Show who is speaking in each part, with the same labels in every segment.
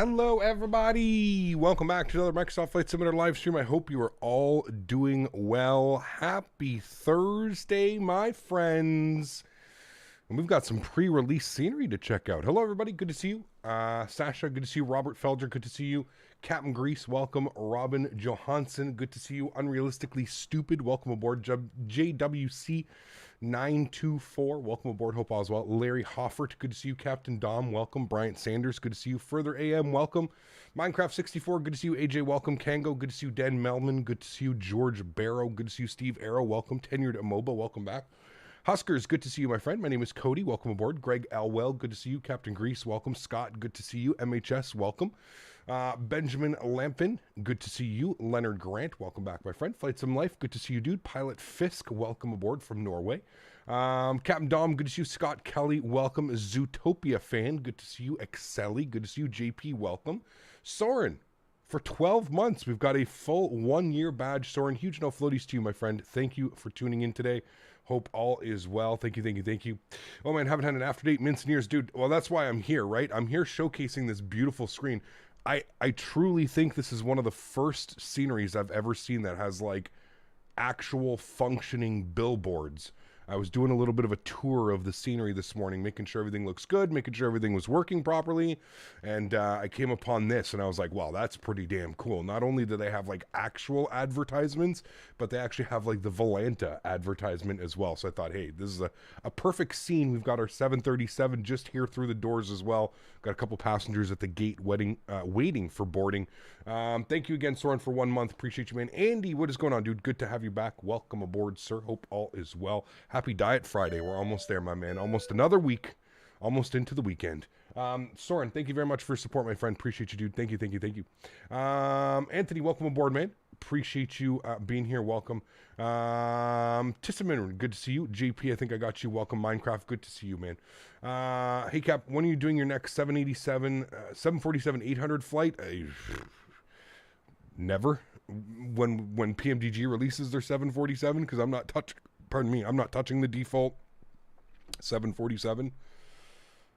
Speaker 1: Hello, everybody. Welcome back to another Microsoft Flight Simulator live stream. I hope you are all doing well. Happy Thursday, my friends. And we've got some pre-release scenery to check out. Hello, everybody. Good to see you. Sasha, good to see you. Robert Felger, good to see you. Captain Grease, welcome. Robin Johansson, good to see you. Unrealistically Stupid, welcome aboard. JWC 924, welcome aboard. Hope all is well. Larry Hoffert, good to see you. Captain Dom, welcome. Bryant Sanders, good to see you. Further AM, welcome. Minecraft 64, good to see you. AJ, welcome. Kango, good to see you. Dan Melman, good to see you. George Barrow, good to see you. Steve Arrow, welcome. Tenured Amoba, welcome back. Huskers, good to see you, my friend. My name is Cody, welcome aboard. Greg Alwell, good to see you. Captain Grease, welcome. Scott, good to see you. MHS, welcome. Benjamin Lampin, good to see you. Leonard Grant, welcome back, my friend. Flight Sim Life, good to see you, dude. Pilot Fisk, welcome aboard from Norway. Captain Dom, good to see you. Scott Kelly, welcome. Zootopia fan, good to see you. Excelli, good to see you. JP, welcome. Soren, for 12 months, we've got a full 1-year badge. Soren, huge no floaties to you, my friend. Thank you for tuning in today. Hope all is well. Thank you, thank you, thank you. Oh man, haven't had an after date mints and years, dude. Well, that's why I'm here, right? I'm here showcasing this beautiful screen. I truly think this is one of the first sceneries I've ever seen that has like actual functioning billboards. I was doing a little bit of a tour of the scenery this morning, making sure everything looks good, making sure everything was working properly, and I came upon this, and I was like, wow, that's pretty damn cool. Not only do they have, like, actual advertisements, but they actually have, like, the Volanta advertisement as well. So I thought, hey, this is a perfect scene. We've got our 737 just here through the doors as well. Got a couple passengers at the gate waiting for boarding. Thank you again, Soren, for 1 month. Appreciate you, man. Andy, what is going on, dude? Good to have you back. Welcome aboard, sir. Hope all is well. Happy Diet Friday. We're almost there, my man. Almost another week. Almost into the weekend. Soren, thank you very much for your support, my friend. Appreciate you, dude. Thank you, thank you, thank you. Anthony, welcome aboard, man. Appreciate you being here. Welcome. Tissamin, good to see you. JP, I think I got you. Welcome. Minecraft, good to see you, man. Hey, Cap, when are you doing your next 747-800 flight? Never. When PMDG releases their 747, because I'm not touching the default 747.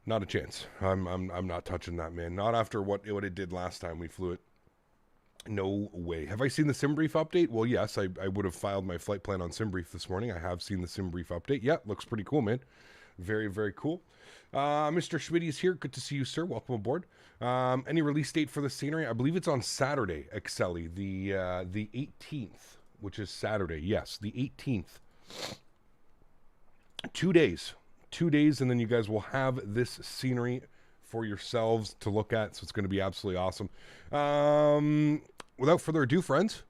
Speaker 1: Not a chance. I'm not touching that, man. Not after what it did last time we flew it. No way. Have I seen the SimBrief update? Well, yes, I would have filed my flight plan on SimBrief this morning. I have seen the SimBrief update. Yeah, looks pretty cool, man. Very, very cool. Mr. Smitty is here. Good to see you, sir. Welcome aboard. Any release date for the scenery? I believe it's on Saturday, Excelli, the 18th, which is Saturday. Yes, the 18th. 2 days. 2 days, and then you guys will have this scenery for yourselves to look at, so it's going to be absolutely awesome. Without further ado, friends,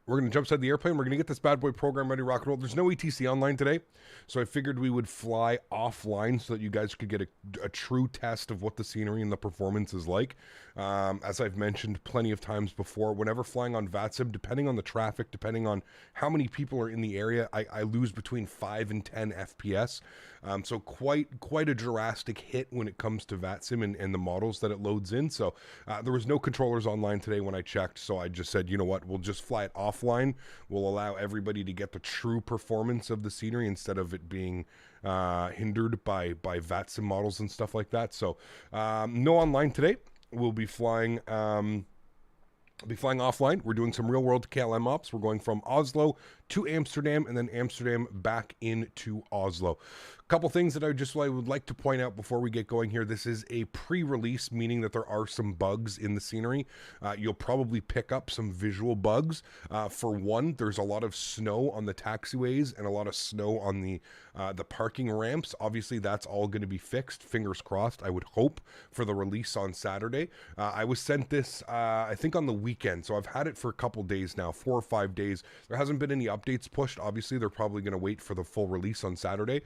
Speaker 1: we're going to jump inside the airplane. We're going to get this bad boy program ready to rock and roll. There's no ATC online today, so I figured we would fly offline so that you guys could get a true test of what the scenery and the performance is like. As I've mentioned plenty of times before, whenever flying on VATSIM, depending on the traffic, depending on how many people are in the area, I lose between 5 and 10 FPS. So quite a drastic hit when it comes to VATSIM and the models that it loads in. So there was no controllers online today when I checked, so I just said, you know what, we'll just fly it offline. We'll allow everybody to get the true performance of the scenery instead of it being hindered by VATSIM models and stuff like that. So no online today. We'll be flying offline. We're doing some real-world KLM ops. We're going from Oslo to Amsterdam and then Amsterdam back into Oslo. A couple things that I would like to point out before we get going here. This is a pre-release, meaning that there are some bugs in the scenery. You'll probably pick up some visual bugs. For one, there's a lot of snow on the taxiways and a lot of snow on the parking ramps. Obviously, that's all going to be fixed. Fingers crossed, I would hope, for the release on Saturday. I was sent this, I think, on the weekend, so I've had it for a couple days now, 4 or 5 days. There hasn't been any updates pushed. Obviously, they're probably going to wait for the full release on Saturday.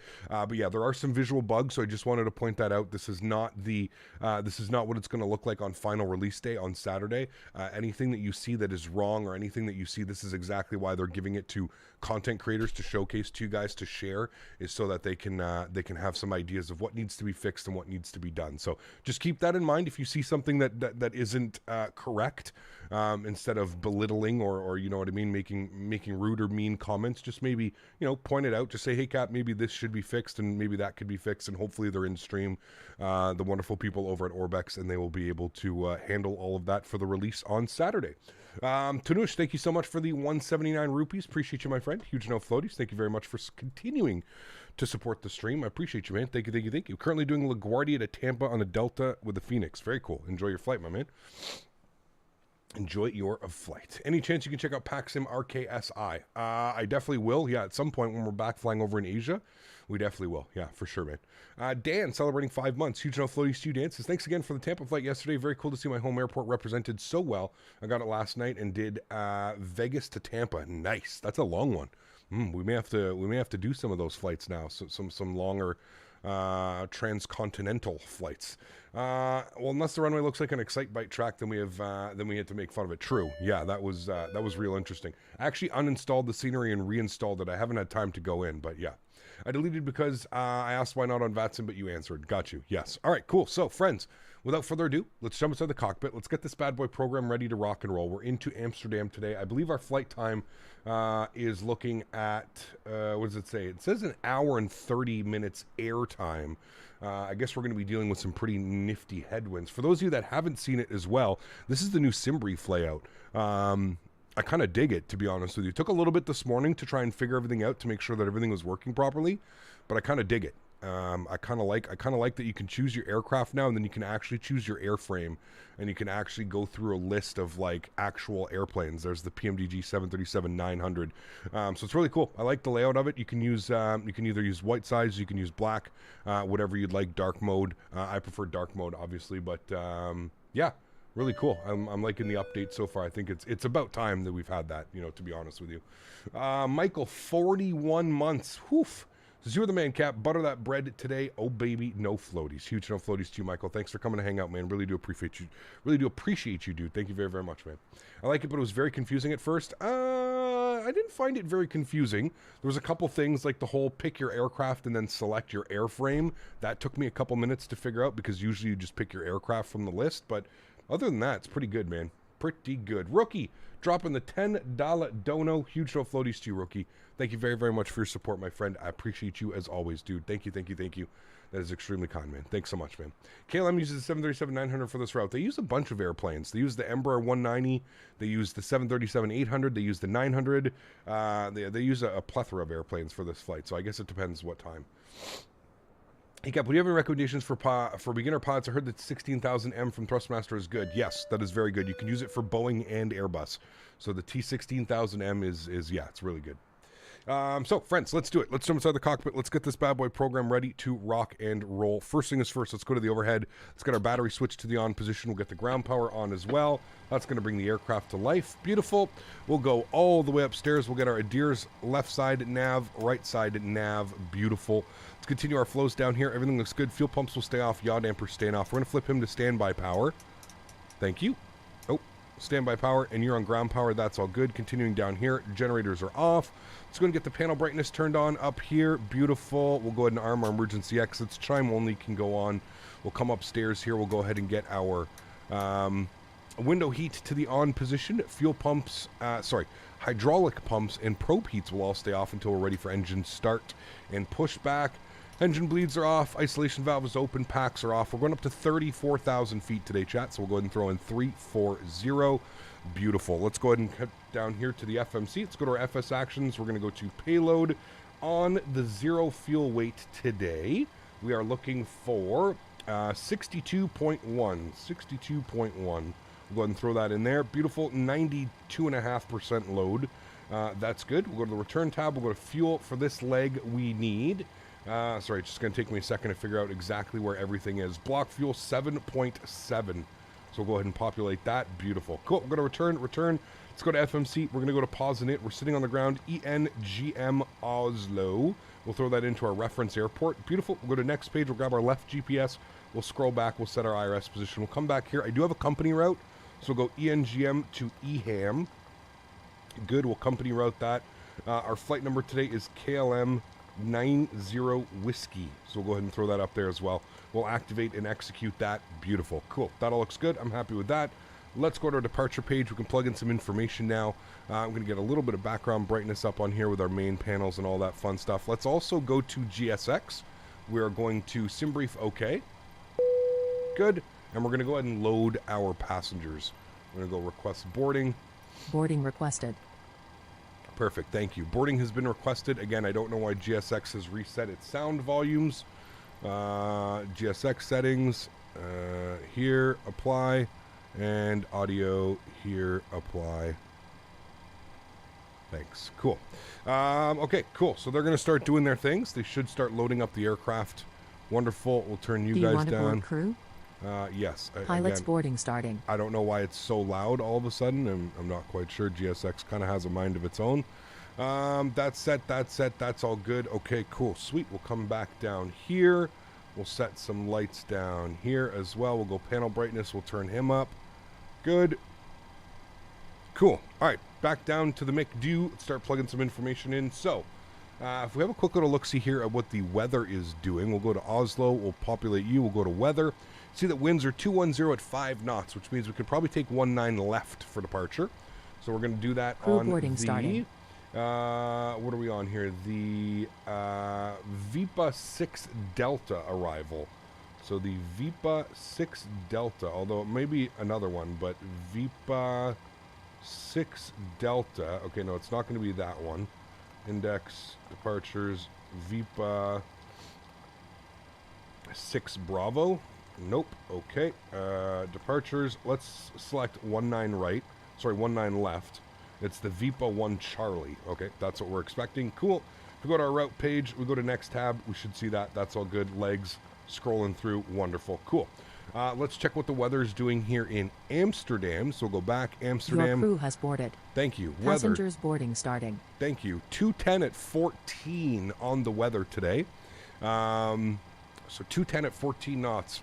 Speaker 1: But yeah, there are some visual bugs, so I just wanted to point that out. This is not what it's going to look like on final release day on Saturday. Anything that you see that is wrong or anything that you see, this is exactly why they're giving it to content creators to showcase to you guys to share, is so that they can have some ideas of what needs to be fixed and what needs to be done. So just keep that in mind. If you see something that isn't correct, instead of belittling or you know what I mean, making rude or mean comments, just maybe, you know, point it out. Just say, hey, Cap, maybe this should be fixed and maybe that could be fixed, and hopefully they're in stream, the wonderful people over at Orbx, and they will be able to handle all of that for the release on Saturday. Tanush, thank you so much for the 179 rupees. Appreciate you, my friend. Huge no floaties. Thank you very much for continuing to support the stream. I appreciate you, man. Thank you, thank you, thank you. Currently doing LaGuardia to Tampa on a Delta with the Phoenix. Very cool. Enjoy your flight, my man. Enjoy your flight. Any chance you can check out Paxim RKSI? I definitely will. Yeah, at some point when we're back flying over in Asia, we definitely will. Yeah, for sure, man. Dan, celebrating 5 months. Huge no floaties to you, Dan. Says, thanks again for the Tampa flight yesterday. Very cool to see my home airport represented so well. I got it last night and did Vegas to Tampa. Nice. That's a long one. We may have to do some of those flights now. So some longer transcontinental flights. Well, unless the runway looks like an Excitebike track, then we had to make fun of it. True. Yeah, that was real interesting. I actually uninstalled the scenery and reinstalled it. I haven't had time to go in, but yeah. I deleted because I asked why not on Vatsim, but you answered. Got you. Yes. All right, cool. So, friends, without further ado, let's jump inside the cockpit. Let's get this bad boy program ready to rock and roll. We're into Amsterdam today. I believe our flight time is looking at, what does it say? It says an hour and 30 minutes air time. I guess we're going to be dealing with some pretty nifty headwinds. For those of you that haven't seen it as well, this is the new Simbrief layout. I kind of dig it, to be honest with you. It took a little bit this morning to try and figure everything out to make sure that everything was working properly, but I kind of dig it. I kind of like that you can choose your aircraft now, and then you can actually choose your airframe, and you can actually go through a list of like actual airplanes. There's the PMDG 737-900, so it's really cool. I like the layout of it. You can use you can either use white size, you can use black, whatever you'd like. Dark mode. I prefer dark mode, obviously, but yeah. Really cool. I'm liking the update so far. I think it's about time that we've had that, you know, to be honest with you. Michael, 41 months. Whoof. Says, you're the man, Cap. Butter that bread today. Oh, baby, no floaties. Huge no floaties to you, Michael. Thanks for coming to hang out, man. Really do appreciate you. Really do appreciate you, dude. Thank you very, very much, man. I like it, but it was very confusing at first. I didn't find it very confusing. There was a couple things like the whole pick your aircraft and then select your airframe. That took me a couple minutes to figure out because usually you just pick your aircraft from the list, but other than that, it's pretty good, man. Pretty good. Rookie, dropping the $10 dono. Huge no floaties to you, Rookie. Thank you very, very much for your support, my friend. I appreciate you as always, dude. Thank you, thank you, thank you. That is extremely kind, man. Thanks so much, man. KLM uses the 737-900 for this route. They use a bunch of airplanes. They use the Embraer 190. They use the 737-800. They use the 900. They use a plethora of airplanes for this flight, so I guess it depends what time. Hey, Cap, would you have any recommendations for beginner pods? I heard that 16,000M from Thrustmaster is good. Yes, that is very good. You can use it for Boeing and Airbus. So the T16000M is yeah, it's really good. So, friends, let's do it. Let's jump inside the cockpit. Let's get this bad boy program ready to rock and roll. First thing is first, let's go to the overhead. Let's get our battery switched to the on position. We'll get the ground power on as well. That's going to bring the aircraft to life. Beautiful. We'll go all the way upstairs. We'll get our Adir's left side nav, right side nav. Beautiful. Let's continue our flows down here. Everything looks good. Fuel pumps will stay off. Yaw damper staying off. We're going to flip him to standby power. Thank you. Oh, standby power, and you're on ground power. That's all good. Continuing down here. Generators are off. Let's go and get the panel brightness turned on up here. Beautiful. We'll go ahead and arm our emergency exits. Chime only can go on. We'll come upstairs here. We'll go ahead and get our window heat to the on position. Fuel pumps, hydraulic pumps and probe heats will all stay off until we're ready for engine start and push back. Engine bleeds are off. Isolation valve is open. Packs are off. We're going up to 34,000 feet today, chat. So we'll go ahead and throw in 340. Beautiful. Let's go ahead and cut down here to the FMC. Let's go to our FS actions. We're going to go to payload on the zero fuel weight today. We are looking for 62.1. 62.1. We'll go ahead and throw that in there. Beautiful. 92.5% load. That's good. We'll go to the return tab. We'll go to fuel. For this leg, we need... sorry, it's just going to take me a second to figure out exactly where everything is. Block fuel 7.7. So we'll go ahead and populate that. Beautiful. Cool. We're going to return. Let's go to FMC. We're going to go to pause init. We're sitting on the ground. ENGM Oslo. We'll throw that into our reference airport. Beautiful. We'll go to next page. We'll grab our left GPS. We'll scroll back. We'll set our IRS position. We'll come back here. I do have a company route. So we'll go ENGM to EHAM. Good. We'll company route that. Our flight number today is KLM 90 Whiskey. So we'll go ahead and throw that up there as well. We'll activate and execute that. Beautiful. Cool. That all looks good. I'm happy with that. Let's go to our departure page. We can plug in some information now. I'm going to get a little bit of background brightness up on here with our main panels and all that fun stuff. Let's also go to GSX. we are going to sim brief OK. Good. And we're going to go ahead and load our passengers. We're going to go request boarding.
Speaker 2: Boarding requested.
Speaker 1: Perfect, thank you. Boarding has been requested. Again, I don't know why GSX has reset its sound volumes. GSX settings, here, apply, and audio, here, apply. Thanks, cool. Okay, cool, so they're going to start doing their things. They should start loading up the aircraft. Wonderful, we'll turn you guys down.
Speaker 2: Do you want to board crew?
Speaker 1: Yes.
Speaker 2: Pilots
Speaker 1: again,
Speaker 2: boarding starting.
Speaker 1: I don't know why it's so loud all of a sudden. I'm not quite sure. GSX kind of has a mind of its own. That's set. That's all good. Okay, cool. Sweet. We'll come back down here. We'll set some lights down here as well. We'll go panel brightness. We'll turn him up. Good. Cool. All right. Back down to the McDo. Let's start plugging some information in. So, if we have a quick little look-see here at what the weather is doing, we'll go to Oslo. We'll populate you. We'll go to weather. See that winds are 210 at 5 knots, which means we could probably take 19 left for departure. So we're going to do that
Speaker 2: crew
Speaker 1: on
Speaker 2: boarding
Speaker 1: the...
Speaker 2: starting.
Speaker 1: What are we on here? The Vipa 6 Delta arrival. So the Vipa 6 Delta, although it may be another one, but Vipa 6 Delta. Okay, no, it's not going to be that one. Index, departures, Vipa 6 Bravo. Nope. Okay. Departures. Let's select 19 right. Sorry, 19 left. It's the Vipa 1 Charlie. Okay, that's what we're expecting. Cool. If we go to our route page, we go to next tab. We should see that. That's all good. Legs scrolling through. Wonderful. Cool. Let's check what the weather is doing here in Amsterdam. So we'll go back. Amsterdam.
Speaker 2: Your crew has boarded.
Speaker 1: Thank you.
Speaker 2: Passengers boarding starting.
Speaker 1: Thank you. 210 at 14 on the weather today. So 210 at 14 knots.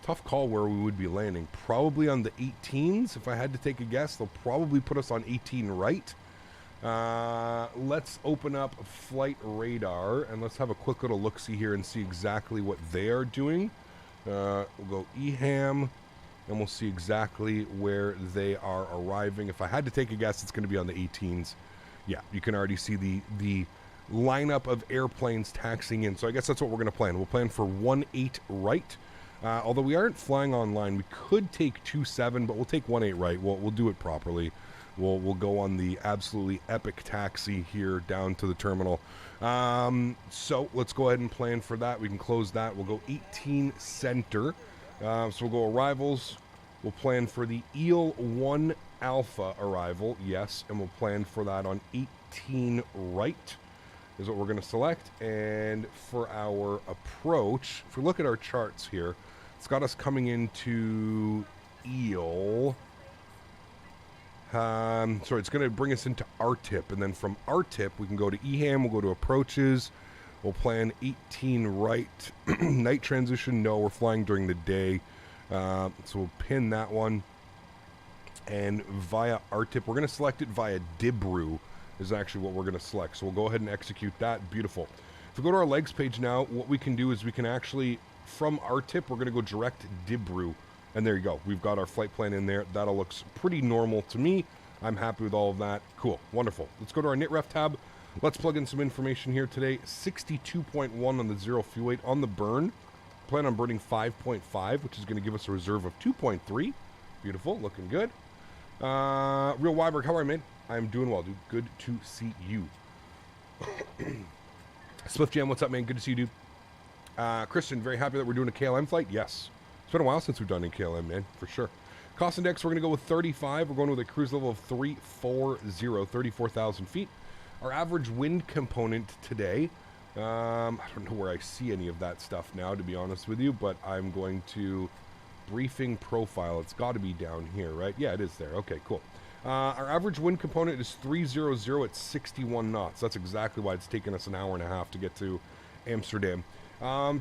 Speaker 1: Tough call where we would be landing. Probably on the 18s. If I had to take a guess, they'll probably put us on 18 right. Let's open up flight radar and let's have a quick little look-see here and see exactly what they are doing. We'll go EHAM and we'll see exactly where they are arriving. If I had to take a guess, it's going to be on the 18s. Yeah, you can already see the lineup of airplanes taxiing in. So I guess that's what we're going to plan. We'll plan for 18 right. Although we aren't flying online, we could take 27, but we'll take 18 right. We'll do it properly. We'll go on the absolutely epic taxi here down to the terminal. So let's go ahead and plan for that. We can close that. We'll go 18 center. So we'll go arrivals. We'll plan for the EEL 1 Alpha arrival. Yes, and we'll plan for that on 18 right. Is what we're going to select. And for our approach, if we look at our charts here, it's got us coming into EEL. Sorry, it's going to bring us into RTIP, and then from RTIP we can go to EHAM. We'll go to approaches. We'll plan 18 right. Night transition, no, we're flying during the day. So we'll pin that one. And via RTIP, we're going to select it via Dibru is actually what we're going to select. So we'll go ahead and execute that. Beautiful. If we go to our legs page now, what we can do is we can actually, from RTIP, we're going to go direct Dibru. And there you go. We've got our flight plan in there. That all looks pretty normal to me. I'm happy with all of that. Cool. Wonderful. Let's go to our NITREF tab. Let's plug in some information here today. 62.1 on the zero fuel weight on the burn. Plan on burning 5.5, which is going to give us a reserve of 2.3. Beautiful. Looking good. Real Weiberg, how are you, man? I'm doing well, dude. Good to see you. Swift Jam, what's up, man? Good to see you, dude. Christian, very happy that we're doing a KLM flight. Yes. It's been a while since we've done a KLM, man, for sure. Cost index, we're going to go with 35. We're going with a cruise level of 340, 34,000 feet. Our average wind component today, I don't know where I see any of that stuff now, to be honest with you, but I'm going to briefing profile. It's got to be down here, right? Yeah, it is there. Okay, cool. Our average wind component is 300 at 61 knots. That's exactly why it's taken us an hour and a half to get to Amsterdam.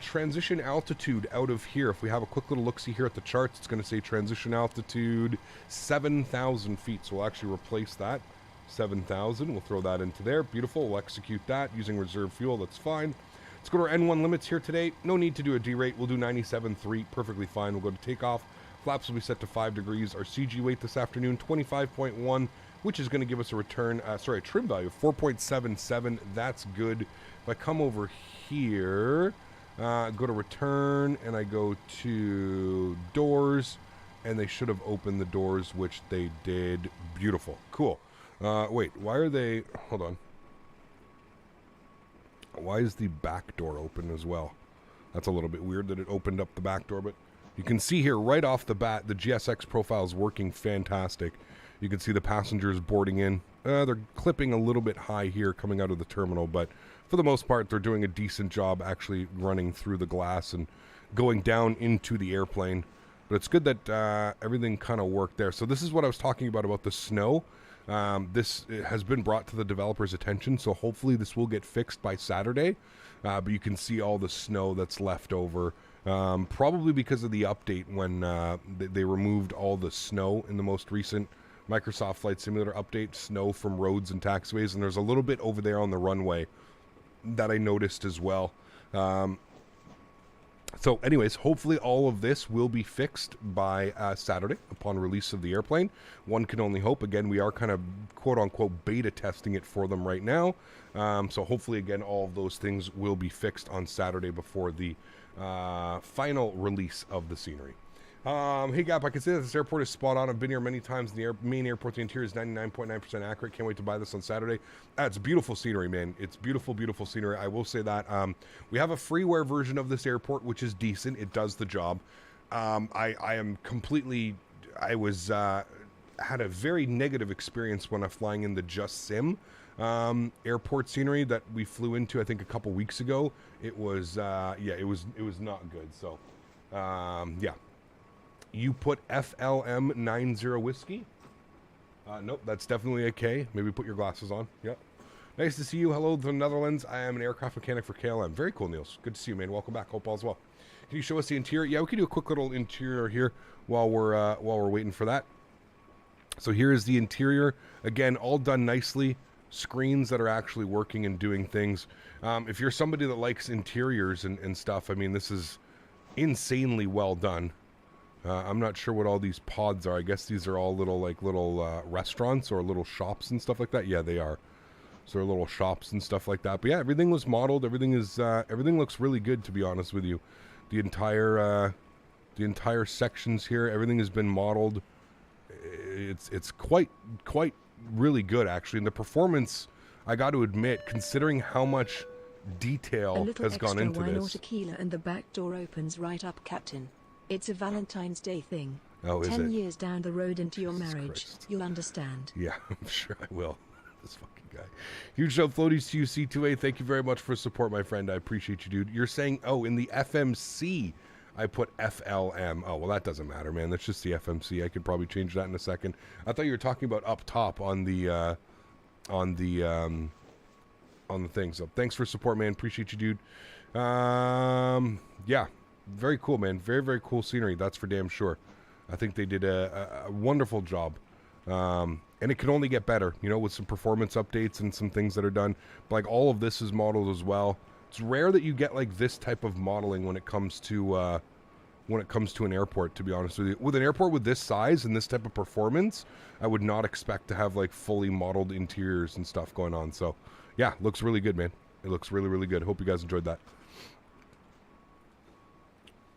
Speaker 1: Transition altitude out of here. If we have a quick little look-see here at the charts, it's going to say transition altitude 7,000 feet. So we'll actually replace that. 7,000. We'll throw that into there. Beautiful. We'll execute that using reserve fuel. That's fine. Let's go to our N1 limits here today. No need to do a D-rate. We'll do 97.3. Perfectly fine. We'll go to takeoff. Flaps will be set to 5 degrees. Our CG weight this afternoon, 25.1, which is going to give us a return, a trim value of 4.77. That's good. If I come over here, Go to return, and I go to doors, and they should have opened the doors, which they did. Beautiful. Cool. Wait, why are they... Hold on. Why is the back door open as well? That's a little bit weird that it opened up the back door, but you can see here right off the bat, the GSX profile is working fantastic. You can see the passengers boarding in. They're clipping a little bit high here coming out of the terminal, but for the most part, they're doing a decent job actually running through the glass and going down into the airplane. But it's good that everything kind of worked there. So this is what I was talking about the snow. This has been brought to the developer's attention, so hopefully this will get fixed by Saturday. But you can see all the snow that's left over, probably because of the update when they removed all the snow in the most recent Microsoft Flight Simulator update, snow from roads and taxiways, and there's a little bit over there on the runway that I noticed as well. So anyways, hopefully all of this will be fixed by Saturday upon release of the airplane. One can only hope. Again, we are kind of quote-unquote beta testing it for them right now. So hopefully, again, all of those things will be fixed on Saturday before the final release of the scenery. Hey Gap, I can say that this airport is spot on. I've been here many times. The main airport, the interior is 99.9% accurate. Can't wait to buy this on Saturday. It's beautiful scenery, man. It's beautiful, beautiful scenery. I will say that. We have a freeware version of this airport, which is decent. It does the job. I am completely... I was... had a very negative experience when I'm flying in the Just Sim airport scenery that we flew into, I think, a couple weeks ago. It was... yeah, it was not good. So, yeah. You put FLM 90 whiskey? Nope, that's definitely a K. Maybe put your glasses on. Yep. Nice to see you. Hello, the Netherlands. I am an aircraft mechanic for KLM. Very cool, Niels. Good to see you, man. Welcome back. Hope all's well. Can you show us the interior? Yeah, we can do a quick little interior here while we're waiting for that. So here is the interior. Again, all done nicely. Screens that are actually working and doing things. If you're somebody that likes interiors and stuff, I mean, this is insanely well done. I'm not sure what all these pods are. I guess these are all little restaurants or little shops and stuff like that. Yeah, they are. So they're little shops and stuff like that. But yeah, everything was modeled. Everything looks really good, to be honest with you. The entire sections here, everything has been modeled. It's quite really good, actually. And the performance, I got to admit, considering how much detail has gone into
Speaker 3: this. A little extra wine or
Speaker 1: this.
Speaker 3: tequila and the back door opens right up, Captain. It's a Valentine's Day thing.
Speaker 1: Oh, is
Speaker 3: 10
Speaker 1: it?
Speaker 3: years down the road into your
Speaker 1: Jesus
Speaker 3: marriage,
Speaker 1: Christ.
Speaker 3: you'll understand.
Speaker 1: Yeah, I'm sure I will. This fucking guy. Huge show, Floaties to you, C2A. Thank you very much for support, my friend. I appreciate you, dude. You're saying, oh, in the FMC, I put FLM. Oh, well, that doesn't matter, man. That's just the FMC. I could probably change that in a second. I thought you were talking about up top on the thing. So thanks for support, man. Appreciate you, dude. Yeah. Very cool, man. Very, very cool scenery. That's for damn sure. I think they did a wonderful job. And it can only get better, you know, with some performance updates and some things that are done. But, like, all of this is modeled as well. It's rare that you get, like, this type of modeling when it comes to an airport, to be honest with you. With an airport with this size and this type of performance, I would not expect to have, like, fully modeled interiors and stuff going on. So, yeah, looks really good, man. It looks really, really good. Hope you guys enjoyed that.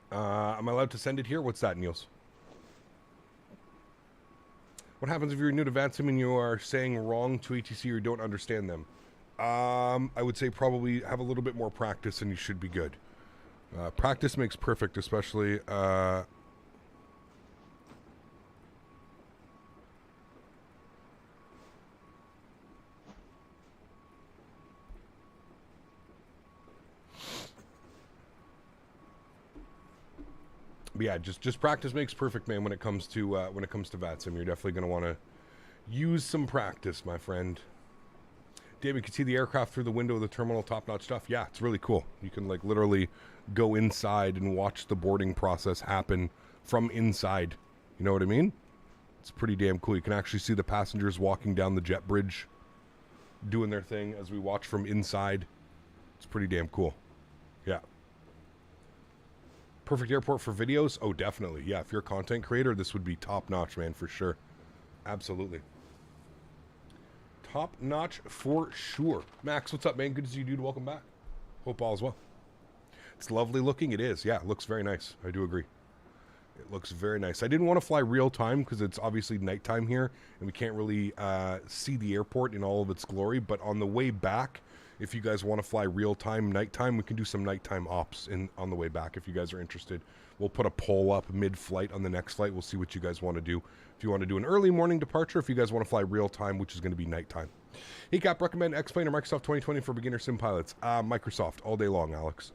Speaker 1: Am I allowed to send it here? What's that, Niels? What happens if you're new to VATSIM and you are saying wrong to ATC or don't understand them? I would say probably have a little bit more practice and you should be good. Practice makes perfect, especially... But yeah, just practice makes perfect, man. When it comes to VATSIM, you're definitely going to want to use some practice, my friend. David, you can see the aircraft through the window of the terminal. Top-notch stuff. Yeah, it's really cool. You can like literally go inside and watch the boarding process happen from inside. You know what I mean? It's pretty damn cool. You can actually see the passengers walking down the jet bridge, doing their thing as we watch from inside. It's pretty damn cool. Yeah. Perfect airport for videos? Oh, definitely. Yeah, if you're a content creator, this would be top-notch, man, for sure. Absolutely. Top-notch for sure. Max, what's up, man? Good to see you, dude. Welcome back. Hope all is well. It's lovely looking. It is. Yeah, it looks very nice. I do agree. It looks very nice. I didn't want to fly real time because it's obviously nighttime here and we can't really see the airport in all of its glory. But on the way back, if you guys want to fly real time, nighttime, we can do some nighttime ops on the way back if you guys are interested. We'll put a poll up mid-flight on the next flight. We'll see what you guys want to do. If you want to do an early morning departure, if you guys want to fly real time, which is going to be nighttime. Hey, Cap, recommend X-Plane or Microsoft 2020 for beginner sim pilots. Microsoft all day long, Alex.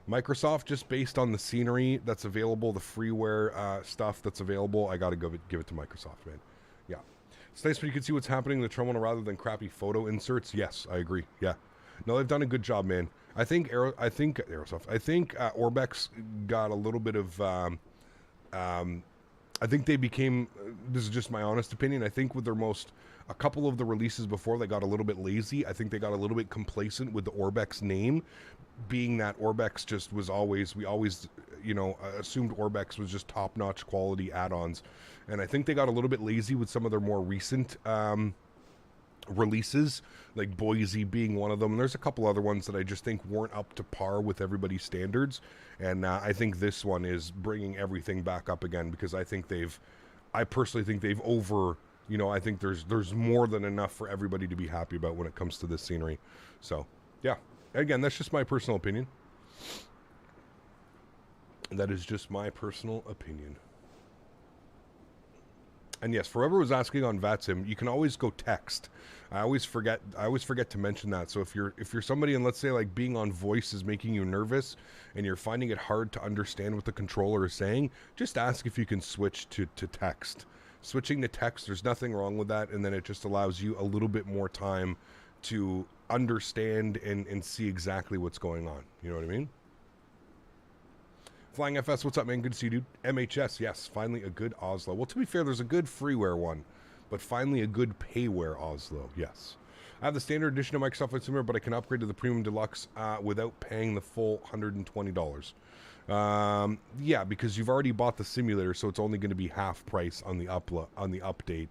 Speaker 1: Microsoft, just based on the scenery that's available, the freeware stuff that's available, I got to give it to Microsoft, man. Yeah. It's nice when you can see what's happening in the terminal rather than crappy photo inserts. Yes, I agree. Yeah. No, they've done a good job, man. I think Orbx got a little bit of I think they became, this is just my honest opinion, I think with a couple of the releases before, they got a little bit lazy. I think they got a little bit complacent with the Orbx name, being that Orbx just was always, we always, assumed Orbx was just top-notch quality add-ons. And I think they got a little bit lazy with some of their more recent releases, like Boise being one of them. And there's a couple other ones that I just think weren't up to par with everybody's standards. And I think this one is bringing everything back up again because I personally think they've I think there's more than enough for everybody to be happy about when it comes to this scenery. So, yeah. Again, that's just my personal opinion. That is just my personal opinion. And yes, for whoever was asking on VATSIM, you can always go text. I always forget to mention that. So if you're somebody and let's say like being on voice is making you nervous and you're finding it hard to understand what the controller is saying, just ask if you can switch to text. Switching to text, there's nothing wrong with that, and then it just allows you a little bit more time to understand and see exactly what's going on. You know what I mean? Flying FS, what's up, man? Good to see you, dude. MHS, yes, finally a good Oslo. Well, to be fair, there's a good freeware one, but finally a good payware Oslo, yes. I have the standard edition of Microsoft Flight Simulator, but I can upgrade to the Premium Deluxe without paying the full $120. Yeah, because you've already bought the simulator, so it's only going to be half price on the update.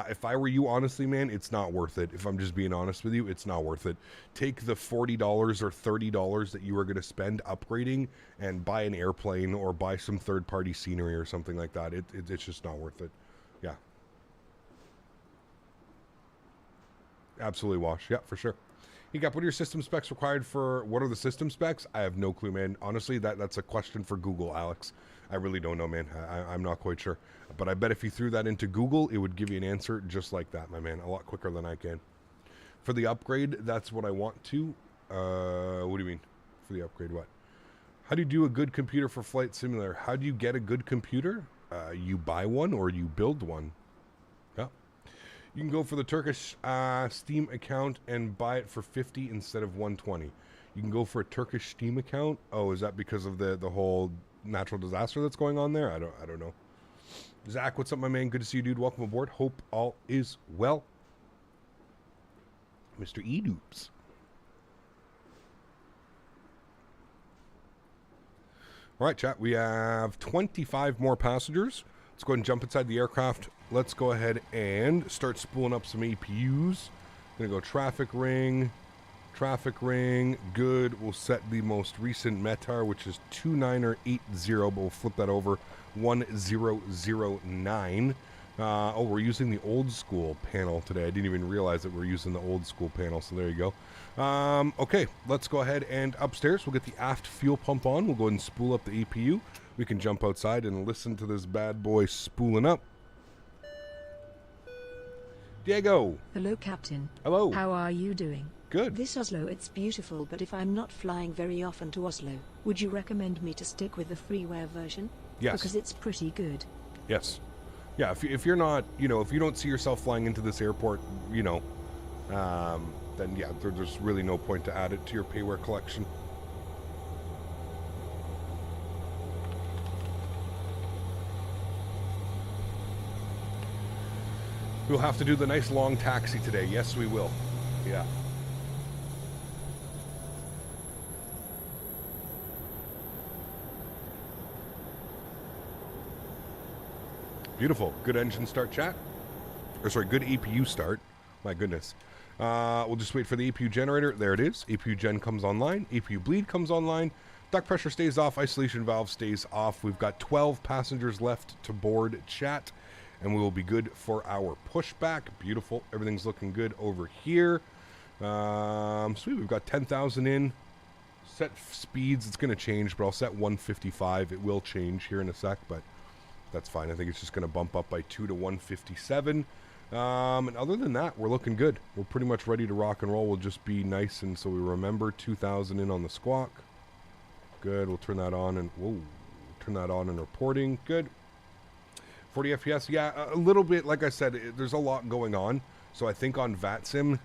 Speaker 1: If I were you, honestly, man, it's not worth it. If I'm just being honest with you, it's not worth it. Take the $40 or $30 that you were going to spend upgrading and buy an airplane or buy some third-party scenery or something like that. It's just not worth it. Yeah. Absolutely, Wash. Yeah, for sure. Hey, Gap, what are your system specs required for... What are the system specs? I have no clue, man. Honestly, that's a question for Google, Alex. I really don't know, man. I'm not quite sure. But I bet if you threw that into Google, it would give you an answer just like that, my man. A lot quicker than I can. For the upgrade, that's what I want to. What do you mean? For the upgrade, what? How do you do a good computer for Flight Simulator? How do you get a good computer? You buy one or you build one. Yeah. You can go for the Turkish Steam account and buy it for 50 instead of 120. You can go for a Turkish Steam account. Oh, is that because of the whole natural disaster that's going on there? I don't know. Zach, what's up, my man? Good to see you, dude. Welcome aboard. Hope all is well. Mr. E-Doops. All right, chat. We have 25 more passengers. Let's go ahead and jump inside the aircraft. Let's go ahead and start spooling up some APUs. Gonna go traffic ring. Good. We'll set the most recent METAR, which is 2980, but we'll flip that over 1009. Oh, we're using the old school panel today. I didn't even realize that we're using the old school panel, so there you go. Okay, let's go ahead and upstairs. We'll get the aft fuel pump on. We'll go ahead and spool up the APU. We can jump outside and listen to this bad boy spooling up. Diego.
Speaker 3: Hello, Captain.
Speaker 1: Hello.
Speaker 3: How are you doing?
Speaker 1: Good.
Speaker 3: This Oslo, it's beautiful, but if I'm not flying very often to Oslo, would you recommend me to stick with the freeware version?
Speaker 1: Yes.
Speaker 3: Because it's pretty good.
Speaker 1: Yes. Yeah, if you're not, if you don't see yourself flying into this airport, then yeah, there's really no point to add it to your payware collection. We'll have to do the nice long taxi today. Yes, we will. Yeah. Beautiful. Good engine start, chat. Or sorry, good APU start. My goodness. We'll just wait for the APU generator. There it is. APU gen comes online. APU bleed comes online. Duct pressure stays off. Isolation valve stays off. We've got 12 passengers left to board, chat. And we will be good for our pushback. Beautiful. Everything's looking good over here. Sweet. We've got 10,000 in. Set speeds. It's going to change, but I'll set 155. It will change here in a sec, but that's fine. I think it's just going to bump up by 2 to 157. And other than that, we're looking good. We're pretty much ready to rock and roll. We'll just be nice, and so we remember 2,000 in on the squawk. Good. We'll turn that on and turn that on in reporting. Good. 40 FPS. Yeah, a little bit. Like I said, there's a lot going on. So I think on VATSIM,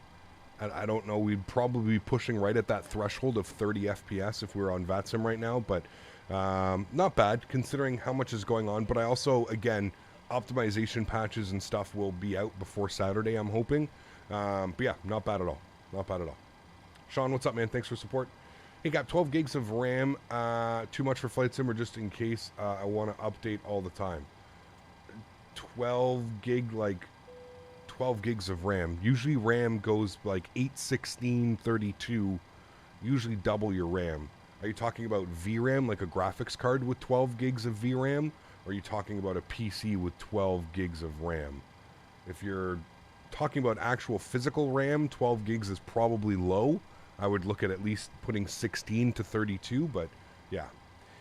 Speaker 1: I don't know, we'd probably be pushing right at that threshold of 30 FPS if we were on VATSIM right now. But not bad considering how much is going on. But I also, again, optimization patches and stuff will be out before Saturday, I'm hoping. But yeah, not bad at all. Not bad at all. Sean, what's up, man? Thanks for support. Hey, got 12 gigs of RAM. Too much for Flight Sim, or just in case I want to update all the time? 12 gigs of RAM. Usually RAM goes like 8, 16, 32. Usually double your RAM. Are you talking about VRAM, like a graphics card with 12 gigs of VRAM? Or are you talking about a PC with 12 gigs of RAM? If you're talking about actual physical RAM, 12 gigs is probably low. I would look at least putting 16 to 32, but yeah.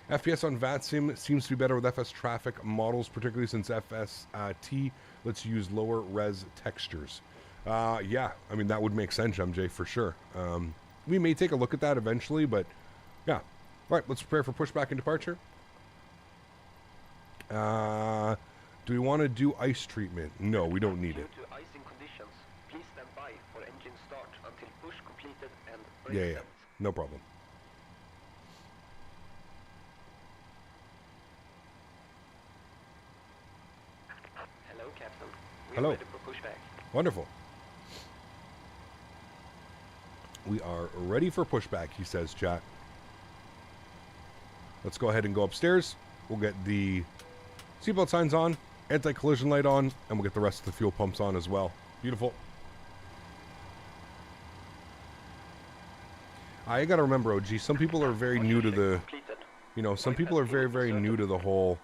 Speaker 1: FPS on VATSIM seems to be better with FS traffic models, particularly since FST lets you use lower res textures. Yeah, I mean, that would make sense, MJ, for sure. We may take a look at that eventually, but yeah. All right, let's prepare for pushback and departure. Do we want to do ice treatment? No, we don't need it.
Speaker 4: Due to icing conditions, please stand by for engine start until push completed and
Speaker 1: Yeah, no problem.
Speaker 4: Hello, Captain.
Speaker 1: Hello.
Speaker 4: We're ready for pushback.
Speaker 1: Wonderful. We are ready for pushback, he says, chat. Let's go ahead and go upstairs. We'll get the seatbelt signs on, anti-collision light on, and we'll get the rest of the fuel pumps on as well. Beautiful. I gotta remember, OG, some people are very new to the, you know, some people are very, very new to the whole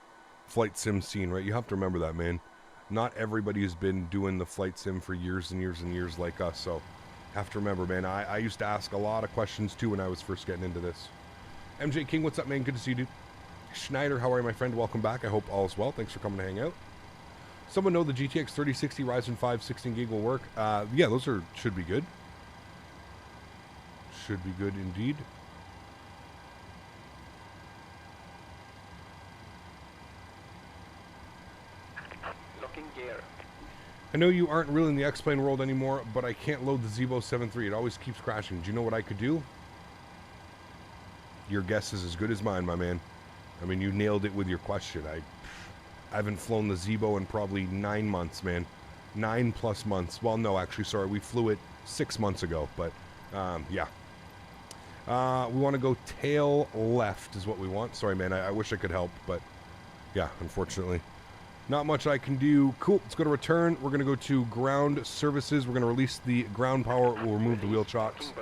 Speaker 1: flight sim scene, right? You have to remember that, man. Not everybody has been doing the flight sim for years and years and years like us, so have to remember, man. I used to ask a lot of questions, too, when I was first getting into this. MJ King, what's up, man? Good to see you, dude. Schneider, how are you, my friend? Welcome back. I hope all is well. Thanks for coming to hang out. Someone know the GTX 3060 Ryzen 5 16 gig will work? Yeah, those should be good. Should be good indeed.
Speaker 4: Locking gear.
Speaker 1: I know you aren't really in the X-Plane world anymore, but I can't load the Zevo 7.3. It always keeps crashing. Do you know what I could do? Your guess is as good as mine, my man. I mean, you nailed it with your question. I haven't flown the Zevo in probably 9 months, man. 9+ months. Well, no, actually, sorry. We flew it 6 months ago, but yeah. We want to go tail left is what we want. Sorry, man. I wish I could help, but yeah, unfortunately. Not much I can do. Cool. Let's go to return. We're going to go to ground services. We're going to release the ground power. We'll remove the wheel chocks.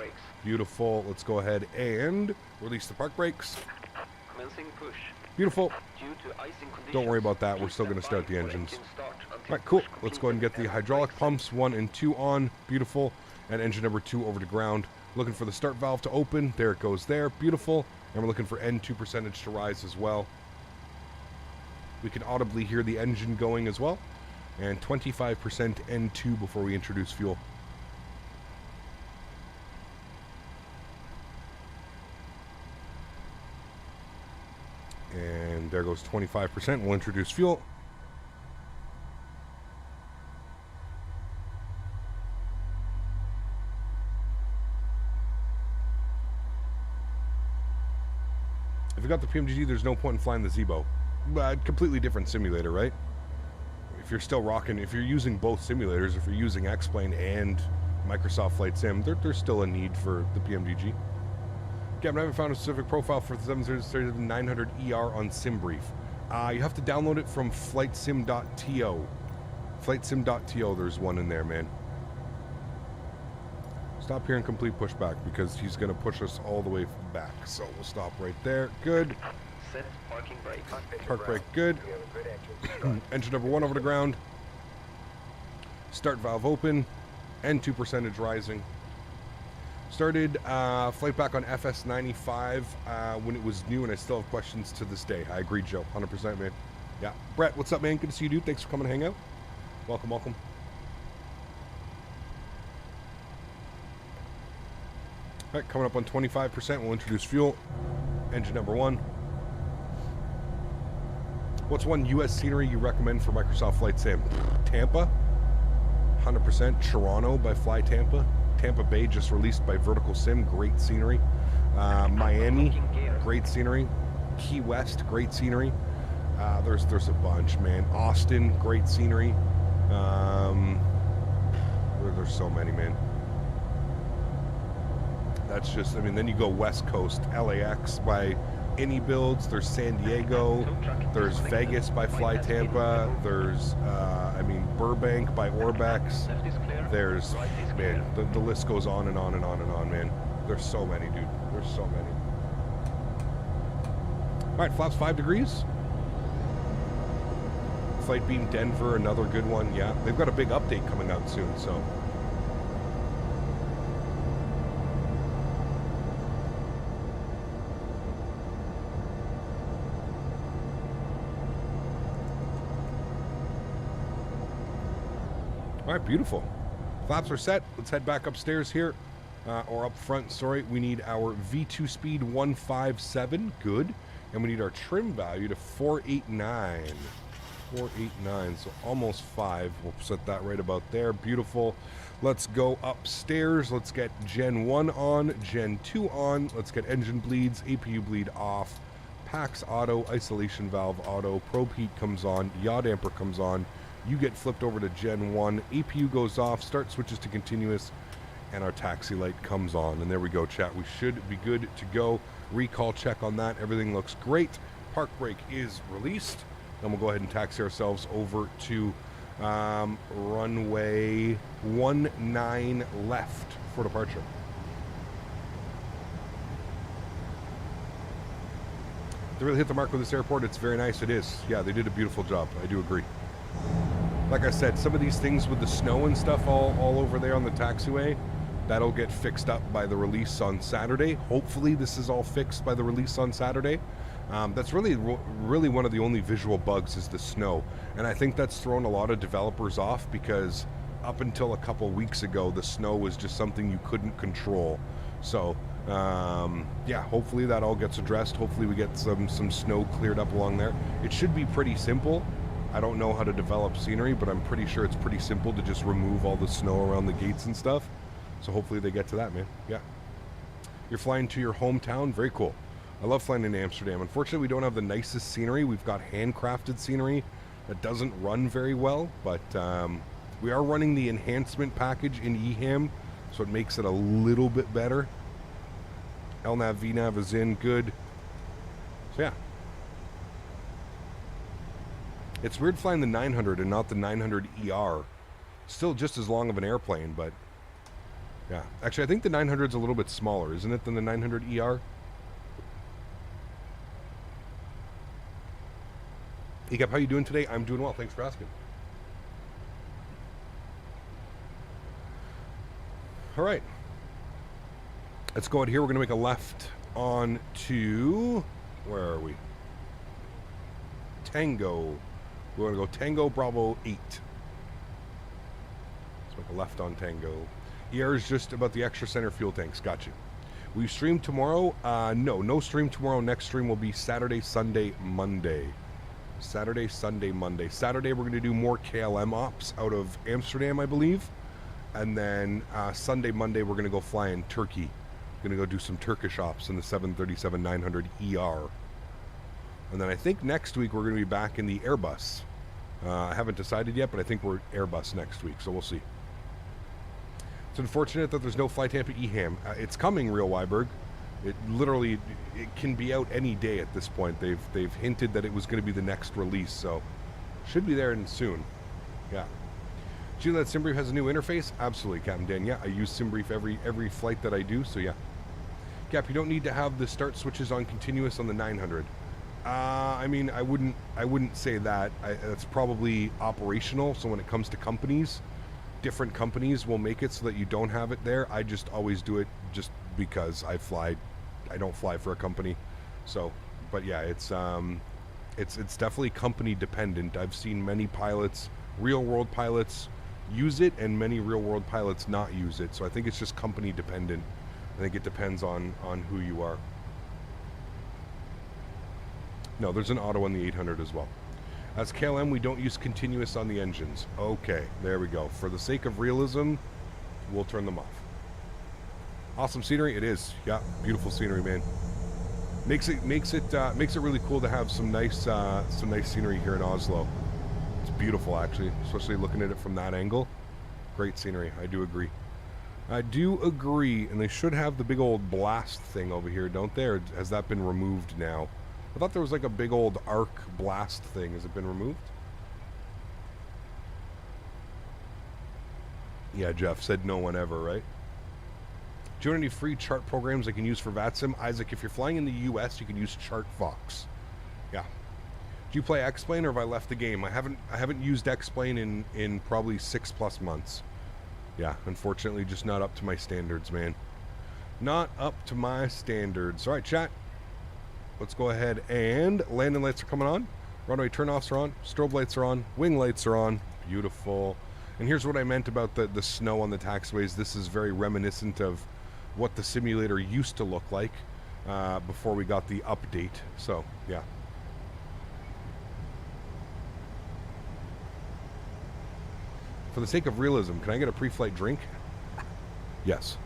Speaker 1: Beautiful. Let's go ahead and release the park brakes.
Speaker 4: Commencing push.
Speaker 1: Beautiful.
Speaker 4: Due to icing conditions,
Speaker 1: Don't worry about that. We're still going to start the engines. All right, cool. Let's go ahead and get the hydraulic pumps 1 and 2 on. Beautiful. And engine number 2 over to ground. Looking for the start valve to open. There it goes there. Beautiful. And we're looking for N2 percentage to rise as well. We can audibly hear the engine going as well. And 25% N2 before we introduce fuel. And there goes 25%. We'll introduce fuel. If you got the PMDG, there's no point in flying the Zevo. Completely different simulator, right? If you're still rocking, if you're using both simulators, if you're using X-Plane and Microsoft Flight Sim, there's still a need for the PMDG. Captain, I haven't found a specific profile for the 737-900ER on SimBrief. You have to download it from flightsim.to. Flightsim.to, there's one in there, man. Stop here and complete pushback because he's going to push us all the way back. So we'll stop right there. Good.
Speaker 4: Set parking brake.
Speaker 1: Park brake, good. Engine number 1 over the ground. Start valve open. N2 percentage rising. Started flight back on FS95 when it was new, and I still have questions to this day. I agree, Joe. 100%, man. Yeah. Brett, what's up, man? Good to see you, dude. Thanks for coming and hang out. Welcome, welcome. All right, coming up on 25%, we'll introduce fuel. Engine number 1. What's one U.S. scenery you recommend for Microsoft Flight Sim? Tampa, 100%. Toronto by Fly Tampa. Tampa Bay just released by Vertical Sim, great scenery. Miami, great scenery. Key West, great scenery. There's a bunch, man. Austin, great scenery. There's so many, man. That's just, I mean, then you go West Coast, LAX by Any Builds, there's San Diego, there's Vegas by Fly Tampa, there's, Burbank by Orbx, there's, man, the list goes on and on and on and on, man. There's so many, dude. There's so many. All right, flaps 5 degrees. Flight Beam Denver, another good one. Yeah, they've got a big update coming out soon, so. All right, beautiful. Flaps are set. Let's head back upstairs here, or up front, sorry. We need our V2 speed 157, good. And we need our trim value to 489. 489, so almost 5. We'll set that right about there. Beautiful. Let's go upstairs. Let's get Gen 1 on, Gen 2 on. Let's get engine bleeds, APU bleed off, PAX auto, isolation valve auto, probe heat comes on, yaw damper comes on. You get flipped over to Gen 1, APU goes off, start switches to continuous, and our taxi light comes on. And there we go, chat. We should be good to go. Recall check on that. Everything looks great. Park brake is released. Then we'll go ahead and taxi ourselves over to runway 19 left for departure. They really hit the mark with this airport. It's very nice. It is. Yeah, they did a beautiful job. I do agree. Like I said, some of these things with the snow and stuff all over there on the taxiway, that'll get fixed up by the release on Saturday. Hopefully this is all fixed by the release on Saturday. That's really one of the only visual bugs is the snow. And I think that's thrown a lot of developers off because up until a couple weeks ago, the snow was just something you couldn't control. So, yeah, hopefully that all gets addressed. Hopefully we get some snow cleared up along there. It should be pretty simple. I don't know how to develop scenery, but I'm pretty sure it's pretty simple to just remove all the snow around the gates and stuff. So hopefully they get to that, man. Yeah. You're flying to your hometown? Very cool. I love flying into Amsterdam. Unfortunately, we don't have the nicest scenery. We've got handcrafted scenery that doesn't run very well, but we are running the enhancement package in EHAM, so it makes it a little bit better. LNAV, VNAV is in, good. So yeah. It's weird flying the 900 and not the 900 ER. Still just as long of an airplane, but yeah. Actually, I think the 900 is a little bit smaller, isn't it, than the 900 ER? Ekap, how you doing today? I'm doing well. Thanks for asking. All right. Let's go out here. We're going to make a left on to... Where are we? Tango. We're going to go Tango Bravo 8. Let's make a left on Tango. ER is just about the extra center fuel tanks. Gotcha. Will you stream tomorrow? No stream tomorrow. Next stream will be Saturday, Sunday, Monday. Saturday, Sunday, Monday. Saturday, we're going to do more KLM ops out of Amsterdam, I believe. And then Sunday, Monday, we're going to go fly in Turkey. We're going to go do some Turkish ops in the 737-900 ER. And then I think next week we're going to be back in the Airbus. I haven't decided yet, but I think we're Airbus next week, so we'll see. It's unfortunate that there's no Fly Tampa EHAM. It's coming, Real Weiberg. It literally, it can be out any day at this point. They've hinted that it was going to be the next release, so should be there soon. Yeah. Do you know that SimBrief has a new interface? Absolutely, Captain Dan. Yeah, I use SimBrief every flight that I do, so yeah. Cap, you don't need to have the start switches on continuous on the 900. I mean, I wouldn't say that. That's probably operational. So when it comes to companies, different companies will make it so that you don't have it there. I just always do it just because I don't fly for a company. So, but yeah, it's definitely company dependent. I've seen many pilots, real world pilots, use it, and many real world pilots not use it. So I think it's just company dependent. I think it depends on who you are. No, there's an auto on the 800 as well. As KLM, we don't use continuous on the engines. Okay, there we go. For the sake of realism, we'll turn them off. Awesome scenery, it is. Yeah, beautiful scenery, man. Makes it really cool to have some nice scenery here in Oslo. It's beautiful, actually, especially looking at it from that angle. Great scenery. I do agree. I do agree, and they should have the big old blast thing over here, don't they? Or has that been removed now? I thought there was like a big old arc blast thing. Has it been removed? Yeah, Jeff said no one ever, right? Do you want any free chart programs I can use for VATSIM? Isaac, if you're flying in the US, you can use ChartFox. Yeah. Do you play X-Plane, or have I left the game? I haven't used X-Plane in probably 6+ months. Yeah, unfortunately, just not up to my standards, man. Not up to my standards. All right, chat. Let's go ahead and landing lights are coming on. Runway turnoffs are on. Strobe lights are on. Wing lights are on. Beautiful. And here's what I meant about the snow on the taxiways. This is very reminiscent of what the simulator used to look like before we got the update. So, yeah. For the sake of realism, can I get a pre-flight drink? Yes.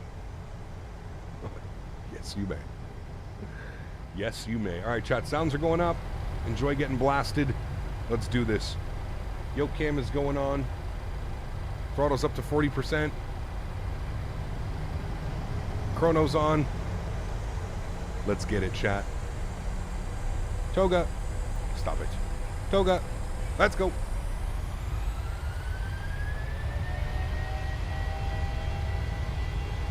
Speaker 1: Yes, you may. Yes, you may. All right, chat. Sounds are going up. Enjoy getting blasted. Let's do this. Yoke cam is going on. Throttle's up to 40%. Chrono's on. Let's get it, chat. Toga. Stop it. Toga. Let's go.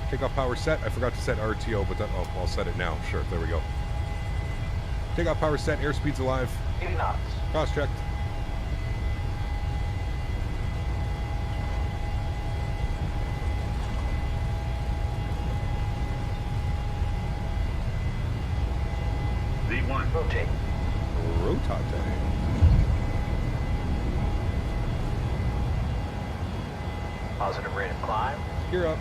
Speaker 1: Takeoff power set. I forgot to set RTO, but oh, I'll set it now. Sure, there we go. Takeoff power set. Airspeed's alive.
Speaker 4: 80 knots.
Speaker 1: Cross checked.
Speaker 4: Z1. Rotate.
Speaker 1: Rotate.
Speaker 4: Positive rate of climb.
Speaker 1: Gear up.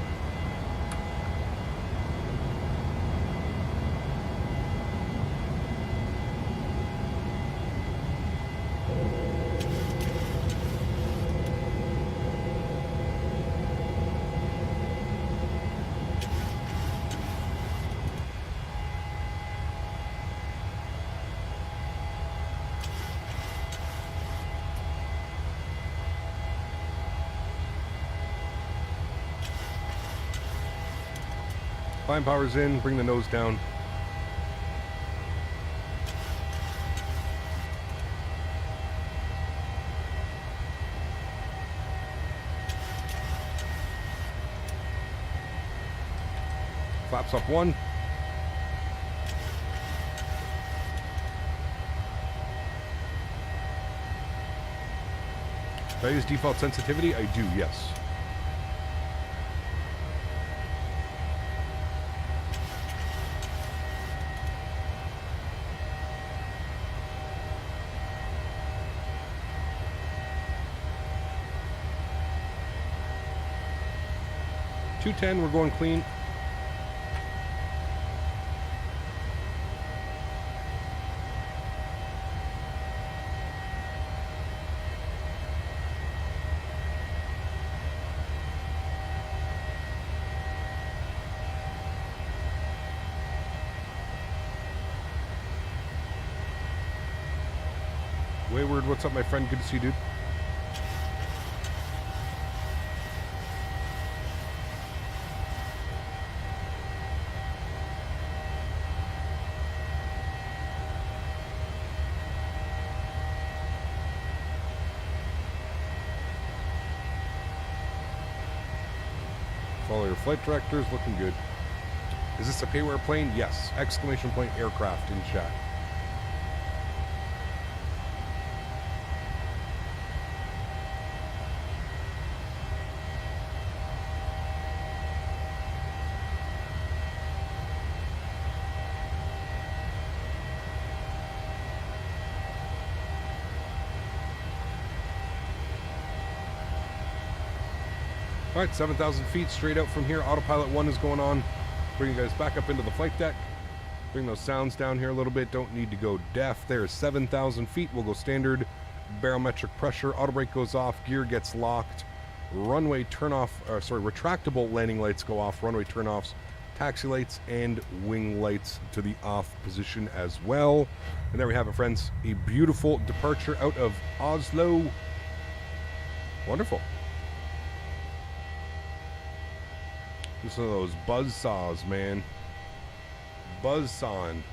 Speaker 1: Climb power's in, bring the nose down. Flaps up 1. Do I use default sensitivity? I do, yes. .210, we're going clean. Wayward, what's up, my friend? Good to see you, dude. All your flight directors looking good. Is this a payware plane? Yes. Exclamation point aircraft in chat. All right, 7,000 feet straight out from here. Autopilot 1 is going on. Bring you guys back up into the flight deck. Bring those sounds down here a little bit. Don't need to go deaf. There's 7,000 feet. We'll go standard. Barometric pressure. Auto brake goes off. Gear gets locked. Runway turn off. Retractable landing lights go off. Runway turn offs. Taxi lights and wing lights to the off position as well. And there we have it, friends. A beautiful departure out of Oslo. Wonderful. Just one of those buzz saws, man. Buzz sawing.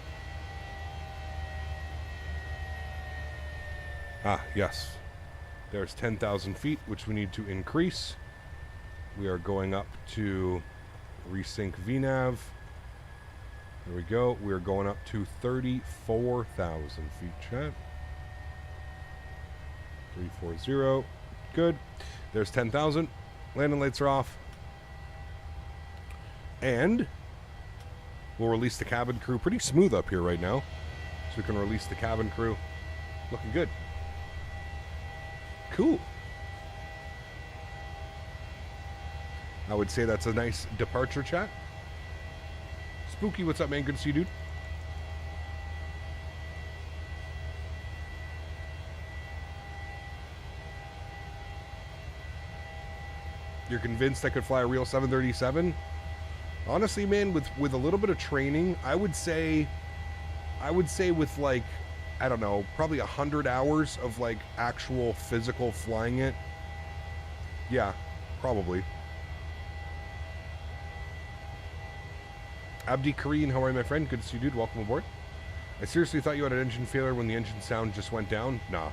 Speaker 1: Ah, yes. There's 10,000 feet, which we need to increase. We are going up to resync VNAV. There we go. We are going up to 34,000 feet, chat. 340. Good. There's 10,000. Landing lights are off. And we'll release the cabin crew. Pretty smooth up here right now. So we can release the cabin crew. Looking good. Cool. I would say that's a nice departure, chat. Spooky, what's up, man? Good to see you, dude. You're convinced I could fly a real 737? Honestly, man, with a little bit of training, I would say with like, I don't know, probably 100 hours of like actual physical flying it. Yeah, probably. Abdi Kareen, how are you, my friend? Good to see you, dude. Welcome aboard. I seriously thought you had an engine failure when the engine sound just went down. Nah.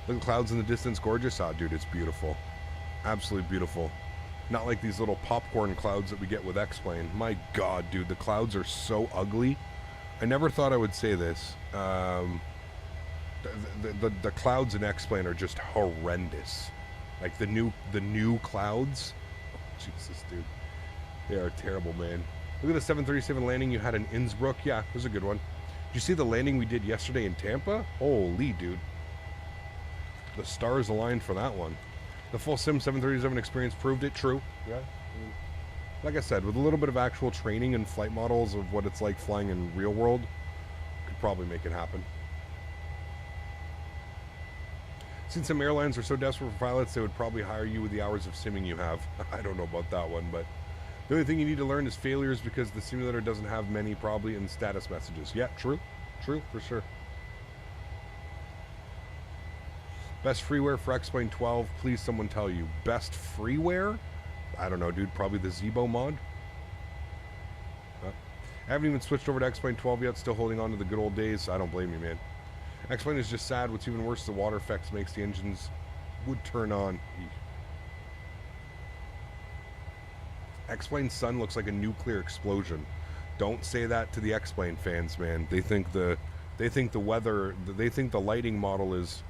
Speaker 1: Look at the clouds in the distance. Gorgeous. Ah, dude, it's beautiful. Absolutely beautiful. Not like these little popcorn clouds that we get with X-Plane. My God, dude, the clouds are so ugly. I never thought I would say this. The clouds in X-Plane are just horrendous. Like the new clouds. Oh, Jesus, dude. They are terrible, man. Look at the 737 landing you had in Innsbruck. Yeah, it was a good one. Did you see the landing we did yesterday in Tampa? Holy, dude. The stars aligned for that one. The full Sim 737 experience proved it. True. Yeah. Like I said, with a little bit of actual training and flight models of what it's like flying in real world, could probably make it happen. Since some airlines are so desperate for pilots, they would probably hire you with the hours of simming you have. I don't know about that one, but the only thing you need to learn is failures because the simulator doesn't have many probably in status messages. Yeah, true. True, for sure. Best freeware for X-Plane 12, please someone tell you. Best freeware? I don't know, dude. Probably the Zebo mod. I haven't even switched over to X-Plane 12 yet. Still holding on to the good old days. I don't blame you, man. X-Plane is just sad. What's even worse, the water effects makes the engines would turn on. X-Plane sun looks like a nuclear explosion. Don't say that to the X-Plane fans, man. They think the weather, they think the lighting model is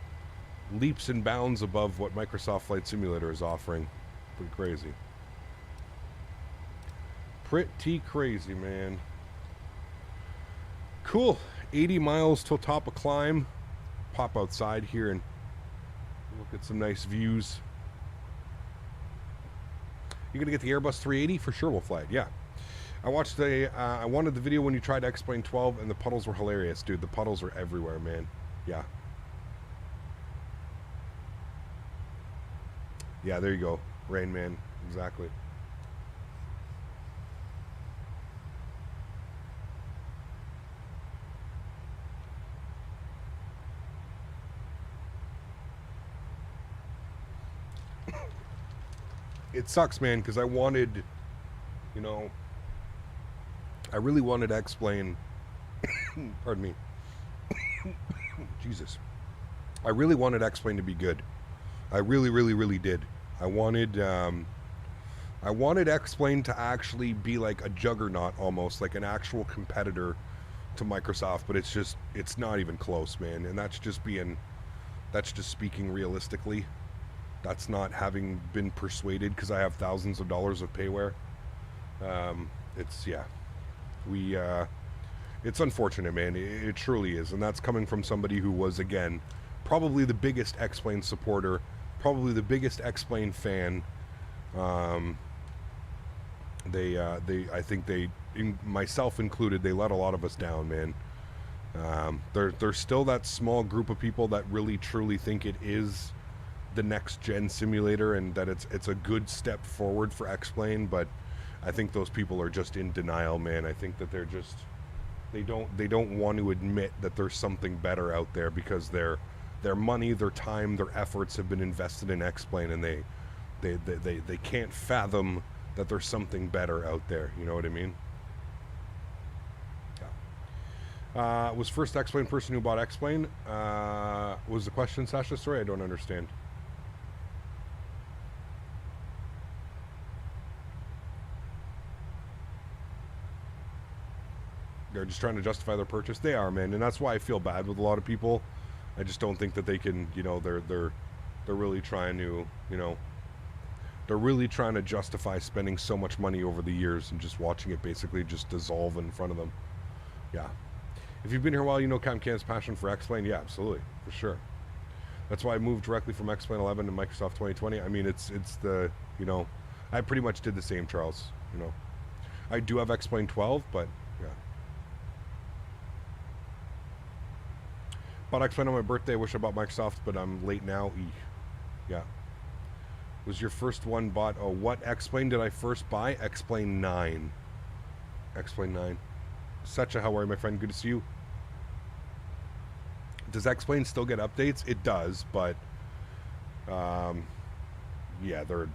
Speaker 1: leaps and bounds above what Microsoft Flight Simulator is offering. Pretty crazy. Pretty crazy, man. Cool. 80 miles till top of climb. Pop outside here and look at some nice views. You gonna get the Airbus 380? For sure we'll fly it, yeah. I watched I wanted the video when you tried X-Plane 12 and the puddles were hilarious, dude. The puddles are everywhere, man. Yeah. Yeah, there you go. Rain Man. Exactly. It sucks, man, because I wanted, you know, I really wanted to explain, pardon me, Jesus. I really wanted X-Plane to be good. I really, really, really did. I wanted I wanted X-Plane to actually be like a juggernaut almost, like an actual competitor to Microsoft, but it's not even close, man. And that's just speaking realistically. That's not having been persuaded because I have thousands of dollars of payware. It's unfortunate, man. It truly is. And that's coming from somebody who was, again, probably the biggest X-Plane supporter, probably the biggest X-Plane fan. I think myself included, they let a lot of us down, man. There's still that small group of people that really truly think it is the next gen simulator and that it's a good step forward for X-Plane, but I think those people are just in denial, man. I think that they don't want to admit that there's something better out there because their money, their time, their efforts have been invested in X-Plane, and they can't fathom that there's something better out there. You know what I mean? Yeah. Was first X-Plane person who bought X-Plane? Was the question, Sasha? Sorry, I don't understand. They're just trying to justify their purchase. They are, man, and that's why I feel bad with a lot of people. I just don't think that they can, they're really trying to, they're really trying to justify spending so much money over the years and just watching it basically just dissolve in front of them. Yeah. If you've been here a while, you know CamCam's passion for X-Plane. Yeah, absolutely, for sure. That's why I moved directly from X-Plane 11 to Microsoft 2020. I mean, it's the, I pretty much did the same, Charles. I do have X-Plane 12, but yeah. Bought X-Plane on my birthday. Wish I bought Microsoft, but I'm late now. Yeah. Was your first one bought? Oh, what X-Plane did I first buy? X-Plane 9. X-Plane 9. Sacha, how are you, my friend? Good to see you. Does X-Plane still get updates? It does, but yeah, they're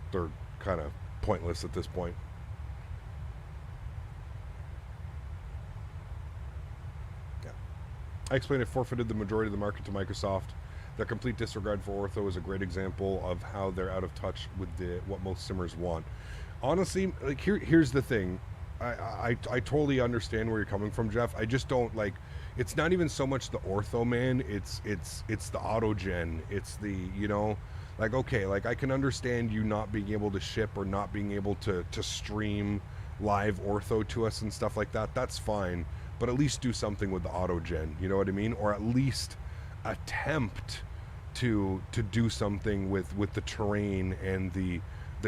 Speaker 1: kind of pointless at this point. X-Plane have forfeited the majority of the market to Microsoft. Their complete disregard for ortho is a great example of how they're out of touch with what most simmers want. Honestly, like here's the thing. I totally understand where you're coming from, Jeff. I just don't like. It's not even so much the ortho, man. It's the autogen. It's the like okay, like I can understand you not being able to ship or not being able to stream live ortho to us and stuff like that. That's fine. But at least do something with the autogen, you know what I mean? Or at least attempt to do something with the terrain and the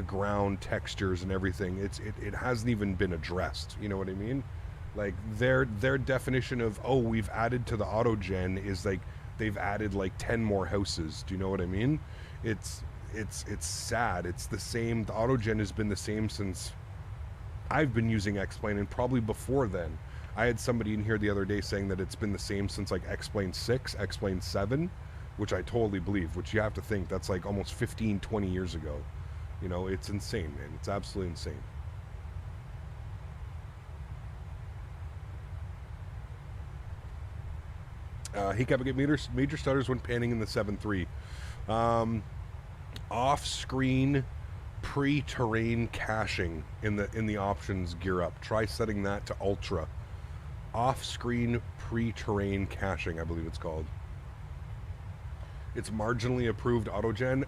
Speaker 1: ground textures and everything. It hasn't even been addressed, you know what I mean? Like their definition of we've added to the autogen is like they've added like 10 more houses. Do you know what I mean? It's sad. It's the same. The autogen has been the same since I've been using X-Plane, and probably before then. I had somebody in here the other day saying that it's been the same since like X-Plane 6, X-Plane 7, which I totally believe, which you have to think that's like almost 15, 20 years ago. It's insane, man. It's absolutely insane. He kept getting major stutters when panning in the 7.3. Off-screen pre-terrain caching in the options gear up. Try setting that to ultra. Off-screen pre-terrain caching, I believe it's called. It's marginally approved autogen.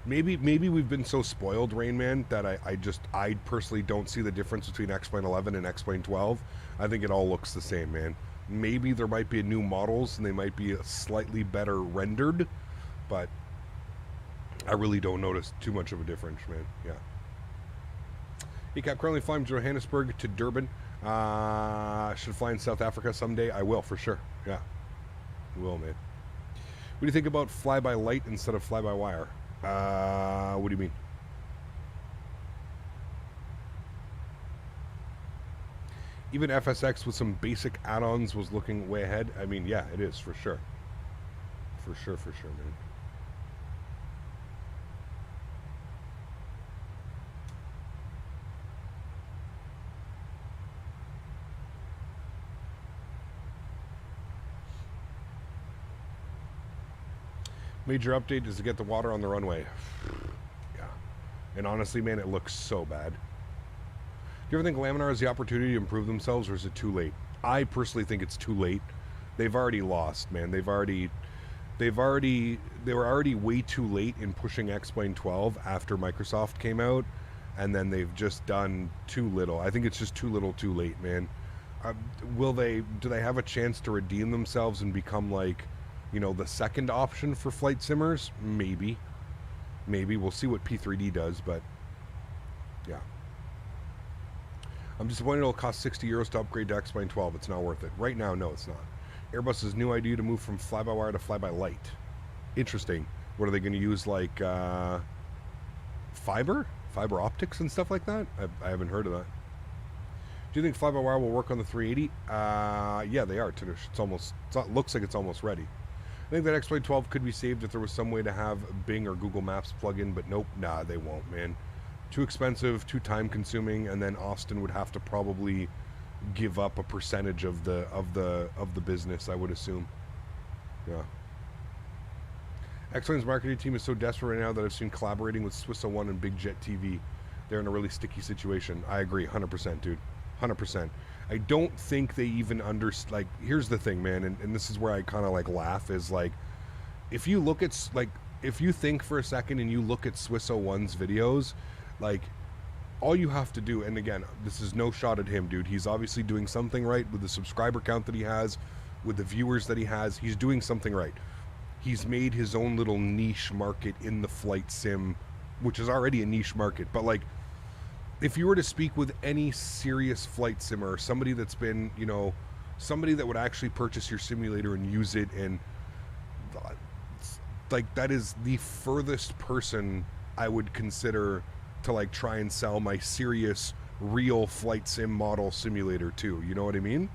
Speaker 1: Maybe we've been so spoiled, Rain Man, that I personally don't see the difference between X-Plane 11 and X-Plane 12. I think it all looks the same, man. Maybe there might be new models and they might be slightly better rendered, but I really don't notice too much of a difference, man. Yeah. He kept currently flying from Johannesburg to Durban. Should fly in South Africa someday. I will, for sure. Yeah. I will, man. What do you think about fly-by-light instead of fly-by-wire? What do you mean? Even FSX with some basic add-ons was looking way ahead. I mean, yeah, it is, for sure. For sure, man. Major update is to get the water on the runway. Yeah. And honestly, man, it looks so bad. Do you ever think Laminar has the opportunity to improve themselves, or is it too late? I personally think it's too late. They've already lost, man. They were already way too late in pushing X-Plane 12 after Microsoft came out, and then they've just done too little. I think it's just too little too late, man. Do they have a chance to redeem themselves and become like, you know, the second option for flight simmers? Maybe we'll see what P3D does, but yeah. I'm disappointed it'll cost 60 euros to upgrade to X-Plane 12. It's not worth it right now. No, it's not. Airbus's new idea to move from fly-by-wire to fly-by-light. Interesting. What are they going to use, like fiber optics and stuff like that? I haven't heard of that. Do you think fly-by-wire will work on the 380? Yeah, they are. It looks like it's almost ready. I think that X-Plane 12 could be saved if there was some way to have Bing or Google Maps plug in, but nope, nah, they won't, man. Too expensive, too time-consuming, and then Austin would have to probably give up a percentage of the business, I would assume. Yeah. X-Plane's marketing team is so desperate right now that I've seen collaborating with Swiss 01 and Big Jet TV. They're in a really sticky situation. I agree, 100%, dude. 100%. I don't think they even like, here's the thing, man, and this is where I kind of like laugh, is like, if you look at, like, if you think for a second and you look at Swiss 01's videos, like, all you have to do, and again, this is no shot at him, dude. He's obviously doing something right with the subscriber count that he has, with the viewers that he has. He's doing something right. He's made his own little niche market in the flight sim, which is already a niche market. But, like, if you were to speak with any serious flight simmer, somebody that's been, you know, somebody that would actually purchase your simulator and use it, and, like, that is the furthest person I would consider to, like, try and sell my serious real flight sim model simulator to, you know what I mean?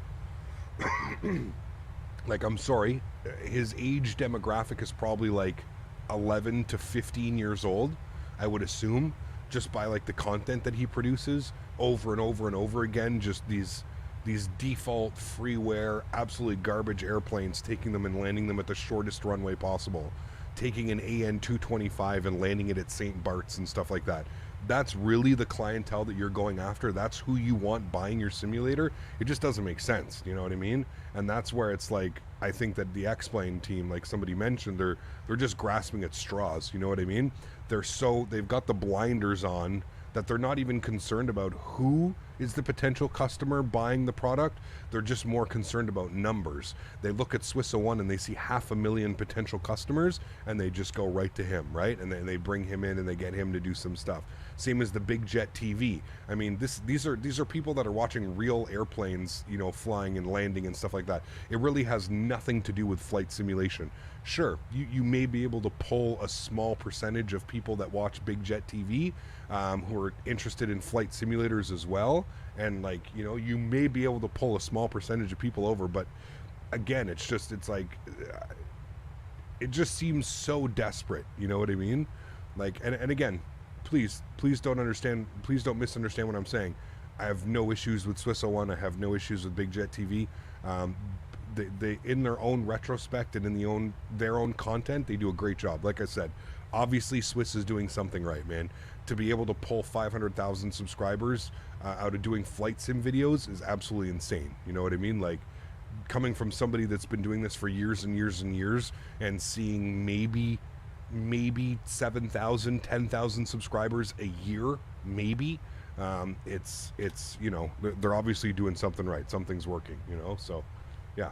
Speaker 1: Like, I'm sorry, his age demographic is probably like 11 to 15 years old, I would assume, just by like the content that he produces over and over and over again. Just these default freeware absolutely garbage airplanes, taking them and landing them at the shortest runway possible, taking an AN 225 and landing it at St. Bart's and stuff like that. That's really the clientele that you're going after. That's who you want buying your simulator. It just doesn't make sense, you know what I mean? And that's where it's like, I think that the X-Plane team, like somebody mentioned, they're just grasping at straws, you know what I mean? They've got the blinders on, that they're not even concerned about who is the potential customer buying the product. They're just more concerned about numbers. They look at Swiss 01 and they see 500,000 potential customers, and they just go right to him, right? And then they bring him in and they get him to do some stuff. Same as the Big Jet TV. I mean, these are people that are watching real airplanes, you know, flying and landing and stuff like that. It really has nothing to do with flight simulation. Sure, you may be able to pull a small percentage of people that watch Big Jet TV who are interested in flight simulators as well, and, like, you know, you may be able to pull a small percentage of people over, but again, it's like, it just seems so desperate, you know what I mean? Like, and again, please don't misunderstand what I'm saying. I have no issues with Swiss 01. I have no issues with Big Jet TV. They in their own retrospect and in their own content, they do a great job. Like I said, obviously Swiss is doing something right, man. To be able to pull 500,000 subscribers out of doing flight sim videos is absolutely insane. You know what I mean? Like, coming from somebody that's been doing this for years and years and years, and seeing maybe 7,000, 10,000 subscribers a year, maybe. It's you know, they're obviously doing something right. Something's working, you know. So, yeah.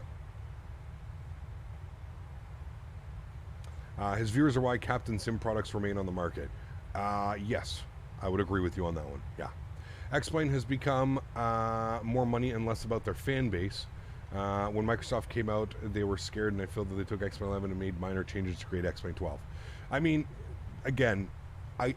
Speaker 1: His viewers are why Captain Sim products remain on the market. Yes, I would agree with you on that one. Yeah. X-Plane has become more money and less about their fan base. When Microsoft came out, they were scared, and I feel that they took X-Plane 11 and made minor changes to create X-Plane 12. I mean, again, I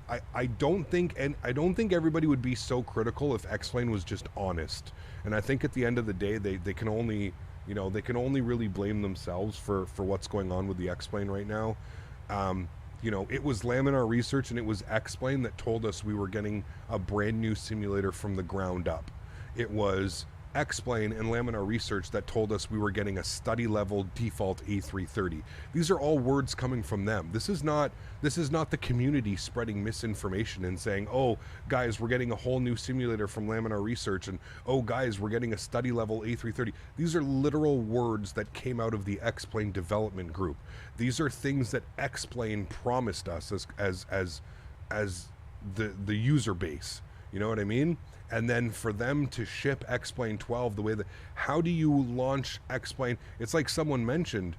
Speaker 1: don't think everybody would be so critical if X-Plane was just honest. And I think at the end of the day, they can only, you know, they can only really blame themselves for what's going on with the X-Plane right now. You know, it was Laminar Research and it was X-Plane that told us we were getting a brand new simulator from the ground up. It was X-Plane and Laminar Research that told us we were getting a study level default A330. These are all words coming from them. This is not the community spreading misinformation and saying, oh guys, we're getting a whole new simulator from Laminar Research, and oh guys, we're getting a study level A330. These are literal words that came out of the X-Plane development group. These are things that X-Plane promised us as the user base. You know what I mean? And then for them to ship X-Plane 12 the way that, how do you launch X-Plane? It's like someone mentioned,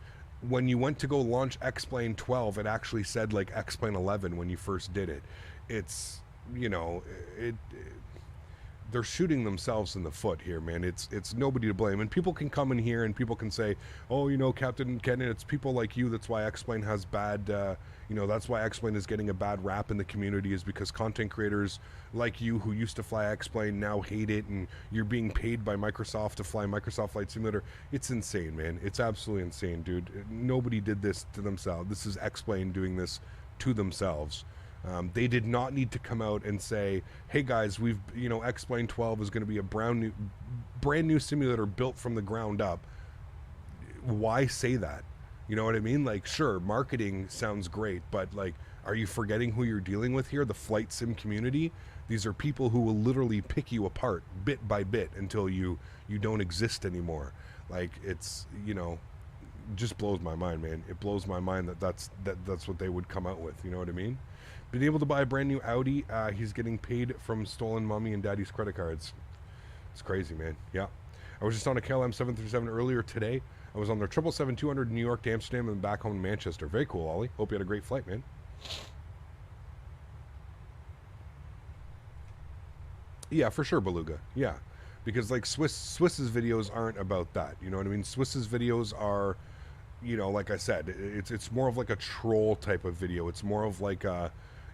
Speaker 1: when you went to go launch X-Plane 12, it actually said like X-Plane 11 when you first did it. It's, you know, they're shooting themselves in the foot here, man. It's nobody to blame. And people can come in here and people can say, oh, you know, Captain Ken, it's people like you, that's why X-Plane has bad, you know, that's why X-Plane is getting a bad rap in the community, is because content creators like you who used to fly X-Plane now hate it, and you're being paid by Microsoft to fly Microsoft Flight Simulator. It's insane, man. It's absolutely insane, dude. Nobody did this to themselves. This is X-Plane doing this to themselves. They did not need to come out and say, hey guys, we've, you know, X-Plane 12 is going to be a brand new simulator built from the ground up. Why say that? You know what I mean? Like, sure, marketing sounds great, but like, are you forgetting who you're dealing with here? The flight sim community. These are people who will literally pick you apart bit by bit until you don't exist anymore. Like, it's, you know, just blows my mind, man. It blows my mind that's what they would come out with. You know what I mean? Been able to buy a brand new Audi. He's getting paid from stolen mommy and daddy's credit cards. It's crazy, man. Yeah. I was just on a KLM 737 earlier today. I was on their 777-200 New York to Amsterdam and back home in Manchester. Very cool, Ollie. Hope you had a great flight, man. Yeah, for sure, Beluga. Yeah. Because like Swiss's videos aren't about that. You know what I mean? Swiss's videos are, you know, like I said, it's more of like a troll type of video. It's more of like a,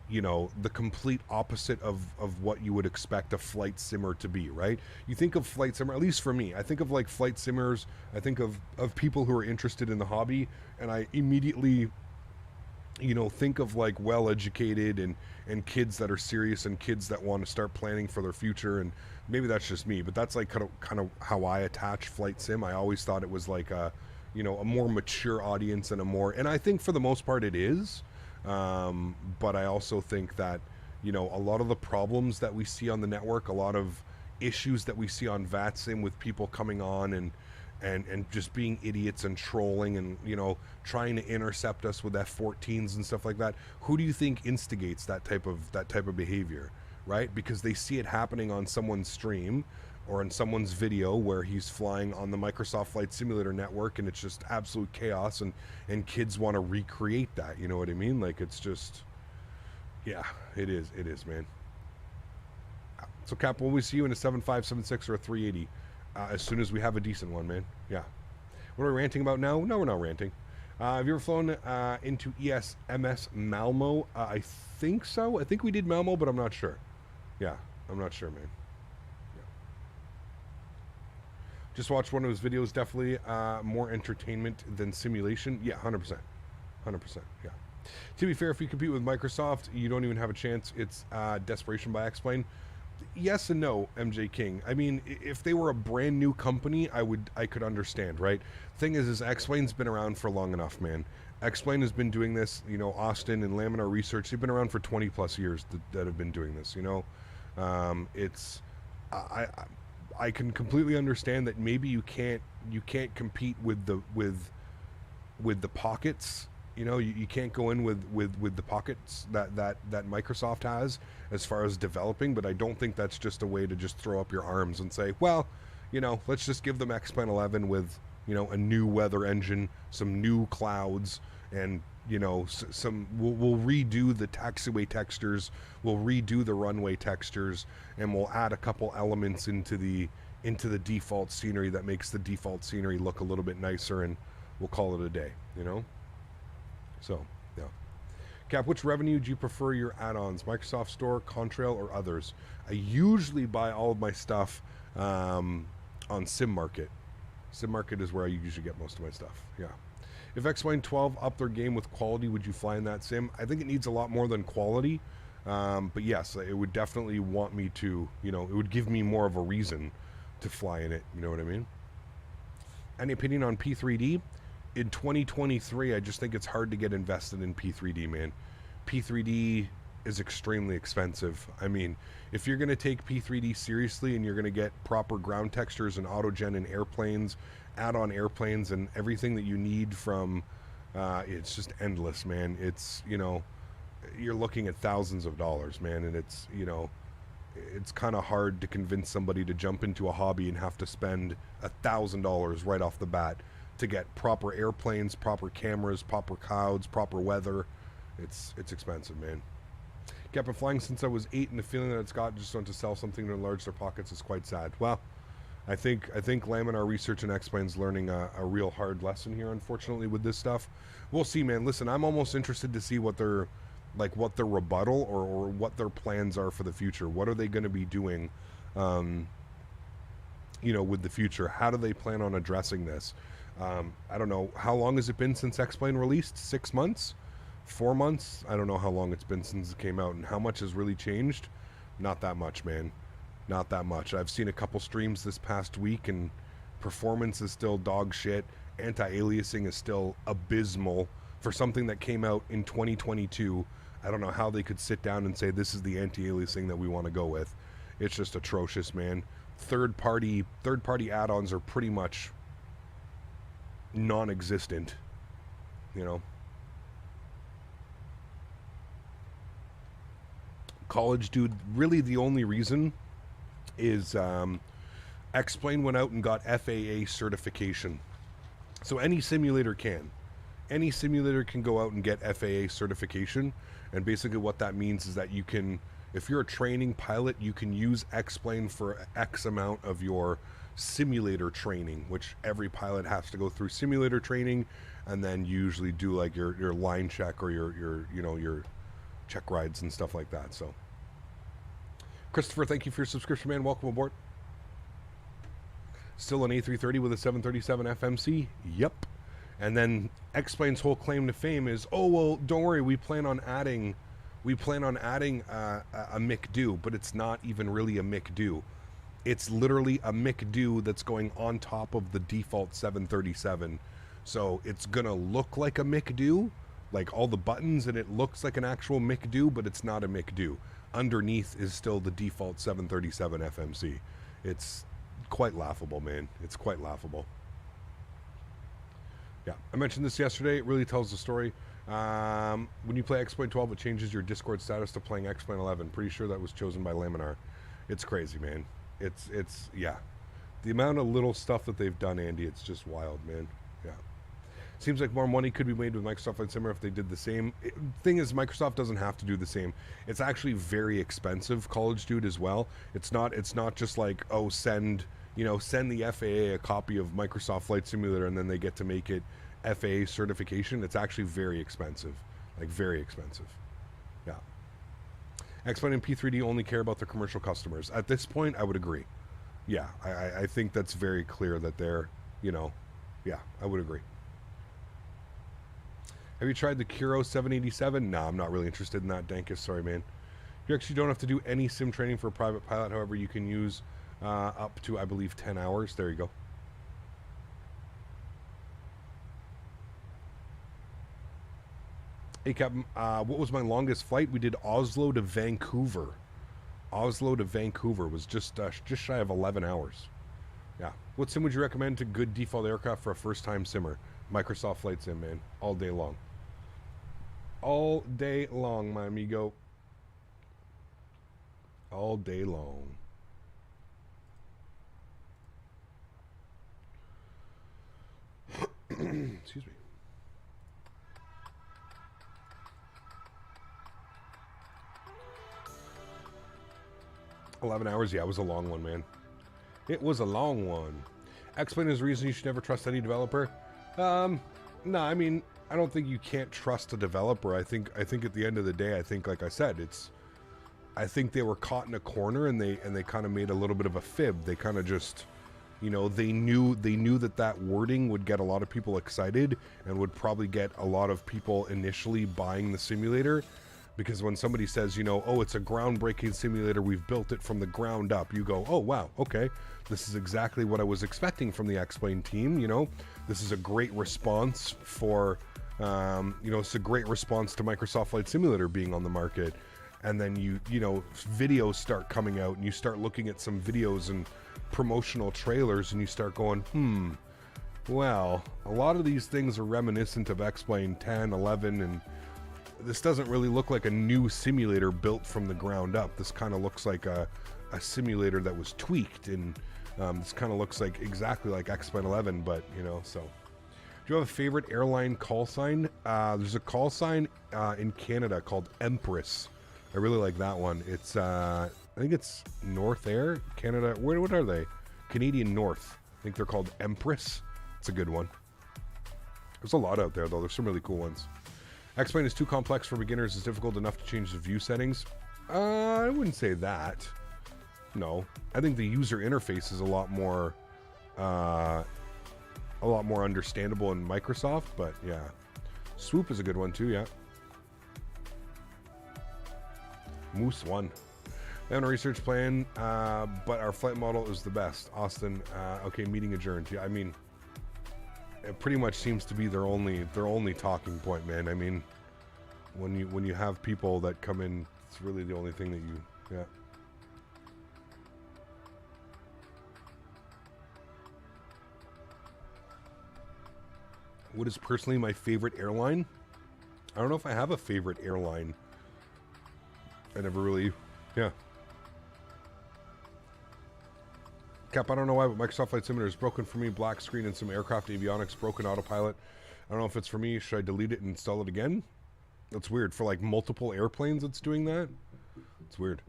Speaker 1: you know, the complete opposite of what you would expect a flight simmer to be, right? You think of flight simmer, at least for me, I think of like flight simmers, I think of people who are interested in the hobby, and I immediately, you know, think of like well-educated and kids that are serious and kids that want to start planning for their future. And maybe that's just me, but that's like kind of how I attach flight sim. I always thought it was like a, you know, a more mature audience and I think for the most part it is. But I also think that, you know, a lot of the problems that we see on the network, a lot of issues that we see on VATSIM with people coming on and just being idiots and trolling and, you know, trying to intercept us with F-14s and stuff like that. Who do you think instigates that type of behavior, right? Because they see it happening on someone's stream or in someone's video where he's flying on the Microsoft Flight Simulator network, and it's just absolute chaos, and kids want to recreate that. You know what I mean? Like, it's just, yeah, it is, man. So, Cap, will we see you in a 7576 or a 380 as soon as we have a decent one, man? Yeah. What are we ranting about now? No, we're not ranting. Have you ever flown into ESMS Malmo? I think so. I think we did Malmo, but I'm not sure. Yeah, I'm not sure, man. Just watched one of his videos, definitely more entertainment than simulation. Yeah, 100%. 100%, yeah. To be fair, if you compete with Microsoft, you don't even have a chance. It's desperation by X-Plane. Yes and no, MJ King. I mean, if they were a brand new company, I could understand, right? Thing is X-Plane's been around for long enough, man. X-Plane has been doing this, you know, Austin and Laminar Research, they've been around for 20 plus years that have been doing this, you know? I can completely understand that maybe you can't compete with the pockets. You know, you can't go in with the pockets that Microsoft has as far as developing, but I don't think that's just a way to just throw up your arms and say, well, you know, let's just give them X-Plane 11 with, you know, a new weather engine, some new clouds, and, you know, we'll redo the taxiway textures, we'll redo the runway textures, and we'll add a couple elements into the default scenery that makes the default scenery look a little bit nicer, and we'll call it a day, you know? So, yeah. Cap, which revenue do you prefer your add-ons? Microsoft Store, Contrail, or others? I usually buy all of my stuff on SimMarket. SimMarket is where I usually get most of my stuff, yeah. If X-Plane 12 upped their game with quality, would you fly in that sim? I think it needs a lot more than quality, but yes, it would definitely want me to, you know, it would give me more of a reason to fly in it. You know what I mean? Any opinion on P3D? In 2023, I just think it's hard to get invested in P3D, man. P3D is extremely expensive. I mean, if you're going to take P3D seriously and you're going to get proper ground textures and autogen in airplanes, add-on airplanes and everything that you need from, it's just endless, man. It's, you know, you're looking at thousands of dollars, man, and it's, you know, it's kind of hard to convince somebody to jump into a hobby and have to spend $1,000 right off the bat to get proper airplanes, proper cameras, proper clouds, proper weather. It's expensive, man. Kept been flying since I was 8, and the feeling that it's got just want to sell something to enlarge their pockets is quite sad. Well, I think Laminar Research and X-Plane's learning a real hard lesson here, unfortunately, with this stuff. We'll see, man. Listen, I'm almost interested to see what their rebuttal or what their plans are for the future. What are they going to be doing, you know, with the future? How do they plan on addressing this? I don't know. How long has it been since X-Plane released? 6 months? 4 months? I don't know how long it's been since it came out, and how much has really changed. Not that much, man. Not that much. I've seen a couple streams this past week, and performance is still dog shit. Anti-aliasing is still abysmal for something that came out in 2022. I don't know how they could sit down and say this is the anti-aliasing that we want to go with. It's just atrocious, man. Third-party add-ons are pretty much non-existent, you know. College dude, really the only reason is X-Plane went out and got FAA certification. So any simulator can go out and get FAA certification, and basically what that means is that you can, if you're a training pilot, you can use X-Plane for X amount of your simulator training, which every pilot has to go through simulator training, and then usually do like your line check or your you know, your check rides and stuff like that. So Christopher, thank you for your subscription, man. Welcome aboard. Still an A330 with a 737 FMC? Yep. And then X-Plane's whole claim to fame is, oh well, don't worry, we plan on adding a McDo, but it's not even really a McDo. It's literally a McDo that's going on top of the default 737. So it's gonna look like a McDo, like all the buttons, and it looks like an actual McDo, but it's not a McDo. Underneath is still the default 737 FMC. It's quite laughable, man. It's quite laughable. Yeah, I mentioned this yesterday. It really tells the story. When you play X-Plane 12, it changes your Discord status to playing X-Plane 11. Pretty sure that was chosen by Laminar. It's crazy, man. It's yeah. The amount of little stuff that they've done, Andy, it's just wild, man. Yeah. Seems like more money could be made with Microsoft Flight Simulator if they did the same. Thing is, Microsoft doesn't have to do the same. It's actually very expensive, college dude, as well. It's not just like, oh, send the FAA a copy of Microsoft Flight Simulator and then they get to make it FAA certification. It's actually very expensive, like very expensive. Yeah. X-Plane and P3D only care about their commercial customers. At this point, I would agree. Yeah, I think that's very clear that they're, you know, yeah, I would agree. Have you tried the Kuro 787? Nah, I'm not really interested in that, Dankus. Sorry, man. You actually don't have to do any sim training for a private pilot. However, you can use up to, I believe, 10 hours. There you go. Hey, Captain, what was my longest flight? We did Oslo to Vancouver. Oslo to Vancouver was just shy of 11 hours. Yeah. What sim would you recommend to good default aircraft for a first-time simmer? Microsoft Flight Sim, man. All day long. All day long, my amigo. All day long. Excuse me. $11 hours, yeah, it was a long one, man. It was a long one. X-Plane is the reason you should never trust any developer. No, I mean, I don't think you can't trust a developer. I think at the end of the day, I think, like I said, I think they were caught in a corner and they kind of made a little bit of a fib. They kind of just, you know, they knew that wording would get a lot of people excited and would probably get a lot of people initially buying the simulator. Because when somebody says, oh, it's a groundbreaking simulator, we've built it from the ground up, you go, oh, wow, okay. This is exactly what I was expecting from the X-Plane team, This is a great response for, it's a great response to Microsoft Flight Simulator being on the market. And then videos start coming out, and you start looking at some videos and promotional trailers, and you start going, well, a lot of these things are reminiscent of X-Plane 10, 11, and this doesn't really look like a new simulator built from the ground up. This kind of looks like a simulator that was tweaked, and this kind of looks like exactly like X-Plane 11, but, so. Do you have a favorite airline call sign? There's a call sign in Canada called Empress. I really like that one. It's, I think it's North Air, Canada. What are they? Canadian North. I think they're called Empress. It's a good one. There's a lot out there, though. There's some really cool ones. X-Plane is too complex for beginners. It's difficult enough to change the view settings. I wouldn't say that. No. I think the user interface is a lot more understandable in Microsoft, but yeah. Swoop is a good one, too, yeah. Moose 1. I have a research plan, but our flight model is the best. Austin, okay, meeting adjourned. Yeah, I mean, it pretty much seems to be their only talking point, man. I mean, when you have people that come in, it's really the only thing that yeah. What is personally my favorite airline? I don't know if I have a favorite airline. I never really, yeah. Cap, I don't know why, but Microsoft Flight Simulator is broken for me. Black screen and some aircraft avionics, broken autopilot. I don't know if it's for me. Should I delete it and install it again? That's weird. For like multiple airplanes it's doing that? It's weird.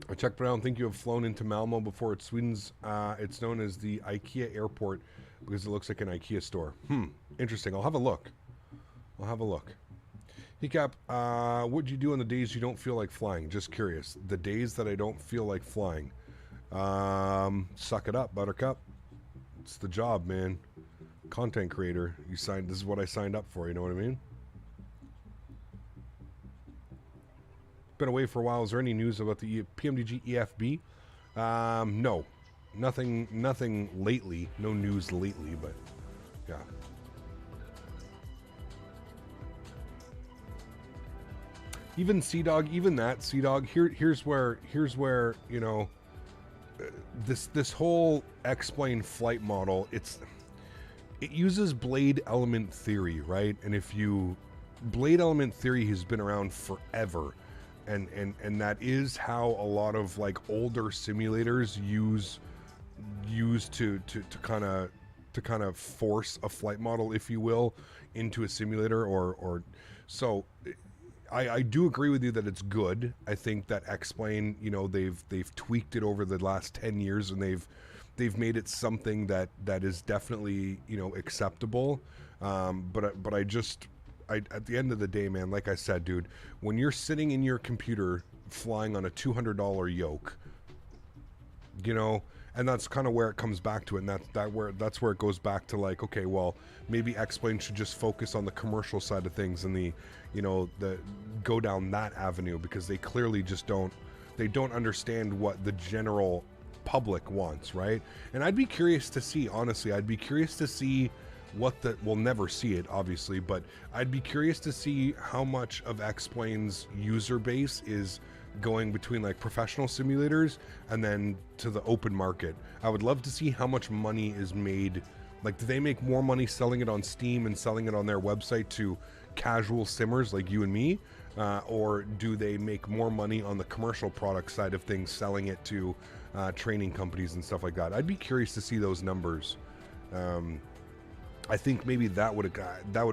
Speaker 1: I checked, but I don't think you have flown into Malmo before. It's Sweden's, it's known as the IKEA airport because it looks like an IKEA store. Interesting. I'll have a look. Hey Cap, what'd you do on the days you don't feel like flying? Just curious. The days that I don't feel like flying. Suck it up, Buttercup. It's the job, man. Content creator. This is what I signed up for, you know what I mean? Been away for a while. Is there any news about the PMDG EFB? No. Nothing lately. No news lately, but yeah. Even Sea-Dog, Sea-Dog, here's where, this whole X-Plane flight model, it uses blade element theory, right? And blade element theory has been around forever. And that is how a lot of like older simulators use to kind of force a flight model, if you will, into a simulator or so. I do agree with you that it's good. I think that X-Plane, they've tweaked it over the last 10 years, and they've made it something that is definitely acceptable. But at the end of the day, man, like I said, dude, when you're sitting in your computer flying on a $200 yoke, and that's kind of where it comes back to it, and that's where it goes back to like, okay, well, maybe X-Plane should just focus on the commercial side of things and the go down that avenue, because they clearly just don't understand what the general public wants, right? And I'd be curious to see, honestly, we'll never see it, obviously, but I'd be curious to see how much of X-Plane's user base is going between like professional simulators and then to the open market. I would love to see how much money is made. Like, do they make more money selling it on Steam and selling it on their website to casual simmers like you and me? Or do they make more money on the commercial product side of things, selling it to training companies and stuff like that? I'd be curious to see those numbers. I think maybe that would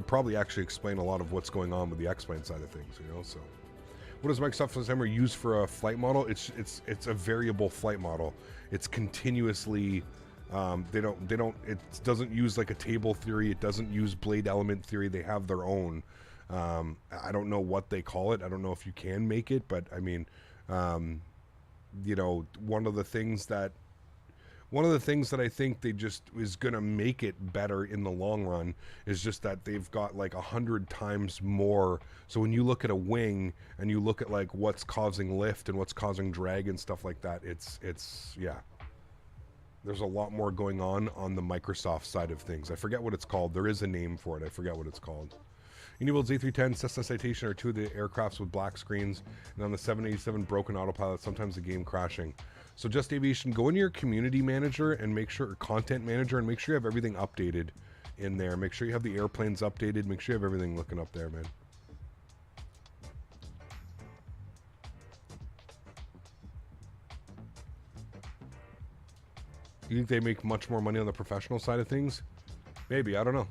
Speaker 1: probably actually explain a lot of what's going on with the X-Plane side of things, So, what does Microsoft Flight Simulator use for a flight model? It's a variable flight model. It's continuously. It doesn't use like a table theory. It doesn't use blade element theory. They have their own. I don't know what they call it. I don't know if you can make it, but I mean, one of the things that one of the things that I think they just is going to make it better in the long run is just that they've got like 100 times more. So when you look at a wing and you look at like what's causing lift and what's causing drag and stuff like that, it's yeah. There's a lot more going on the Microsoft side of things. I forget what it's called. There is a name for it. I forget what it's called. Unibuilds A310, Cessna Citation are two of the aircrafts with black screens, and on the 787 broken autopilot, sometimes the game crashing. So Just Aviation, go into your community manager and make sure, or content manager, and make sure you have everything updated in there. Make sure you have the airplanes updated. Make sure you have everything looking up there, man. You think they make much more money on the professional side of things? Maybe, I don't know.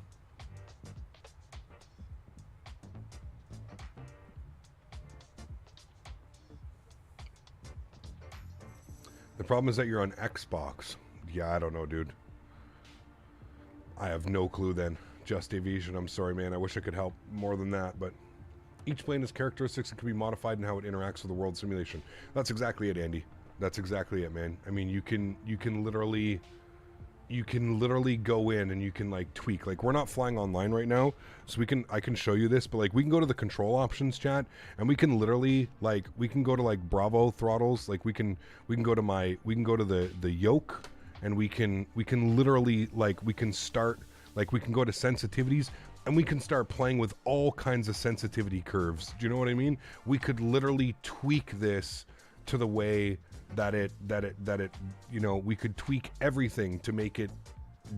Speaker 1: The problem is that you're on Xbox. Yeah, I don't know, dude. I have no clue then. Just Aviation, I'm sorry, man. I wish I could help more than that, but each plane has characteristics that can be modified in how it interacts with the world simulation. That's exactly it, Andy. That's exactly it, man. I mean, you can literally go in and you can like tweak. Like, we're not flying online right now, so I can show you this, but like we can go to the control options chat and we can literally like we can go to like Bravo throttles. Like we can go to the yoke, and we can literally like we can start, like we can go to sensitivities and we can start playing with all kinds of sensitivity curves. Do you know what I mean? We could literally tweak this to the way that it you know, we could tweak everything to make it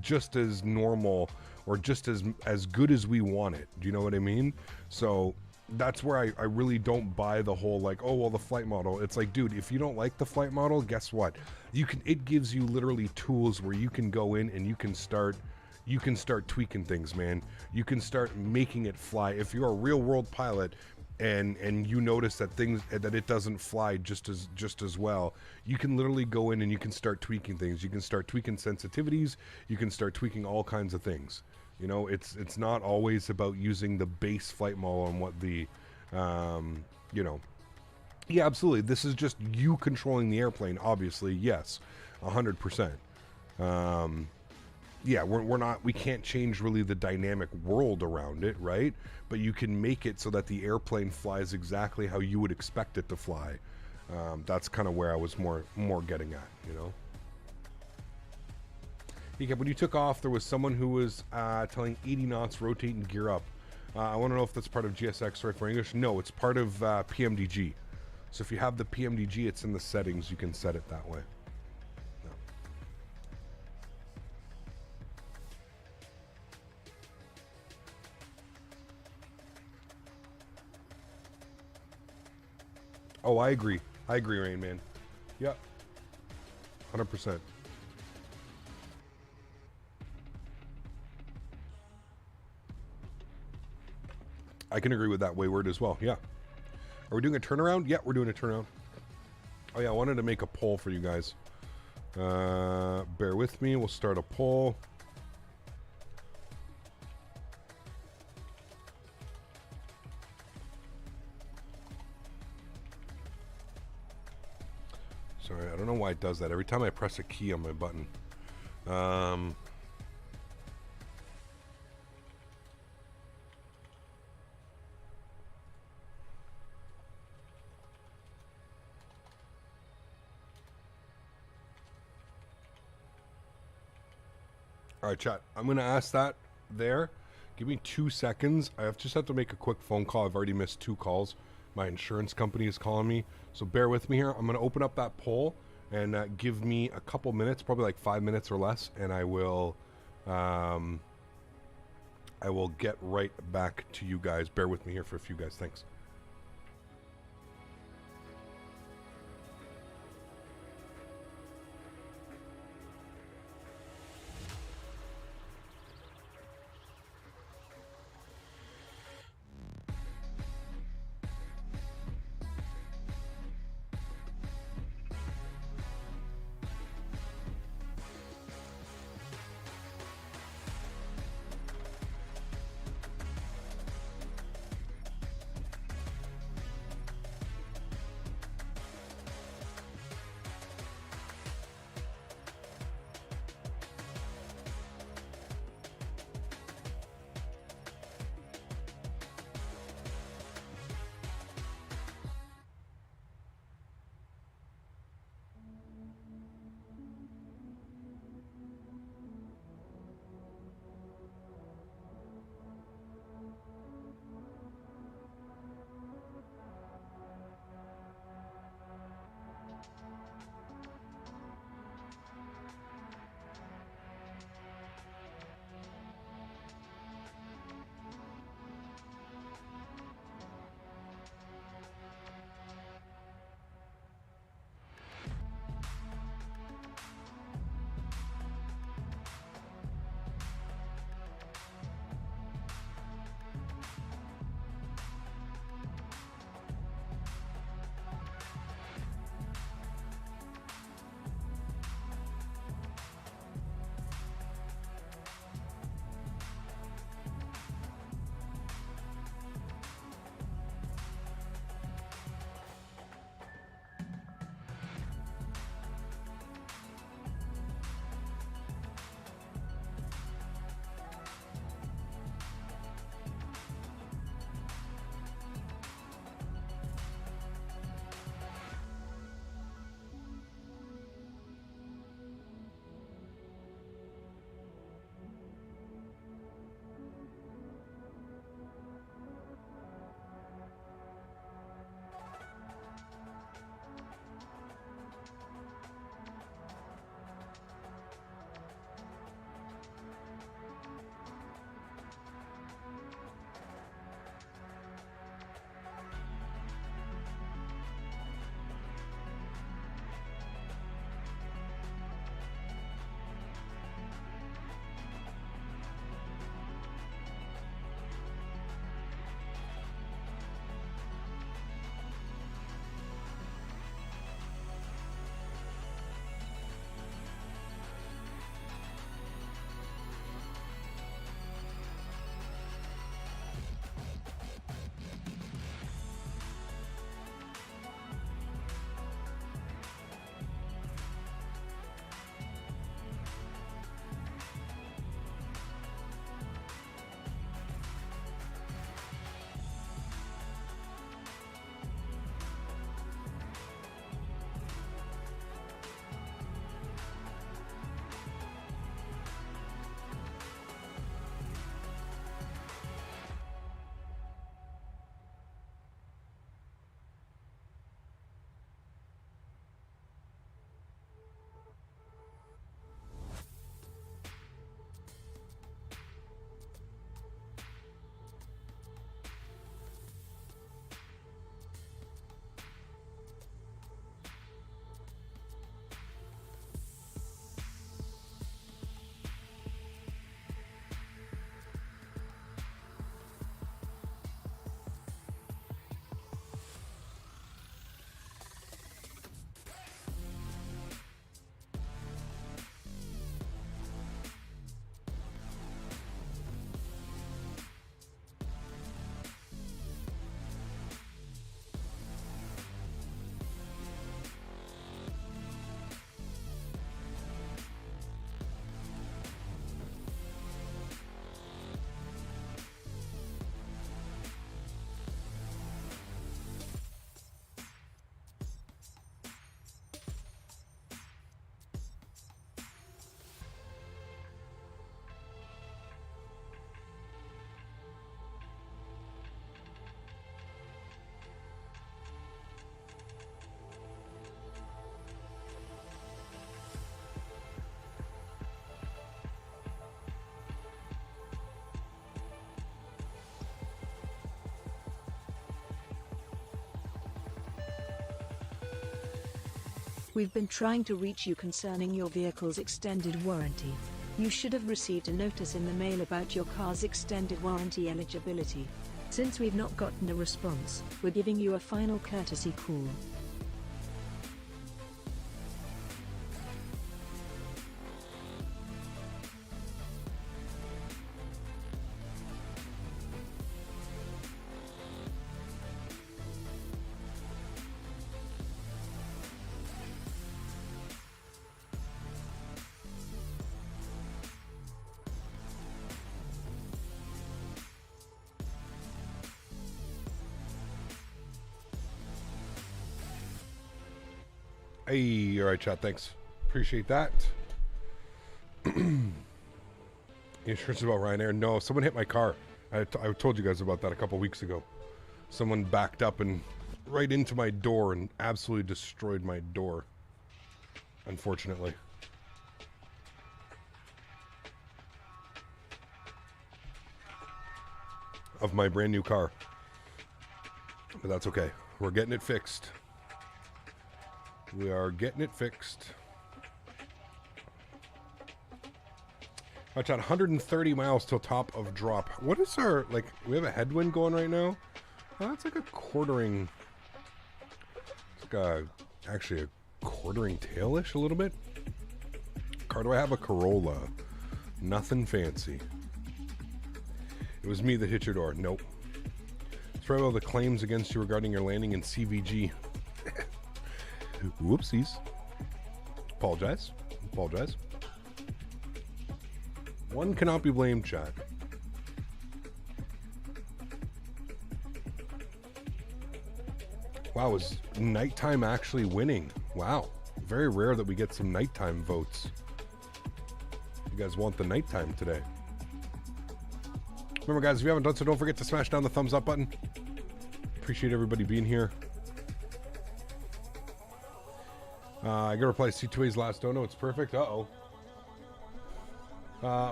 Speaker 1: just as normal or just as good as we want it. Do you know what I mean? So that's where I really don't buy the whole like, oh well, the flight model. It's like, dude, if you don't like the flight model, guess what? It gives you literally tools where you can go in and you can start tweaking things, man. You can start making it fly. If you're a real world pilot and you notice that it doesn't fly just as well, you can literally go in and you can start tweaking things. You can start tweaking sensitivities. You can start tweaking all kinds of things. You know, it's not always about using the base flight model and what the you know. Yeah, absolutely. This is just you controlling the airplane, obviously. Yes, 100%. Yeah, we can't change really the dynamic world around it, right? But you can make it so that the airplane flies exactly how you would expect it to fly. That's kind of where I was more getting at, you know? Yeah, when you took off, there was someone who was telling 80 knots, rotate and gear up. I want to know if that's part of GSX, sorry for English. No, it's part of PMDG. So if you have the PMDG, it's in the settings. You can set it that way. Oh, I agree, Rain Man. Yep. 100%. I can agree with that, Wayward, as well. Yeah. Are we doing a turnaround? Yeah, we're doing a turnaround. Oh, yeah, I wanted to make a poll for you guys. Bear with me. We'll start a poll. Sorry, I don't know why it does that. Every time I press a key on my button. All right, chat. I'm going to ask that there. Give me 2 seconds. I just have to make a quick phone call. I've already missed 2 calls. My insurance company is calling me. So bear with me here. I'm going to open up that poll and give me a couple minutes, probably like 5 minutes or less, and I will get right back to you guys. Bear with me here for a few guys. Thanks.
Speaker 3: We've been trying to reach you concerning your vehicle's extended warranty. You should have received a notice in the mail about your car's extended warranty eligibility. Since we've not gotten a response, we're giving you a final courtesy call.
Speaker 1: Hey, all right, chat. Thanks. Appreciate that. Insurance about Ryanair? No, someone hit my car. I told you guys about that a couple weeks ago. Someone backed up and right into my door and absolutely destroyed my door. Unfortunately. Of my brand new car. But that's okay. We're getting it fixed. We are getting it fixed. Watch out, 130 miles till top of drop. What is our, like, we have a headwind going right now? Oh, that's like a quartering. It's like actually a quartering tailish a little bit. Car, do I have a Corolla? Nothing fancy. It was me that hit your door. Nope. Throw all the claims against you regarding your landing in CVG. Whoopsies. Apologize. Apologize. One cannot be blamed, chat. Wow, is nighttime actually winning? Wow. Very rare that we get some nighttime votes. You guys want the nighttime today. Remember, guys, if you haven't done so, don't forget to smash down the thumbs up button. Appreciate everybody being here. I gotta reply to C2A's last dono. It's perfect. Uh-oh.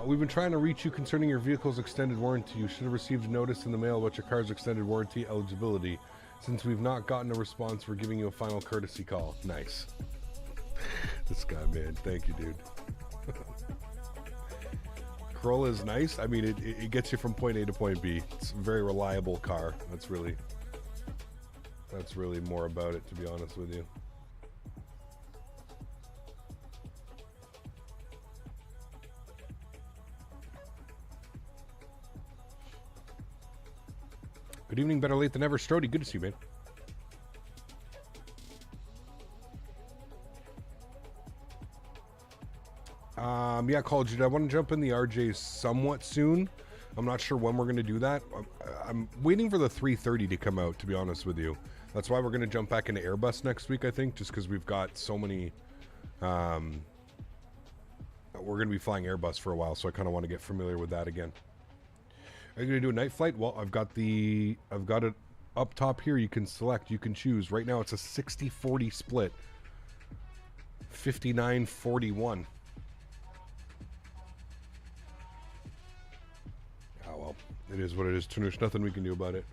Speaker 1: We've been trying to reach you concerning your vehicle's extended warranty. You should have received a notice in the mail about your car's extended warranty eligibility. Since we've not gotten a response, we're giving you a final courtesy call. Nice. This guy, man. Thank you, dude. Corolla is nice. I mean, it gets you from point A to point B. It's a very reliable car. That's really more about it, to be honest with you. Good evening, better late than never. Strody, good to see you, man. Yeah, Call Jude, I want to jump in the RJs somewhat soon. I'm not sure when we're going to do that. I'm waiting for the 330 to come out, to be honest with you. That's why we're going to jump back into Airbus next week, I think, just because we've got so many... we're going to be flying Airbus for a while, so I kind of want to get familiar with that again. Are you going to do a night flight? Well, I've got it up top here. You can select, you can choose. Right now it's a 60-40 split. 59-41. Oh, well, it is what it is. There's nothing we can do about it.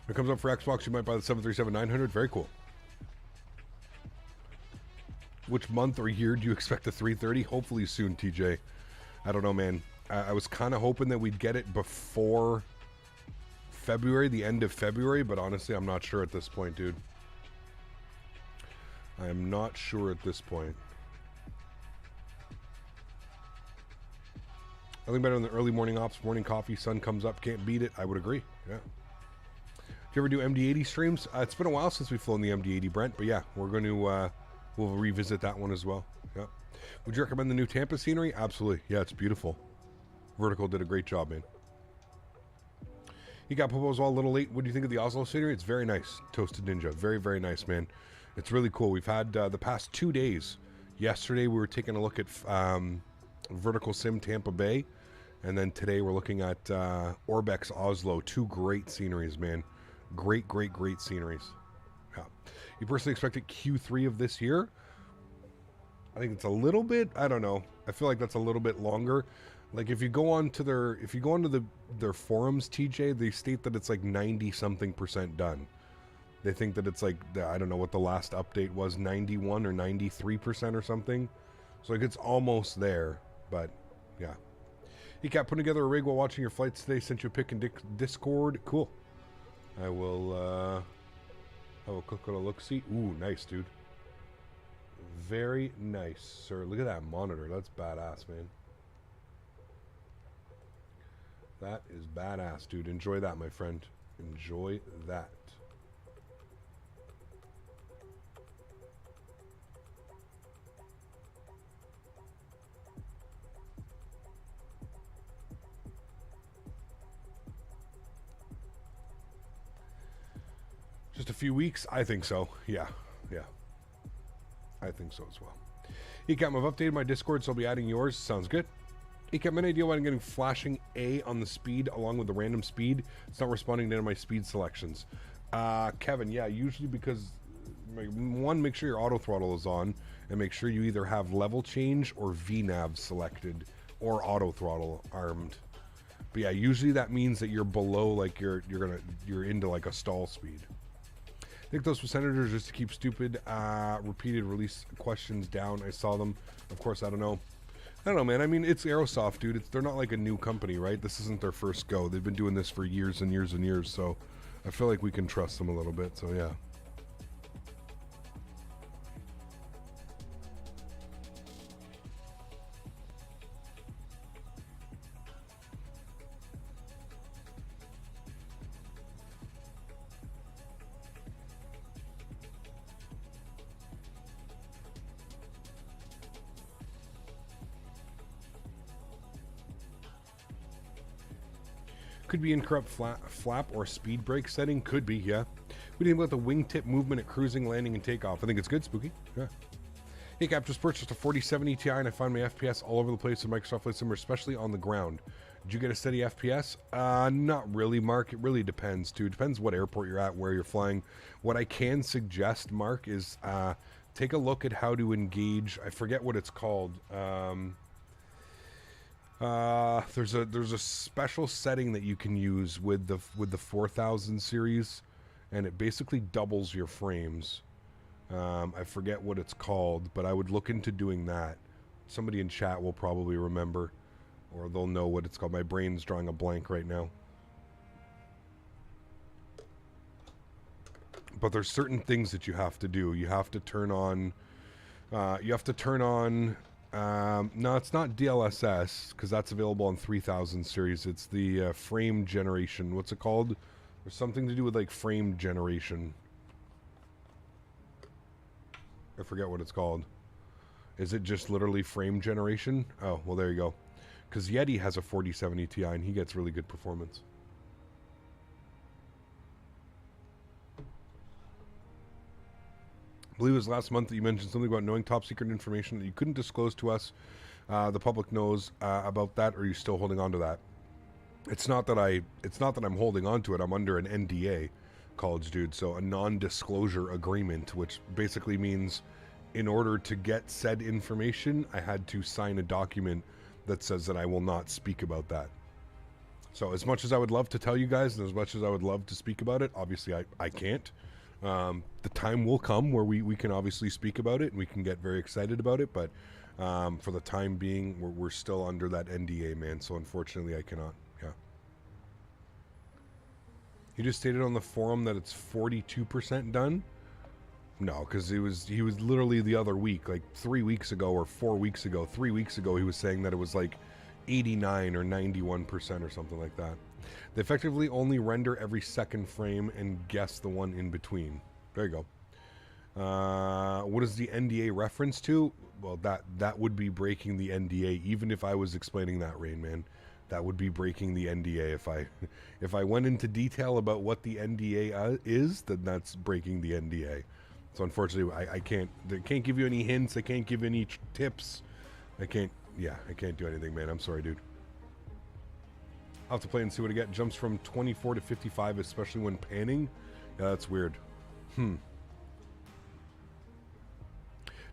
Speaker 1: When it comes up for Xbox, you might buy the 737-900. Very cool. Which month or year do you expect the 330? Hopefully soon, TJ. I don't know, man. I was kind of hoping that we'd get it before February, the end of February, but honestly, I'm not sure at this point, dude. I am not sure at this point. Nothing better than the early morning ops, morning coffee, sun comes up, can't beat it. I would agree, yeah. Do you ever do MD-80 streams? It's been a while since we've flown the MD-80, Brent, but yeah, we're going to... we'll revisit that one as well. Yeah. Would you recommend the new Tampa scenery? Absolutely. Yeah, it's beautiful. Vertical did a great job, man. You got proposal a little late. What do you think of the Oslo scenery? It's very nice. Toasted Ninja. Very, very nice, man. It's really cool. We've had the past 2 days. Yesterday we were taking a look at Vertical Sim Tampa Bay. And then today we're looking at Orbx Oslo. 2 great sceneries, man. Great, great, great sceneries. Yeah. You personally expect it Q3 of this year? I think it's a little bit, I don't know. I feel like that's a little bit longer. Like if you go on to their forums, TJ, they state that it's like 90-something% done. They think that it's like, I don't know what the last update was, 91 or 93% or something. So like it's almost there, but yeah. He kept putting together a rig while watching your flights today. Sent you a pic in Discord. Cool. I will click on a look-see. Ooh, nice, dude. Very nice, sir. Look at that monitor. That's badass, man. That is badass, dude. Enjoy that, my friend. Enjoy that. Just a few weeks? I think so. Yeah. Yeah. I think so as well. Ecam, I've updated my Discord, so I'll be adding yours. Sounds good. Ecam, any idea why I'm getting flashing A on the speed along with the random speed? It's not responding to any of my speed selections. Kevin, yeah, usually because, one, make sure your auto throttle is on, and make sure you either have level change or VNAV selected, or auto throttle armed. But yeah, usually that means that you're below, like you're into like a stall speed. I think those percentages just to keep stupid repeated release questions down. I saw them. Of course, I don't know. I don't know, man. I mean, it's Aerosoft, dude. They're not like a new company, right? This isn't their first go. They've been doing this for years and years and years, so I feel like we can trust them a little bit, so yeah. Could be incorrect flap or speed brake setting. Could be, yeah. We didn't about the wingtip movement at cruising, landing, and takeoff. I think it's good, Spooky. Yeah. Hey, Cap, just purchased a 4070 Ti and I find my FPS all over the place in Microsoft Flight Simulator, especially on the ground. Did you get a steady FPS? Not really, Mark. It really depends, too. It depends what airport you're at, where you're flying. What I can suggest, Mark, is take a look at how to engage. I forget what it's called. There's a special setting that you can use with the 4000 series, and it basically doubles your frames. I forget what it's called, but I would look into doing that. Somebody in chat will probably remember, or they'll know what it's called. My brain's drawing a blank right now. But there's certain things that you have to do. You have to turn on. No, it's not DLSS, because that's available on 3000 series. It's the frame generation. What's it called? There's something to do with like frame generation. I forget what it's called. Is it just literally frame generation? Oh, well, there you go. Because Yeti has a 4070 Ti and he gets really good performance. I believe it was last month that you mentioned something about knowing top secret information that you couldn't disclose to us. The public knows about that, or are you still holding on to that? It's not that I'm holding on to it. I'm under an NDA, college dude. So a non-disclosure agreement, which basically means in order to get said information, I had to sign a document that says that I will not speak about that. So as much as I would love to tell you guys, and as much as I would love to speak about it, obviously I can't. The time will come where we can obviously speak about it and we can get very excited about it, but for the time being, we're still under that NDA, man. So unfortunately, I cannot. Yeah. He just stated on the forum that it's 42% done. No, because he was literally the other week, like 3 weeks ago or 4 weeks ago, 3 weeks ago, he was saying that it was like 89 or 91% or something like that. They effectively only render every second frame and guess the one in between. There you go. What is the NDA reference to? Well, that would be breaking the NDA. Even if I was explaining that, Rain Man, that would be breaking the NDA. If I went into detail about what the NDA is, then that's breaking the NDA. So unfortunately, I can't give you any hints. I can't give any tips. I can't do anything, man. I'm sorry, dude. I'll have to play and see what I get. Jumps from 24 to 55, especially when panning. Yeah, that's weird. Didn't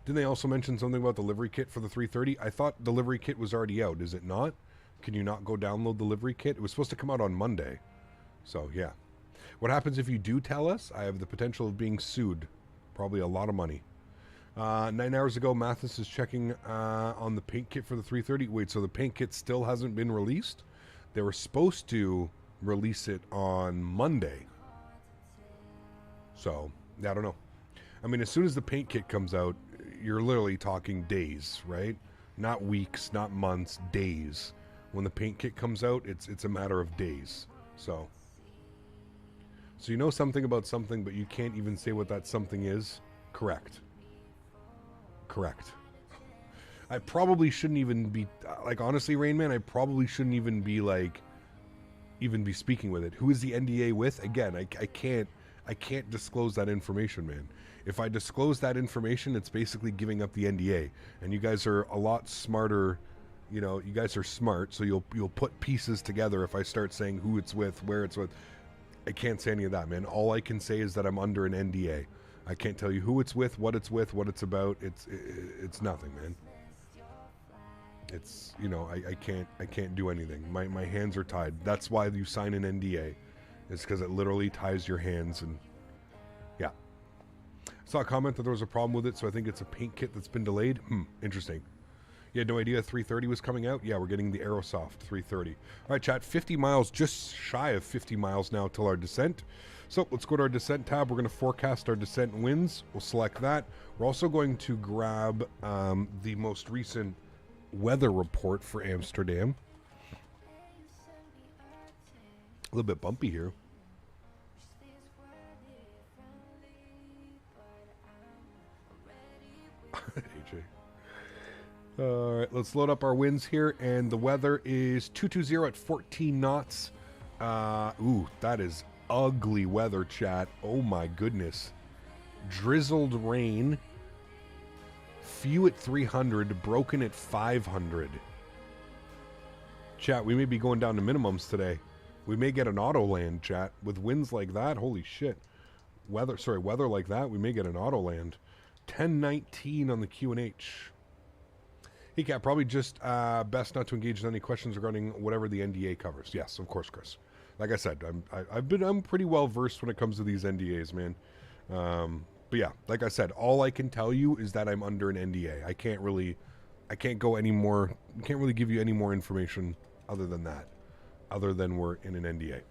Speaker 1: they also mention something about the delivery kit for the 330? I thought delivery kit was already out. Is it not? Can you not go download the livery kit? It was supposed to come out on Monday. So, yeah. What happens if you do tell us? I have the potential of being sued. Probably a lot of money. 9 hours ago, Mathis is checking on the paint kit for the 330. Wait, so the paint kit still hasn't been released? They were supposed to release it on Monday. So, I don't know. I mean, as soon as the paint kit comes out, you're literally talking days, right? Not weeks, not months, days. When the paint kit comes out, it's a matter of days. So you know something about something, but you can't even say what that something is? Correct. I probably shouldn't even be, like, honestly, Rain Man, I probably shouldn't even be, like, even be speaking with it. Who is the NDA with? Again, I can't disclose that information, man. If I disclose that information, it's basically giving up the NDA. And you guys are a lot smarter. You know, you guys are smart, so you'll put pieces together if I start saying who it's with, where it's with. I can't say any of that, man. All I can say is that I'm under an NDA. I can't tell you who it's with, what it's about. It's nothing, man. It's, you know, I can't do anything. My hands are tied. That's why you sign an NDA. It's because it literally ties your hands, and yeah. Saw a comment that there was a problem with it, so I think it's a paint kit that's been delayed. Interesting. You had no idea 330 was coming out? Yeah, we're getting the Aerosoft 330. All right, chat, 50 miles, just shy of 50 miles now till our descent. So let's go to our descent tab. We're going to forecast our descent winds. We'll select that. We're also going to grab the most recent weather report for Amsterdam. A little bit bumpy here. AJ. All right, let's load up our winds here, and the weather is 220 at 14 knots. Ooh, that is ugly weather, chat. Oh my goodness. Drizzled rain. Few at 300, broken at 500. Chat, we may be going down to minimums today. We may get an auto land, chat. With winds like that, holy shit. Weather like that, we may get an auto land. 1019 on the Q&H. Hey, Cat, probably just best not to engage in any questions regarding whatever the NDA covers. Yes, of course, Chris. Like I said, I'm pretty well versed when it comes to these NDAs, man. But yeah, like I said, all I can tell you is that I'm under an NDA. I can't really give you any more information other than that. Other than we're in an NDA.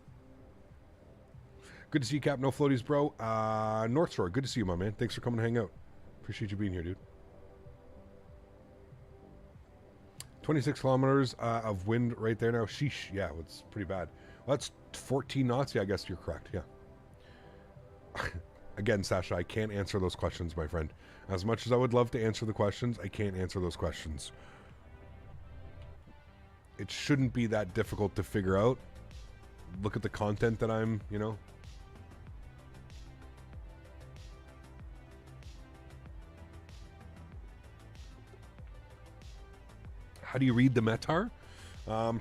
Speaker 1: Good to see you, Cap. No floaties, bro. North Shore, good to see you, my man. Thanks for coming to hang out. Appreciate you being here, dude. 26 kilometers of wind right there now. Sheesh. Yeah, it's pretty bad. Well, that's 14 knots. Yeah, I guess you're correct. Yeah. Again, Sasha, I can't answer those questions, my friend. As much as I would love to answer the questions, I can't answer those questions. It shouldn't be that difficult to figure out. Look at the content that I'm, you know. How do you read the METAR?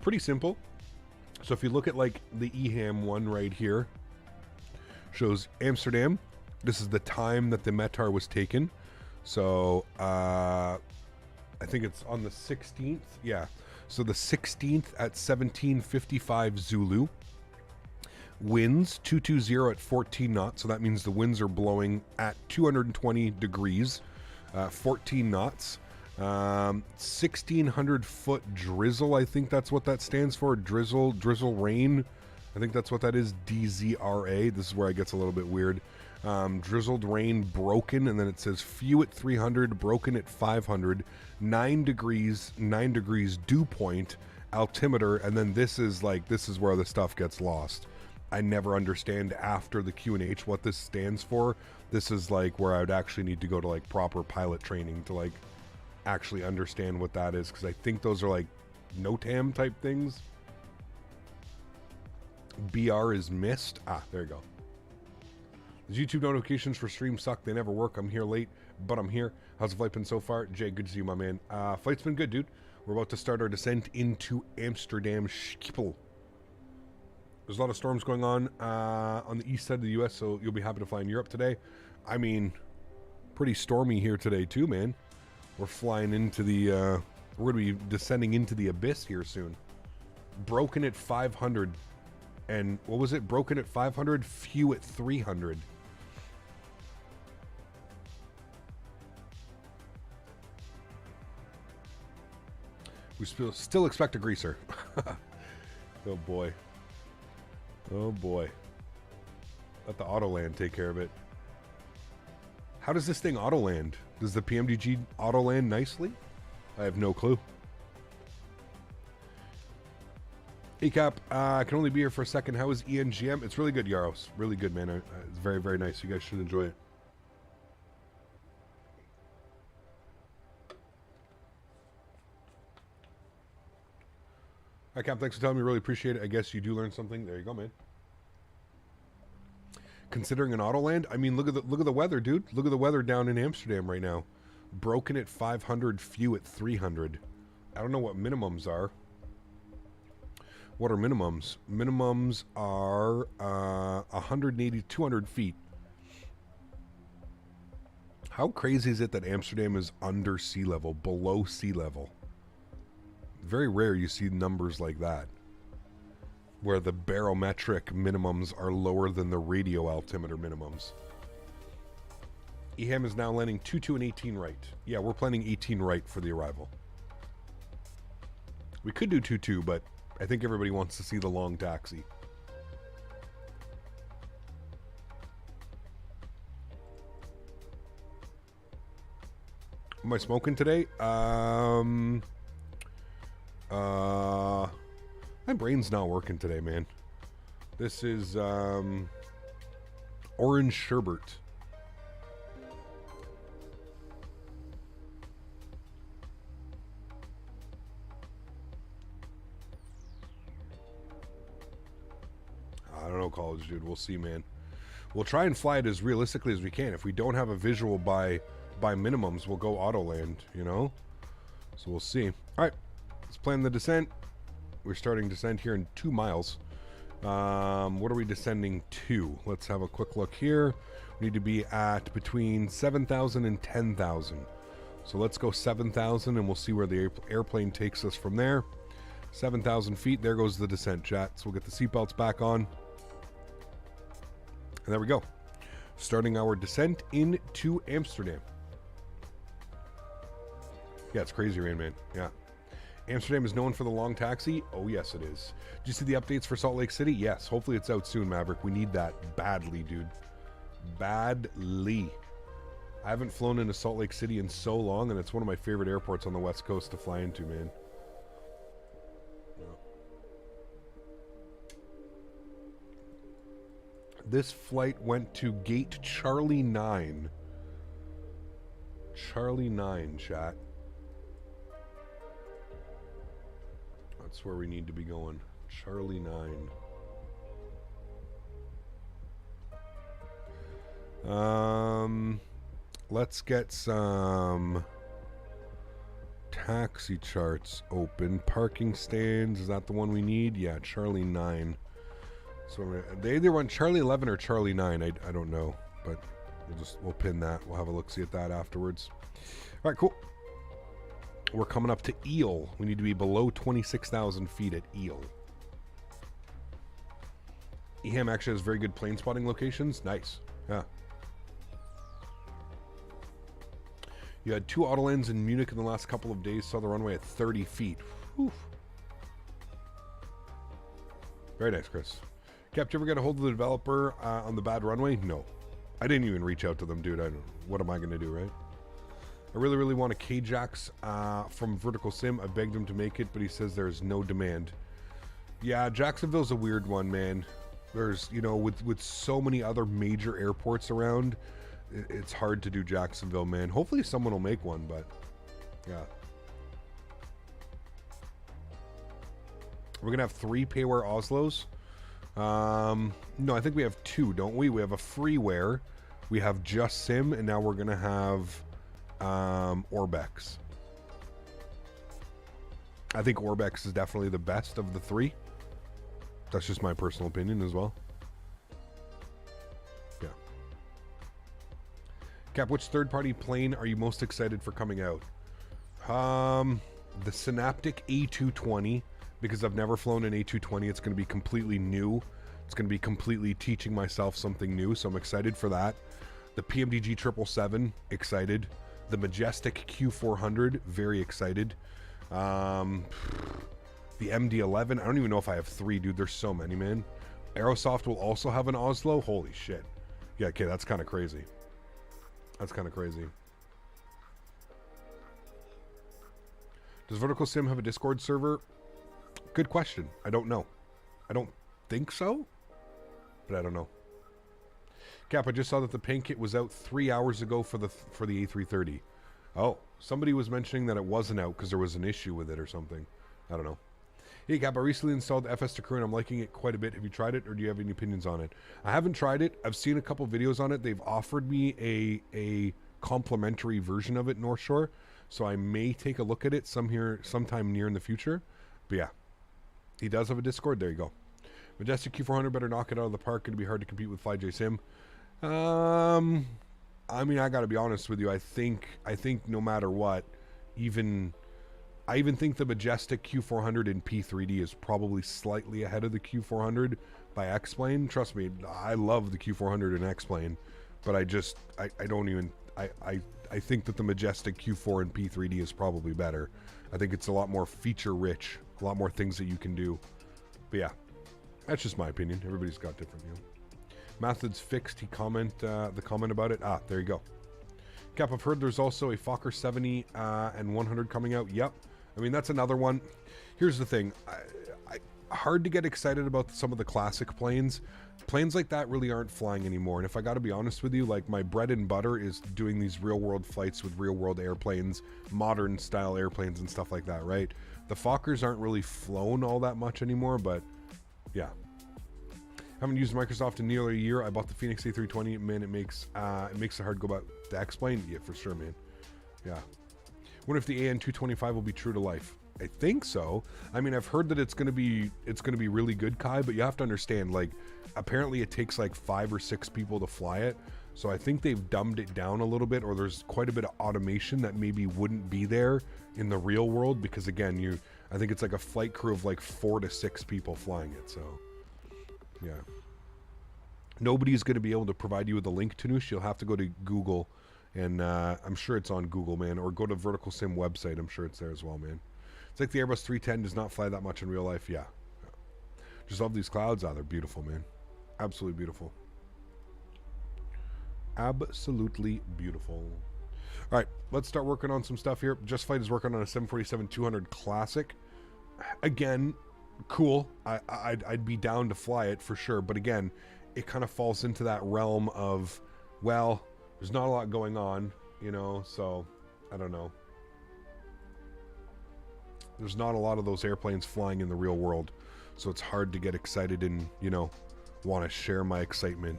Speaker 1: Pretty simple. So if you look at like the EHAM one right here, shows Amsterdam. This is the time that the METAR was taken. So I think it's on the 16th. Yeah. So the 16th at 17:55 Zulu. Winds 220 at 14 knots. So that means the winds are blowing at 220 degrees, 14 knots. 1,600 foot drizzle. I think that's what that stands for. Drizzle rain. I think that's what that is. DZRA. This is where it gets a little bit weird. Drizzled rain broken, and then it says few at 300, broken at 500, 9 degrees dew point, altimeter, and then this is where the stuff gets lost. I never understand after the Q&H what this stands for. This is like where I would actually need to go to like proper pilot training to like actually understand what that is, because I think those are like NOTAM type things. BR is missed. There you go. The YouTube notifications for stream suck. They never work. I'm here late, but I'm here. How's the flight been so far? Jay, good to see you, my man. Flight's been good, dude. We're about to start our descent into Amsterdam Schiphol. There's a lot of storms going on the east side of the U.S., so you'll be happy to fly in Europe today. I mean, pretty stormy here today, too, man. We're flying into the... we're going to be descending into the abyss here soon. broken at 500. And what was it? Broken at 500, few at 300. We still expect a greaser. Oh boy. Oh boy. Let the AutoLand take care of it. How does this thing AutoLand? Does the PMDG AutoLand nicely? I have no clue. ACAP, I can only be here for a second. How is ENGM? It's really good, Yaros. Really good, man. It's very, very nice. You guys should enjoy it. All right, Cap, thanks for telling me. Really appreciate it. I guess you do learn something. There you go, man. Considering an AutoLand, I mean, look at the weather, dude. Look at the weather down in Amsterdam right now. Broken at 500, few at 300. I don't know what minimums are. What are minimums? Minimums are 180, 200 feet. How crazy is it that Amsterdam is under sea level, below sea level? Very rare you see numbers like that, where the barometric minimums are lower than the radio altimeter minimums. EHAM is now landing 22 and 18 right. Yeah, we're planning 18 right for the arrival. We could do 22, but I think everybody wants to see the long taxi. Am I smoking today? My brain's not working today, man. This is orange sherbet. I don't know, college dude. We'll see, man. We'll try and fly it as realistically as we can. If we don't have a visual by minimums, we'll go AutoLand, you know? So we'll see. All right, let's plan the descent. We're starting descent here in 2 miles. What are we descending to? Let's have a quick look here. We need to be at between 7,000 and 10,000. So let's go 7,000 and we'll see where the airplane takes us from there. 7,000 feet. There goes the descent, chat. So we'll get the seatbelts back on. And there we go. Starting our descent into Amsterdam. Yeah, it's crazy rain, man. Yeah. Amsterdam is known for the long taxi. Oh, yes, it is. Did you see the updates for Salt Lake City? Yes. Hopefully it's out soon, Maverick. We need that badly, dude. Badly. I haven't flown into Salt Lake City in so long, and it's one of my favorite airports on the West Coast to fly into, man. This flight went to gate Charlie 9. Charlie 9, chat. That's where we need to be going. Charlie 9. Let's get some taxi charts open. Parking stands, is that the one we need? Yeah, Charlie 9. So they either want Charlie 11 or Charlie 9. I don't know, but we'll pin that. We'll have a look see at that afterwards. All right, cool. We're coming up to Eel. We need to be below 26,000 feet at Eel. EHAM actually has very good plane spotting locations. Nice. Yeah. You had 2 AutoLands in Munich in the last couple of days. Saw the runway at 30 feet. Whew. Very nice, Chris. Cap, did you ever get a hold of the developer on the bad runway? No. I didn't even reach out to them, dude. What am I going to do, right? I really, really want a K-Jax from Vertical Sim. I begged him to make it, but he says there's no demand. Yeah, Jacksonville's a weird one, man. There's, you know, with so many other major airports around, it's hard to do Jacksonville, man. Hopefully someone will make one, but yeah. We're going to have 3 payware Oslos. No, I think we have 2, don't we? We have a freeware. We have Just Sim, and now we're going to have Orbx. I think Orbx is definitely the best of the 3. That's just my personal opinion as well. Yeah. Cap, which third-party plane are you most excited for coming out? The Synaptic A220 because I've never flown an A220. It's going to be completely new. It's going to be completely teaching myself something new, so I'm excited for that. The PMDG 777, excited. The Majestic Q400, very excited. The MD-11, I don't even know if I have 3, dude. There's so many, man. Aerosoft will also have an Oslo. Holy shit. Yeah, okay, that's kind of crazy. That's kind of crazy. Does Vertical Sim have a Discord server? Good question. I don't know. I don't think so, but I don't know. Cap, I just saw that the paint kit was out 3 hours ago for the A330. Oh, somebody was mentioning that it wasn't out because there was an issue with it or something. I don't know. Hey, Cap, I recently installed FS to Crew and I'm liking it quite a bit. Have you tried it or do you have any opinions on it? I haven't tried it. I've seen a couple videos on it. They've offered me a complimentary version of it, North Shore, so I may take a look at it sometime near in the future. But yeah, he does have a Discord. There you go. Majestic Q400 better knock it out of the park. It'll be hard to compete with FlyJ Sim. I mean, I gotta be honest with you. I think no matter what, I even think the Majestic Q400 in P3D is probably slightly ahead of the Q400 by X-Plane. Trust me, I love the Q400 in X-Plane, but I think that the Majestic Q4 in P3D is probably better. I think it's a lot more feature-rich, a lot more things that you can do. But yeah, that's just my opinion. Everybody's got different, you know. Methods fixed. He the comment about it. Ah, there you go. Cap, I've heard there's also a Fokker 70 and 100 coming out. Yep. I mean, that's another one. Here's the thing. Hard to get excited about some of the classic planes. Planes like that really aren't flying anymore. And if I got to be honest with you, like my bread and butter is doing these real world flights with real world airplanes, modern style airplanes and stuff like that, right? The Fokkers aren't really flown all that much anymore, but yeah. Haven't used Microsoft in nearly a year. I bought the Phoenix A320. Man, it makes it hard to go back to X-Plane. Yeah, for sure, man. Yeah. What if the AN225 will be true to life? I think so. I mean, I've heard that it's gonna be really good, Kai. But you have to understand, like, apparently it takes like 5 or 6 people to fly it. So I think they've dumbed it down a little bit, or there's quite a bit of automation that maybe wouldn't be there in the real world because again, I think it's like a flight crew of like 4 to 6 people flying it. So. Yeah. Nobody's going to be able to provide you with a link to Noosh. You'll have to go to Google, and I'm sure it's on Google, man, or go to Vertical Sim website. I'm sure it's there as well, man. It's like the Airbus 310 does not fly that much in real life. Yeah. Just love these clouds. They're beautiful, man. Absolutely beautiful. Absolutely beautiful. All right, let's start working on some stuff here. Just Flight is working on a 747-200 Classic. Again, cool. I'd be down to fly it for sure, but again, it kind of falls into that realm of, well, there's not a lot going on, you know, so I don't know. There's not a lot of those airplanes flying in the real world, so it's hard to get excited and, you know, want to share my excitement.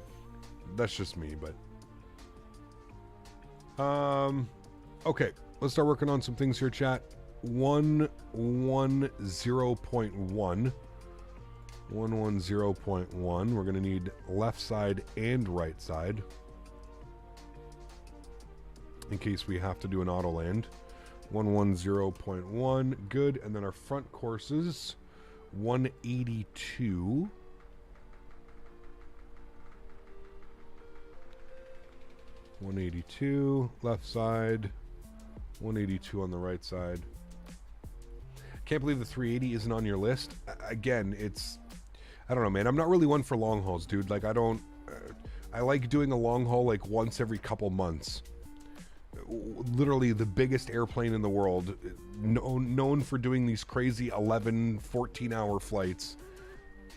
Speaker 1: That's just me, but okay, let's start working on some things here, chat. 110.1. 110.1. We're going to need left side and right side in case we have to do an auto land. 110.1. Good. And then our front courses 182. 182 left side, 182 on the right side. Can't believe the 380 isn't on your list. Again, I don't know, man. I'm not really one for long hauls, dude. Like, I like doing a long haul like once every couple months. Literally the biggest airplane in the world, known for doing these crazy 11, 14-hour flights.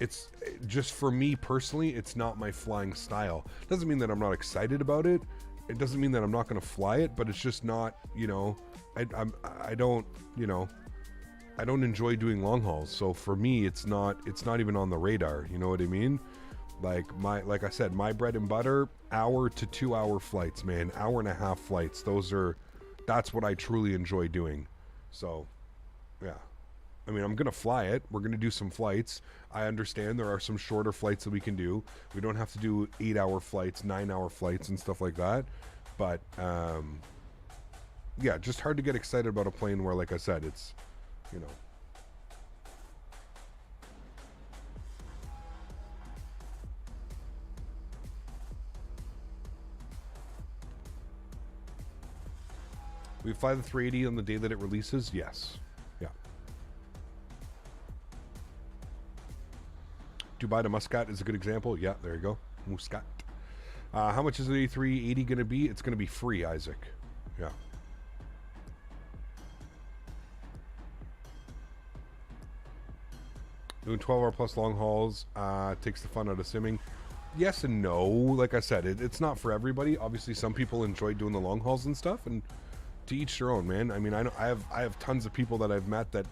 Speaker 1: It's just, for me personally, it's not my flying style. Doesn't mean that I'm not excited about it. It doesn't mean that I'm not going to fly it, but it's just not, you know, I don't, you know, I don't enjoy doing long hauls. So for me, it's not even on the radar. You know what I mean? Like I said, my bread and butter, 1 to 2 hour flights, man, 1.5 hour flights. That's what I truly enjoy doing. So yeah, I mean, I'm going to fly it. We're going to do some flights. I understand there are some shorter flights that we can do. We don't have to do 8-hour flights, 9-hour flights and stuff like that. But yeah, just hard to get excited about a plane where, like I said, it's, you know, We fly the 380 on the day that it releases? Yes. Yeah. Dubai to Muscat is a good example. Yeah, there you go. Muscat. How much is the A380 going to be? It's going to be free, Isaac. Yeah. Doing 12-hour plus long hauls takes the fun out of simming. Yes and no. Like I said, it's not for everybody. Obviously, some people enjoy doing the long hauls and stuff, and to each their own, man. I mean, I know I have tons of people that I've met that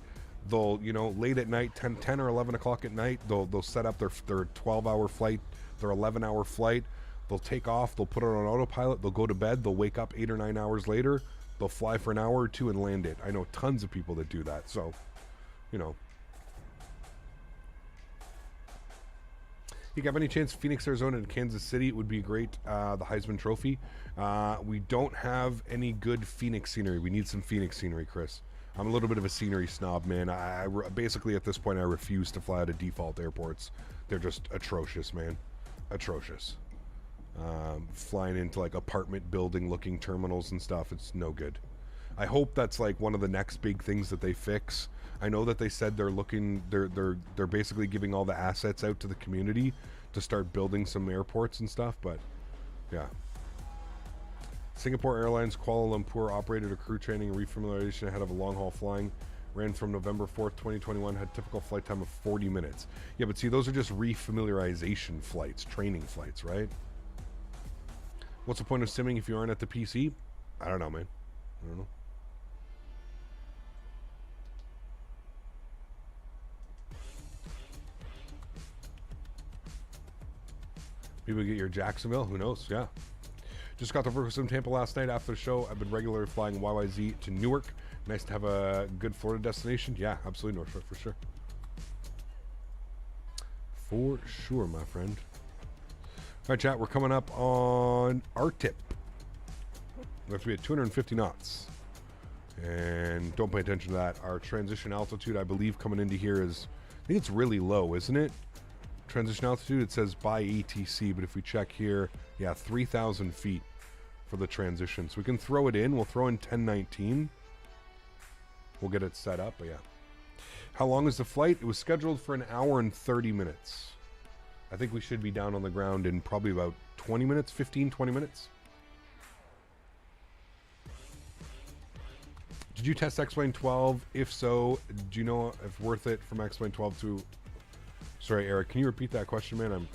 Speaker 1: they'll, you know, late at night, 10 or 11 o'clock at night, they'll set up their 12-hour flight, their 11-hour flight. They'll take off, they'll put it on autopilot, they'll go to bed, they'll wake up 8 or 9 hours later, they'll fly for an hour or two and land it. I know tons of people that do that, so, you know. You have any chance Phoenix, Arizona and Kansas City? It would be great, the Heisman Trophy. We don't have any good Phoenix scenery. We need some Phoenix scenery, Chris. I'm a little bit of a scenery snob, man. Basically, at this point, I refuse to fly out of default airports. They're just atrocious, man. Atrocious. Flying into like apartment building looking terminals and stuff, it's no good. I hope that's like one of the next big things that they fix. I know that they said they're basically giving all the assets out to the community to start building some airports and stuff, but yeah. Singapore Airlines Kuala Lumpur operated a crew training refamiliarization ahead of a long haul flying. Ran from November 4th, 2021, had typical flight time of 40 minutes. Yeah, but see, those are just refamiliarization flights, training flights, right? What's the point of simming if you aren't at the PC? I don't know, man. I don't know. Maybe we get your Jacksonville. Who knows? Yeah. Just got to work with some Tampa last night after the show. I've been regularly flying YYZ to Newark. Nice to have a good Florida destination. Yeah, absolutely, North Shore, for sure. For sure, my friend. All right, chat, we're coming up on our tip. We have to be at 250 knots. And don't pay attention to that. Our transition altitude, I believe, coming into here is, I think it's really low, isn't it? Transition altitude, it says by ATC, but if we check here, yeah, 3,000 feet for the transition. So we can throw it in. We'll throw in 1019. We'll get it set up, but yeah. How long is the flight? It was scheduled for an hour and 30 minutes. I think we should be down on the ground in probably about 20 minutes, 15, 20 minutes. Did you test X-Plane 12? If so, do you know if worth it from X-Plane 12 to... Sorry, Eric, can you repeat that question, man?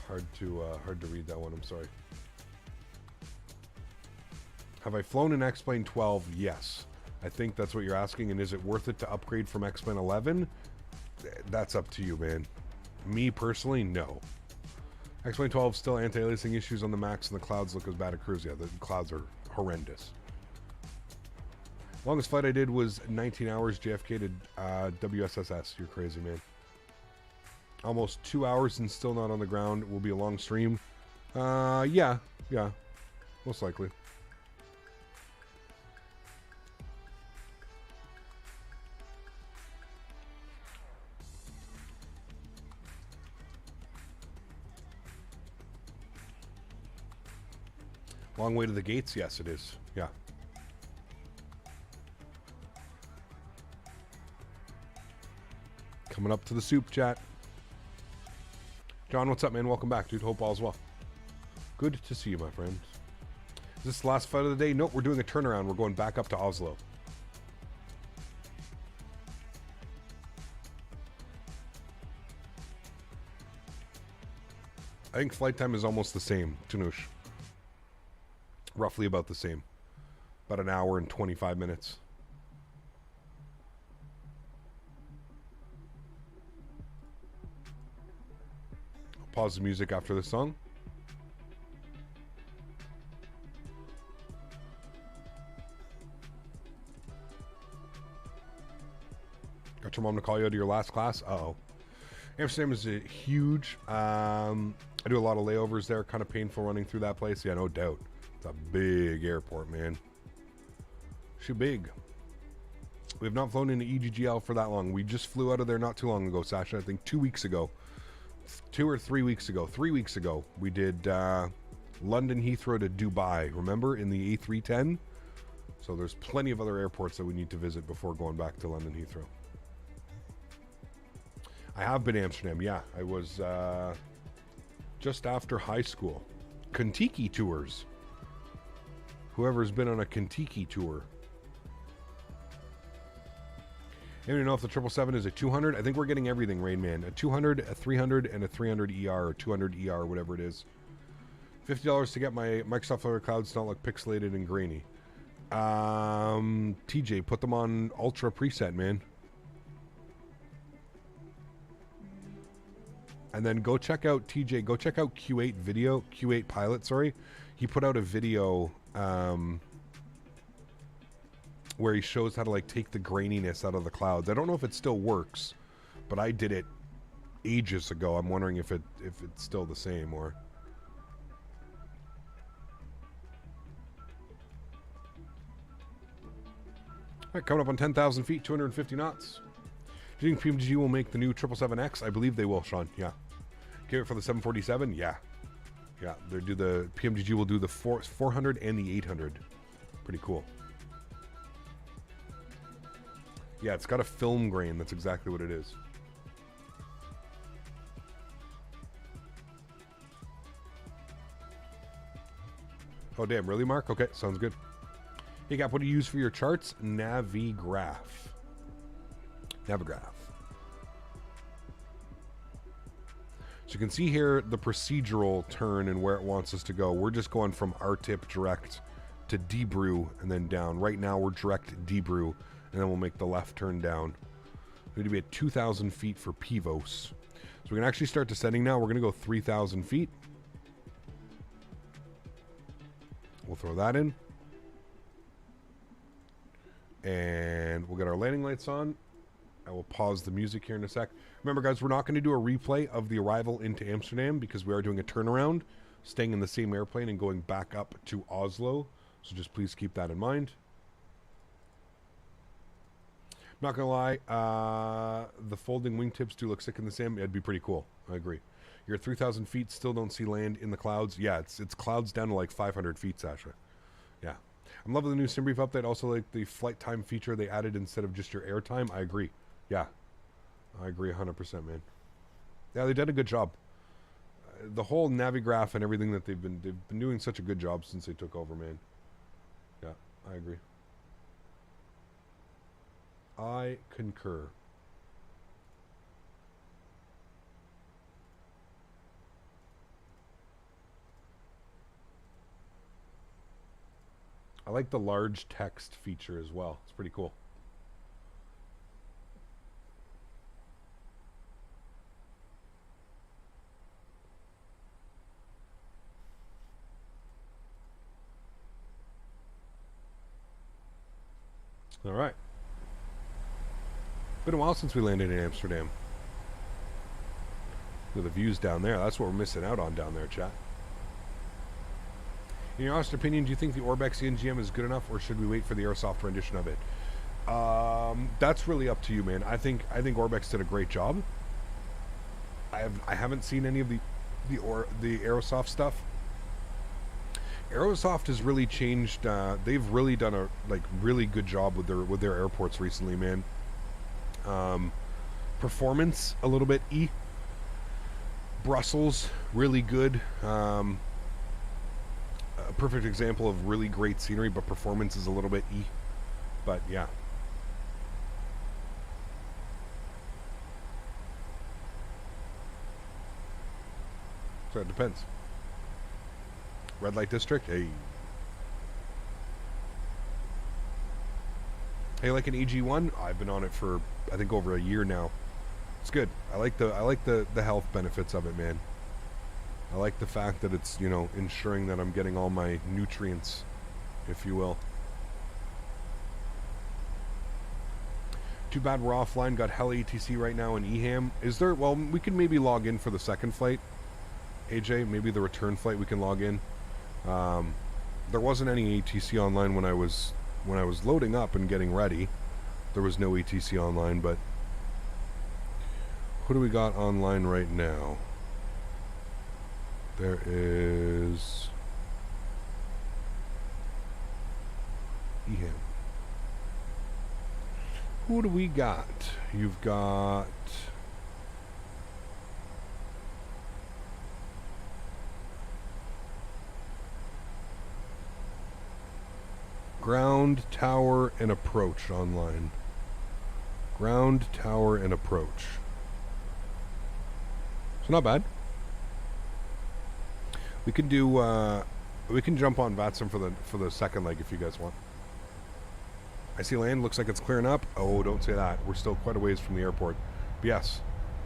Speaker 1: Hard to read that one, I'm sorry. Have I flown an X-Plane 12? Yes. I think that's what you're asking, and is it worth it to upgrade from X-Plane 11? That's up to you, man. Me personally, no. X-Plane 12 still anti-aliasing issues on the Max, and the clouds look as bad at cruise. Yeah, the clouds are horrendous. Longest flight I did was 19 hours JFK to WSSS. You're crazy, man. Almost 2 hours and still not on the ground. Will be a long stream. Yeah, most likely. Long way to the gates? Yes, it is. Yeah. Coming up to the soup chat. John, what's up, man? Welcome back, dude. Hope all's well. Good to see you, my friend. Is this the last flight of the day? Nope, we're doing a turnaround. We're going back up to Oslo. I think flight time is almost the same, Tanush. Roughly about the same. About an hour and 25 minutes. I'll pause the music after the song. Got your mom to call you out of your last class? Uh-oh. Amsterdam is huge. I do a lot of layovers there. Kind of painful running through that place. Yeah, no doubt. It's a big airport, man. She big. We have not flown into EGGL for that long. We just flew out of there not too long ago, Sasha. I think 2 weeks ago. 2 or 3 weeks ago. 3 weeks ago. We did London Heathrow to Dubai. Remember, in the A310? So there's plenty of other airports that we need to visit before going back to London Heathrow. I have been to Amsterdam, yeah. I was just after high school. Kentucky tours. Whoever's been on a Kentucky tour. I don't know if the 777 is a 200. I think we're getting everything, Rain Man. A 200, a 300, and a 300 ER, or 200 ER, whatever it is. $50 to get my Microsoft Flight clouds to not look pixelated and grainy. TJ, put them on Ultra preset, man. And then go check out TJ. Go check out Q8 video. Q8 Pilot, sorry. He put out a video where he shows how to like take the graininess out of the clouds. I don't know if it still works, but I did it ages ago. I'm wondering if it's still the same or. All right, coming up on 10,000 feet, 250 knots. Do you think PMDG will make the new 777X? I believe they will, Sean. Yeah. Give it for the 747? Yeah. Yeah, they do the PMDG will do the 400 and the 800. Pretty cool. Yeah, it's got a film grain. That's exactly what it is. Oh, damn. Really, Mark? Okay, sounds good. Hey, Gap, what do you use for your charts? Navigraph. Navigraph. So you can see here the procedural turn and where it wants us to go. We're just going from RTIP direct to Debrew and then down. Right now we're direct Debrew and then we'll make the left turn down. We need to be at 2,000 feet for Pivos. So we can actually start descending now. We're going to go 3,000 feet. We'll throw that in. And we'll get our landing lights on. I will pause the music here in a sec. Remember, guys, we're not going to do a replay of the arrival into Amsterdam because we are doing a turnaround, staying in the same airplane and going back up to Oslo. So just please keep that in mind. Not going to lie, the folding wingtips do look sick in the sand. It'd be pretty cool. I agree. You're at 3,000 feet, still don't see land in the clouds. Yeah, it's clouds down to like 500 feet, Sasha. Yeah. I'm loving the new SimBrief update. Also like the flight time feature they added instead of just your air time. I agree. Yeah. I agree 100%, man. Yeah, they did a good job. The whole Navigraph and everything that they've been doing such a good job since they took over, man. Yeah, I agree. I concur. I like the large text feature as well. It's pretty cool. All right. Been a while since we landed in Amsterdam. Look at the views down there. That's what we're missing out on down there, chat. In your honest opinion, do you think the Orbx ENGM is good enough, or should we wait for the Airsoft rendition of it? That's really up to you, man. I think Orbx did a great job. I haven't seen any of the Aerosoft stuff. Aerosoft has really changed. They've really done a really good job with their airports recently, man. Performance a little bit E. Brussels really good. A perfect example of really great scenery, but performance is a little bit E. But yeah. So it depends. Red light district, hey. Hey, like an EG1? I've been on it for I think over a year now. It's good. I like the health benefits of it, man. I like the fact that it's, you know, ensuring that I'm getting all my nutrients, if you will. Too bad we're offline. Got hell ATC right now in EHAM. Is there? Well, we can maybe log in for the second flight. AJ, maybe the return flight we can log in. There wasn't any ATC online when I was loading up and getting ready. There was no ATC online, but who do we got online right now? There is EM. Who do we got? You've got... Ground, tower, and approach online. Ground, tower, and approach. So not bad. We can do, we can jump on Vatsim for the second leg if you guys want. I see land, looks like it's clearing up. Oh, don't say that. We're still quite a ways from the airport. But yes,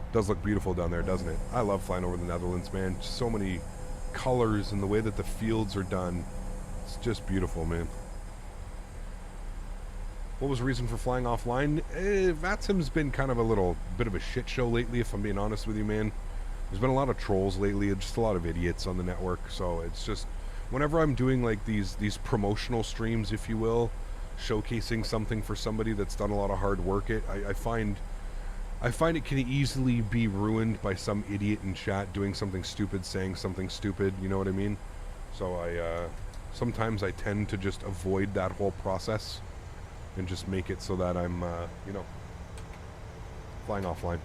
Speaker 1: it does look beautiful down there, doesn't it? I love flying over the Netherlands, man. So many colors and the way that the fields are done. It's just beautiful, man. What was the reason for flying offline? Vatsim's been kind of a little bit of a shit show lately, if I'm being honest with you, man. There's been a lot of trolls lately, just a lot of idiots on the network. So it's just, whenever I'm doing like these promotional streams, if you will, showcasing something for somebody that's done a lot of hard work, I find it can easily be ruined by some idiot in chat doing something stupid, saying something stupid. You know what I mean? So sometimes I tend to just avoid that whole process and just make it so that I'm, you know, flying offline.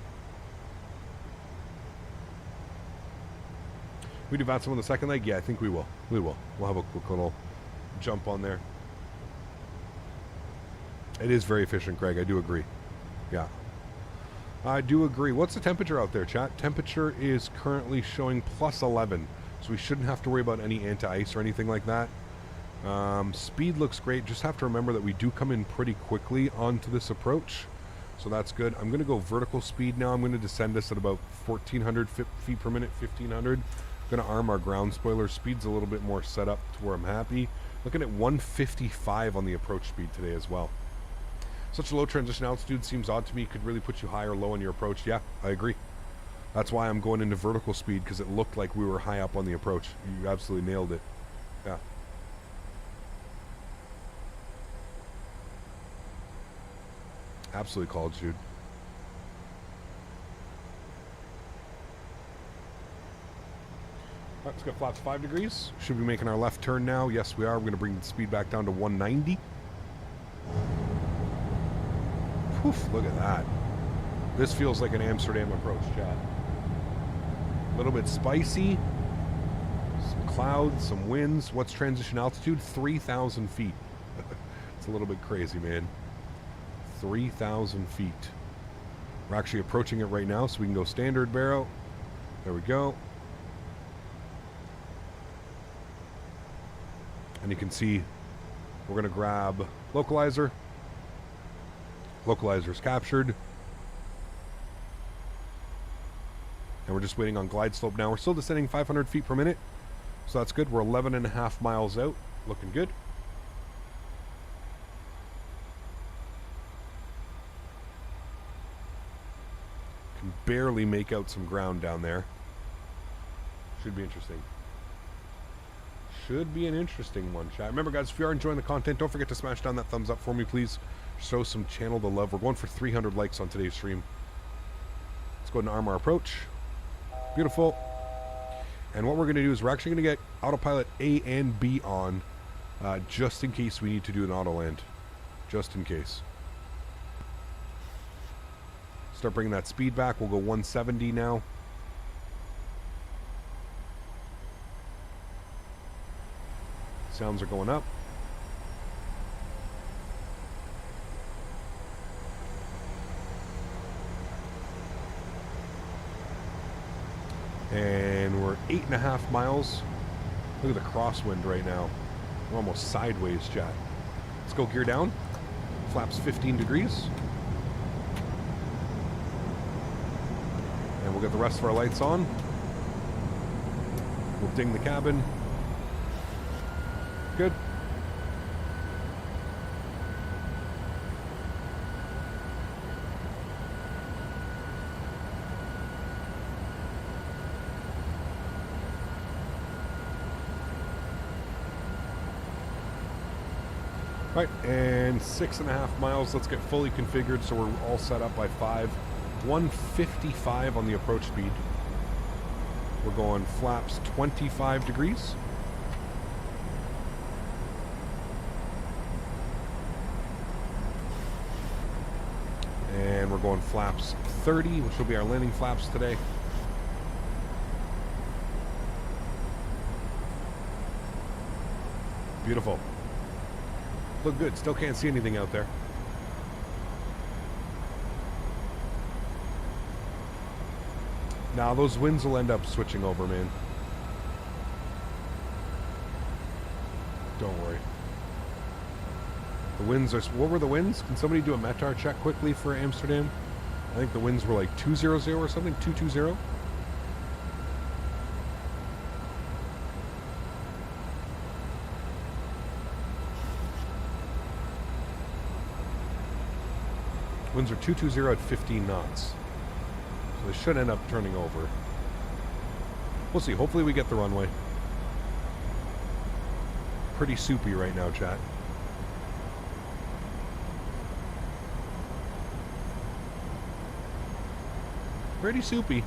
Speaker 1: We do Vatsim on the second leg? Yeah, I think we will. We will. We'll have a quick little jump on there. It is very efficient, Greg. I do agree. Yeah. I do agree. What's the temperature out there, chat? Temperature is currently showing plus 11. So we shouldn't have to worry about any anti-ice or anything like that. Speed looks great. Just have to remember that we do come in pretty quickly onto this approach. So that's good. I'm going to go vertical speed now. I'm going to descend us at about 1,400 feet per minute, 1,500. I'm going to arm our ground spoiler. Speed's a little bit more set up to where I'm happy. Looking at 155 on the approach speed today as well. Such a low transition altitude seems odd to me. Could really put you high or low on your approach. Yeah, I agree. That's why I'm going into vertical speed, because it looked like we were high up on the approach. You absolutely nailed it. Yeah. Absolutely called, Jude. Alright, let's go flaps 5 degrees. Should be making our left turn now. Yes, we are. We're going to bring the speed back down to 190. Poof, look at that. This feels like an Amsterdam approach, chat. A little bit spicy. Some clouds, some winds. What's transition altitude? 3,000 feet. It's a little bit crazy, man. 3,000 feet. We're actually approaching it right now, so we can go standard barrel. There we go. And you can see we're going to grab localizer. Localizer's captured. And we're just waiting on glide slope now. We're still descending 500 feet per minute. So that's good. We're 11.5 miles out. Looking good. Can barely make out some ground down there. Should be interesting. Should be an interesting one, chat. Remember, guys, if you are enjoying the content, don't forget to smash down that thumbs up for me, please. Show some channel the love. We're going for 300 likes on today's stream. Let's go ahead and arm our approach. Beautiful. And what we're going to do is we're actually going to get autopilot A and B on, just in case we need to do an auto land. Just in case. Start bringing that speed back. We'll go 170 now. Sounds are going up. And we're 8.5 miles. Look at the crosswind right now. We're almost sideways, chat. Let's go gear down. Flaps 15 degrees. And we'll get the rest of our lights on. We'll ding the cabin. Good. Right, and 6.5 miles. Let's get fully configured so we're all set up by 5. 155 on the approach speed. We're going flaps 25 degrees. we're going flaps 30, which will be our landing flaps today. Beautiful. Look good. Still can't see anything out there. Now those winds will end up switching over, man. Don't worry. The winds are... What were the winds? Can somebody do a METAR check quickly for Amsterdam? I think the winds were like 200 or something. 220. Winds are 220 at 15 knots. So they should end up turning over. We'll see. Hopefully we get the runway. Pretty soupy right now, chat. Pretty soupy.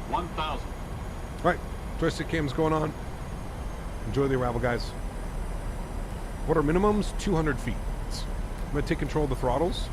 Speaker 5: 1,000.
Speaker 1: All right. Joystick cam's going on. Enjoy the arrival, guys. What are minimums? 200 feet. I'm going to take control of the throttles.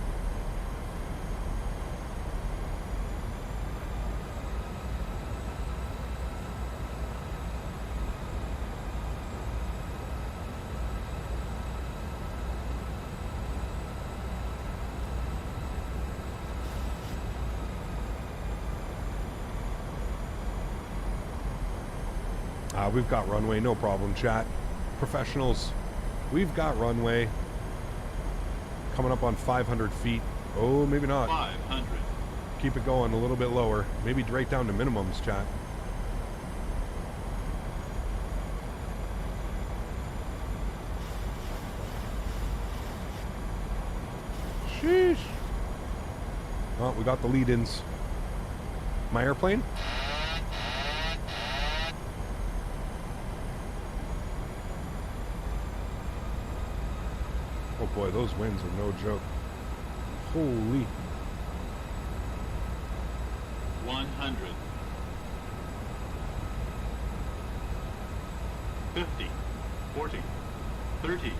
Speaker 1: We've got runway, no problem, chat. Professionals, we've got runway. Coming up on 500 feet. Oh, maybe not.
Speaker 5: 500.
Speaker 1: Keep it going a little bit lower. Maybe right down to minimums, chat. Sheesh. Oh, we got the lead-ins. My airplane? Oh boy, those winds are no joke. Holy.
Speaker 5: 100. 50. 40. 30.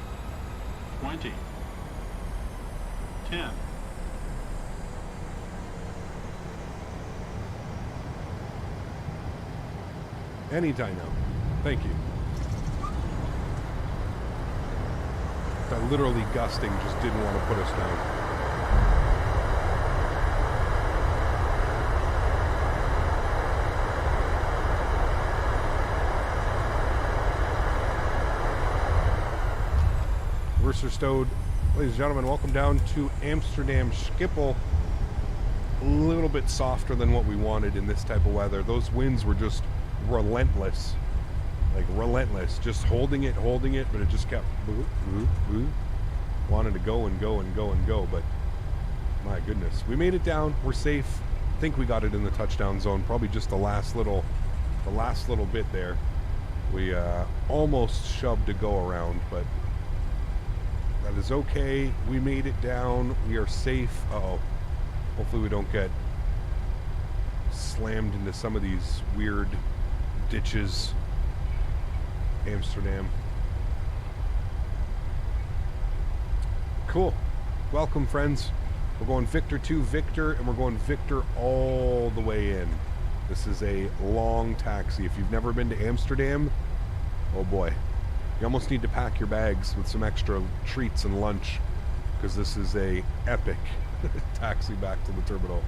Speaker 5: 20. 10.
Speaker 1: Anytime now. Thank you. That literally gusting just didn't want to put us down. Verser stowed. Ladies and gentlemen, welcome down to Amsterdam Schiphol. A little bit softer than what we wanted in this type of weather. Those winds were just relentless. Like relentless. Just holding it, but it just kept wanted to go and go and go and go. But my goodness, we made it down. We're safe. I think we got it in the touchdown zone. Probably just the last little bit there. We almost shoved a go around, but that is okay. We made it down. We are safe. Uh-oh. Hopefully we don't get slammed into some of these weird ditches. Amsterdam. Cool. Welcome, friends. We're going Victor to Victor, and we're going Victor all the way in. This is a long taxi. If you've never been to Amsterdam, oh boy. You almost need to pack your bags with some extra treats and lunch, because this is a epic taxi back to the terminal.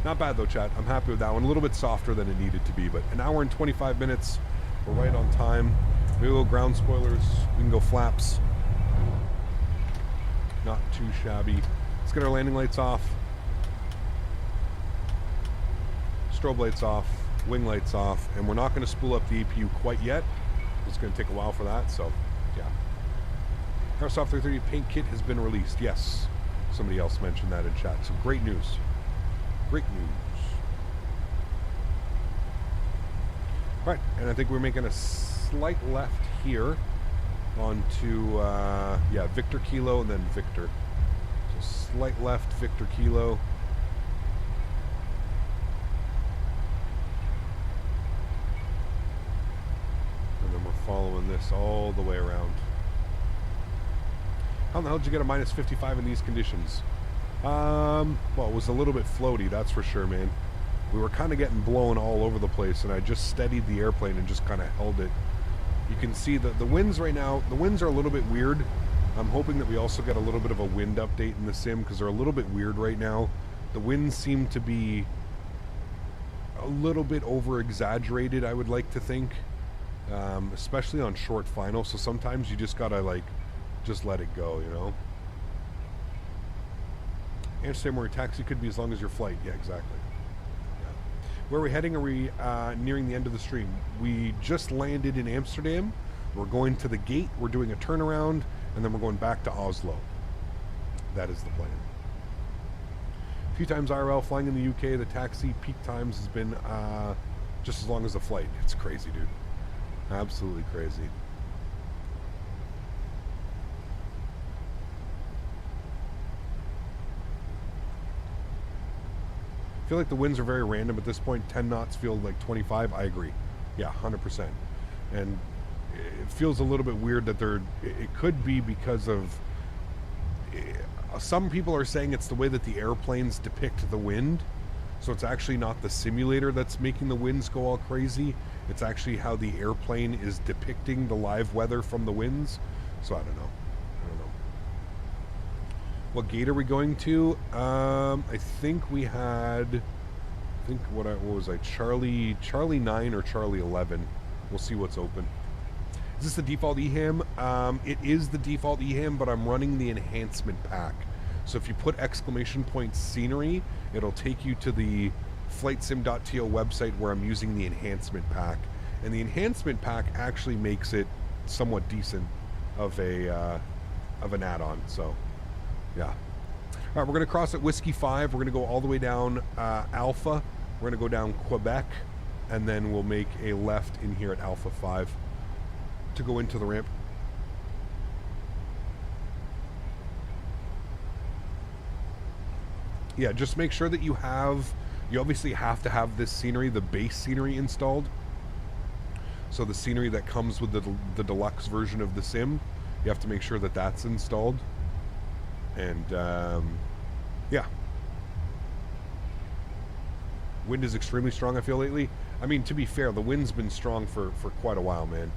Speaker 1: Not bad though, chat. I'm happy with that one. A little bit softer than it needed to be, but an hour and 25 minutes. We're right on time. Maybe a little ground spoilers. We can go flaps. Not too shabby. Let's get our landing lights off. Strobe lights off. Wing lights off. And we're not going to spool up the APU quite yet. It's going to take a while for that, so yeah. Airsoft 330 paint kit has been released. Yes. Somebody else mentioned that in chat. So great news. Great news. Right, and I think we're making a slight left here onto, yeah, Victor Kilo and then Victor. So slight left, Victor Kilo. And then we're following this all the way around. How in the hell did you get a minus 55 in these conditions? Well, it was a little bit floaty, that's for sure, man. We were kind of getting blown all over the place, and I just steadied the airplane and just kind of held it. You can see that the winds right now, the winds are a little bit weird. I'm hoping that we also get a little bit of a wind update in the sim, because they're a little bit weird right now. The winds seem to be a little bit over-exaggerated, I would like to think. Especially on short finals, so sometimes you just gotta, like, just let it go, you know? Amsterdam where your taxi could be as long as your flight. Yeah, exactly. Yeah. Where are we heading? Are we nearing the end of the stream? We just landed in Amsterdam. We're going to the gate. We're doing a turnaround, and then we're going back to Oslo. That is the plan. A few times IRL flying in the UK. The taxi peak times has been just as long as the flight. It's crazy, dude. Absolutely crazy. I feel like the winds are very random at this point. 10 knots feel like 25. I agree. Yeah, 100%. And it feels a little bit weird that it could be because of... Some people are saying it's the way that the airplanes depict the wind. So it's actually not the simulator that's making the winds go all crazy. It's actually how the airplane is depicting the live weather from the winds. So I don't know. What gate are we going to? I think we had... what was I? Charlie 9 or Charlie 11. We'll see what's open. Is this the default EHAM? It is the default EHAM, but I'm running the enhancement pack. So if you put exclamation point scenery, it'll take you to the flightsim.to website where I'm using the enhancement pack. And the enhancement pack actually makes it somewhat decent of an add-on. So, yeah. All right, we're going to cross at Whiskey 5. We're going to go all the way down Alpha. We're going to go down Quebec, and then we'll make a left in here at Alpha 5 to go into the ramp. Yeah, just make sure that you obviously have to have this scenery, the base scenery installed. So the scenery that comes with the deluxe version of the sim, you have to make sure that that's installed. And, yeah. Wind is extremely strong, I feel, lately. I mean, to be fair, the wind's been strong for quite a while, man.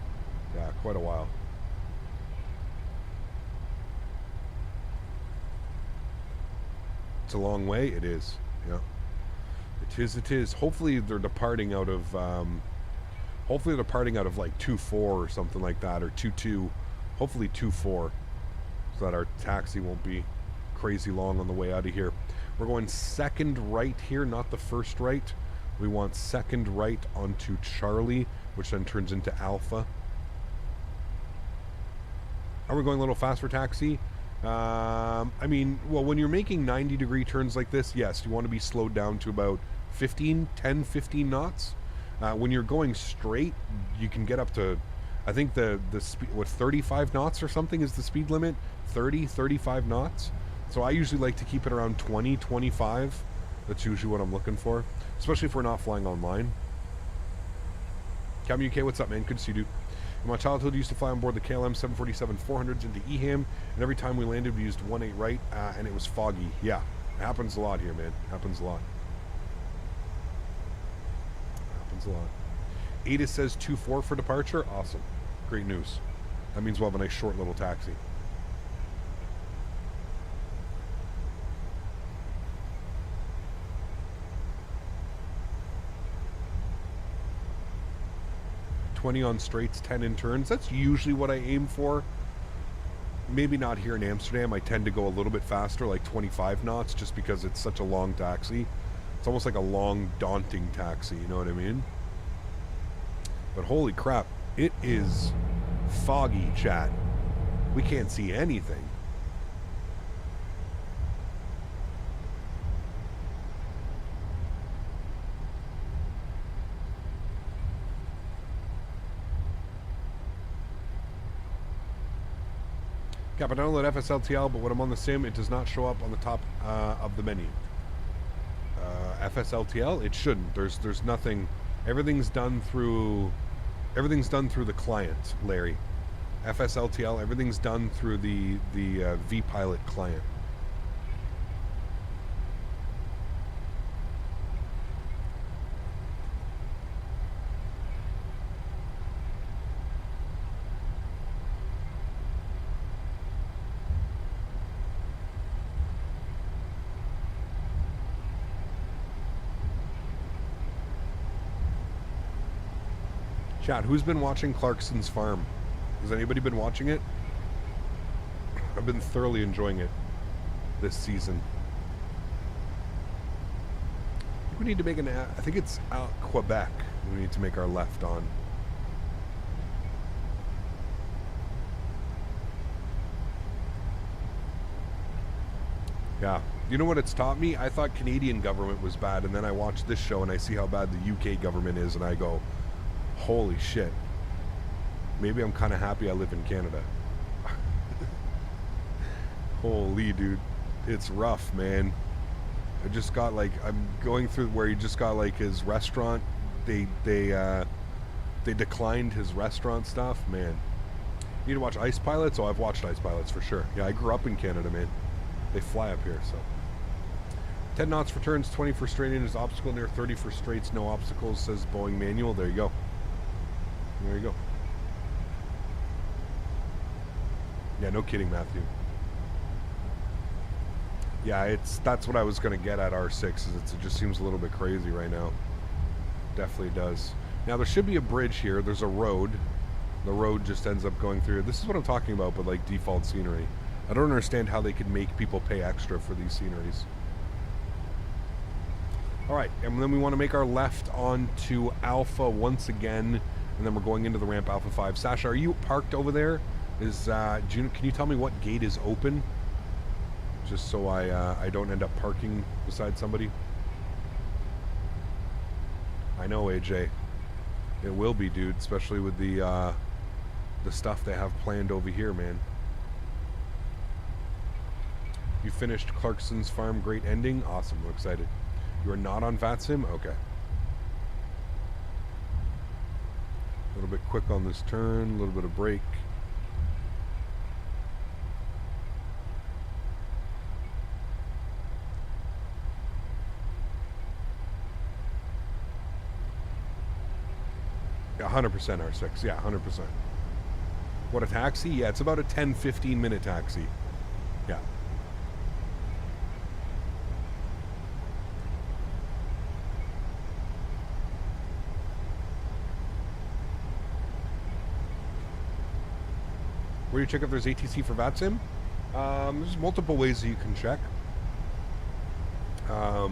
Speaker 1: Yeah, quite a while. It's a long way. It is. Yeah. It is. Hopefully they're departing out of, like 2-4 or something like that, or 2-2. Hopefully 2-4. So that our taxi won't be crazy long on the way out of here. We're going second right here, not the first right. We want second right onto Charlie, which then turns into Alpha. Are we going a little fast for taxi? I mean, well, when you're making 90-degree turns like this, yes, you want to be slowed down to about 10, 15 knots. When you're going straight, you can get up to, I think the speed, 35 knots or something is the speed limit. 35 knots. So I usually like to keep it around 20, 25. That's usually what I'm looking for, especially if we're not flying online. Cam UK, what's up, man? Good to see you, dude. In my childhood, I used to fly on board the KLM 747-400s into EHAM, and every time we landed, we used 1-8 right, and it was foggy. Yeah, it happens a lot here, man. Happens a lot. Happens a lot. Ada says 2-4 for departure. Awesome. Great news. That means we'll have a nice short little taxi. On straights, 10 in turns. That's usually what I aim for. Maybe not here in Amsterdam. I tend to go a little bit faster, like 25 knots, just because it's such a long taxi. It's almost like a long, daunting taxi, you know what I mean? But holy crap, it is foggy, chat. We can't see anything. Cap, I download FSLTL, but when I'm on the sim, it does not show up on the top of the menu. FSLTL, it shouldn't. There's nothing. Everything's done through the client, Larry. FSLTL, everything's done through the vPilot client. Chat, who's been watching Clarkson's Farm? Has anybody been watching it? I've been thoroughly enjoying it this season. I think we need to make I think it's Quebec we need to make our left on. Yeah. You know what it's taught me? I thought Canadian government was bad, and then I watched this show and I see how bad the UK government is, and I go, holy shit. Maybe I'm kind of happy I live in Canada. Holy dude. It's rough, man. I just got like, I'm going through where he just got like his restaurant. They declined his restaurant stuff, man. You need to watch Ice Pilots? Oh, I've watched Ice Pilots for sure. Yeah, I grew up in Canada, man. They fly up here, so. 10 knots for turns, 20 for straight in is obstacle near, 30 for straights, no obstacles, says Boeing manual. There you go. There you go. Yeah, no kidding, Matthew. Yeah, that's what I was going to get at R6, is it just seems a little bit crazy right now. Definitely does. Now, there should be a bridge here. There's a road. The road just ends up going through. This is what I'm talking about, but like default scenery. I don't understand how they could make people pay extra for these sceneries. All right, and then we want to make our left onto Alpha once again, and then we're going into the ramp Alpha 5. Sasha, are you parked over there? Can you tell me what gate is open? Just so I don't end up parking beside somebody. I know, AJ. It will be, dude, especially with the stuff they have planned over here, man. You finished Clarkson's Farm, great ending. Awesome, I'm excited. You are not on VATSIM? Okay. A little bit quick on this turn, a little bit of brake. Yeah, 100% R6. Yeah, 100%. What, a taxi? Yeah, it's about a 10-15 minute taxi. Yeah. Where do you check if there's ATC for VATSIM? There's multiple ways that you can check. I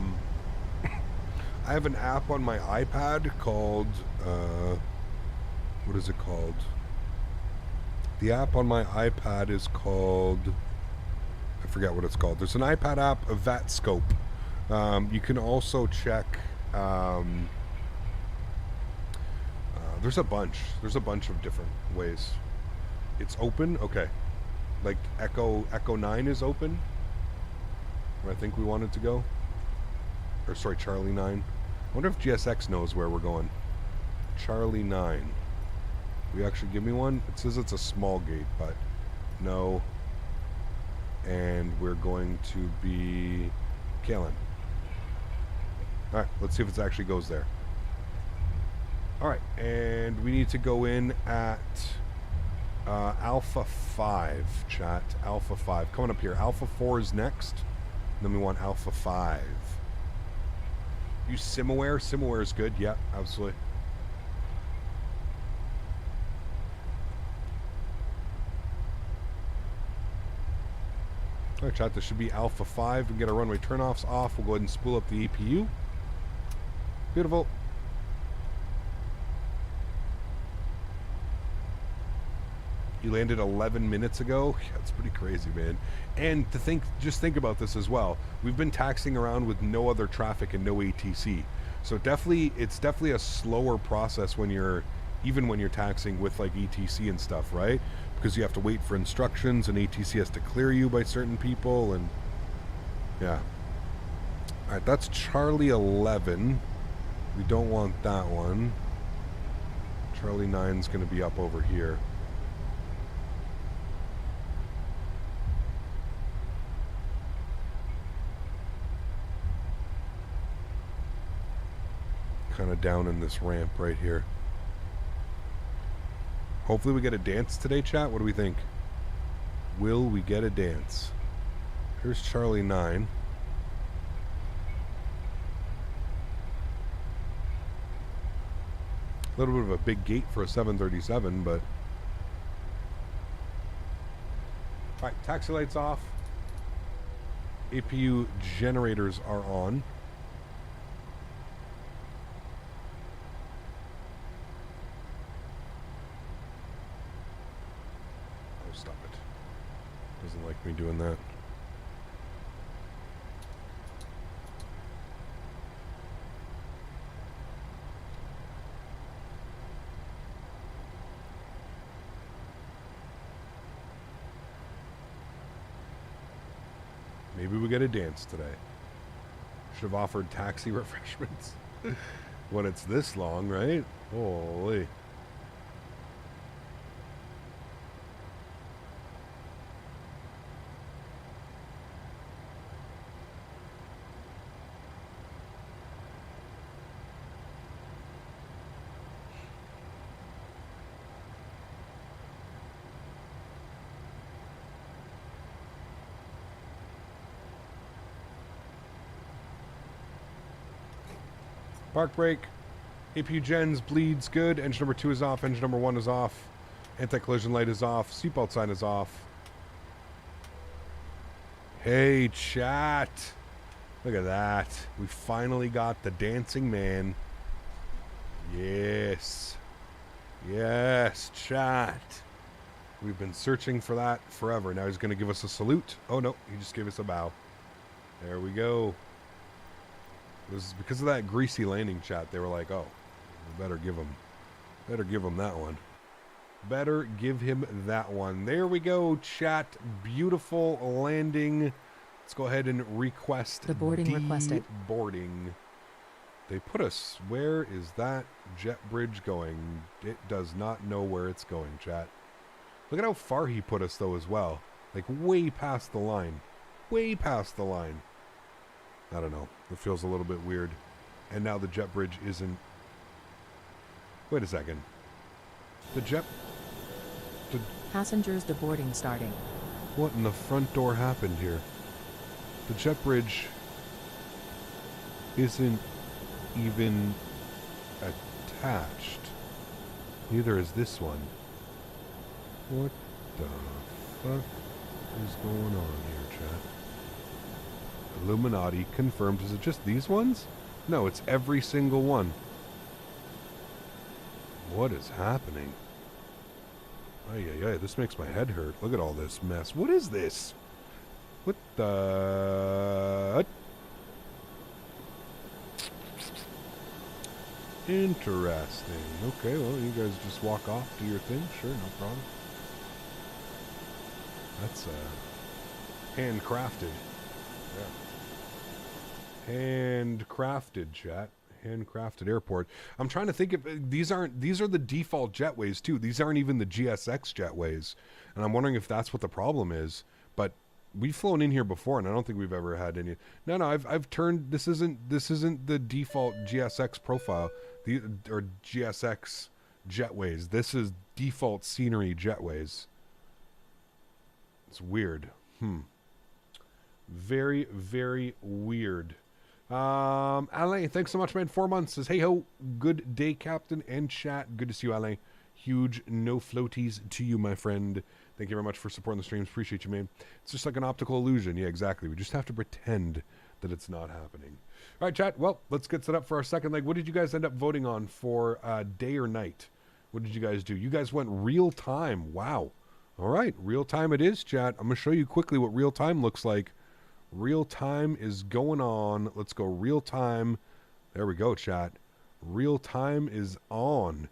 Speaker 1: have an app on my iPad called, what is it called? The app on my iPad is called, I forget what it's called. There's an iPad app, a VATScope. You can also check, there's a bunch of different ways. It's open? Okay. Like Echo 9 is open? Where I think we wanted to go? Or sorry, Charlie 9. I wonder if GSX knows where we're going. Charlie 9. Will you actually give me one? It says it's a small gate, but no. And we're going to be KLM. Alright, let's see if it actually goes there. Alright, and we need to go in at Alpha 5, chat. Alpha 5. Coming up here. Alpha 4 is next. And then we want Alpha 5. Use SimAware. SimAware is good. Yeah, absolutely. Alright, chat. This should be Alpha 5. We can get our runway turnoffs off. We'll go ahead and spool up the APU. Beautiful. You landed 11 minutes ago. Yeah, that's pretty crazy, man. And to think, just think about this as well. We've been taxiing around with no other traffic and no ATC. So it's definitely a slower process when you're taxiing with like ETC and stuff, right? Because you have to wait for instructions and ATC has to clear you by certain people, and yeah. All right, that's Charlie 11. We don't want that one. Charlie 9's going to be up over here. kind of down in this ramp right here. Hopefully we get a dance today, chat. What do we think? Will we get a dance? Here's Charlie 9. A little bit of a big gate for a 737, but... Alright, taxi lights off. APU generators are on. Oh, stop it. Doesn't like me doing that. Maybe we get a dance today. Should have offered taxi refreshments when it's this long, right? Holy. Park brake. APU gens, bleeds, good. Engine number 2 is off. Engine number 1 is off. Anti-collision light is off. Seatbelt sign is off. Hey, chat. Look at that. We finally got the dancing man. Yes. Yes, chat. We've been searching for that forever. Now he's going to give us a salute. Oh, no. He just gave us a bow. There we go. This is because of that greasy landing, chat. They were like, oh, we better give him that one. Better give him that one. There we go, chat. Beautiful landing. Let's go ahead and request
Speaker 2: The boarding requested.
Speaker 1: Boarding. They put us, where is that jet bridge going? It does not know where it's going, chat. Look at how far he put us, though, as well. Like, way past the line. Way past the line. I don't know. It feels a little bit weird. And now the jet bridge isn't... Wait a second. The jet...
Speaker 2: Passengers deboarding starting.
Speaker 1: What in the front door happened here? The jet bridge isn't even attached. Neither is this one. What the fuck is going on here, chat? Illuminati confirmed. Is it just these ones? No, it's every single one. What is happening? Ay, ay, ay, this makes my head hurt. Look at all this mess. What is this? What the... Interesting. Okay, well, you guys just walk off, do your thing. Sure, no problem. That's, handcrafted. Yeah. Handcrafted, chat. Handcrafted airport. I'm trying to think if these are the default jetways too. These aren't even the GSX jetways, and I'm wondering if that's what the problem is. But we've flown in here before, and I don't think we've ever had any. No, I've turned. This isn't the default GSX profile, or GSX jetways. This is default scenery jetways. It's weird. Very, very weird. Alain, thanks so much, man. 4 months. Says, hey ho, good day, Captain and chat. Good to see you, Alain. Huge no floaties to you, my friend. Thank you very much for supporting the streams. Appreciate you, man. It's just like an optical illusion. Yeah, exactly. We just have to pretend that it's not happening. All right, chat. Well, let's get set up for our second leg. What did you guys end up voting on for day or night? What did you guys do? You guys went real time. Wow. All right, real time it is, chat. I'm going to show you quickly what real time looks like. Real time is going on. Let's go real time. There we go, chat. Real time is on.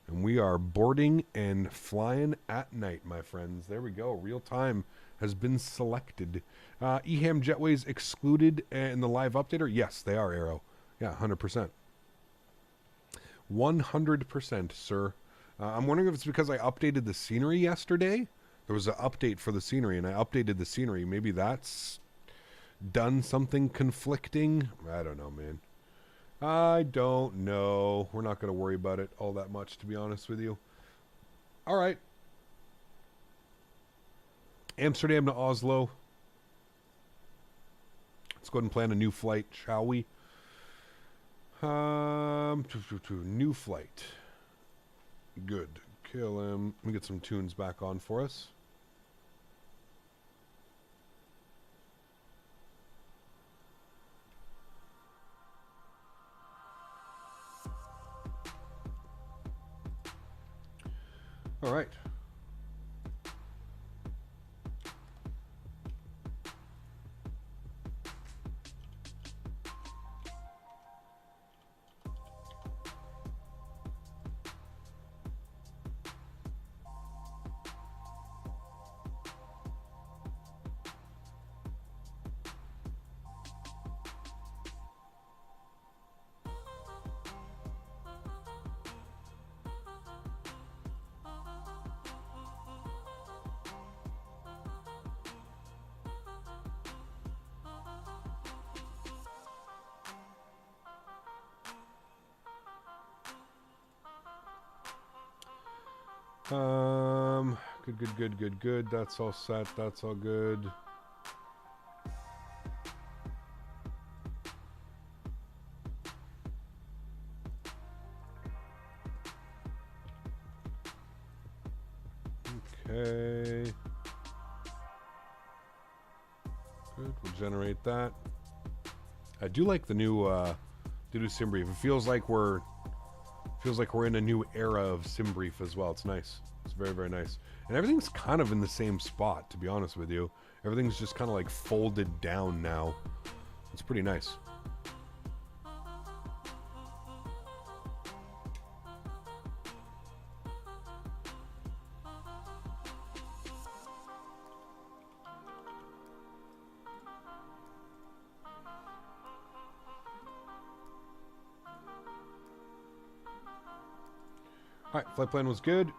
Speaker 1: And we are boarding and flying at night, my friends. There we go. Real time has been selected. EHAM jetways excluded in the live updater? Yes, they are, Arrow. Yeah, 100%. 100%, sir. I'm wondering if it's because I updated the scenery yesterday. There was an update for the scenery, and I updated the scenery. Maybe that's done something conflicting. I don't know, man. I don't know. We're not going to worry about it all that much, to be honest with you. All right. Amsterdam to Oslo. Let's go ahead and plan a new flight, shall we? New flight. Good. KLM. Let me get some tunes back on for us. All right. Good. That's all set. That's all good. Okay. Good. We'll generate that. I do like the new sim brief. It feels like we're in a new era of sim brief as well. It's nice. It's very, very nice. And everything's kind of in the same spot, to be honest with you. Everything's just kind of like folded down now. It's pretty nice. All right, flight plan was good.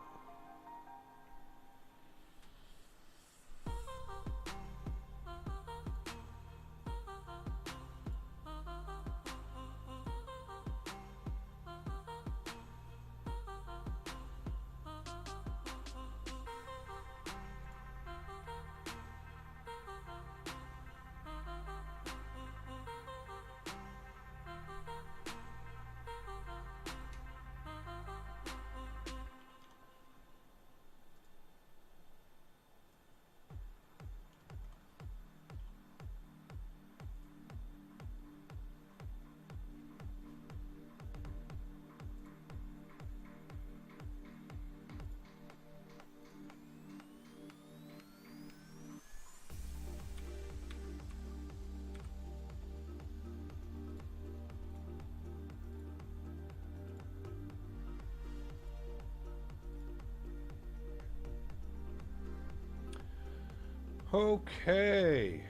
Speaker 1: Okay.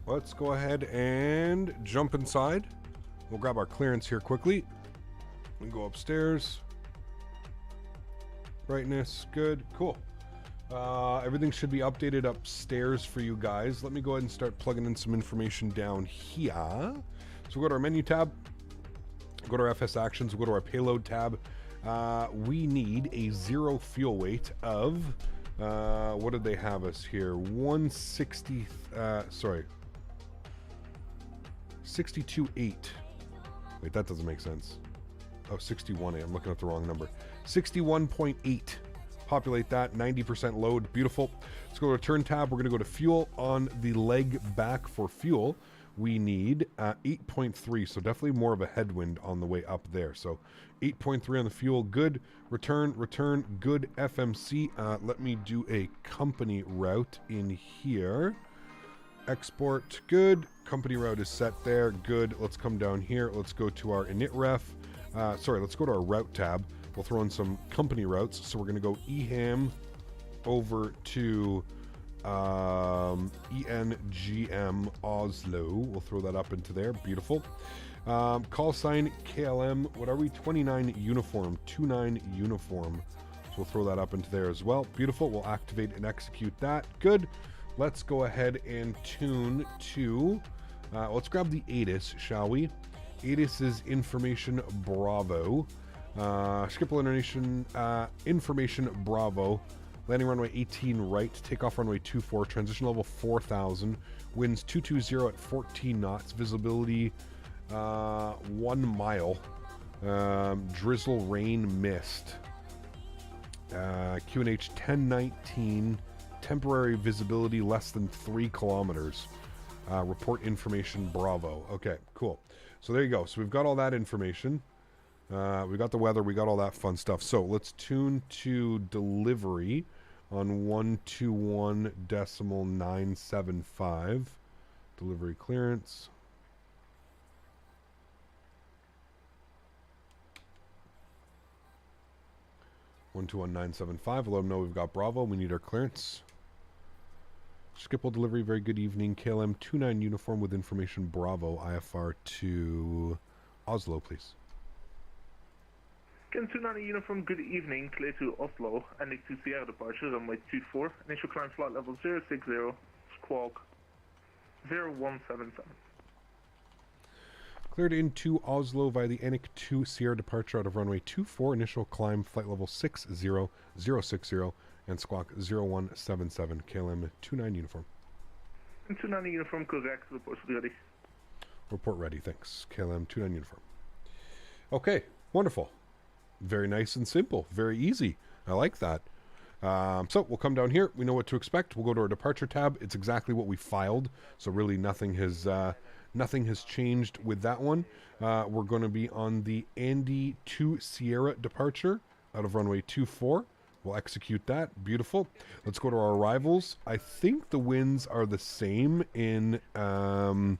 Speaker 1: Let's go ahead and jump inside. We'll grab our clearance here quickly and go upstairs. Brightness, good, cool. Everything should be updated upstairs for you guys. Let me go ahead and start plugging in some information down here. So we'll go to our menu tab, go to our FS actions, we'll go to our payload tab. We need a 0 fuel weight of, what did they have us here? 62.8. Wait, that doesn't make sense. Oh, 61.8. I'm looking at the wrong number. 61.8. Populate that. 90% load. Beautiful. Let's go to return tab. We're going to go to fuel. On the leg back for fuel, we need 8.3. So definitely more of a headwind on the way up there. So 8.3 on the fuel. Good. Return. Good. FMC. Let me do a company route in here. Export. Good. Company route is set there. Good. Let's come down here. Let's go to our init ref. Let's go to our route tab. We'll throw in some company routes. So we're going to go EHAM over to ENGM Oslo. We'll throw that up into there. Beautiful. Call sign KLM. What are we? 29 uniform. 29 uniform. So we'll throw that up into there as well. Beautiful. We'll activate and execute that. Good. Let's go ahead and tune to Let's grab the ATIS, shall we? ATIS is Information Bravo. Schiphol Information Bravo. Landing runway 18 right, takeoff runway 24, transition level 4000, winds 220 at 14 knots, visibility 1 mile, drizzle, rain, mist. QNH 1019, temporary visibility less than 3 kilometers. Report information Bravo. Okay, cool. So there you go. So we've got all that information. We got the weather. We got all that fun stuff. So let's tune to delivery on 121.975. Delivery clearance. One two one 975. Let them know we've got Bravo. We need our clearance. Schiphol delivery. Very good evening. KLM 29 uniform with information Bravo. IFR to Oslo, please.
Speaker 6: KLM 29 uniform. Good evening. Clear to Oslo. And to Sierra departure runway 24. Initial climb flight level 060. Squawk 0177.
Speaker 1: Cleared into Oslo via the Anik 2 Sierra departure out of runway 24. Initial climb flight level 60060 and squawk 0177. KLM 29 uniform.
Speaker 6: 29 uniform, correct. Report ready.
Speaker 1: Report ready, thanks. KLM 29 uniform. Okay, wonderful. Very nice and simple. Very easy. I like that. So we'll come down here. We know what to expect. We'll go to our departure tab. It's exactly what we filed. So really nothing has changed with that one. We're going to be on the Andy 2 Sierra departure out of runway 24. We'll execute that. Beautiful. Let's go to our arrivals. I think the winds are the same in Oslo.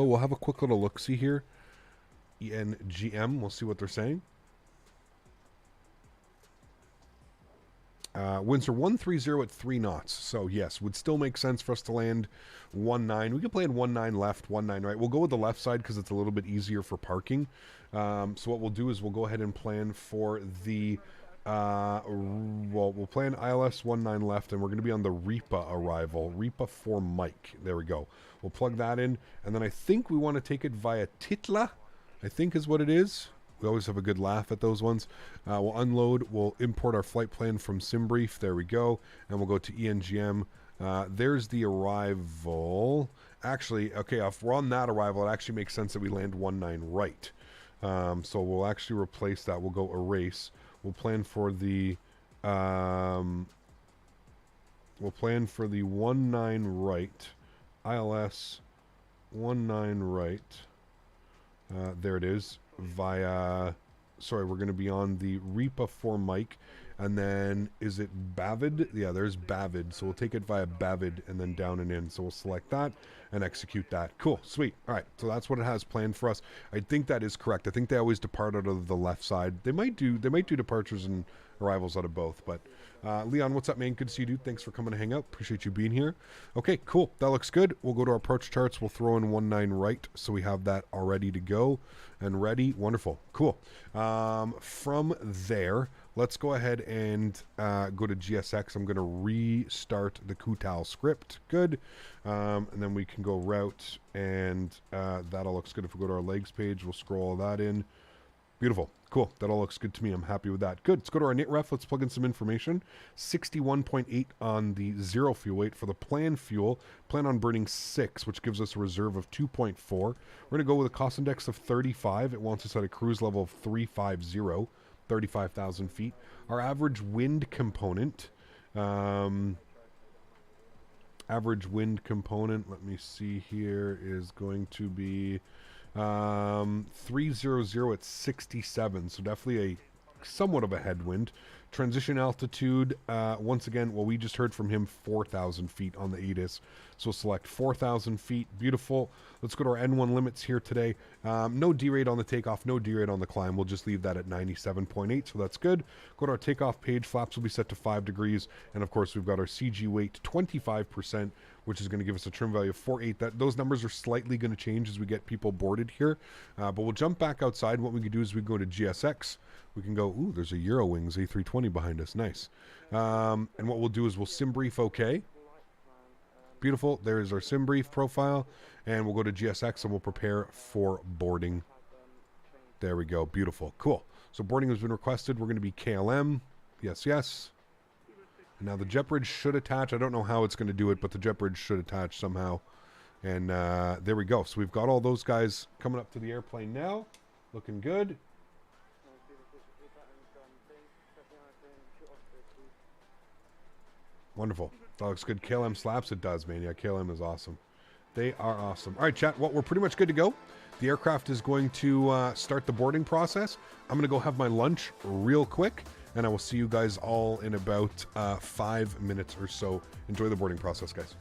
Speaker 1: We'll have a quick little look-see here. ENGM. We'll see what they're saying. Winds are 130 at 3 knots. So, yes, would still make sense for us to land 19. We could play in 19 left, 19 right. We'll go with the left side because it's a little bit easier for parking. So what we'll do is we'll go ahead and plan for the... we'll plan ILS 19 left, and we're going to be on the RIPA arrival. RIPA for Mike. There we go. We'll plug that in. And then I think we want to take it via Titla, I think is what it is. We always have a good laugh at those ones. We'll unload. We'll import our flight plan from SimBrief. There we go. And we'll go to ENGM. There's the arrival. Actually, okay, if we're on that arrival, it actually makes sense that we land 19 right. So we'll actually replace that. We'll go erase. We'll plan for the 19 right. ILS 19 right. There it is. Via, sorry, we're going to be on the RIPA for Mike, and then is it Bavid? Yeah, there's Bavid, so we'll take it via Bavid and then down and in. So we'll select that and execute that. Cool, sweet. All right, so that's what it has planned for us. I think that is correct. I think they always depart out of the left side. They might do departures and arrivals out of both, but Leon, what's up, man? Good to see you, dude. Thanks for coming to hang out. Appreciate you being here. Okay, cool. That looks good. We'll go to our approach charts. We'll throw in 19 right, so we have that all ready to go and ready. Wonderful. Cool. From there, let's go ahead and go to GSX. I'm going to restart the Kutal script. Good. And then we can go route, and that all looks good. If we go to our legs page, we'll scroll all that in. Beautiful. Cool. That all looks good to me. I'm happy with that. Good. Let's go to our NITREF. Let's plug in some information. 61.8 on the zero fuel weight. For the planned fuel, plan on burning 6, which gives us a reserve of 2.4. We're going to go with a cost index of 35. It wants us at a cruise level of 350, 35,000 feet. Our average wind component, let me see here, is going to be 300 at 67, so definitely a somewhat of a headwind. Transition altitude, once again, well, we just heard from him 4,000 feet on the ATIS, so select 4,000 feet. Beautiful. Let's go to our N1 limits here today. No derate on the takeoff, no derate on the climb. We'll just leave that at 97.8, so that's good. Go to our takeoff page. Flaps will be set to 5 degrees, and of course we've got our CG weight 25%, which is going to give us a trim value of 4.8. Those numbers are slightly going to change as we get people boarded here, but we'll jump back outside. What we can do is we can go to GSX. We can go, ooh, there's a Eurowings A320 behind us. Nice. And what we'll do is we'll SimBrief OK. beautiful. There's our sim brief profile. And we'll go to GSX and we'll prepare for boarding. There we go. Beautiful. Cool. So boarding has been requested. We're going to be KLM. Yes, yes. And now the jet bridge should attach. I don't know how it's going to do it, but the jet bridge should attach somehow. And there we go. So we've got all those guys coming up to the airplane now. Looking good. Wonderful. That looks good. KLM slaps. It does, man. Yeah, KLM is awesome. They are awesome. All right, chat. Well, we're pretty much good to go. The aircraft is going to start the boarding process. I'm going to go have my lunch real quick, and I will see you guys all in about 5 minutes or so. Enjoy the boarding process, guys.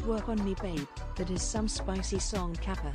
Speaker 3: Work on me babe, that is some spicy song kappa.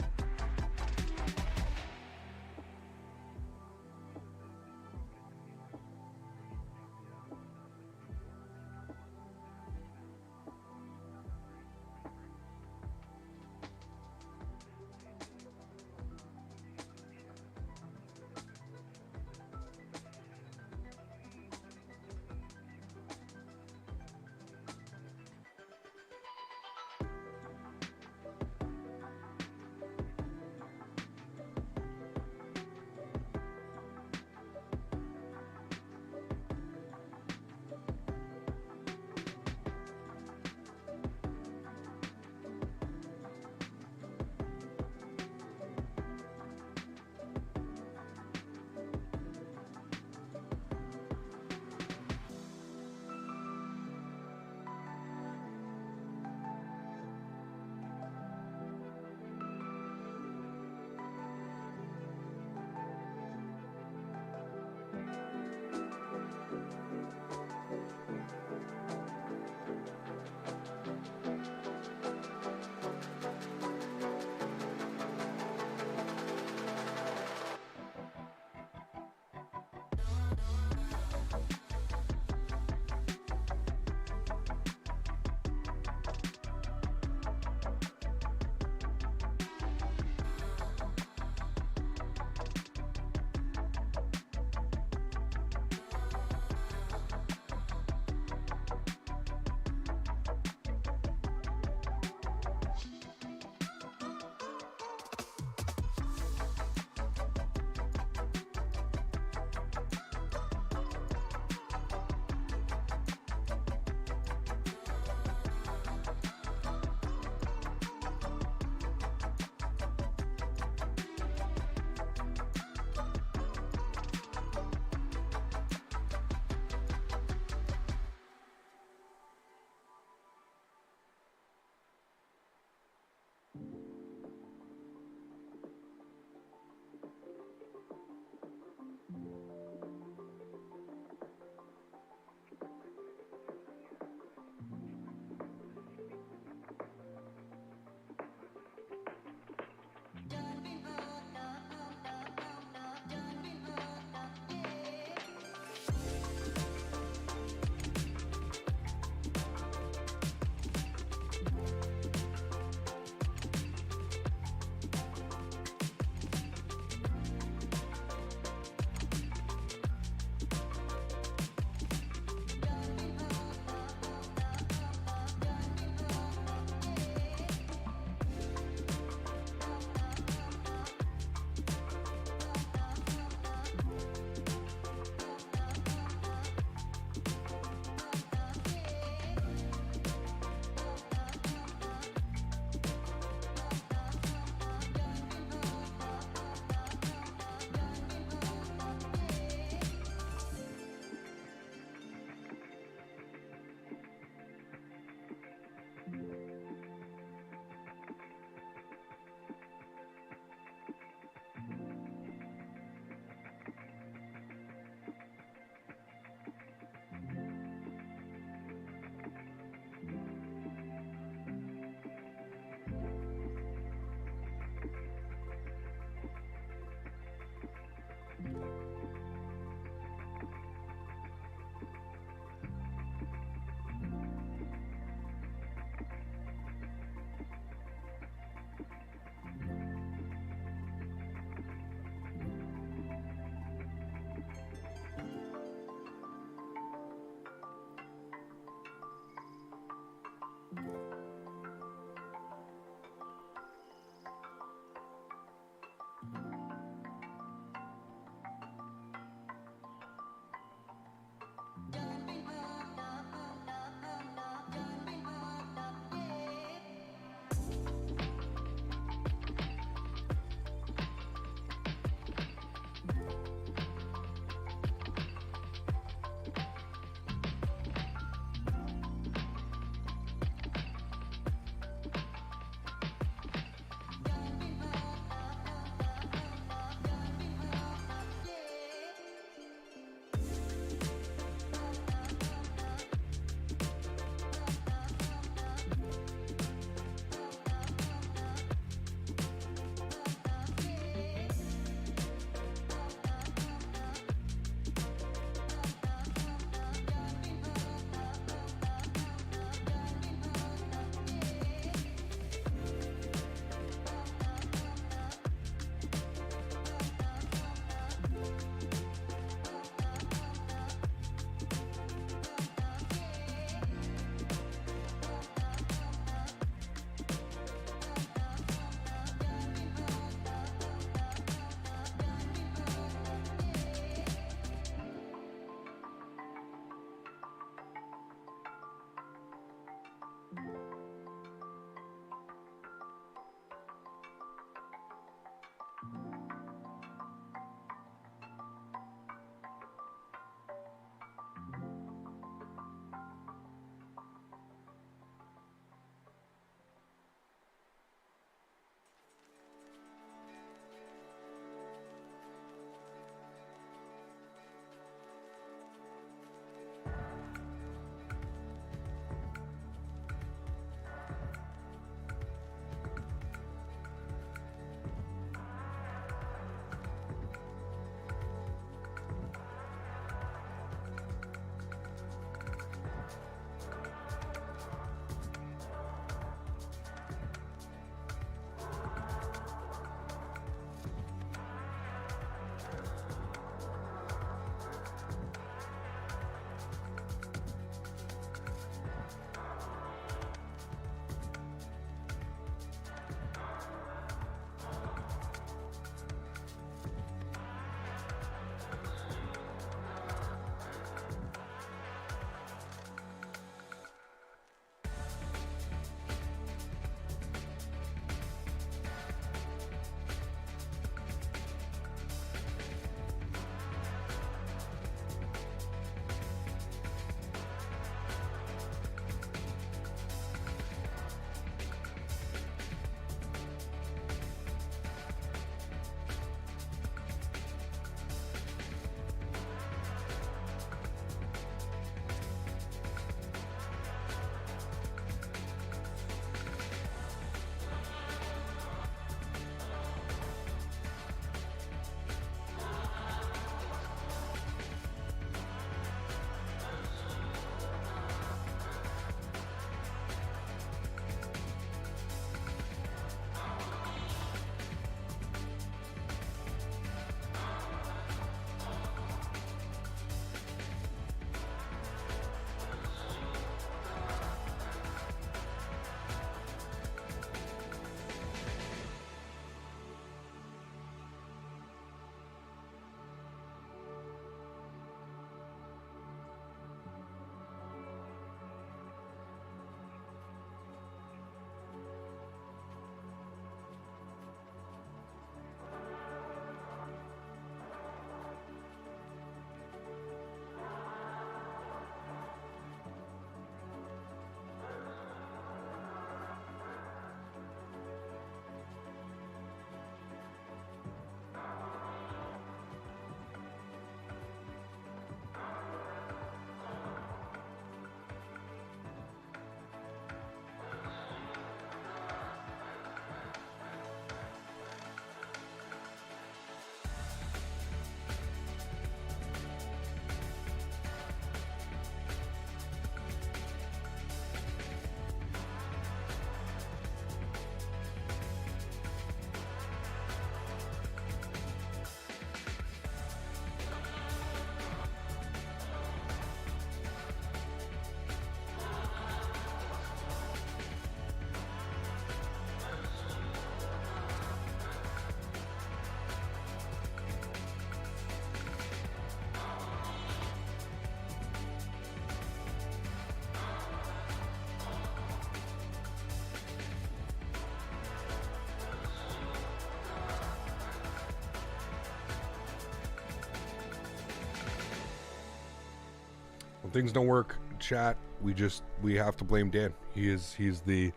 Speaker 1: When things don't work, chat, we have to blame Dan. He's the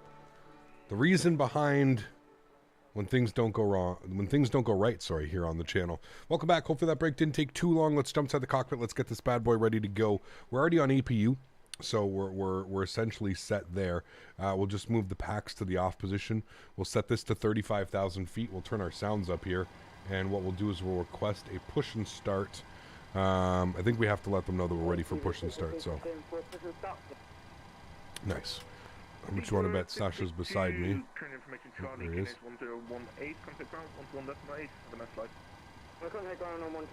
Speaker 1: reason behind when things don't go wrong, when things don't go right, sorry, here on the channel. Welcome back. Hopefully that break didn't take too long. Let's jump inside the cockpit. Let's get this bad boy ready to go. We're already on APU, so we're essentially set there. We'll just move the packs to the off position. We'll set this to 35,000 feet. We'll turn our sounds up here, and what we'll do is we'll request a push and start. I think we have to let them know that we're ready for push and start, so. Nice. How much you want to bet Sasha's beside me?
Speaker 6: Current information
Speaker 1: There
Speaker 6: Charlie,
Speaker 1: he is.
Speaker 6: KNH 1018, contact ground 11.8, have a nice flight.
Speaker 7: We're contact ground on 121.8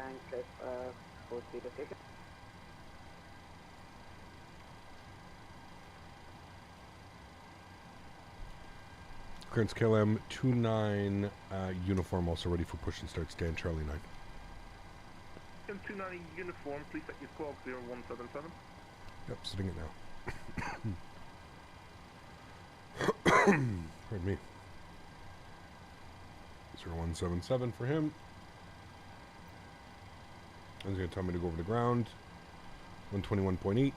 Speaker 7: and clip full speed of 6.
Speaker 1: Current's KLM 29 uniform, also ready for push and start. Stand Charlie 9.
Speaker 6: 290 uniform, please set your squawk 0177.
Speaker 1: Yep, sitting it now. Pardon me. 0177 for him. He's going to tell me to go over the ground. 121.8.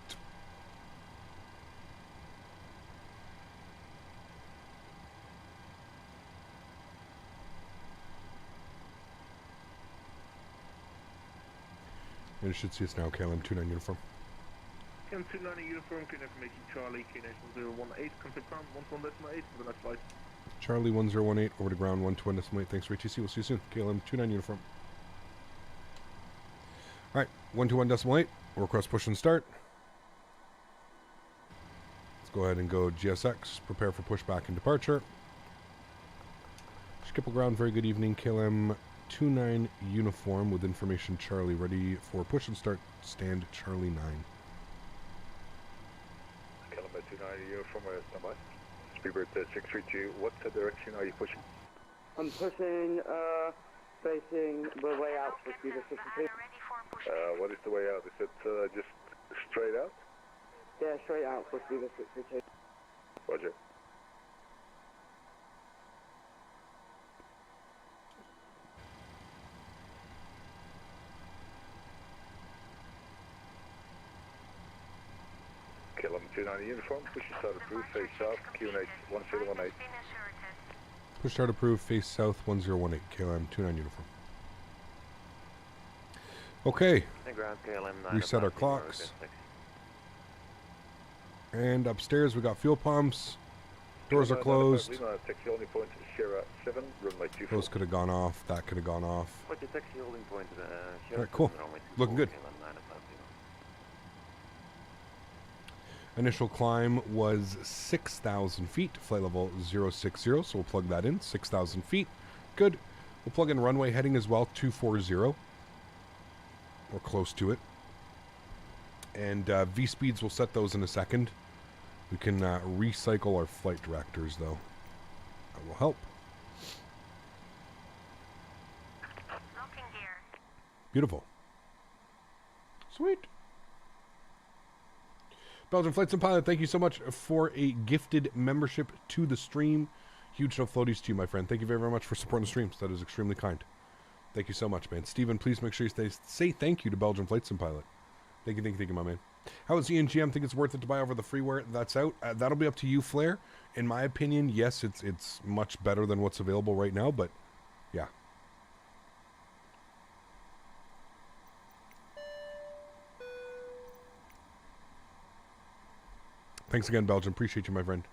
Speaker 1: And you should see us now, KLM 29 uniform.
Speaker 6: KLM 290 uniform, current information Charlie, KNH 1018, contact ground 11.8, have a nice flight.
Speaker 1: Charlie 1018 over to ground 121.8. Thanks for HTC. We'll see you soon. KLM 29 uniform. All right, 121.8. We'll request push and start. Let's go ahead and go GSX. Prepare for pushback and departure. Skipple ground. Very good evening. KLM 29 uniform with information Charlie ready for push and start. Stand Charlie 9.
Speaker 8: KLM 29 uniform, standby. Speedbird 632, what direction are you pushing?
Speaker 7: I'm pushing, facing the way out for speed of 62.
Speaker 8: What is the way out? Is it just straight out?
Speaker 7: Yeah, straight out for speed of 62.
Speaker 8: Roger. KLM 290 uniform, push and start approved, face south, QNH 1018.
Speaker 1: Push start approved. Face south 1018. KLM 29 uniform. Okay. Reset our clocks. And upstairs we got fuel pumps. Doors are closed.
Speaker 8: Taxi holding point Sierra 7, runway 24.
Speaker 1: Those could have gone off. That could have gone off.
Speaker 4: What's your taxi holding point?
Speaker 1: Alright, cool. Looking good. Initial climb was 6,000 feet, flight level 060, so we'll plug that in, 6,000 feet. Good. We'll plug in runway heading as well, 240, or close to it. And V-speeds, we'll set those in a second. We can recycle our flight directors, though. That will help. Beautiful. Sweet. Belgian Flight Sim Pilot, thank you so much for a gifted membership to the stream. Huge no floaties to you, my friend. Thank you very, very much for supporting the streams. That is extremely kind. Thank you so much, man. Steven, please make sure you say thank you to Belgian Flight Sim Pilot. Thank you, my man. How is ENGM? Think it's worth it to buy over the freeware that's out? That'll be up to you, Flair. In my opinion, yes, it's much better than what's available right now, but yeah. Thanks again, Belgium. Appreciate you, my friend.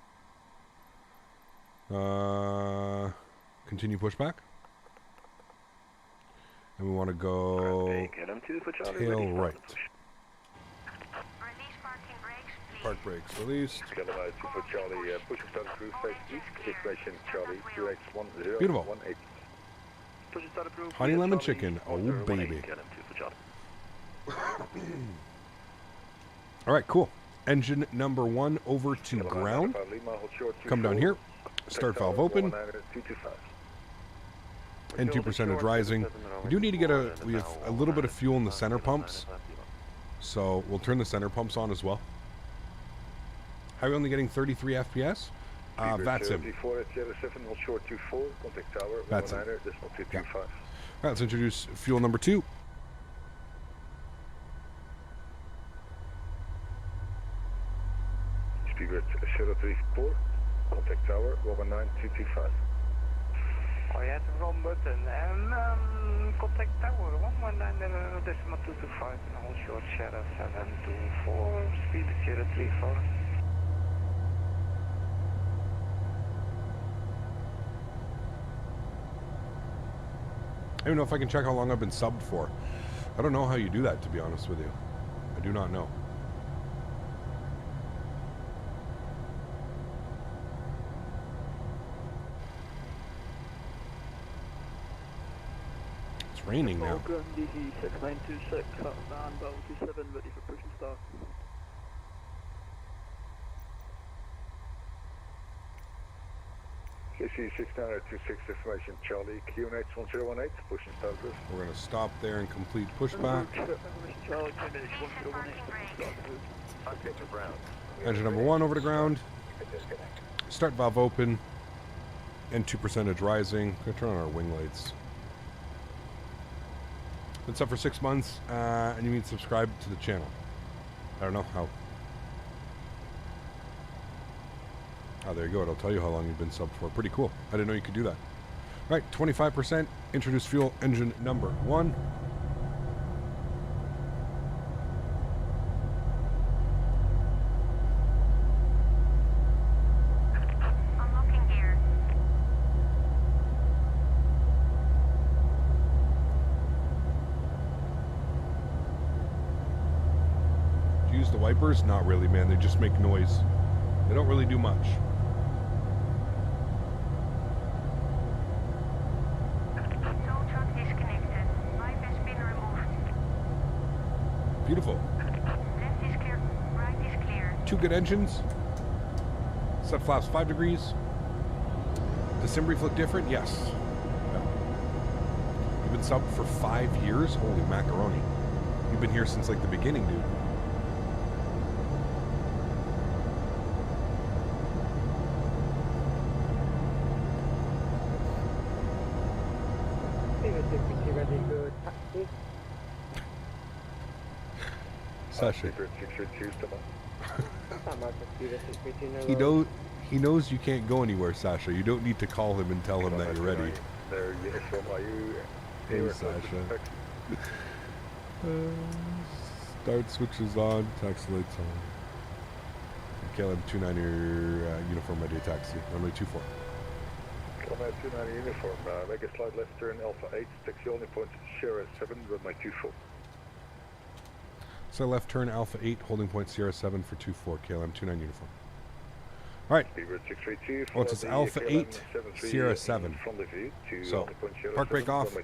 Speaker 1: Continue pushback. And we want to go tail right. Park brakes released.
Speaker 8: KLM 2 for Charlie, push and start approved, face east, situation Charlie, QX 1018.
Speaker 1: Beautiful.
Speaker 6: Push and start approved.
Speaker 1: Honey lemon chicken. Oh, baby. All right, cool. Engine number 1 over to ground. Come down here. Start valve open. And 2% rising. We do need to get we have a little bit of fuel in the center pumps. So we'll turn the center pumps on as well. How are we only getting 33 FPS? That's him. That's him. Yeah. All right, let's introduce fuel number 2.
Speaker 8: 034, contact tower 119-225.
Speaker 4: Oh, you had the wrong button. And contact tower 119.225 and hold short 0724, speed 034.
Speaker 1: I don't know if I can check how long I've been subbed for. I don't know how you do that, to be honest with you. I do not know. It's raining now.
Speaker 7: DG 6926, man, Bell 27, ready for push and start.
Speaker 8: KC 6926, information Charlie, QNH 1018, push and start this.
Speaker 1: We're going to stop there and complete pushback.
Speaker 7: Charlie, QNH 1018, push and start.
Speaker 1: Engine number 1 over to ground. Start valve open. And 2% rising. Going to turn on our wing lights. It's up for 6 months, and you mean subscribe to the channel. I don't know how. Oh, there you go. It'll tell you how long you've been subbed for. Pretty cool. I didn't know you could do that. All right, 25%. Introduce fuel engine number 1.
Speaker 9: Unlocking gear.
Speaker 1: Do you use the wipers? Not really, man. They just make noise. They don't really do much.
Speaker 9: Tow truck disconnected. Pipe has been removed.
Speaker 1: Beautiful.
Speaker 9: Left is clear. Right is clear.
Speaker 1: 2 good engines. Set flaps 5 degrees. Does sim brief look different? Yes. Yeah. You've been subbed for 5 years? Holy macaroni. You've been here since like the beginning, dude.
Speaker 7: Ready for taxi.
Speaker 1: Sasha.
Speaker 7: He
Speaker 1: He knows you can't go anywhere, Sasha. You don't need to call him and tell him that you're ready.
Speaker 8: There, yes, are you
Speaker 1: Hey, Sasha. Start switches on, taxi lights on. KLM 29 uniform ready to taxi. Runway 24.
Speaker 8: KLM 29 uniform, make a slight left turn Alpha 8, taxi only point 07, runway 24.
Speaker 1: So left turn Alpha 8, holding point Sierra 7 for 24, KLM 29 uniform. All right.
Speaker 8: Speedbird 632.
Speaker 1: Oh, it's Alpha 8, Sierra 7. So, park brake off.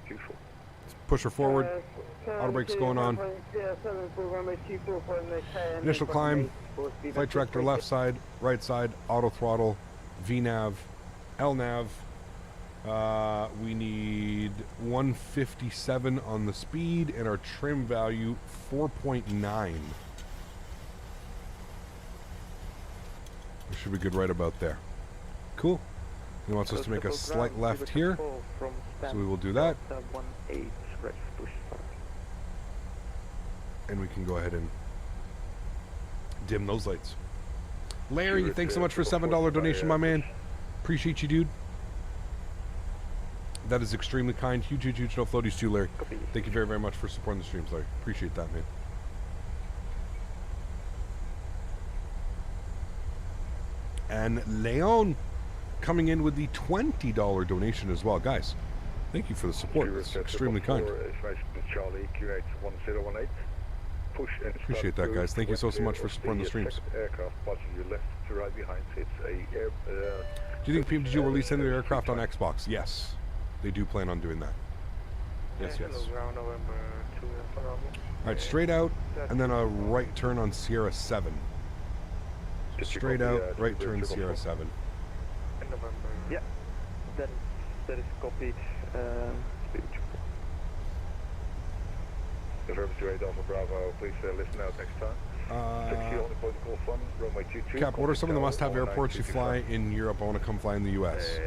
Speaker 1: Push her forward. Auto brakes going on. Initial climb. Flight director left side, right side, auto throttle, VNav, LNav. We need 157 on the speed and our trim value 4.9. We should be good right about there. Cool. He wants us to make a slight left here, so we will do that. And we can go ahead and dim those lights. Larry, thanks so much for a $7 donation, my man. Appreciate you, dude. That is extremely kind. Huge no floaties too, Larry. Thank you very, very much for supporting the streams, Larry. Appreciate that, man. And Leon coming in with the $20 donation as well. Guys, thank you for the support. It's extremely kind. Appreciate that, guys. Thank you so much for supporting the streams. Do you think PMDG will release any of the aircraft on Xbox? Yes. They do plan on doing that. Yes, yes. Alright, straight out, and then a right turn on Sierra 7. Straight out, right turn Sierra 7.
Speaker 7: Yeah, that is copied.
Speaker 8: Bravo, please listen out next time.
Speaker 1: Cap, what are some of the must-have airports you fly in Europe? I want to come fly in the US.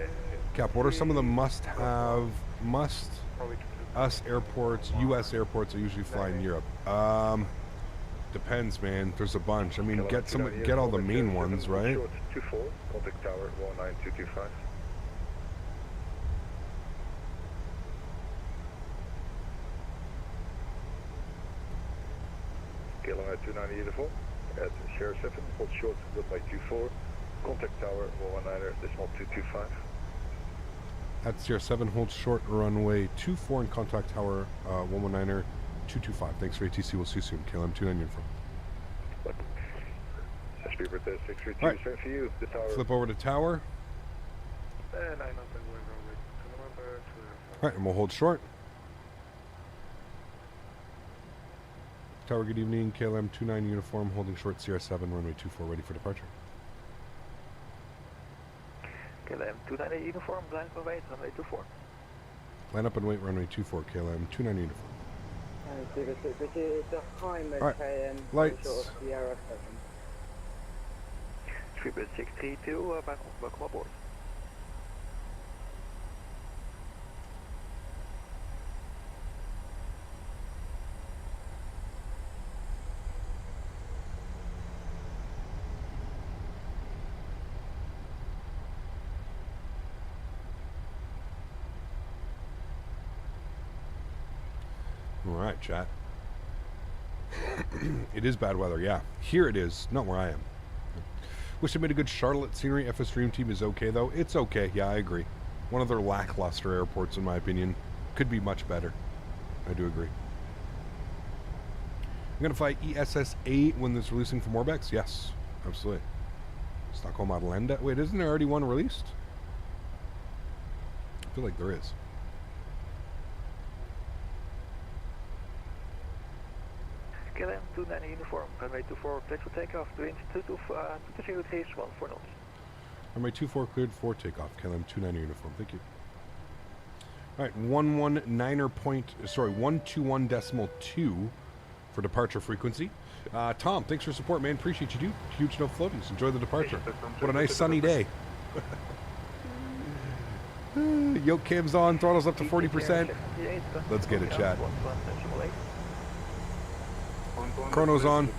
Speaker 1: Cap, what are some of the us airports, US airports I usually fly in Europe? Depends, man. There's a bunch. I mean,
Speaker 8: KLM
Speaker 1: get
Speaker 8: 290
Speaker 1: get all the
Speaker 8: uniform,
Speaker 1: main
Speaker 8: at
Speaker 1: ones,
Speaker 8: 07,
Speaker 1: right?
Speaker 8: Short 24, contact tower 19225. KLM 290 uniform at Sierra 7, hold short runway 24, contact tower 119.225.
Speaker 1: At Sierra 7, hold short runway 24 and contact tower 119er 225. Thanks for ATC. We'll see you soon. KLM 29 uniform.
Speaker 8: Speedbird 632,
Speaker 1: All right.
Speaker 8: same for you. The tower.
Speaker 1: Flip over to tower. All right, and we'll hold short. Tower, good evening. KLM 29 uniform, holding short Sierra 7, runway 24, ready for departure.
Speaker 4: KLM 290 uniform, line up and wait, runway 24.
Speaker 1: Line up and wait, runway 24, KLM 29 uniform.
Speaker 7: This is the Hymer
Speaker 1: All right.
Speaker 7: KM,
Speaker 1: Lights.
Speaker 7: short of Sierra 7.
Speaker 4: Speedbird 632, welcome aboard.
Speaker 1: All right, chat. It is bad weather, yeah. Here it is, not where I am. Wish I made a good Charlotte scenery. FS Dream Team is okay, though. It's okay, yeah, I agree. One of their lackluster airports, in my opinion. Could be much better. I do agree. I'm going to fly ESS-8 when it's releasing from Orbx? Yes, absolutely. Stockholm Arlanda. Wait, isn't there already one released? I feel like there is.
Speaker 4: KLM 290 uniform, runway 24, cleared for takeoff, wind 220 4 knots.
Speaker 1: Runway 24 cleared for takeoff. KLM 290 uniform. Thank you. All right, 121.2 for departure frequency. Tom, thanks for support, man. Appreciate you, dude. Huge no floaties. Enjoy the departure. What a nice sunny day. Yoke cam's on, throttles up to 40%. Let's get it, chat. Chrono's on.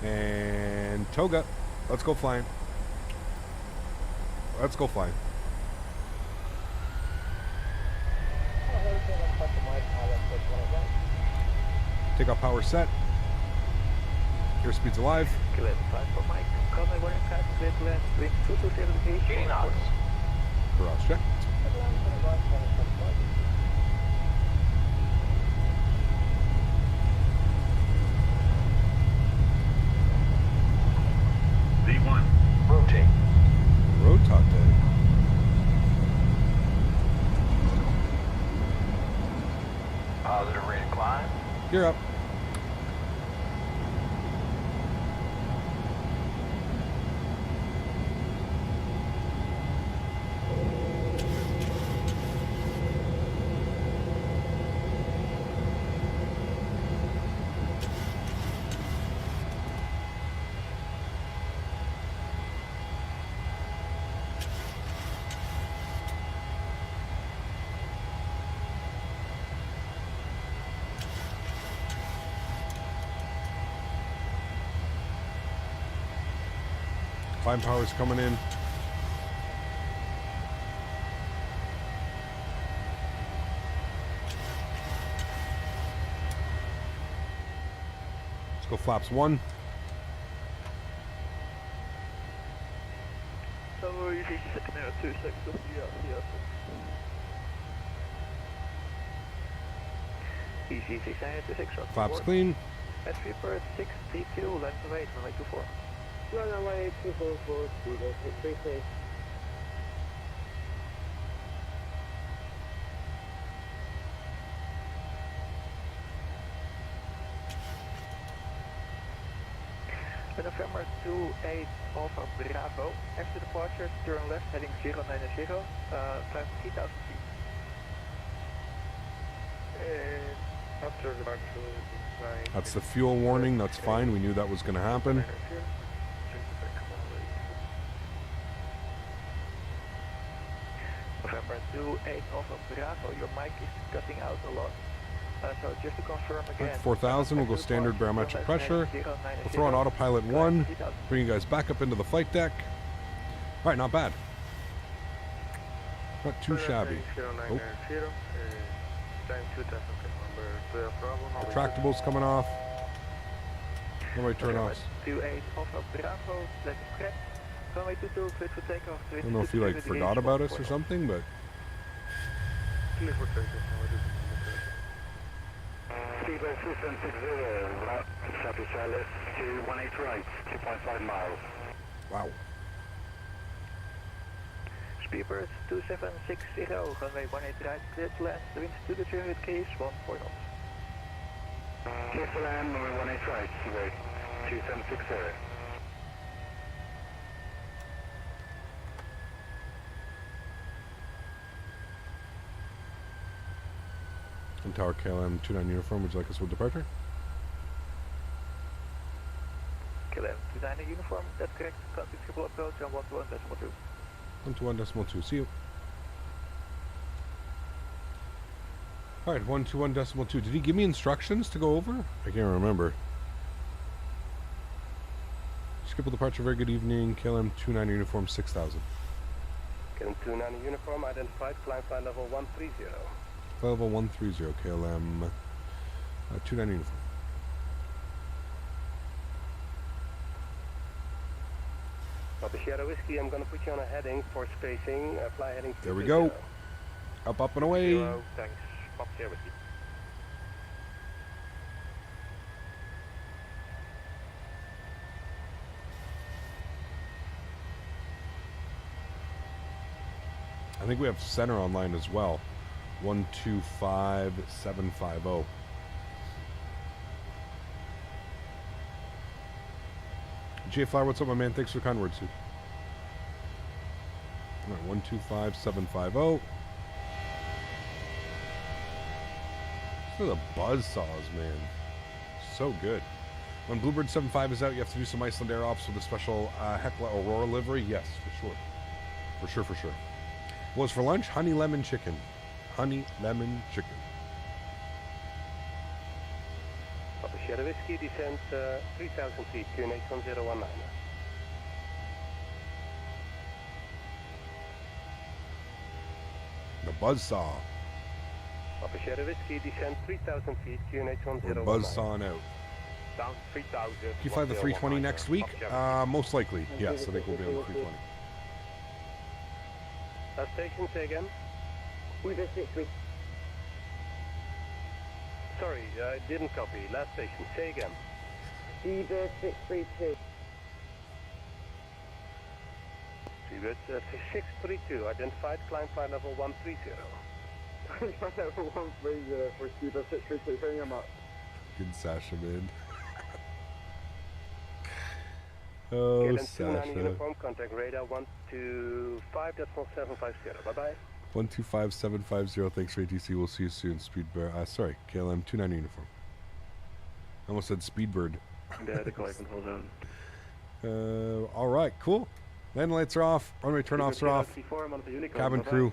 Speaker 1: And Toga. Let's go flying. Let's go flying. Takeoff power set. Airspeed's alive. Garage check.
Speaker 5: V1, rotate.
Speaker 1: Rotate.
Speaker 5: Positive rate of climb.
Speaker 1: You're up. Climb power's coming in. Let's go flaps 1.
Speaker 4: So you see sitting there at 2 seconds of the EC 696
Speaker 1: Flaps clean.
Speaker 4: at Speedbird 632, length of 8, runway 24.
Speaker 7: Runway 244, Speedbird 633.
Speaker 4: November 28 Alpha Bravo. After departure, turn left heading 090, climb 3000 feet.
Speaker 6: After departure,
Speaker 1: That's the fuel warning. That's fine. We knew that was going to happen.
Speaker 4: November 28 Alpha Bravo, your mic is cutting out a lot. So just to confirm again.
Speaker 1: 4,000, we'll go standard barometric pressure. We'll throw on autopilot 1, bring you guys back up into the flight deck. All right, not bad. Not too shabby. Oh. Retractables coming off. What do I turn off?
Speaker 4: 28 Oslo Bravo, let's crack. Runway 22, clear for takeoff.
Speaker 1: I don't know if he like forgot about us or something, but
Speaker 8: Clear for takeoff. Speedway 2760, Southeast left to 18 right, 2.5 miles.
Speaker 1: wow.
Speaker 4: Speedbird 2760, runway 18 right, clear to land. The wind to the 300 Ks, 14 knots.
Speaker 8: Clear to land, runway 18 right, Speedway 2760.
Speaker 1: And Tower KLM 29 uniform, would you like us with departure?
Speaker 4: KLM 29 uniform, that's correct. Contact triple approach on 121.2.
Speaker 1: 121.2, see you. Alright, 121.2. Did he give me instructions to go over? I can't remember. Skip with departure, very good evening. KLM 29 uniform 6,000.
Speaker 8: KLM 29 uniform, identified, climb flight level 130.
Speaker 1: Flight level 130, KLM 29 uniform.
Speaker 8: Copy Sierra Whiskey, I'm going to put you on a heading for spacing, fly heading 230.
Speaker 1: There we go. Up and away.
Speaker 8: Thanks. Pop Sierra Whiskey.
Speaker 1: I think we have center online as well. 125750. J Flower, what's up, my man? Thanks for the kind words, dude. All right, 125750. These are the buzzsaws, man. So good. When Bluebird 75 is out, you have to do some Iceland Air Ops with a special Hecla Aurora livery. Yes, for sure. For sure. What was for lunch? Honey lemon chicken. Honey lemon chicken.
Speaker 8: Papa Sierra Whiskey, descent 3,000 feet, QNH 1019.
Speaker 1: The buzzsaw.
Speaker 8: Papa Sierra Whiskey, descent 3,000 feet, QNH 1019.
Speaker 1: We're buzzsawing out.
Speaker 8: Down 3,000.
Speaker 1: Can you fly the 320 next week? Most likely. Yes, I think we'll be on the 320.
Speaker 8: Last station, say again.
Speaker 7: Weaver 63.
Speaker 8: Sorry, I didn't copy. Last station, say again.
Speaker 7: Weaver 632.
Speaker 8: Seabird 632, identified, climb flight level 130.
Speaker 7: Flight level 130 for Weaver 632, thank you very much.
Speaker 1: Good Sasha, man. Oh,
Speaker 8: KLM 29
Speaker 1: Sasha.
Speaker 8: uniform, contact radar 125.750. Bye-bye.
Speaker 1: 125750. Thanks for ATC. We'll see you soon. Speedbird. Sorry, KLM 29 uniform. I almost said Speedbird.
Speaker 4: The call control zone.
Speaker 1: All right, cool. Landing lights are off. Runway turn-offs are off. Cabin crew.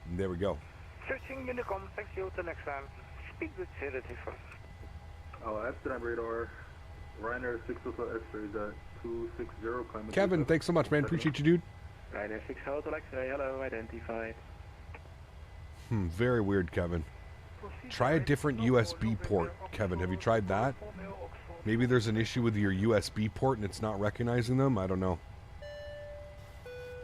Speaker 1: And there we go.
Speaker 4: Searching Unicom, thanks you till next time. Speedbird 034.
Speaker 6: Amsterdam radar. Ryanair 600 X-ray is at 260, climate.
Speaker 1: Kevin, thanks so much, man. Appreciate you, dude.
Speaker 4: Ryanair 60 Hotel X-ray, hello, identified.
Speaker 1: Very weird, Kevin. Try a different USB port, Kevin. Have you tried that? Maybe there's an issue with your USB port and it's not recognizing them. I don't know.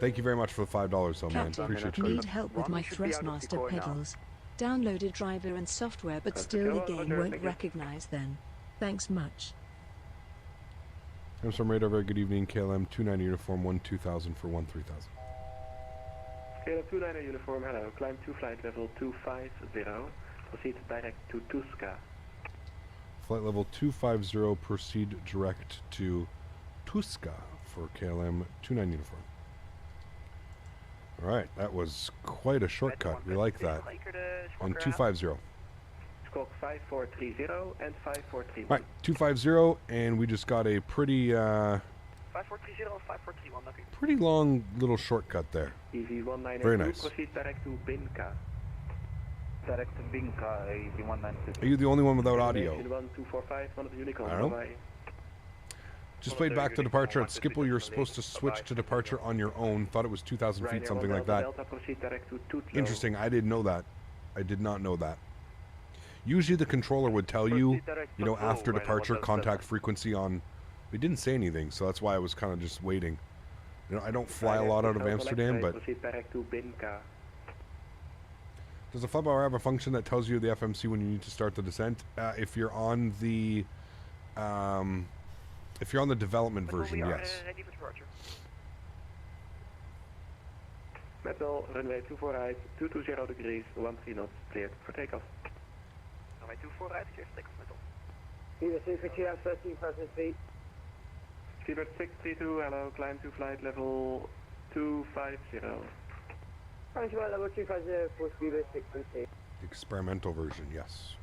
Speaker 1: Thank you very much for the $5, though, man. Appreciate you.
Speaker 3: Need help with my Thrustmaster pedals. Downloaded driver and software, but still the game won't recognize them. Thanks much.
Speaker 1: I'm from Radar. Very good evening. KLM 29 uniform 12000 for 13000.
Speaker 4: KLM 29 uniform, hello. Climb to flight level 250. Proceed direct to Tuska.
Speaker 1: Flight level 250. Proceed direct to Tuska for KLM 29 uniform. All right, that was quite a shortcut. We like that. On 250.
Speaker 4: Squawk 5430 and 5431.
Speaker 1: All right, 250, and we just got a pretty
Speaker 4: 5430 and 5431, okay.
Speaker 1: pretty long little shortcut there.
Speaker 4: EV192,
Speaker 1: Very nice.
Speaker 4: proceed direct to Binka.
Speaker 10: direct to Binka, EV192.
Speaker 1: Are you the only one without audio?
Speaker 6: 1245, one of the Unicorn.
Speaker 1: I don't know. Just played back to departure at Schiphol. You're supposed to switch to departure on your own. Thought it was 2,000 feet, something like that. Interesting. I didn't know that. I did not know that. Usually the controller would tell you, you know, after departure, contact frequency on... They didn't say anything, so that's why I was kind of just waiting. You know, I don't fly a lot out of Amsterdam, but... Does the flyby have a function that tells you the FMC when you need to start the descent? If you're on the... if you're on the development version, yes.
Speaker 6: Metal, runway 24 right, 220 degrees, 13 knots, cleared for takeoff.
Speaker 4: Runway 24 right, cleared for takeoff, metal.
Speaker 7: Either 632 at 13,000 feet.
Speaker 6: Seabird 632, hello, climb to flight level 250.
Speaker 7: Climb to flight level 250 for Seabird 632.
Speaker 1: Experimental version, yes.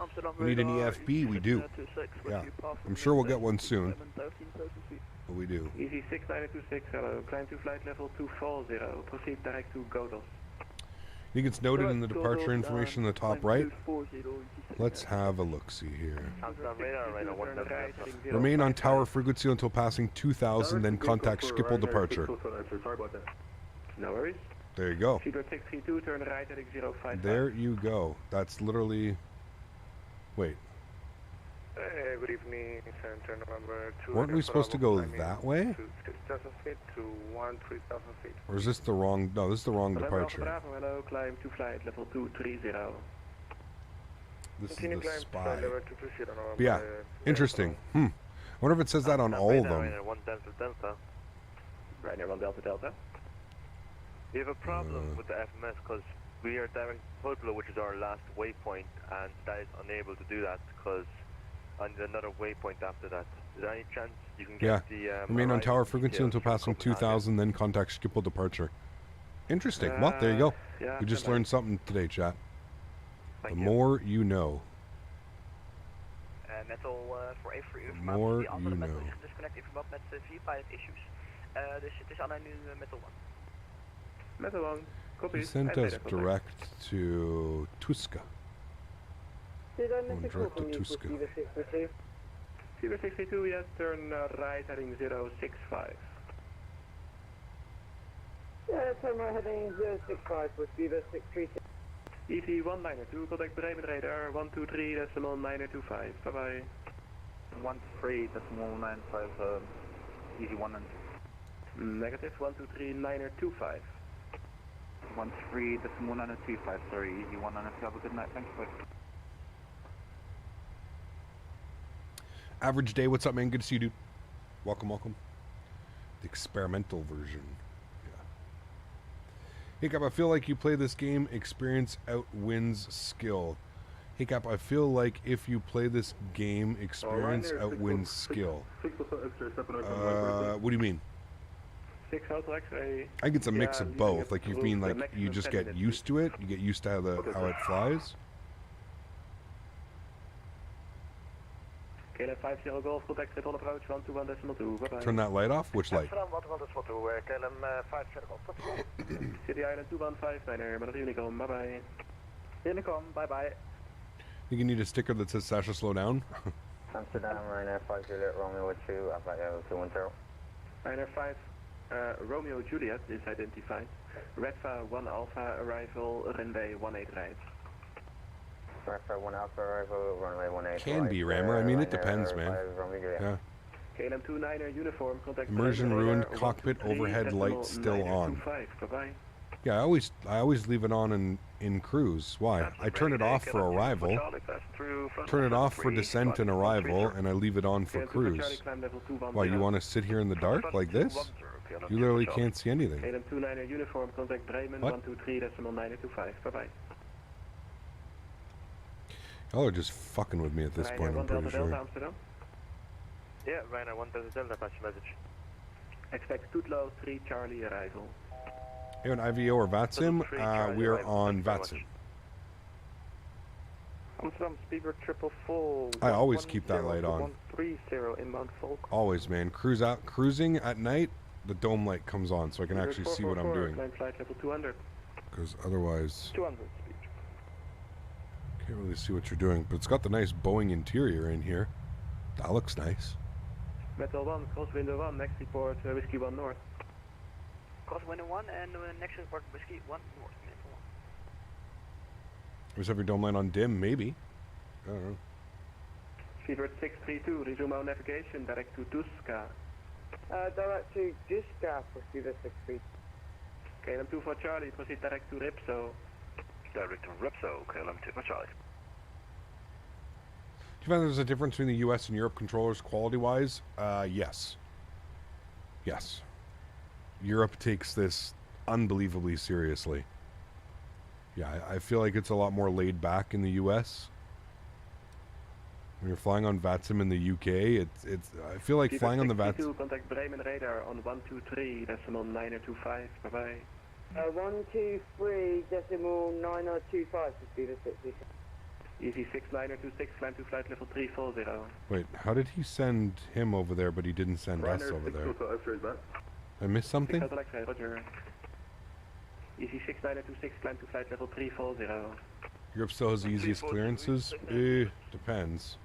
Speaker 4: Amsterdam
Speaker 1: We need an EFB, we do. Yeah, I'm sure we'll get one soon. But we do.
Speaker 6: Easy 6926, hello, climb to flight level 240, proceed direct to Godos.
Speaker 1: I think it's noted in the departure information in the top right. Let's have a look-see here. Remain on tower frequency until passing 2,000, then contact Schiphol departure.
Speaker 6: No worries.
Speaker 1: There you go.
Speaker 6: Seabird 632, turn right at 055.
Speaker 1: There you go. That's literally... Wait.
Speaker 8: Hey, good evening, Center November 2.
Speaker 1: Weren't we supposed to go that way?
Speaker 8: 6,000 feet to 13,000 feet.
Speaker 1: Or is this the wrong... No, this is the wrong departure.
Speaker 6: Hello, climb to flight level 230.
Speaker 1: This is the spy. But yeah, interesting. I wonder if it says that on all of them.
Speaker 6: Ryanair 1 Delta Delta.
Speaker 11: We have a problem with the FMS because we are direct Pueblo, which is our last waypoint, and that is unable to do that because on another waypoint after that. Is there any chance you can get the...
Speaker 1: Remain on tower frequency until passing 2,000, then contact Schiphol departure. Interesting. Well, there you go.
Speaker 6: Yeah,
Speaker 1: We just learned something today, chat. The more you know.
Speaker 4: Metal voor even voor u.
Speaker 1: The more
Speaker 4: Die andere
Speaker 1: you
Speaker 4: metal
Speaker 1: know.
Speaker 4: is gedisconnect in verband met V-pilot issues. Dus het is aan nu metal 1.
Speaker 6: Metal 1, copy.
Speaker 1: He sent us direct to Tuska.
Speaker 7: Did I miss a call
Speaker 1: Direct to
Speaker 7: from you for
Speaker 1: Tuska.
Speaker 7: Seabird 632?
Speaker 6: Seabird 632, yes, turn right heading 065.
Speaker 7: Yeah, turn right heading 065 for Seabird 632.
Speaker 6: Easy 192, contact Bremen radar 123.925. Bye bye.
Speaker 10: 13.995, easy 1 and
Speaker 6: Negative 123.925.
Speaker 10: 13.925, sorry, easy 1 and have a good night, thank you.
Speaker 1: Average day, what's up, man? Good to see you, dude. Welcome, welcome. The experimental version. Hey Cap, I feel like you play this game, experience outwins skill. Hey Cap, I feel like if you play this game, experience outwins skill. What do you mean?
Speaker 6: 6 Hotel X-ray.
Speaker 1: I think it's a mix of both. Like you mean like you just get used to it, you get used to how it flies.
Speaker 6: KLM 50 Golf, contact Schiphol approach 121.2. Bye bye.
Speaker 1: Turn that light off. Which light?
Speaker 4: KLM 50 Golf.
Speaker 6: City Island 2159er, maar Unicom, bye bye.
Speaker 10: Unicom, bye bye.
Speaker 1: Think you need a sticker that says Sasha slow down?
Speaker 12: Amsterdam, Ryanair 5 Juliet, Romeo 2, Alpha 210.
Speaker 6: Ryanair 5, Romeo Juliet is identified. Redfa 1 Alpha arrival, runway 18 right.
Speaker 12: Redfa 1 Alpha arrival, runway 18
Speaker 1: Can be rammer. I mean, it depends, man. Yeah.
Speaker 6: KLM 29er uniform, contact
Speaker 1: Immersion ruined, cockpit overhead light still on.
Speaker 6: Bye bye.
Speaker 1: Yeah, I always leave it on in cruise. Why? I turn it off for arrival, turn it off for descent and arrival, and I leave it on for cruise. Why, you want to sit here in the dark like this? You literally can't see anything.
Speaker 6: KLM 29er uniform, contact Bremen 123.925. Bye bye.
Speaker 1: Y'all are just fucking with me at this point, I'm pretty sure.
Speaker 11: Yeah, Ryanair 1 Delta, pass your message.
Speaker 6: Expect Tootlo 3 Charlie arrival.
Speaker 1: Hey, on IVO or VATSIM, we are on VATSIM.
Speaker 6: Amsterdam Speedbird 444.
Speaker 1: I always keep that light on.
Speaker 6: 130 inbound Volk.
Speaker 1: Always, man. Cruising at night, the dome light comes on so I can actually see what I'm doing.
Speaker 6: Climb flight level 200.
Speaker 1: Because otherwise...
Speaker 6: 200 speed.
Speaker 1: Can't really see what you're doing, but it's got the nice Boeing interior in here. That looks nice.
Speaker 13: Metal 1, crosswind 1, next report, Whiskey 1 North.
Speaker 10: Crosswind 1 and next report Whiskey 1 North.
Speaker 1: Was every dome line on dim? Maybe. I don't know.
Speaker 13: Fever 632, resume our navigation, direct to Duska.
Speaker 7: Direct to Duska for Fever 632.
Speaker 13: KLM 2 for Charlie, proceed direct to Ripso.
Speaker 8: Direct to Ripso, KLM 2 for Charlie.
Speaker 1: Do you find there's a difference between the US and Europe controllers quality-wise? Yes. Yes. Europe takes this unbelievably seriously. Yeah, I feel like it's a lot more laid back in the US. When you're flying on VATSIM in the UK, it's I feel like flying on the VATSIM...
Speaker 13: Contact Bremen radar on 123, decimal 9025, bye-bye.
Speaker 7: 123, decimal 9025 for Fever 632.
Speaker 13: Easy 6926, climb to flight level 340.
Speaker 1: Wait, how did he send him over there, but he didn't send us over there? I missed something?
Speaker 13: Roger. Easy 6926, climb to flight level 340.
Speaker 1: Europe still has the easiest clearances? Depends.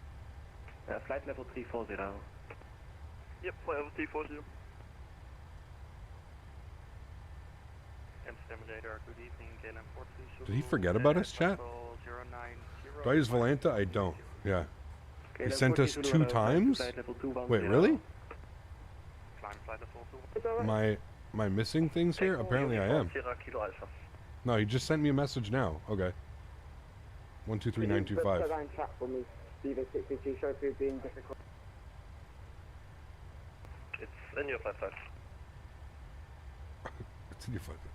Speaker 13: Flight level 340.
Speaker 11: Yep, flight level 340. Amsterdam radar, good evening, KLM 42.
Speaker 1: Did he forget about us, chat? Do I use Volanta? I don't. Yeah. He sent us 2 times? Wait, really? Am I missing things here? Apparently I am. No, he just sent me a message now. Okay. 123925.
Speaker 11: It's in your flight path.
Speaker 1: It's in your flight path.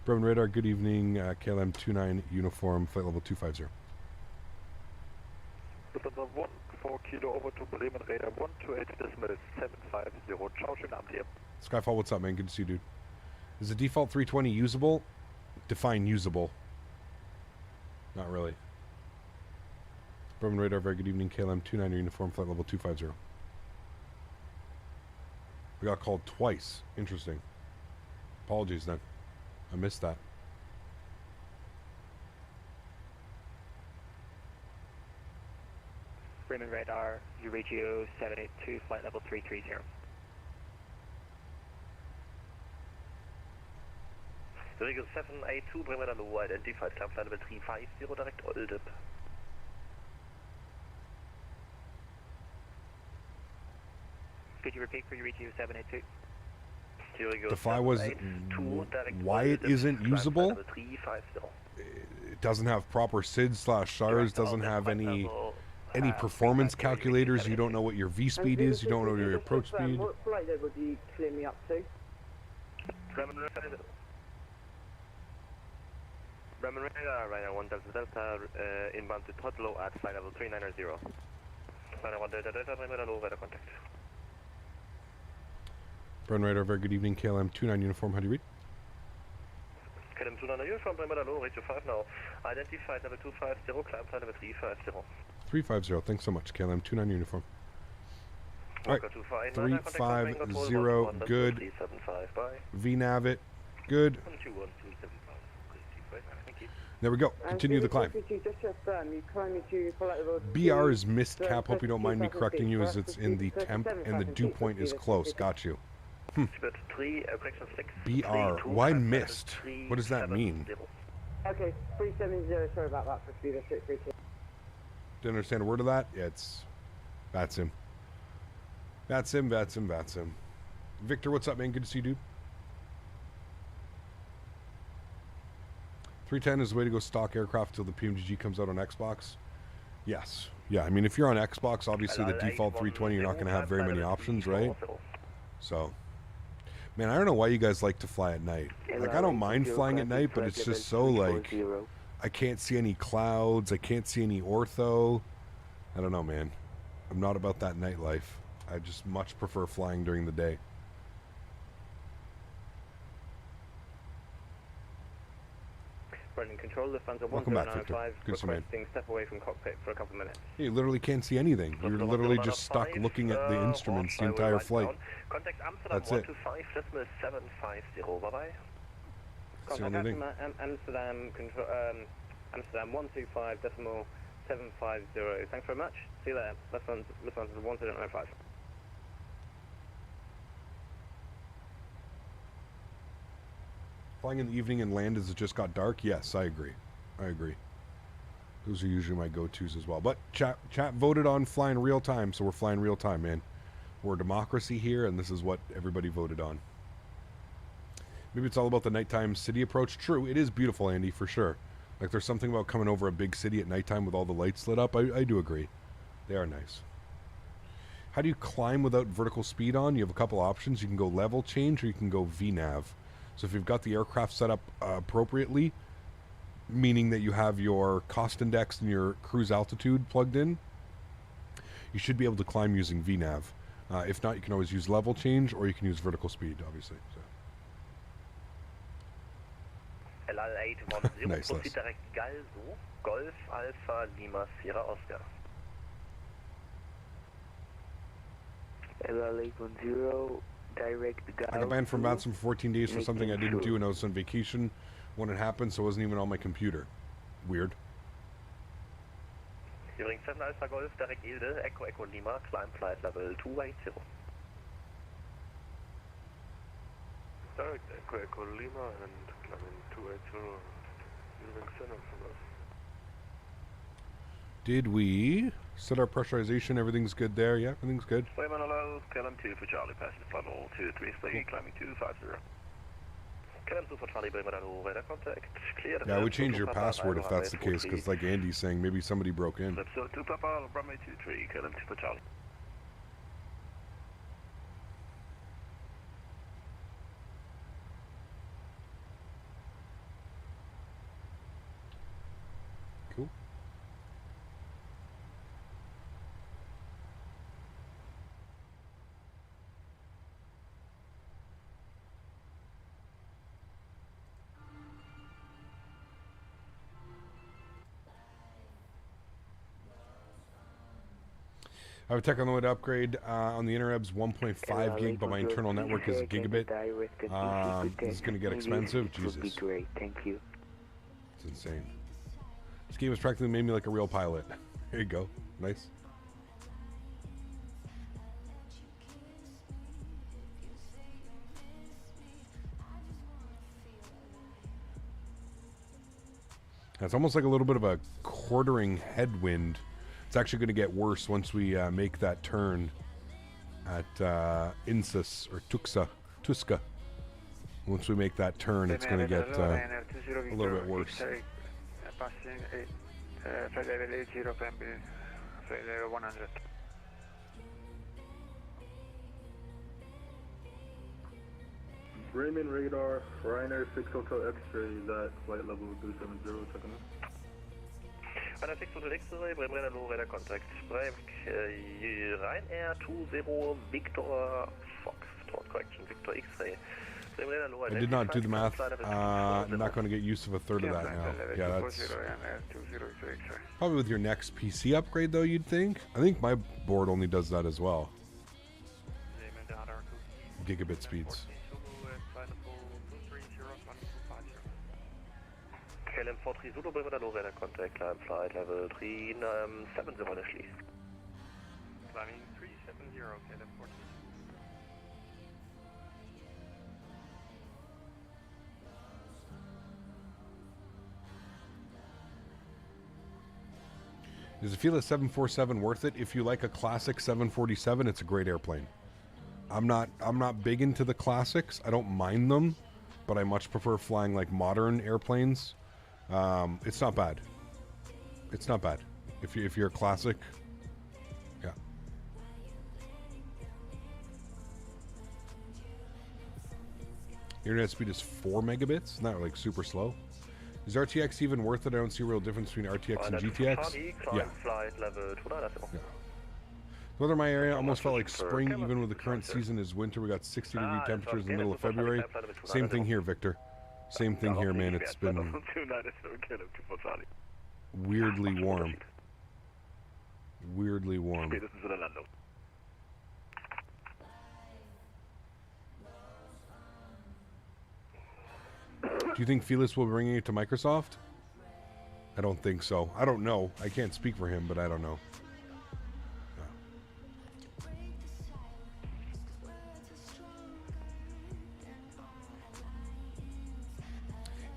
Speaker 1: Bremen radar, good evening. KLM 29 uniform, flight level 250.
Speaker 8: Lufthansa 1, 4 kilo over to Bremen radar 128.750. Ciao, schönen Abend hier.
Speaker 1: Skyfall, what's up, man? Good to see you, dude. Is the default 320 usable? Define usable. Not really. Bremen radar, very good evening. KLM 29 uniform, flight level 250. We got called twice. Interesting. Apologies then. I missed that.
Speaker 10: Bremen radar, Eurigio 782, flight level 330.
Speaker 11: Eurigio 782, Bremen low, identified, climb flight level 350, direct Oldip.
Speaker 10: Could you repeat for Eurigio 782?
Speaker 1: The fly was why it isn't usable. It doesn't have proper SID/SARS, doesn't have any performance calculators. You don't know what your V speed is. You don't know your approach speed.
Speaker 7: What flight level do you clear me up to?
Speaker 11: Bremen radar, Ryanair 1 Delta Delta, inbound to Oslo at flight level 390. Ryanair 1 Delta Delta, Bremen low, radar contact.
Speaker 1: Bremen radar, very good evening. KLM 29 uniform, how do you read?
Speaker 11: KLM 29 uniform, Bremen low, radio 5 now. Identified level 250, climb flight level 350.
Speaker 1: 350, thanks so much. KLM 29 uniform. Alright, 350, good. VNAV it, good. There we go. Continue the climb. BR's missed cap. Hope you don't mind me correcting you as it's in the temp and the dew point is close. Got you. BR. Why missed? What does that mean?
Speaker 7: Okay, 370, sorry about that for Fever 632.
Speaker 1: Didn't understand a word of that? Yeah, it's... That's him. That's him, that's him, that's him. Victor, what's up, man? Good to see you, dude. 310 is the way to go stock aircraft till the PMDG comes out on Xbox. Yes. Yeah, I mean, if you're on Xbox, obviously the default 320, you're not going to have very many options, right? So, man, I don't know why you guys like to fly at night. Like, I don't mind flying at night, but it's just so, like, I can't see any clouds. I can't see any ortho. I don't know, man. I'm not about that nightlife. I just much prefer flying during the day.
Speaker 10: Control Lufthansa
Speaker 1: Welcome back, Victor. Good to see you, man.
Speaker 10: Step away from cockpit for a couple of minutes.
Speaker 1: You literally can't see anything. You're literally just stuck looking at the instruments the entire flight.
Speaker 11: Contact Amsterdam 125.750. Bye bye.
Speaker 10: Contact Amsterdam control
Speaker 12: Amsterdam 125.750. Thanks very much. See you later. Lufthansa 1095.
Speaker 1: Flying in the evening and land as it just got dark? Yes, I agree. I agree. Those are usually my go-tos as well. But chat voted on flying real time, so we're flying real time, man. We're a democracy here, and this is what everybody voted on. Maybe it's all about the nighttime city approach. True, it is beautiful, Andy, for sure. Like, there's something about coming over a big city at nighttime with all the lights lit up. I do agree. They are nice. How do you climb without vertical speed on? You have a couple options. You can go level change, or you can go VNAV. So if you've got the aircraft set up appropriately, meaning that you have your cost index and your cruise altitude plugged in, you should be able to climb using VNAV. If not, you can always use level change, or you can use vertical speed, obviously. So.
Speaker 12: LL810,
Speaker 1: nice,
Speaker 12: proceed direct Galso, Golf Alpha Lima Sierra Oscar.
Speaker 14: LL810, direct Galso.
Speaker 1: I got banned from Vanson for 14 days for something I didn't do, and I was on vacation when it happened, so it wasn't even on my computer. Weird.
Speaker 12: Übrigens 7 Alpha Golf, direct Ilde, Echo Echo Lima, climb flight level 280.
Speaker 11: Direct Echo Echo Lima and climbing 280, using center from us.
Speaker 1: Did we set our pressurization? Everything's good there? Yeah, everything's good.
Speaker 12: Wayman hello, KLM 2 for Charlie, passenger flight level 23, speed, climbing 250. KLM 2 for Charlie, Bremen hello, radar contact, clear.
Speaker 1: Yeah, I would change your password if that's the case, because like Andy's saying, maybe somebody broke in.
Speaker 12: So 2 Papa, runway 23, KLM 2 for Charlie.
Speaker 1: Cool. I have a tech on the way to upgrade on the Interreb's 1.5 gig, but my internal network is a gigabit. This is going to get expensive. Jesus.
Speaker 14: Would be great. Thank you.
Speaker 1: It's insane. This game has practically made me like a real pilot. Here you go. Nice. It's almost like a little bit of a quartering headwind. It's actually going to get worse once we make that turn at Insas or Tuska. Once we make that turn, it's going to get a little bit worse.
Speaker 15: Passing 580 level 100.
Speaker 6: Bremen radar, Ryanair 6 Hotel X-ray, that flight level 270, checking in.
Speaker 12: Ryanair 6 Hotel X-ray, Bremen hello, radar contact, Ryanair 20 Victor Fox, correction, Victor X-ray.
Speaker 1: I did not do the math. I'm not going to get use of a third of that now. Yeah, that's probably with your next PC upgrade, though, you'd think. I think my board only does that as well. Gigabit speeds.
Speaker 12: KLM 43 Zulu, Bremen hello, radar contact, climb flight level 370 initially.
Speaker 15: Climbing 370, KLM 43.
Speaker 1: Does it feel a 747 worth it? If you like a classic 747, it's a great airplane. I'm not big into the classics. I don't mind them, but I much prefer flying like modern airplanes. It's not bad. It's not bad. If you're a classic, yeah. Internet speed is 4 megabits. Not like super slow. Is RTX even worth it? I don't see a real difference between RTX and GTX. Yeah. Northern my area almost felt like spring, even with the current season is winter. We got 60-degree temperatures in the middle of February. Same thing here, Victor. Same thing here, man. It's been weirdly warm. Weirdly warm. Do you think Felix will bring it to Microsoft? I don't think so. I don't know. I can't speak for him, but I don't know.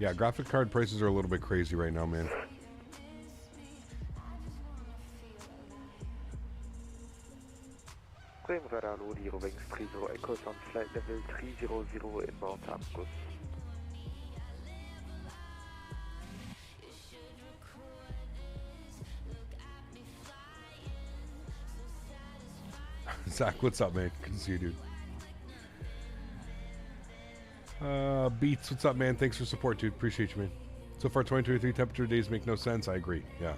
Speaker 1: Yeah, graphic card prices are a little bit crazy right now, man.
Speaker 14: Bremen Orbx 30 Echoes on flight level 300 inbound Abkurs.
Speaker 1: Zach, what's up, man? Good to see you, dude. Beats, what's up, man? Thanks for support, dude. Appreciate you, man. So far, 2023 temperature days make no sense. I agree. Yeah.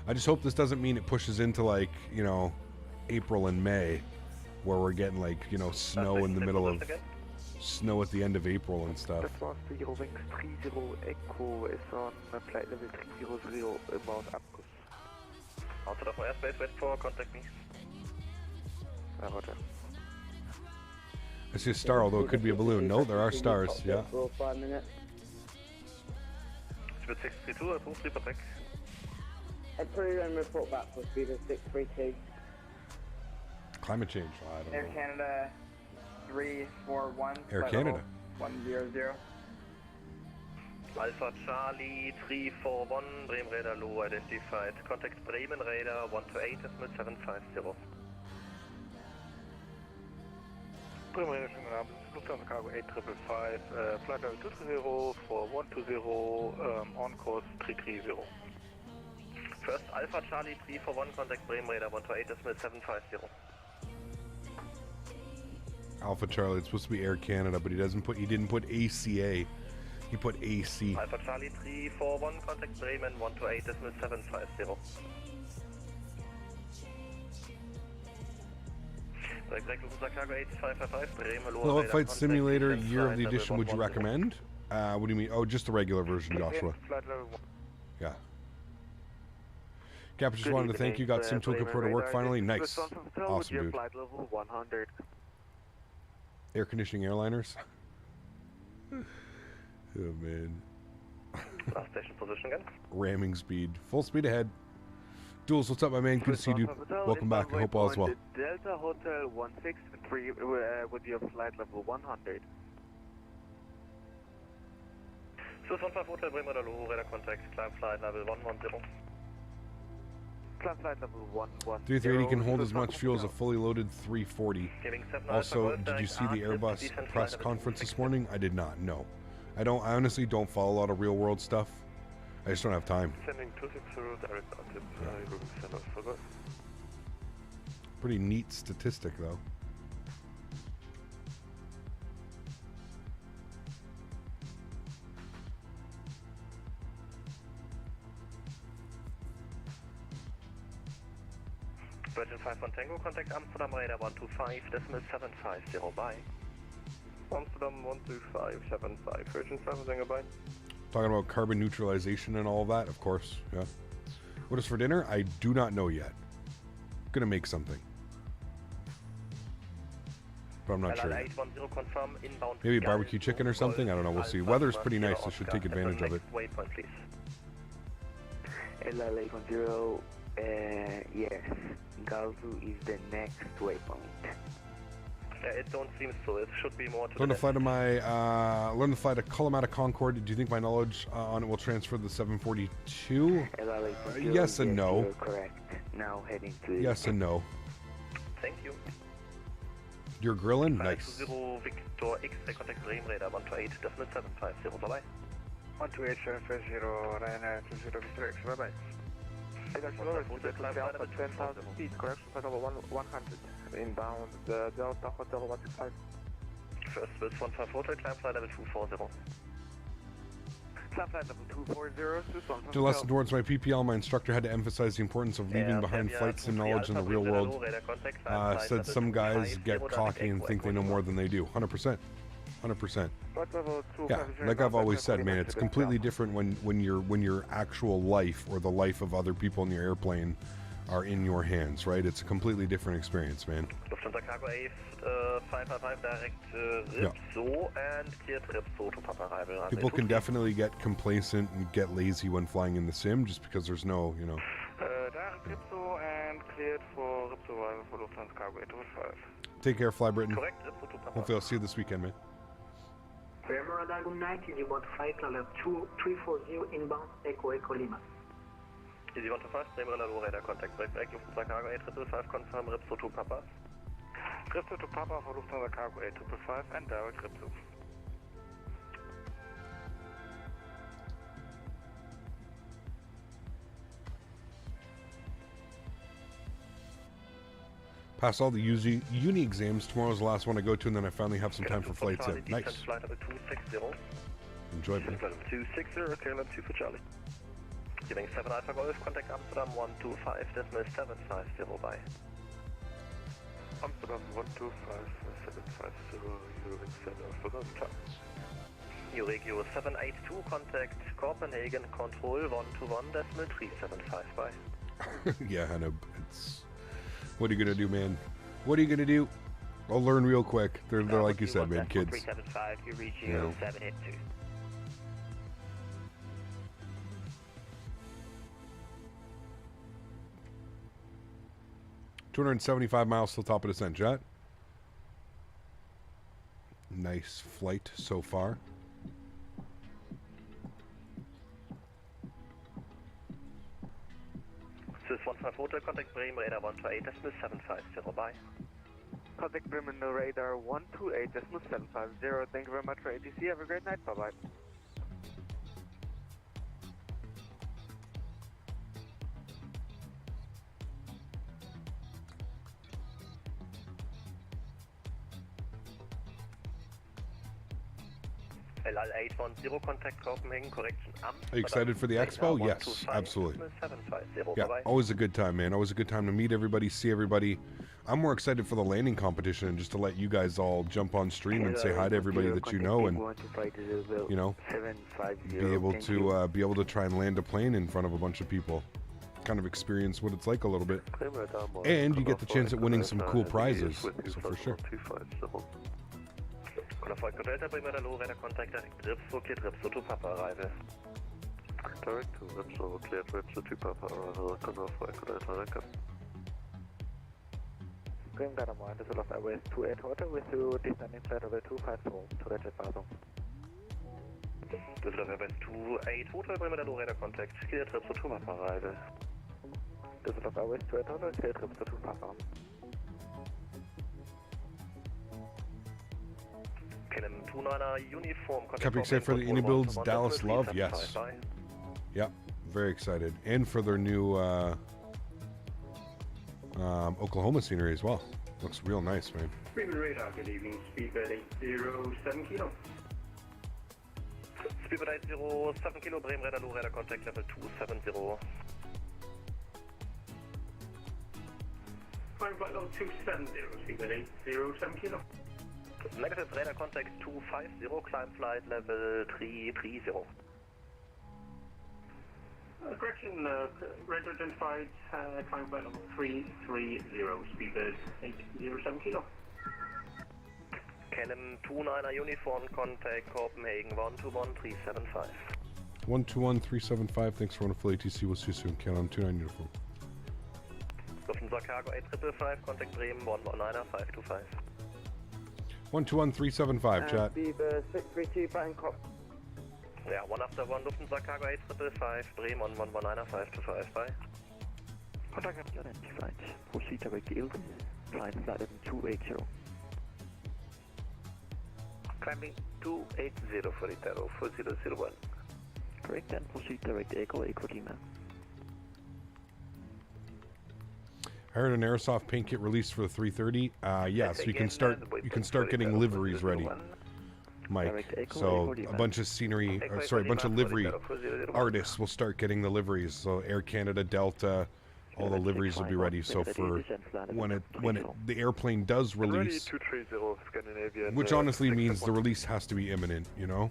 Speaker 1: I just hope this doesn't mean it pushes into, like, you know, April and May, where we're getting, like, you know, snow in the middle of snow at the end of April and stuff.
Speaker 14: Thrustmaster Orbx 30 Echo is on flight level 300 inbound Abkurs.
Speaker 12: Outside of my airspace, wait for contact me.
Speaker 14: Roger.
Speaker 1: I see a star, although it could be a balloon. No, there are stars. Yeah.
Speaker 7: For 5 minutes.
Speaker 12: Speed 632, I full sleeper track.
Speaker 7: Approve and report back for speed of 632.
Speaker 1: Climate change. I don't
Speaker 16: Air
Speaker 1: know.
Speaker 16: Canada 341.
Speaker 1: Air Canada.
Speaker 16: 100.
Speaker 11: Alpha Charlie 341, Bremen radar low identified. Contact Bremen radar 128 decimal 750.
Speaker 15: Bremen radar, Lufthansa cargo 8555, flight level 230 for 120, on course 330.
Speaker 11: First Alpha Charlie 341, contact Bremen radar 128 decimal 750.
Speaker 1: Alpha Charlie, it's supposed to be Air Canada, but he didn't put ACA. He put AC.
Speaker 11: Alpha Charlie 341, contact Bremen 128 decimal 750.
Speaker 1: Well, what flight simulator year of the edition would you recommend? What do you mean? Oh, just the regular version, Joshua. Yeah. Cap, just wanted to thank you. Got Sim Toolkit Pro to work finally. Nice. Awesome, dude.
Speaker 14: Flight level 100.
Speaker 1: Air conditioning airliners. Oh, man.
Speaker 11: Last station position again.
Speaker 1: Ramming speed. Full speed ahead. Duels, what's up, my man? Good to see you, dude. Welcome back. I hope all is well.
Speaker 14: Delta Hotel 163 with your flight level 100.
Speaker 11: So 15 Hotel Bremen low, radar contact, climb flight level 110.
Speaker 14: Climb flight level 110.
Speaker 1: 330 can hold as much fuel as a fully loaded 340. Also, did you see the Airbus press conference this morning? I did not, no. I honestly don't follow a lot of real world stuff. I just don't have time.
Speaker 15: Sending 260 direct outlet,
Speaker 1: Pretty neat statistic, though.
Speaker 11: Virgin 51 Tango, contact Amsterdam radar 125 decimal 750. Bye.
Speaker 12: Amsterdam 12575, Virgin 7 Tango, bye.
Speaker 1: Talking about carbon neutralization and all of that, of course. Yeah. What is for dinner? I do not know yet. Gonna make something, but I'm not sure yet. Maybe barbecue chicken or something. I don't know. We'll see. Weather's pretty nice. I should take advantage of it.
Speaker 11: Waypoint, please.
Speaker 14: LL810, yes. Galzu is the next waypoint.
Speaker 11: It don't seem so. It should be more to
Speaker 1: Learn to fly to my learn to fly to Kalamata Concorde. Do you think my knowledge on it will transfer to the 742? Yes and no.
Speaker 14: You're correct. Now heading to
Speaker 1: yes and no.
Speaker 11: Thank you.
Speaker 1: You're grilling? Nice.
Speaker 11: 0 Victor X-ray contact Bremen radar 128 decimal 750. Bye bye.
Speaker 15: 128 750 Ryanair 20 Victor X, bye bye.
Speaker 14: Delta 10,000 feet, correct? Flight level 100. Inbound Delta Hotel 165.
Speaker 11: First Swiss 15 Hotel, climb flight level 240.
Speaker 14: Climb flight level 240,
Speaker 1: To lesson towards my PPL, my instructor had to emphasize the importance of leaving behind flight sim knowledge in the real world. Said some guys get cocky and think they know more than they do. 100%. 100%. Yeah, like I've always said, man, it's completely different when your actual life or the life of other people in your airplane are in your hands, right? It's a completely different experience, man.
Speaker 12: Lufthansa Cargo A555 direct Ripso and cleared Ripso to Papa arrival.
Speaker 1: People can definitely get complacent and get lazy when flying in the sim just because there's no, you know.
Speaker 15: Direct Ripso and cleared for Ripso arrival for Lufthansa Cargo 855.
Speaker 1: Take care, Fly Britain.
Speaker 12: Correct, Ripso to Papa.
Speaker 1: Hopefully I'll see you this weekend, man.
Speaker 17: Radar, good night. You want flight level 2340 inbound Echo Lima.
Speaker 12: Easy 125, Bremen radar contact break back, Lufthansa Cargo 8555, confirm Ripso to Papa.
Speaker 15: Ripso to Papa for Lufthansa Cargo 8555 and direct Ripso.
Speaker 1: Pass all the uni exams. Tomorrow's the last one I go to, and then I finally have some time for flight sim. Nice.
Speaker 12: Flight level 260.
Speaker 1: Enjoy, man.
Speaker 12: Flight level 260, KLM 2 for Charlie. Giving 7 Alpha Golf, contact Amsterdam 125.750 by.
Speaker 15: Amsterdam 125.750, Euring 7 Alpha Golf, ciao.
Speaker 12: Euregio 782, contact Copenhagen, control 121.375 by.
Speaker 1: Yeah, I know. It's... What are you going to do, man? What are you going to do? I'll learn real quick. They're like you said, man, kids.
Speaker 12: 375, Euregio
Speaker 1: You know.
Speaker 12: 782.
Speaker 1: $275 miles to the top of descent, jet. Nice flight so far.
Speaker 12: Swiss 15 Hotel, contact Bremen, radar 128.750 by.
Speaker 14: Contact Bremen, radar 128.750. Thank you very much for ATC. Have a great night. Bye-bye.
Speaker 12: LL810, contact Copenhagen, correction Amsterdam.
Speaker 1: Are you excited for the expo? Yes, absolutely. Yeah, always a good time, man. Always a good time to meet everybody, see everybody. I'm more excited for the landing competition and just to let you guys all jump on stream and say hi to everybody that you know, and you know, be able to try and land a plane in front of a bunch of people. Kind of experience what it's like a little bit, and you get the chance at winning some cool prizes. So for sure.
Speaker 12: Delta Bremen, radar contact direct Ripso, cleared Ripso to Papa arrival.
Speaker 15: Direct to Ripso, cleared Ripso to Papa arrival, confirm Delta record.
Speaker 14: Green Data Mind, this is Lost Airways 28 Hotel with you, descending flight level 250 to Red Jet Basel.
Speaker 12: This is Lost Airways 28 Hotel, Bremen, radar contact, cleared Ripso to Papa arrival.
Speaker 14: This is Lost Airways 28 Hotel, cleared Ripso to Papa.
Speaker 12: KLM 29 uniform.
Speaker 1: Copy, except for the Uni builds, Dallas Love, yes. Yep, very excited. And for their new Oklahoma scenery as well. Looks real nice, man.
Speaker 18: Bremen radar, good evening. Speedbird 807 kilo.
Speaker 12: Speedbird 807 kilo, Bremen radar, low radar contact level 270.
Speaker 18: Flying flight level 270, Speedbird 807 kilo.
Speaker 12: Negative radar contact 250, climb flight level 330.
Speaker 18: Correction, radar identified, climb flight level 330, Speedbird 807 kilo.
Speaker 12: KLM 29 uniform, contact Copenhagen 121.375.
Speaker 1: 121.375, thanks for wonderful ATC, we'll see you soon. KLM 29 uniform.
Speaker 12: Lufthansa Cargo 8555, contact Bremen 119.525.
Speaker 1: 121.375, chat.
Speaker 7: Beaver 632 Bangkok.
Speaker 12: Yeah, 1 after 1, Lufthansa Cargo 8555, Bremen 119.525, bye.
Speaker 14: Contact identified, proceed direct yield, flight level 280.
Speaker 12: Climbing 280 for Italo, 4001.
Speaker 14: Correct, and proceed direct Echo Lima.
Speaker 1: I heard an airsoft paint kit released for the 330. Yeah, so you can start getting liveries ready, Mike. So a bunch of scenery, a bunch of livery artists will start getting the liveries. So Air Canada, Delta, all the liveries will be ready. So for when the airplane does release, which honestly means the release has to be imminent, you know.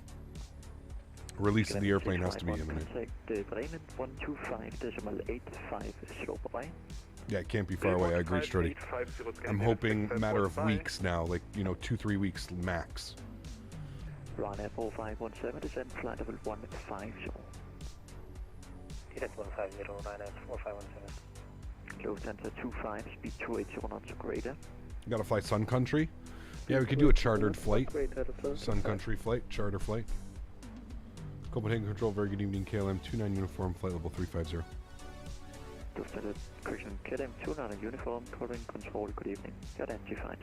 Speaker 1: Release of the airplane has to be imminent.
Speaker 10: Bremen 125.85 slow, bye-bye.
Speaker 1: Yeah, it can't be far away. I agree, Struddy. I'm hoping a matter of weeks now, like, 2-3 weeks max.
Speaker 10: Ryanair 4517, descend flight level 150.
Speaker 12: Direct 150, Ryanair 4517.
Speaker 10: Lufthansa 25, speed 280 knots greater.
Speaker 1: You gotta fly Sun Country? Yeah, we could do a chartered flight. Sun Country flight, charter flight. Copenhagen Control, very good evening. KLM 29 uniform, flight level 350.
Speaker 10: Lufthansa Christian KLM 29 uniform, covering control, good evening. Got anti-find.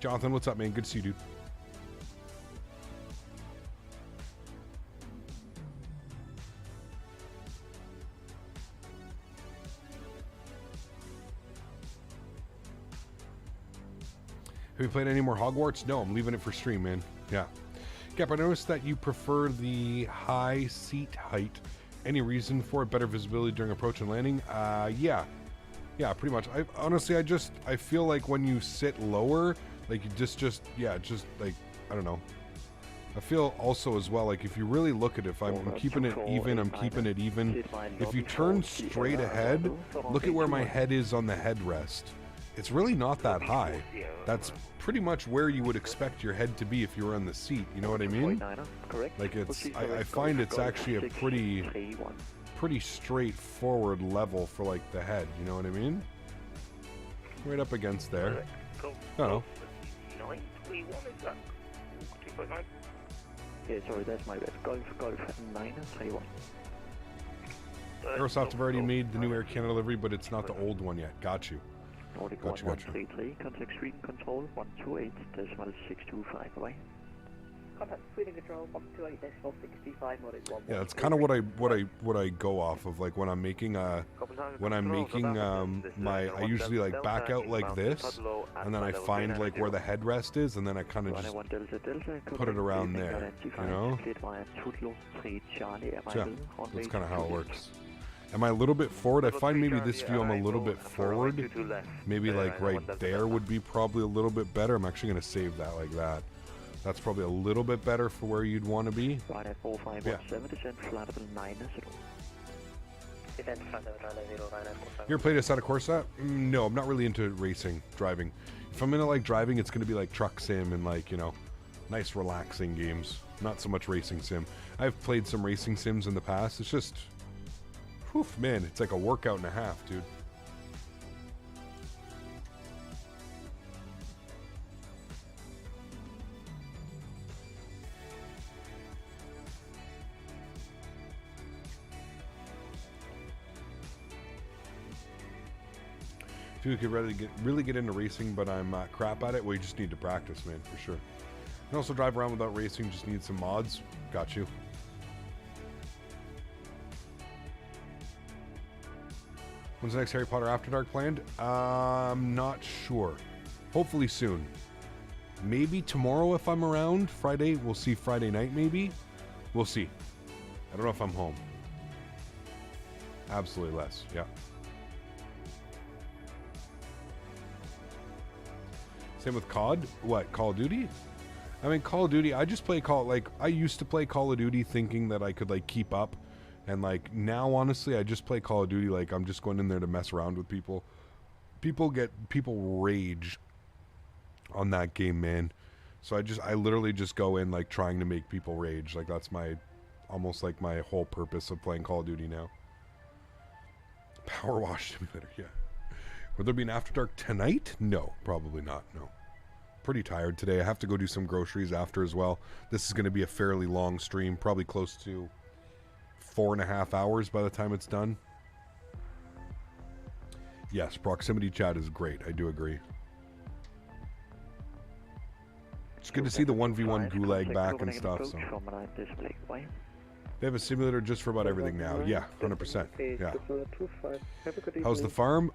Speaker 1: Jonathan, what's up, man? Good to see you, dude. Have you played any more Hogwarts? No, I'm leaving it for stream, man. Yeah. Cap, I noticed that you prefer the high seat height. Any reason for it? Better visibility during approach and landing? Yeah. Yeah, pretty much. I feel like when you sit lower, like you just like, I don't know. I feel also as well, like if you really look at it, if I'm keeping it even, I'm keeping it even. If you turn straight ahead, look at where my head is on the headrest. It's really not that high. That's pretty much where you would expect your head to be if you were on the seat. You know what I mean? Like I find it's actually a pretty straightforward level for like the head. You know what I mean? Right up against there. I don't know.
Speaker 12: 931 is that? 2.9?
Speaker 10: Yeah, sorry, that's my bad. Golf 931.
Speaker 1: Aerosoft have already made the new Air Canada delivery, but it's not the old one yet. Got you.
Speaker 10: Nordic 1133, contact Sweden control 128.625 away.
Speaker 19: Contact Sweden control 128.625 Nordic 1.
Speaker 1: Yeah, that's kind of what I go off of. Like when I'm making I usually like back out like this, and then I find like where the headrest is, and then I kind of just put it around there. You know? Yeah, that's kind of how it works. Am I a little bit forward? I find maybe this view I'm a little bit forward. Maybe like right there would be probably a little bit better. I'm actually going to save that like that. That's probably a little bit better for where you'd want to be.
Speaker 10: Ryanair 4517, descend flight level 990.
Speaker 1: You ever played Assetto Corsa? No, I'm not really into racing, driving. If I'm into like driving, it's going to be like truck sim and like, nice relaxing games. Not so much racing sim. I've played some racing sims in the past. It's just... Oof, man, it's like a workout and a half, dude. If you could really get into racing, but I'm crap at it, well, you just need to practice, man, for sure. You can also drive around without racing, just need some mods. Got you. When's the next Harry Potter After Dark planned? I'm not sure. Hopefully soon. Maybe tomorrow if I'm around. Friday, we'll see Friday night maybe. We'll see. I don't know if I'm home. Absolutely less, yeah. Same with COD. What, Call of Duty? I mean, Call of Duty, I just play I used to play Call of Duty thinking that I could keep up. And now, honestly, I just play Call of Duty I'm just going in there to mess around with people. People rage on that game, man. So I literally just go in trying to make people rage. That's almost my whole purpose of playing Call of Duty now. Power Wash Simulator, yeah. Will there be an After Dark tonight? No, probably not, no. Pretty tired today. I have to go do some groceries after as well. This is going to be a fairly long stream, probably close to 4.5 hours by the time it's done. Yes, proximity chat is great. I do agree. It's good to see the 1v1 gulag back and stuff. So. They have a simulator just for about everything now. Yeah, 100%. Yeah. How's the farm?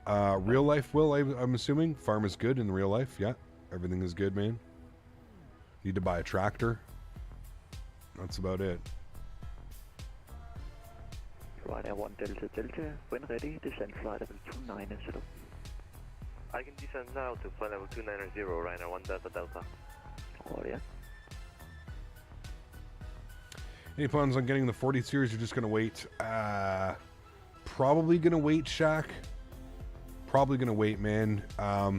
Speaker 1: Real life, Will, I'm assuming? Farm is good in real life, yeah. Everything is good, man. Need to buy a tractor. That's about it.
Speaker 10: Ryanair 1 Delta Delta, when ready, descend flight level 290.
Speaker 11: I can descend now to flight level 290, Ryanair 1 Delta Delta.
Speaker 10: Oh, yeah.
Speaker 1: Any plans on getting the 40 series? You're just gonna wait. Probably gonna wait, Shaq. Probably gonna wait, man. I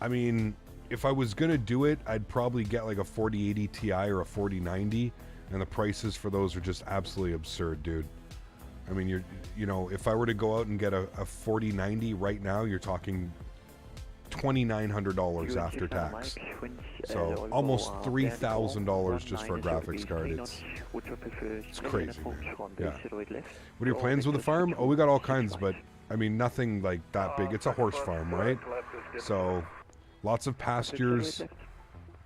Speaker 1: mean, if I was gonna do it, I'd probably get like a 4080 Ti or a 4090, and the prices for those are just absolutely absurd, dude. I mean, you know, if I were to go out and get a 4090 right now, you're talking $2,900 after tax. So almost $3,000 just for a graphics card. It's crazy, man. Yeah. What are your plans with the farm? Oh, we got all kinds, but I mean, nothing like that big. It's a horse farm, right? So lots of pastures,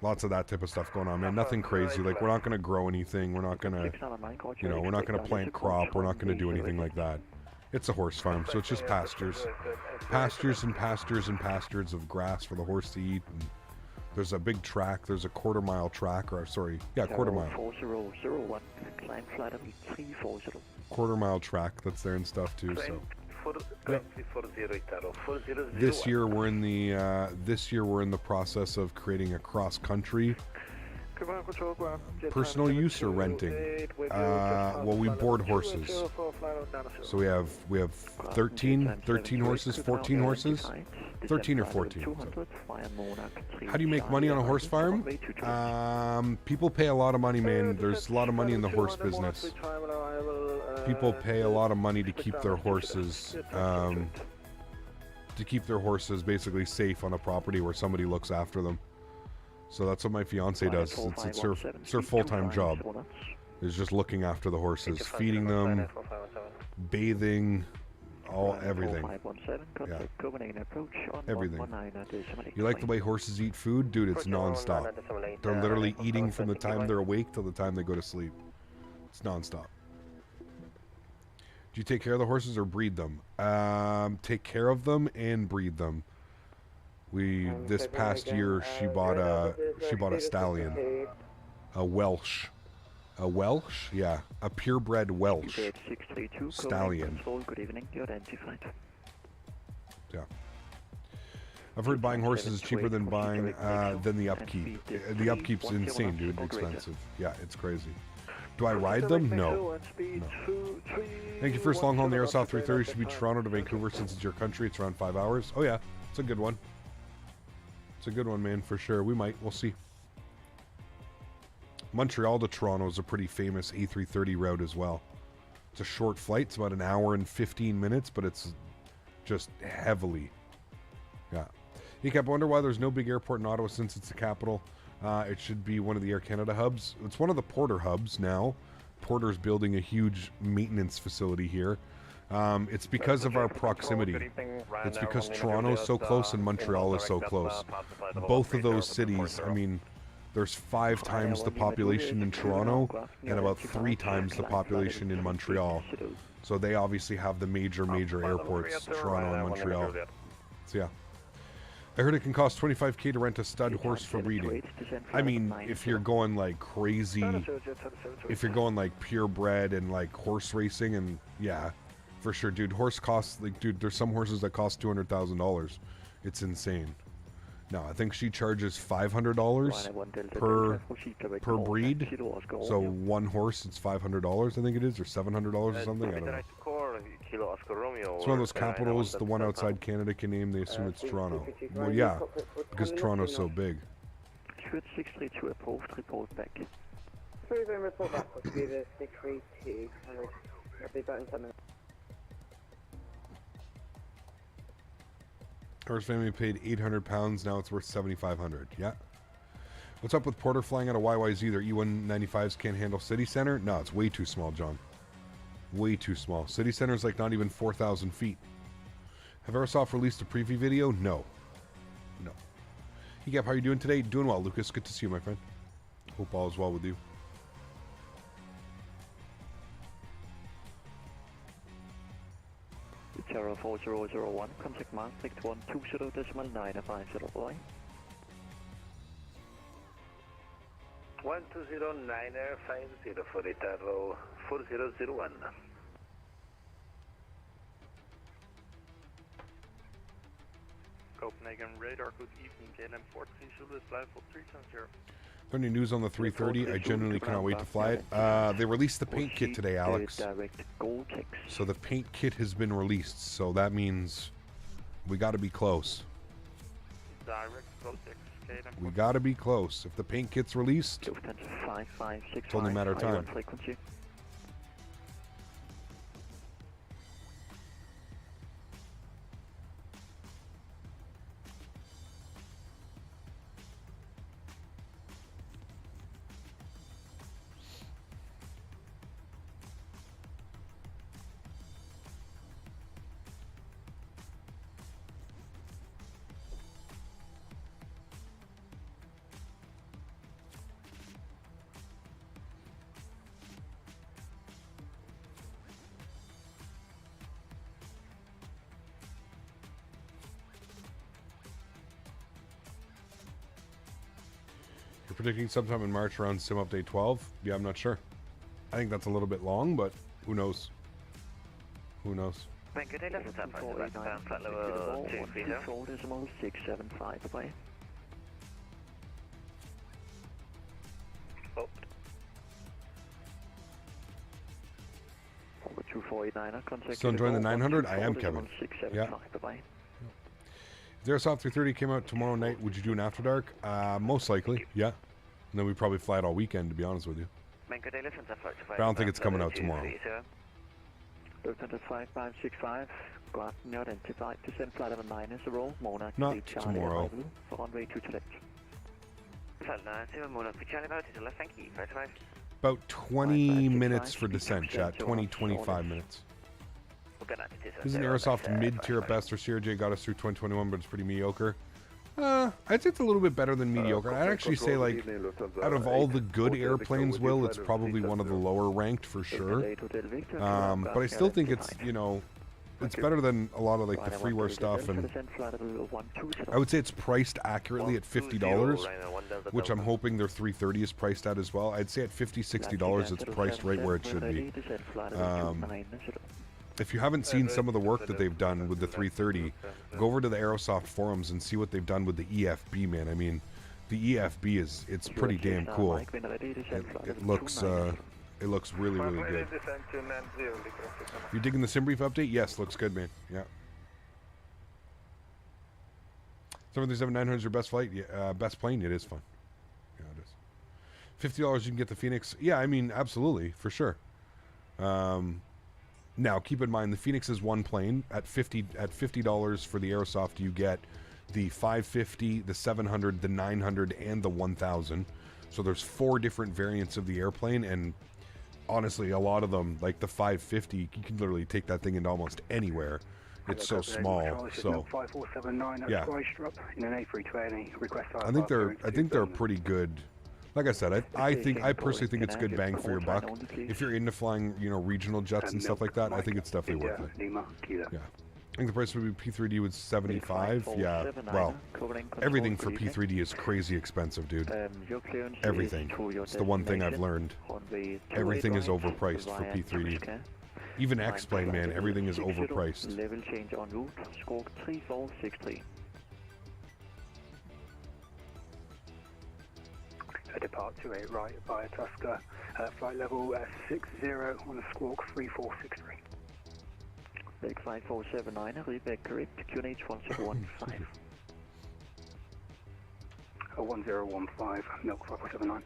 Speaker 1: lots of that type of stuff going on, man. Nothing crazy. Like, we're not going to grow anything. We're not going to, you know, we're not going to plant crop. We're not going to do anything like that. It's a horse farm, so it's just pastures. Pastures and pastures and pastures of grass for the horse to eat. And there's a big track. There's a quarter-mile track, or sorry, yeah, quarter-mile. Quarter-mile track that's there and stuff, too, so. Yep. This year we're in the process of creating a cross-country personal use or renting. Well, we board horses, so we have 13 horses, 14 horses, 13 or 14. So. How do you make money on a horse farm? People pay a lot of money, man. There's a lot of money in the horse business. People pay a lot of money to keep their horses, basically safe on a property where somebody looks after them. So that's what my fiance does. It's her full-time job. Is just looking after the horses, feeding them, bathing, everything. Yeah. Everything. You like the way horses eat food? Dude, it's non-stop. They're literally eating from the time they're awake till the time they go to sleep. It's non-stop. Do you take care of the horses or breed them? Take care of them and breed them. This past year she bought a stallion, a Welsh, yeah, a purebred Welsh stallion. Yeah. I've heard buying horses is cheaper than buying than the upkeep. The upkeep's insane, dude. Expensive. Yeah, it's crazy. Do I ride them? No. Thank you. First long haul in the Airsoft 330 should be Toronto to Vancouver since it's your country. It's around 5 hours. Oh yeah, it's a good one. It's a good one, man, for sure. We'll see. Montreal to Toronto is a pretty famous A330 route as well. It's a short flight. It's about an hour and 15 minutes, but it's just heavily. Yeah. You kept wonder why there's no big airport in Ottawa since it's the capital. It should be one of the Air Canada hubs. It's one of the Porter hubs now. Porter's building a huge maintenance facility here. It's because of our proximity. It's because Toronto's so close and Montreal is so close. Both of those cities, I mean, there's 5 times the population in Toronto and about 3 times the population in Montreal. So they obviously have the major airports, Toronto and Montreal. So yeah. I heard it can cost $25K to rent a stud horse for breeding. I mean, if you're going like crazy, if you're going like purebred and like horse racing, and yeah, for sure, dude. Horse costs, like, dude, there's some horses that cost $200,000. It's insane. No, I think she charges $500 per breed. So one horse, it's $500, I think it is, or $700 or something. I don't know. It's one of those capitals, the one outside Canada can name. They assume it's Toronto. Well, yeah, because Toronto's so big.
Speaker 10: 632 approved, report back.
Speaker 7: 3 report back. Will be the 632. I'll be back in 10 minutes.
Speaker 1: Horse family paid £800. Now it's worth $7,500. Yeah. What's up with Porter flying out of YYZ? Their E195s can't handle City Center? No, it's way too small, John. Way too small. City Center is like not even 4,000 feet. Have Airsoft released a preview video? No. No. Hey, Gap, how are you doing today? Doing well, Lucas. Good to see you, my friend. Hope all is well with you.
Speaker 10: Terra 4001, contact Maastricht 120.950 boy.
Speaker 12: 120.950 for the Terra 4001.
Speaker 14: Copenhagen radar, good evening, KLM 43 Zulu, flight for 370.
Speaker 1: Any news on the 330? I genuinely cannot wait to fly it. They released the paint kit today, Alex. So the paint kit has been released, so that means we got to be close. We got to be close. If the paint kit's released, it's only a matter of time. Predicting sometime in March around Sim Update 12. Yeah, I'm not sure. I think that's a little bit long, but who knows? Who knows?
Speaker 10: Good day, left at flight level 230. Bye.
Speaker 12: Oh.
Speaker 10: 2489, contact.
Speaker 1: Still enjoying the 900? I am, Kevin. Yeah. If the Airsoft 330 came out tomorrow night, would you do an After Dark? Most likely, yeah. And then we'd probably fly it all weekend, to be honest with you. But I don't think it's coming out tomorrow.
Speaker 10: Lufthansa 5565, go out and identify to send flight level 9 as a roll. Monarch
Speaker 1: not tomorrow.
Speaker 10: For runway 2 to left.
Speaker 1: About 20 minutes for descent, chat. 20-25 minutes. This is an Airsoft mid-tier at best, or CRJ got us through 2021, but it's pretty mediocre. I'd say it's a little bit better than mediocre. I'd actually say, like, out of all the good airplanes, Will, it's probably one of the lower ranked for sure. But I still think it's, you know, it's better than a lot of, like, the freeware stuff. And I would say it's priced accurately at $50, which I'm hoping their 330 is priced at as well. I'd say at $50, $60, it's priced right where it should be. If you haven't seen some of the work that they've done with the 330, go over to the Aerosoft forums and see what they've done with the EFB, man. I mean, the EFB it's pretty damn cool. It looks really, really good. You digging the sim brief update? Yes, looks good, man. Yeah. 737-900 is your best flight? Yeah, best plane? It is fun. Yeah, it is. $50 you can get the Phoenix? Yeah, I mean, absolutely, for sure. Now, keep in mind, the Phoenix is one plane. At $50 for the Aerosoft, you get the 550, the 700, the 900, and the 1000. So there's 4 different variants of the airplane, and honestly, a lot of them, like the 550, you can literally take that thing into almost anywhere. It's so small. So yeah, I think they're pretty good. Like I said, I personally think it's good bang for your buck. If you're into flying, you know, regional jets and stuff like that, I think it's definitely worth it. Yeah. I think the price would be P3D with 75. Yeah. Well, everything for P3D is crazy expensive, dude. Everything. It's the one thing I've learned. Everything is overpriced for P3D. Even X-Plane, man, everything is overpriced.
Speaker 10: Level change en route, score 3463.
Speaker 17: Depart 28 right via Tusker, flight level 60 on a squawk 3463.
Speaker 10: Big 5479, reback correct, QNH 1015.
Speaker 17: 1015, Milk 5479.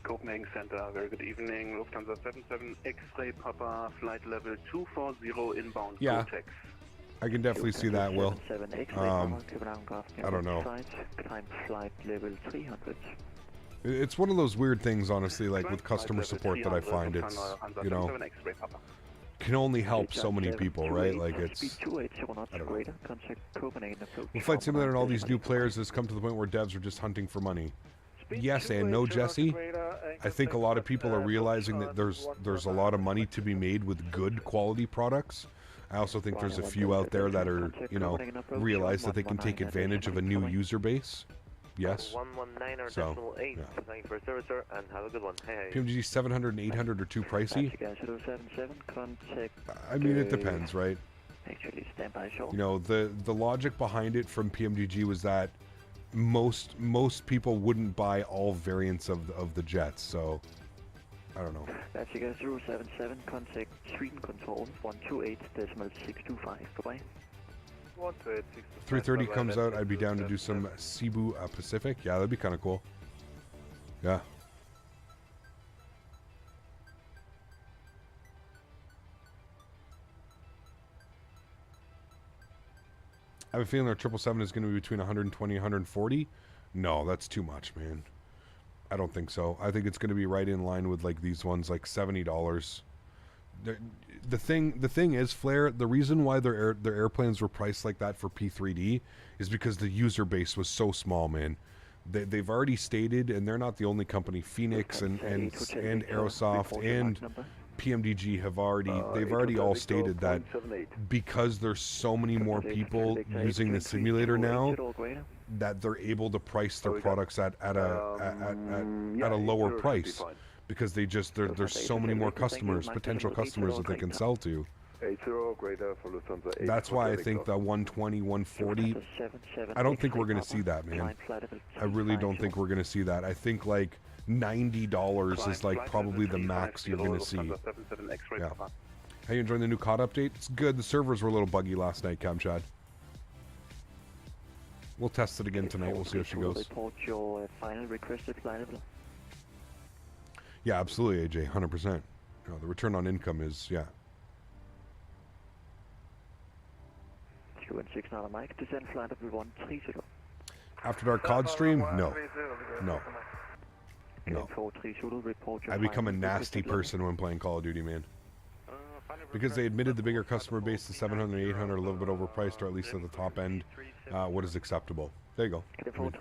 Speaker 12: Copenhagen Center, very good evening. Lufthansa 77 X-ray Papa, flight level 240 inbound.
Speaker 1: Yeah.
Speaker 12: Cortex.
Speaker 1: I can definitely see that, Will. I don't know. It's one of those weird things, honestly, like with customer support that I find it's, you know, can only help so many people, right? Like it's, I don't know. With Flight Simulator and all these new players, it's come to the point where devs are just hunting for money. Yes and no, Jesse. I think a lot of people are realizing that there's a lot of money to be made with good quality products. I also think there's a few out there that are, you know, realize that they can take advantage of a new user base. Yes. So, yeah.
Speaker 11: Thank you for service, sir, and have a good one. Hey.
Speaker 1: PMDG 700 and 800 are too pricey. I mean, it depends, right? You know, the logic behind it from PMDG was that most people wouldn't buy all variants of the jets, so I don't know.
Speaker 10: That's you guys 077, contact Sweden control 128.625. Goodbye.
Speaker 11: 128.625.
Speaker 1: 330 comes out. I'd be down to do some Cebu Pacific. Yeah, that'd be kind of cool. Yeah. I have a feeling our 777 is going to be between 120 and 140. No, that's too much, man. I don't think so. I think it's going to be right in line with like these ones, like $70. The thing is, Flair, the reason why their airplanes were priced like that for P3D is because the user base was so small, man. They've already stated, and they're not the only company. Phoenix and Aerosoft and PMDG have already all stated that because there's so many more people using the simulator now, that they're able to price their products at a lower price, because there's so many more customers, potential customers that they can sell to. That's why I think the 120, 140, I don't think we're going to see that, man. I really don't think we're going to see that. I think like $90 is like probably the max you're going to see. Yeah. How you enjoying the new COD update? It's good. The servers were a little buggy last night, Camchad. We'll test it again tonight. We'll see how she goes. Yeah, absolutely, AJ. 100%. The return on income is, yeah. After our COD stream? No. No. No. I become a nasty person when playing Call of Duty, man. Because they admitted the bigger customer base, the 700 and 800, a little bit overpriced, or at least at the top end, what is acceptable. There you go. I mean,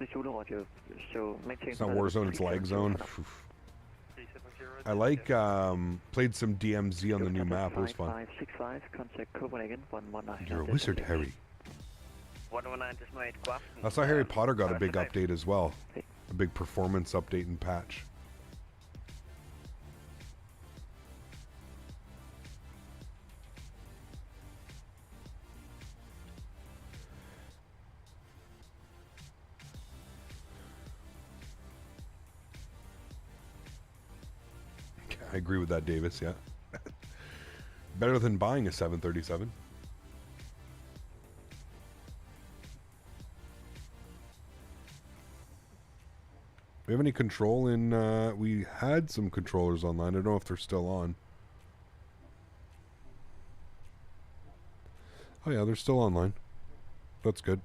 Speaker 1: it's not Warzone, it's Lag Zone. I like, played some DMZ on the new map. It was fun. You're a wizard, Harry. I saw Harry Potter got a big update as well. A big performance update and patch. I agree with that, Davis, yeah. Better than buying a 737. We have any control in, we had some controllers online. I don't know if they're still on. Oh yeah, they're still online. That's good.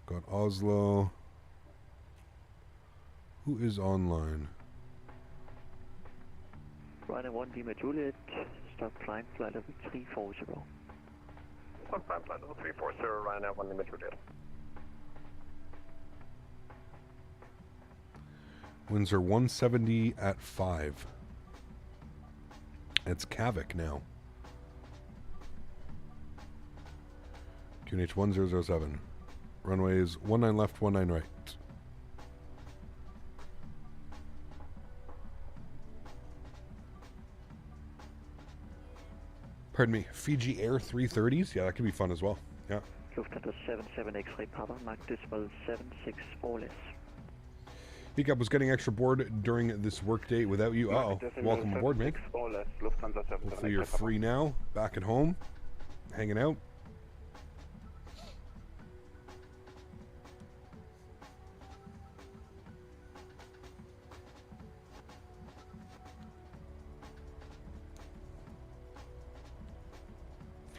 Speaker 1: Got Oslo. Who is online?
Speaker 10: Ryanair 1 Lima Juliet, start flying, flight level 340.
Speaker 12: One flight level 340, Ryanair 1 Lima Juliet.
Speaker 1: Winds are 170 at 5. It's Kavik now. QNH 1007. Runways 19 left, 19 right. Pardon me, Fiji Air 330s? Yeah, that could be fun as well. Yeah.
Speaker 10: Lufthansa 77 X-ray Papa, Mach decimal 74 less.
Speaker 1: Hiccup was getting extra board during this workday without you. Uh-oh. Welcome aboard, mate. Hopefully you're free now, back at home, hanging out.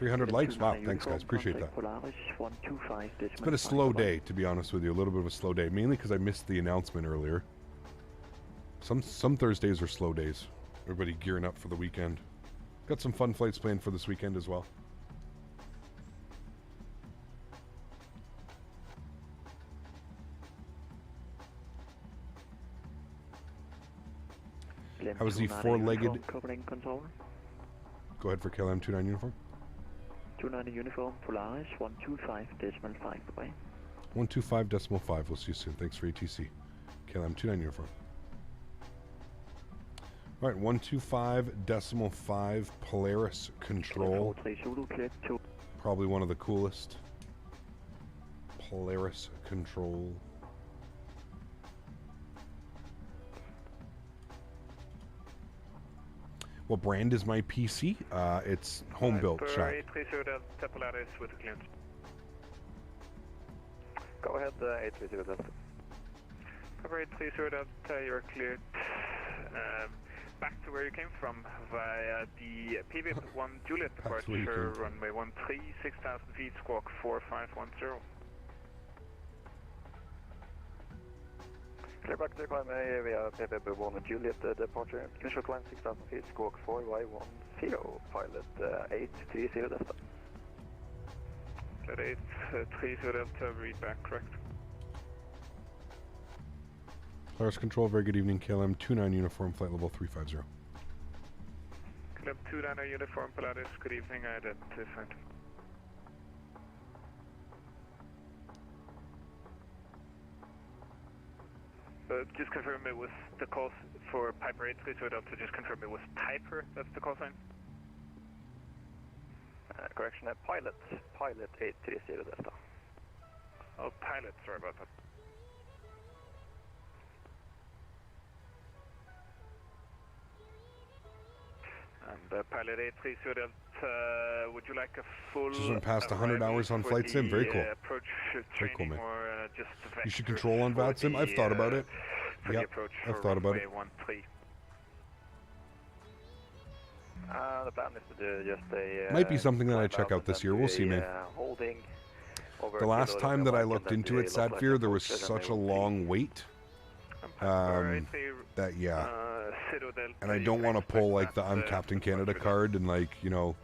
Speaker 1: $300 likes. Wow, thanks guys, appreciate that. It's been a slow day, to be honest with you. A little bit of a slow day, mainly because I missed the announcement earlier. Some Thursdays are slow days. Everybody gearing up for the weekend. Got some fun flights planned for this weekend as well. How was the four-legged? Go ahead for KLM 29 uniform.
Speaker 10: 29 uniform, Polaris 125.5, goodbye.
Speaker 1: 125.5, we'll see you soon. Thanks for ATC. KLM 29 uniform. Alright, 125.5 Polaris control. Probably one of the coolest Polaris control. What brand is my PC? It's home built shop.
Speaker 15: 830 Delta Polaris with a clearance.
Speaker 10: Go ahead, 830 Delta.
Speaker 15: Cover 830 Delta, you're cleared. Back to where you came from via the PV1 Juliet departure, runway 13, 6,000 feet, squawk 4510.
Speaker 10: Clear back to climb via PV1 Juliet departure, initial climb 6,000 feet, squawk 4Y10, pilot 830 Delta.
Speaker 15: Flight 830 Delta, read back, correct.
Speaker 1: Polaris control, very good evening, KLM 29 uniform, flight level 350.
Speaker 15: KLM 29 uniform, Polaris, good evening, identified. Just confirm it was the call for Piper 830 Delta, just confirm it was Piper, that's the call sign?
Speaker 10: Correction, pilot 830 Delta.
Speaker 15: Oh, pilot, sorry about that. And pilot 830 Delta, would you like a full...
Speaker 1: Just went past 100 hours on flight sim, very cool. Very cool, man. You should control on VAT sim? I've thought about it. Yeah, I've thought about it.
Speaker 10: The plan is to do just a...
Speaker 1: Might be something that I check out this year, we'll see, man. The last time that I looked into it, Sadfear, there was such a long wait. That, yeah. And I don't want to pull, like, the I'm Captain Canada card and, like, you know,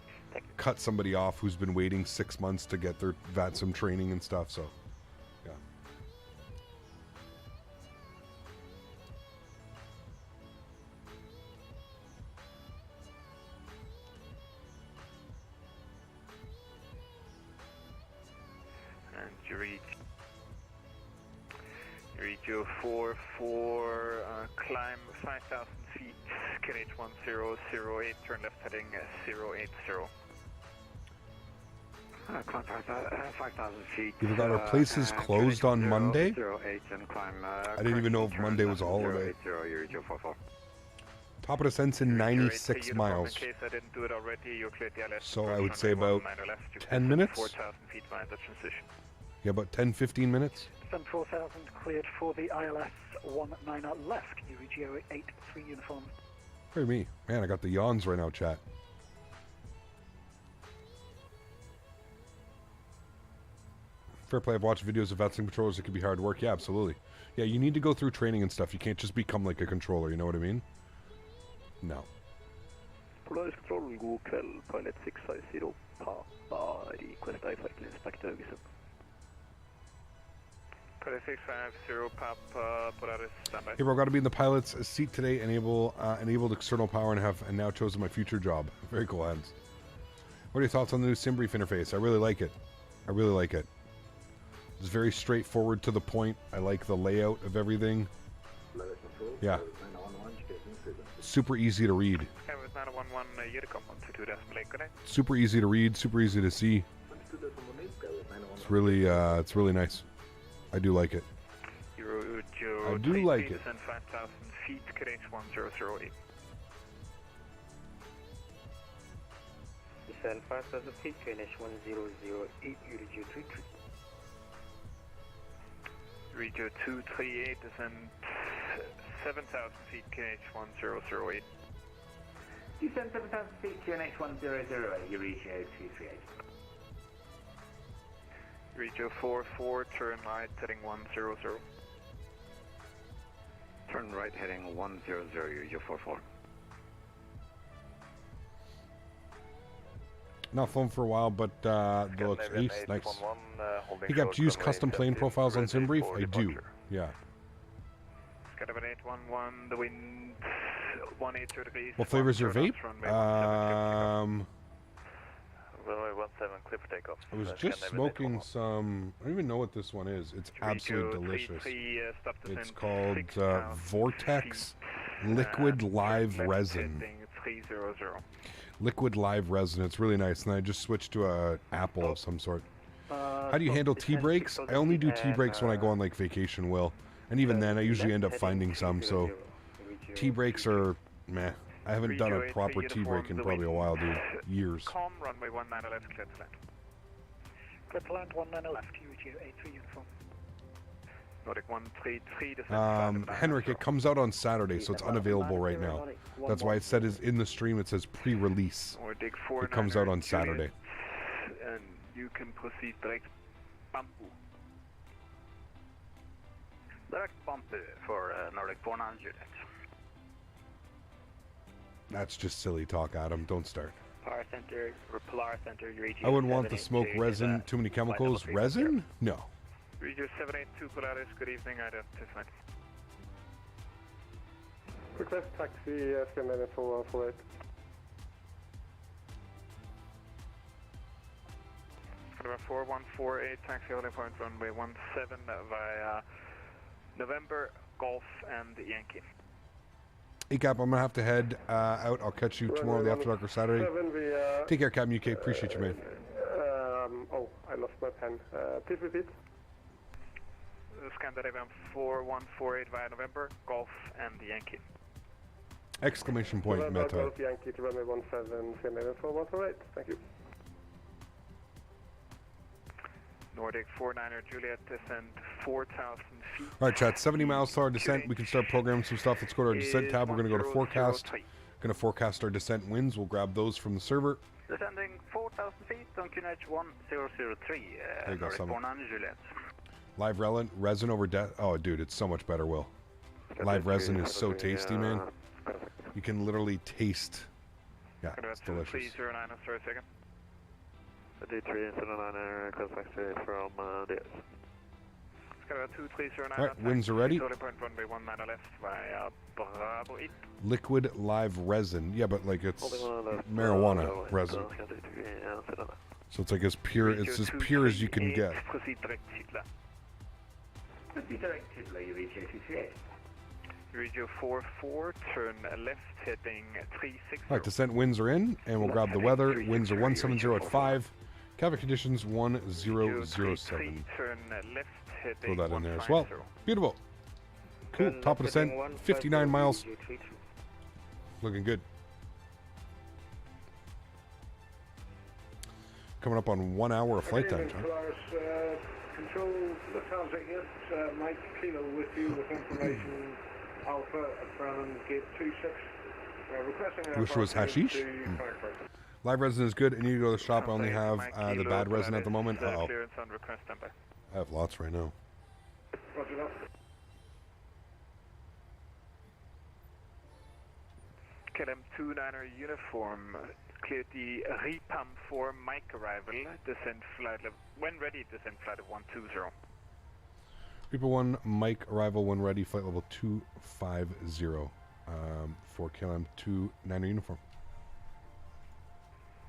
Speaker 1: cut somebody off who's been waiting 6 months to get their VATSIM training and stuff, so, yeah.
Speaker 15: And you reach your 4-4, climb 5,000 feet, KH 1008, turn left heading 080.
Speaker 17: Climb 5,000 feet.
Speaker 1: You've got our places closed on Monday?
Speaker 17: 08 and climb,
Speaker 1: I didn't even know if Monday was a holiday.
Speaker 17: 080, 44.
Speaker 1: Top of descent's in 96 miles.
Speaker 15: In case I didn't do it already, you're cleared the ILS.
Speaker 1: So I would say about 10 minutes?
Speaker 15: 4,000 feet via the transition.
Speaker 1: Yeah, about 10-15 minutes.
Speaker 17: Sun 4000 cleared for the ILS 19 left. Eugeo 83 uniform.
Speaker 1: Very me. Man, I got the yawns right now, chat. Fair play, I've watched videos of VATSIM controllers. It can be hard work. Yeah, absolutely. Yeah, you need to go through training and stuff. You can't just become like a controller, you know what I mean? No.
Speaker 10: Polaris control, god kväll, pilot 650, Papa, request I-Flight inspect Ögesund.
Speaker 15: Pilot 650, Papa, Polaris, standby.
Speaker 1: Hey bro, got to be in the pilot's seat today, enabled external power and now chosen my future job. Very cool, hands. What are your thoughts on the new SimBrief interface? I really like it. I really like it. It's very straightforward to the point. I like the layout of everything. Yeah. Super easy to read. Super easy to read, super easy to see. It's really nice. I do like it. I do like it.
Speaker 15: 5,000 feet, KH 1008.
Speaker 13: Descend 5,000 feet, KH 1008, Eugeo 33.
Speaker 15: Regio 238, descend 7,000 feet, KH 1008.
Speaker 13: Descend 7,000 feet, KH 1008, Eugeo 238.
Speaker 15: Regio 44, turn right, heading 100.
Speaker 17: Turn right heading 100, Eugeo 44.
Speaker 1: Not flown for a while, but looks ace, nice. You got to use custom plane profiles on SimBrief? I do, yeah.
Speaker 15: Skydiver 811, the wind 180 degrees.
Speaker 1: What flavor is your vape?
Speaker 11: Runway 17, clear for takeoff.
Speaker 1: I was just smoking some, I don't even know what this one is. It's absolutely delicious. It's called Vortex Liquid Live Resin.
Speaker 15: 300.
Speaker 1: Liquid Live Resin, it's really nice. And I just switched to a apple of some sort. How do you handle T-brakes? I only do T-brakes when I go on like vacation, Will. And even then, I usually end up finding some, so T-brakes are meh. I haven't done a proper T-brake in probably a while, dude. Years.
Speaker 15: Calm, runway 19 left, clear to land.
Speaker 17: Clear to land, 19 left, UG 83 uniform.
Speaker 15: Nordic 133, descent.
Speaker 1: Henrik, it comes out on Saturday, so it's unavailable right now. That's why it said is in the stream, it says pre-release. It comes out on Saturday.
Speaker 15: And you can proceed direct Bamboo.
Speaker 12: Direct Bamboo for Nordic 49 Juliet.
Speaker 1: That's just silly talk, Adam. Don't start.
Speaker 13: Power center, or Polar center, you reach.
Speaker 1: I wouldn't want the smoke resin, too many chemicals. Resin? No.
Speaker 15: Regio 782 Polaris, good evening, identified.
Speaker 20: Request taxi, Scandinavian 4148.
Speaker 15: November 4148, taxi holding point runway 17 via November, Golf, and Yankee.
Speaker 1: Hey Cap, I'm gonna have to head out. I'll catch you tomorrow, the after dark or Saturday. Take care, Captain UK. Appreciate you, man.
Speaker 20: Oh, I lost my pen. Please repeat.
Speaker 15: Scandinavian 4148 via November, Golf, and Yankee.
Speaker 1: Exclamation point,
Speaker 20: November,
Speaker 1: Meta.
Speaker 20: Golf, Yankee to runway 17, Scandinavian 4148. Thank you.
Speaker 15: Nordic 49er Juliet, descend 4,000 feet.
Speaker 1: Alright, chat, 70 miles to our descent. We can start programming some stuff. Let's go to our descent tab. We're going to go to forecast. Going to forecast our descent winds. We'll grab those from the server.
Speaker 12: Descending 4,000 feet on QNH 1003.
Speaker 1: There you go,
Speaker 12: Nordic
Speaker 1: 7.
Speaker 12: 49 Juliet.
Speaker 1: Live resin over death. Oh, dude, it's so much better, Will. Live resin is so tasty, man. You can literally taste. Yeah, it's delicious.
Speaker 15: 309, sorry, second.
Speaker 10: D309 contact from DS.
Speaker 1: Alright, winds are ready. Liquid live resin. Yeah, but like it's marijuana resin. So it's like as pure as you can get.
Speaker 15: Regio 44, turn left, heading 36.
Speaker 1: Alright, descent winds are in, and we'll grab the weather. Winds are 170 at 5. Cabin conditions 1007.
Speaker 15: Turn left,
Speaker 1: Throw that in there as well. Beautiful. Cool. Top of descent, 59 miles. Looking good. Coming up on 1 hour of flight time, John.
Speaker 20: Control Lufthansa, yes. Mike Kilo with you with information Alpha from gate 26. Requesting
Speaker 1: Wish it was hashish. Live resin is good. I need to go to the shop. I only have the bad resin at the moment. Uh-oh. I have lots right now.
Speaker 20: Roger that.
Speaker 15: KLM 29er uniform. Cleared the REPAM for Mike arrival. Descent flight level. When ready, descent flight of 120.
Speaker 1: People 1, Mike arrival when ready, flight level 250 for KLM 29er uniform.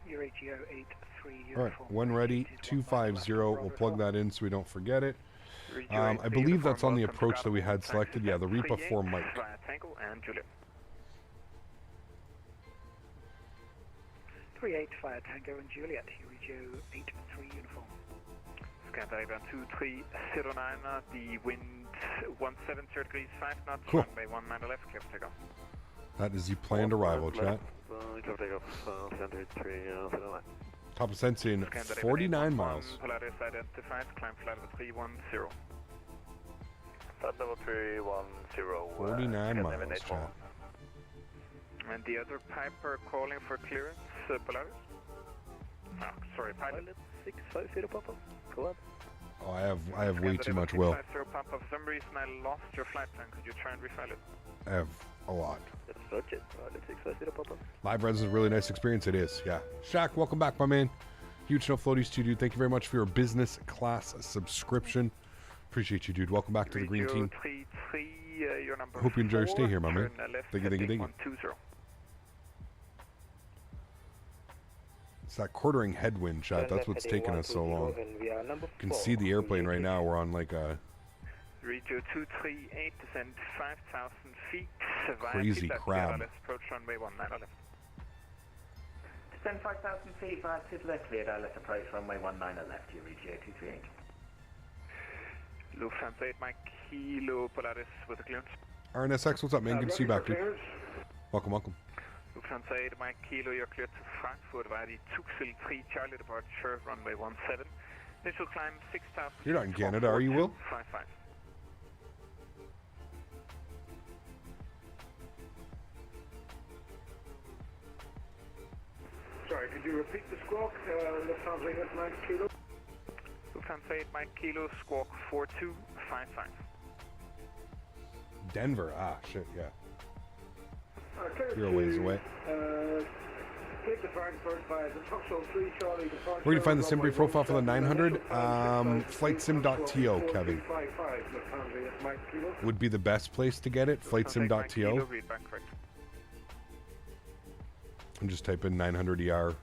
Speaker 17: Regio 83 uniform.
Speaker 1: All right, when ready, 250. We'll plug that in so we don't forget it. I believe that's on the approach that we had selected. Yeah, the REPA for Mike.
Speaker 15: Tango and Juliet.
Speaker 17: 38 via Tango and Juliet, Regio 83 uniform.
Speaker 15: Scandinavian 2309, the wind 170 degrees 5 knots,
Speaker 1: cool.
Speaker 15: runway 19 left, clear for takeoff.
Speaker 1: That is the planned arrival, chat. Top ascent in 49 miles.
Speaker 15: Polaris identified, climb flight level 310.
Speaker 10: Flight level 310.
Speaker 1: 49 miles, chat.
Speaker 15: And the other Piper calling for clearance, Polaris? Oh, sorry, pilot.
Speaker 10: 650 pop-up. Go on.
Speaker 1: Oh, I have way too much will.
Speaker 15: For some reason I lost your flight plan. Could you try and refile it?
Speaker 1: I have a lot.
Speaker 10: Roger. 650 pop-up.
Speaker 1: Live resin is a really nice experience. It is, yeah. Shaq, welcome back, my man. Huge no floaties to you, dude. Thank you very much for your business class subscription. Appreciate you, dude. Welcome back to the green team.
Speaker 15: Your number
Speaker 1: Hope you enjoy your stay here, my man.
Speaker 15: Thank you.
Speaker 1: It's that quartering headwind, chat. That's what's taking us so long. You can see the airplane right now. We're on like a
Speaker 15: Regio 238, descend 5,000 feet.
Speaker 1: Crazy crab.
Speaker 15: Approach runway 19 left.
Speaker 13: Descend 5,000 feet via Tidler, cleared ILS approach runway 19 left, you reach 238.
Speaker 15: Lufthansa 8 Mike Kilo Polaris with a clearance.
Speaker 1: RNSX, what's up, man? Good to see you back, dude. Welcome, welcome.
Speaker 15: Lufthansa 8 Mike Kilo, you're cleared to Frankfurt via the Tuxil 3 Charlie departure, runway 17. Initial climb 6,000.
Speaker 1: You're not in Canada, are you, Will?
Speaker 15: 55.
Speaker 20: Sorry, could you repeat the squawk? Lufthansa 8 Mike Kilo.
Speaker 15: Lufthansa 8 Mike Kilo, squawk 4255.
Speaker 1: Denver, shit, yeah.
Speaker 20: Clear
Speaker 1: You're a ways away.
Speaker 20: Take the Frankfurt via the Tuxil 3 Charlie departure.
Speaker 1: Where do you find the SimBrief profile for the 900? FlightSim.to, Kevin. Would be the best place to get it, FlightSim.to. And just type in 900 ER.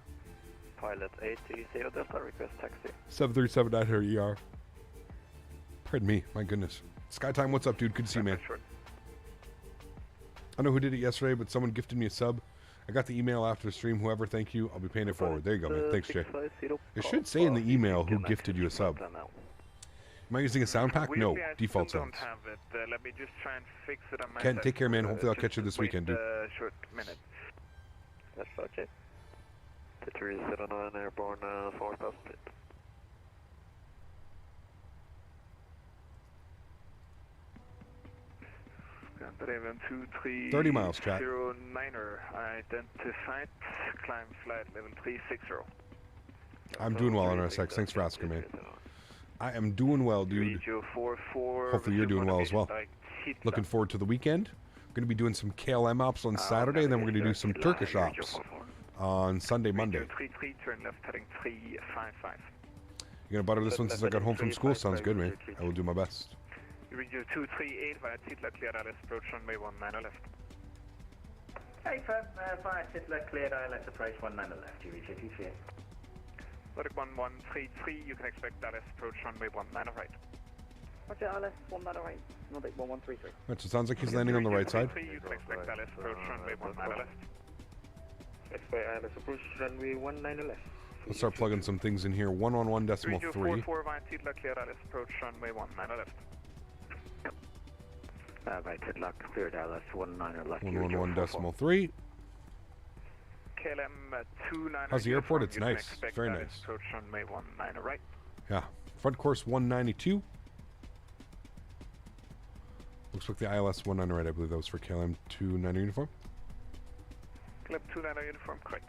Speaker 10: Pilot 830 Delta, request taxi.
Speaker 1: 737 ER. Pardon me, my goodness. Skytime, what's up, dude? Good to see you, man. I know who did it yesterday, but someone gifted me a sub. I got the email after the stream. Whoever, thank you. I'll be paying it forward. There you go, man. Thanks, Jay. It should say in the email who gifted you a sub. Am I using a sound pack? No, default sounds.
Speaker 15: Let me just try and fix it on my
Speaker 1: Ken,
Speaker 15: side.
Speaker 1: take care, man. Hopefully I'll catch you this weekend, dude.
Speaker 15: Short minute.
Speaker 10: That's okay. The 379 airborne 4,000 feet.
Speaker 1: 30 miles, chat.
Speaker 15: 09er identified, climb flight level 360.
Speaker 1: I'm doing well on RSX. Thanks for asking, man. I am doing well, dude. Hopefully you're doing well as well. Looking forward to the weekend. Going to be doing some KLM ops on Saturday, and then we're going to do some Turkish ops on Sunday, Monday.
Speaker 15: Turn left heading 355.
Speaker 1: You're going to butter this one since I got home from school? Sounds good, man. I will do my best.
Speaker 15: Radio 238 via Tidler, cleared ILS approach runway 19 left.
Speaker 13: Hey, firm, via Tidler, cleared ILS approach 19 left, you reach 238.
Speaker 15: Nordic 1133, you can expect ILS approach runway 19 right.
Speaker 19: Roger, ILS 19 right, Nordic 1133.
Speaker 1: Right, so it sounds like he's landing on the right side.
Speaker 15: You can expect ILS approach runway 19 left.
Speaker 10: Expect ILS approach runway 19 left.
Speaker 1: Let's start plugging some things in here. 111.3.
Speaker 15: 44 via Tidler, cleared ILS approach runway 19 left.
Speaker 10: Right, Tidler, cleared ILS 19 left.
Speaker 1: 111.3.
Speaker 15: KLM 29.
Speaker 1: How's the airport? It's nice. Very nice.
Speaker 15: Approach runway 19 right.
Speaker 1: Yeah. Front course 192. Looks like the ILS 19 right. I believe that was for KLM 29 uniform.
Speaker 15: KLM 29 uniform, correct.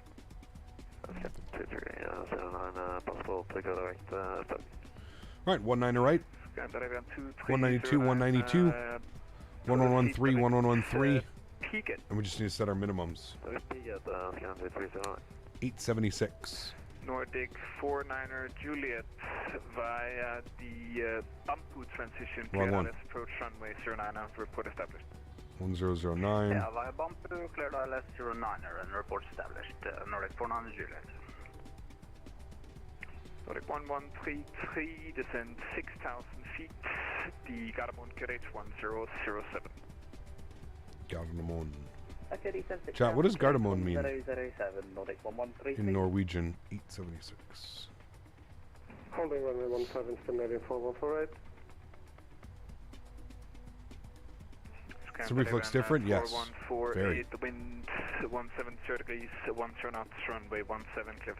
Speaker 10: Okay, 239, possible to go direct.
Speaker 1: Right, 19 right. 192, 192. 1113, 1113. And we just need to set our minimums. 876.
Speaker 15: Nordic 49er Juliet via the Bampu transition.
Speaker 1: Wrong one.
Speaker 15: Approach runway 09, report established.
Speaker 1: 1009.
Speaker 13: Yeah, via Bampu, cleared ILS 09er and report established. Nordic 49er Juliet.
Speaker 15: Nordic 1133, descend 6,000 feet. The Gardermoen QH 1007.
Speaker 1: Gardermoen.
Speaker 19: Okay, descend 6,000.
Speaker 1: Chat, what does Gardermoen mean?
Speaker 19: 007, Nordic 1133.
Speaker 1: In Norwegian, 876.
Speaker 20: Holding runway 17, Scandinavian 4148.
Speaker 1: SimBrief looks different? Yes. Very.
Speaker 15: The wind 170 degrees, 10 knots, runway 17, clear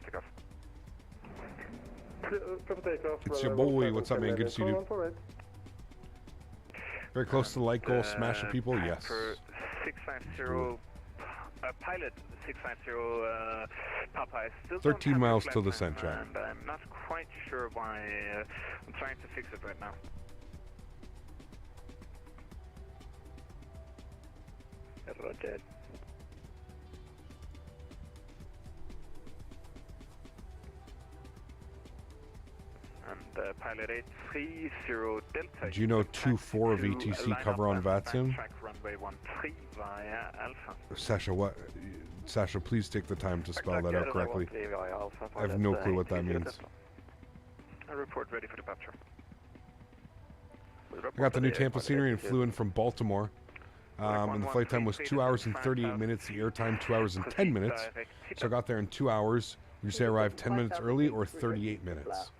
Speaker 15: for takeoff.
Speaker 1: It's your boy. What's up, man? Good to see you. Very close to the light goal. Smash the people? Yes.
Speaker 15: 650, pilot 650, Popeye. Still
Speaker 1: 13 miles till the center.
Speaker 15: And I'm not quite sure why. I'm trying to fix it right now.
Speaker 10: Roger.
Speaker 15: And pilot 830 Delta.
Speaker 1: Do you know 2-4 of ETC cover on VATSIM?
Speaker 15: Runway 13 via Alpha.
Speaker 1: Sasha, what? Sasha, please take the time to spell that out correctly. I have no clue what that means.
Speaker 15: A report ready for departure.
Speaker 1: I got the new Tampa scenery and flew in from Baltimore. And the flight time was 2 hours and 38 minutes. The air time 2 hours and 10 minutes. So I got there in 2 hours. You say arrived 10 minutes early or 38 minutes.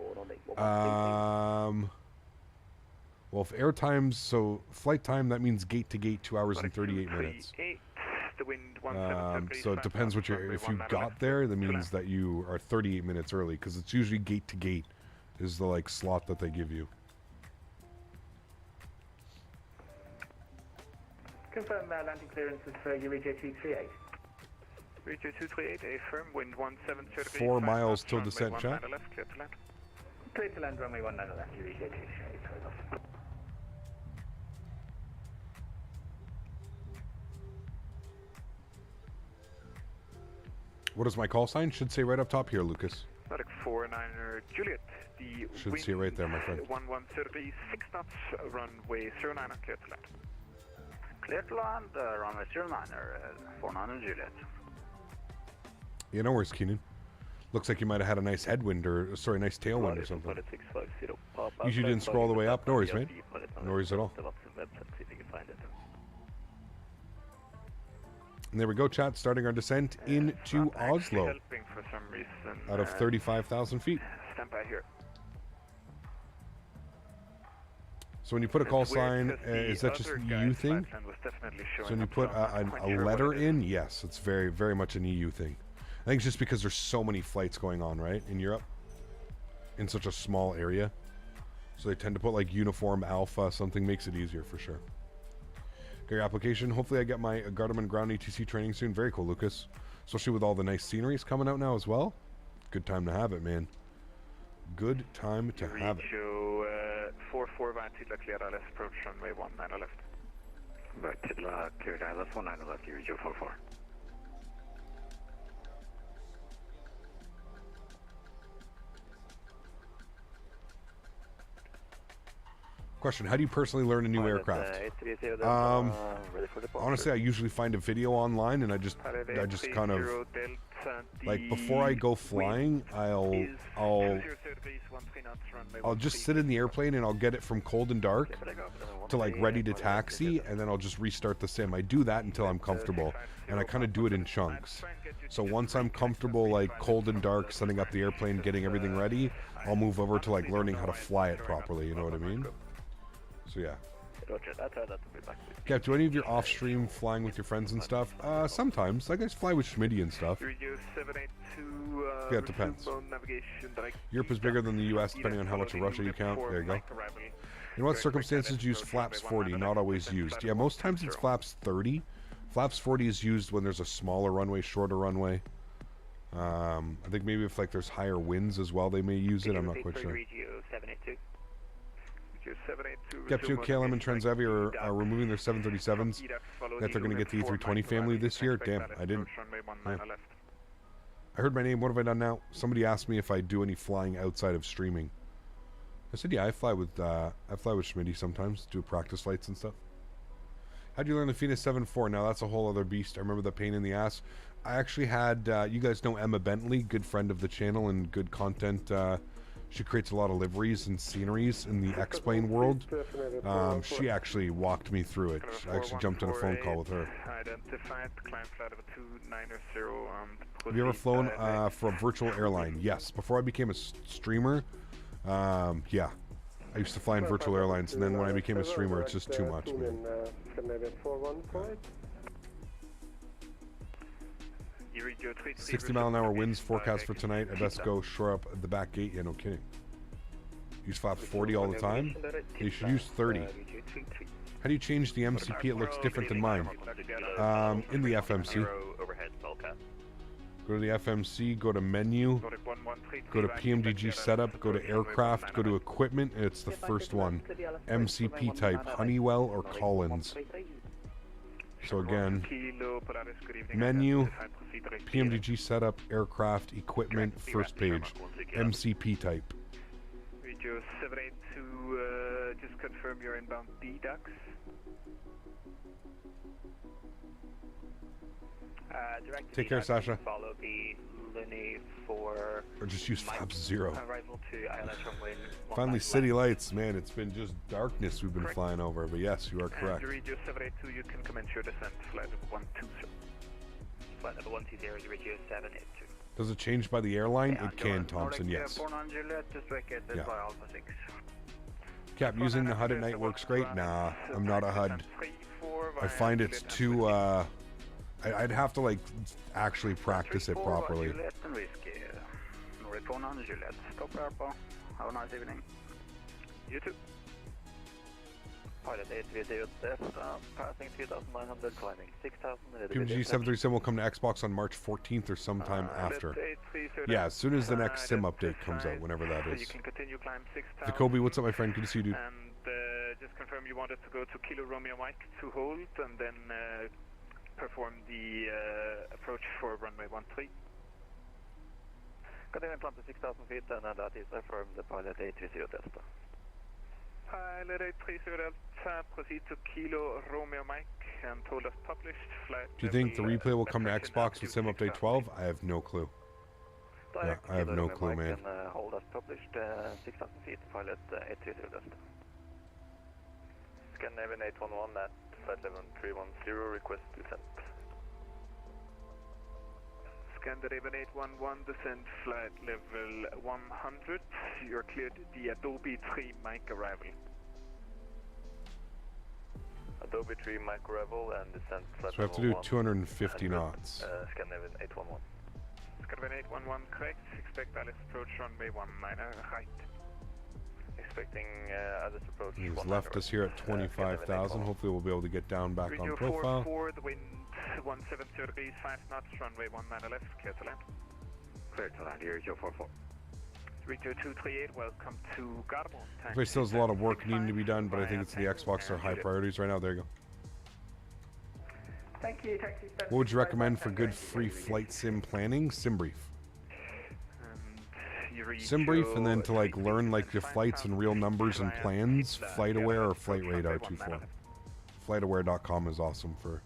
Speaker 1: Well, if air times, so flight time, that means gate to gate 2 hours and 38 minutes. So it depends what you're. If you got there, that means that you are 38 minutes early, because it's usually gate to gate is the like slot that they give you.
Speaker 13: Confirm landing clearances for Eureka 238.
Speaker 15: Eureka 238, a firm wind 17
Speaker 1: 4 miles till descent, chat.
Speaker 15: Clear to land.
Speaker 13: Clear to land, runway 19 left, Eureka 238. Takeoff.
Speaker 1: What is my call sign? Should say right up top here, Lucas.
Speaker 15: Nordic 49er Juliet. The
Speaker 1: should see it right there, my friend.
Speaker 15: 1136 knots, runway 09er, clear to land.
Speaker 12: Clear to land, runway 09er, 49er Juliet.
Speaker 1: Yeah, no worries, Keenan. Looks like you might have had a nice headwind or, sorry, nice tailwind or something. Usually didn't scroll all the way up. No worries, mate. No worries at all. And there we go, chat, starting our descent into Oslo out of 35,000 feet.
Speaker 15: Stand by here.
Speaker 1: So when you put a call sign, is that just an EU thing? So when you put a letter in, yes, it's very, very much an EU thing. I think it's just because there's so many flights going on, right, in Europe, in such a small area. So they tend to put like uniform alpha, something makes it easier for sure. Got your application. Hopefully I get my Gardaman ground ATC training soon. Very cool, Lucas. Especially with all the nice sceneries coming out now as well. Good time to have it, man. Good time to have it.
Speaker 15: 44 Vantilla clear ILS approach runway 19 left.
Speaker 12: Vantilla cleared ILS 19 left, you reach your 44.
Speaker 1: Question, how do you personally learn a new aircraft? Honestly, I usually find a video online and I just kind of, like, before I go flying, I'll just sit in the airplane and I'll get it from cold and dark to like ready to taxi, and then I'll just restart the sim. I do that until I'm comfortable, and I kind of do it in chunks. So once I'm comfortable, like cold and dark, setting up the airplane, getting everything ready, I'll move over to like learning how to fly it properly, you know what I mean? So yeah. Kev, do any of your off-stream flying with your friends and stuff? Sometimes. Like I fly with Smitty and stuff. Yeah, it depends. Europe is bigger than the US, depending on how much of Russia you count. There you go. In what circumstances use flaps 40? Not always used. Yeah, most times it's flaps 30. Flaps 40 is used when there's a smaller runway, shorter runway. I think maybe if like there's higher winds as well, they may use it. I'm not quite sure. Get to KLM and Transavia are removing their 737s that they're going to get the E320 family this year. Damn, I didn't. Yeah. I heard my name. What have I done now? Somebody asked me if I do any flying outside of streaming. I said, yeah, I fly with Smitty sometimes, do practice flights and stuff. How'd you learn the Phoenix 7.4? Now that's a whole other beast. I remember the pain in the ass. I actually had, you guys know Emma Bentley, good friend of the channel and good content. She creates a lot of liveries and sceneries in the X-Plane world. She actually walked me through it. I actually jumped on a phone call with her. Have you ever flown for a virtual airline? Yes. Before I became a streamer, yeah. I used to fly in virtual airlines, and then when I became a streamer, it's just too much, man. 60-mile-an-hour winds forecast for tonight. I best go shore up the back gate. Yeah, no kidding. Use flaps 40 all the time? You should use 30. How do you change the MCP? It looks different than mine. In the FMC. Go to the FMC, go to menu, go to PMDG setup, go to aircraft, go to equipment, and it's the first one. MCP type, Honeywell or Collins. So again, menu, PMDG setup, aircraft, equipment, first page, MCP type.
Speaker 15: Radio 782 just confirm your inbound deducts.
Speaker 1: Take care, Sasha.
Speaker 10: Follow the Luni for...
Speaker 1: Or just use flaps 0.
Speaker 10: Arrival to ILS runway.
Speaker 1: Finally, city lights. Man, it's been just darkness we've been flying over. But yes, you are correct.
Speaker 15: And Regio 782, you can commence your descent. Flight level 120.
Speaker 10: Flight level 120, Regio 782.
Speaker 1: Does it change by the airline? It can, Thompson, yes. Yeah. Cap, using the HUD at night works great. Nah, I'm not a HUD. I find it's too, I'd have to, like, actually practice it properly.
Speaker 14: Have a nice evening.
Speaker 15: You too.
Speaker 10: Pilot 830 passing 3,900, climbing 6,000.
Speaker 1: PMDG 737 will come to Xbox on March 14th or sometime after. Yeah, as soon as the next sim update comes out, whenever that is.
Speaker 15: You can continue climb 6,000.
Speaker 1: Jacoby, what's up, my friend? Good to see you, dude.
Speaker 15: And just confirm you wanted to go to Kilo Romeo Mike to hold and then perform the approach for runway 13.
Speaker 10: Continue climb to 6,000 feet and that is affirmed the pilot 830 Delta.
Speaker 15: Pilot 830 Delta, proceed to Kilo Romeo Mike and hold as published. Flight
Speaker 1: Do you think the replay will come to Xbox with Sim Update 12? I have no clue. Yeah, I have no clue, man.
Speaker 10: Hold as published 6,000 feet, pilot 830 Delta. Scandinavian 811 at flight level 310, request descent.
Speaker 15: Scandinavian 811, descent flight level 100. You're cleared the Adobe 3 mic arrival.
Speaker 10: Adobe 3 mic arrival and descent flight
Speaker 1: So we have to do 250 knots.
Speaker 10: Scandinavian 811.
Speaker 15: Scandinavian 811, correct. Expect Alice approach runway 19 right.
Speaker 10: Expecting Alice approach.
Speaker 1: He's left us here at 25,000. Hopefully we'll be able to get down back on profile.
Speaker 15: 4, the wind 170 degrees, 5 knots, runway 19 left, clear to land.
Speaker 10: Clear to land, here is your 44.
Speaker 15: Regio 238, welcome to Garbo.
Speaker 1: There still has a lot of work needing to be done, but I think it's the Xbox are high priorities right now. There you go.
Speaker 16: Thank you, taxi.
Speaker 1: What would you recommend for good free flight sim planning? Simbrief. Simbrief, and then to like learn like your flights and real numbers and plans, FlightAware or Flight Radar 24. FlightAware.com is awesome for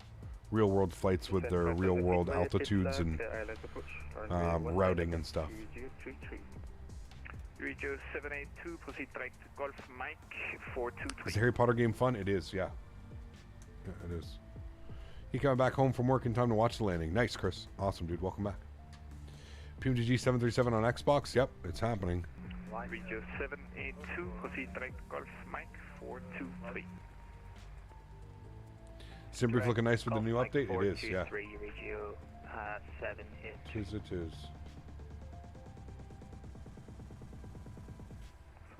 Speaker 1: real world flights with their real world altitudes and routing and stuff.
Speaker 15: Regio 782, proceed direct to Golf Mike 423.
Speaker 1: Is the Harry Potter game fun? It is, yeah. Yeah, it is. You coming back home from work in time to watch the landing. Nice, Chris. Awesome, dude. Welcome back. PMDG 737 on Xbox. Yep, it's happening.
Speaker 15: Regio 782, proceed direct Golf Mike 423.
Speaker 1: Simbrief looking nice with the new update? It is, yeah.
Speaker 10: Regio 782.
Speaker 1: It is.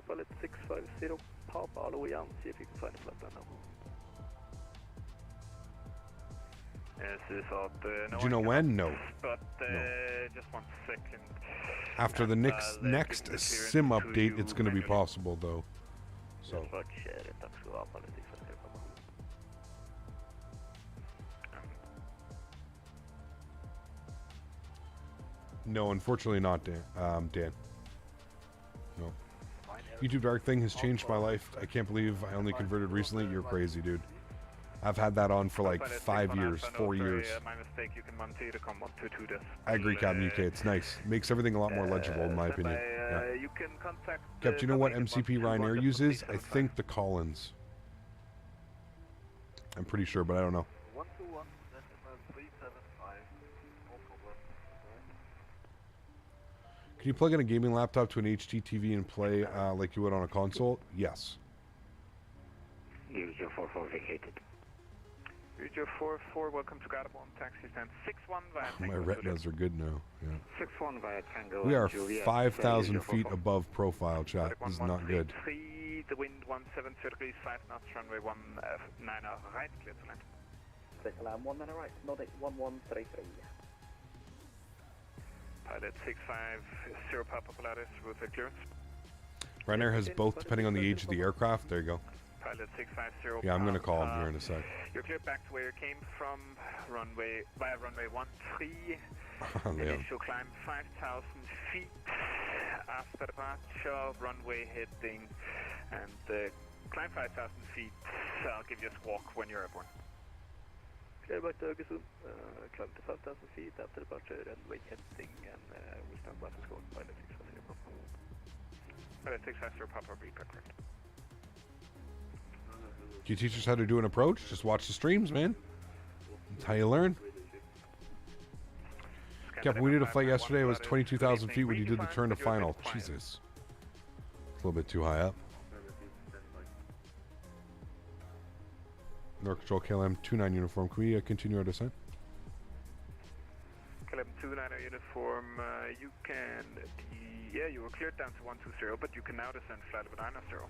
Speaker 10: Pilot 650, Papa Aloyan, see if you can find a flight plan now.
Speaker 1: Do you know when? No.
Speaker 15: But just 1 second.
Speaker 1: After the next sim update, it's going to be possible, though. So. No, unfortunately not, Dan. No. YouTube Dark thing has changed my life. I can't believe I only converted recently. You're crazy, dude. I've had that on for like 5 years, 4 years. I agree, Captain UK. It's nice. Makes everything a lot more legible, in my opinion. Yeah. Cap, do you know what MCP Ryanair uses? I think the Collins. I'm pretty sure, but I don't know. Can you plug in a gaming laptop to an HD TV and play like you would on a console? Yes.
Speaker 10: Use your 44 vacated.
Speaker 15: Regio 44, welcome to Garbo, taxi stand 61 via
Speaker 1: My retinas are good now. Yeah.
Speaker 10: 61 via Tango.
Speaker 1: We are 5,000 feet above profile, chat. This is not good.
Speaker 15: The wind 170 degrees, 5 knots, runway 19 right, clear to land.
Speaker 19: Clear to land, 19 right, Nordic 1133.
Speaker 15: Pilot 650 Papa Polaris, route clearance.
Speaker 1: Ryanair has both, depending on the age of the aircraft. There you go.
Speaker 15: Pilot 650.
Speaker 1: Yeah, I'm going to call him here in a sec.
Speaker 15: You're cleared back to where you came from, via runway 13. Initial climb 5,000 feet. After departure, runway heading and Climb 5,000 feet. I'll give you a squawk when you're airborne.
Speaker 10: Clear back to Ögesund. Climb to 5,000 feet after departure, runway heading, and we'll stand by for squawk. Pilot 650 Papa.
Speaker 15: Pilot 650 Papa, repeat correct.
Speaker 1: Can you teach us how to do an approach? Just watch the streams, man. That's how you learn. Captain, we did a flight yesterday. It was 22,000 feet when you did the turn to final. Jesus. It's a little bit too high up. North Control KLM 29 uniform. Can we continue our descent?
Speaker 15: KLM 29 uniform. You can. Yeah, you were cleared down to 120, but you can now descend flight level 990.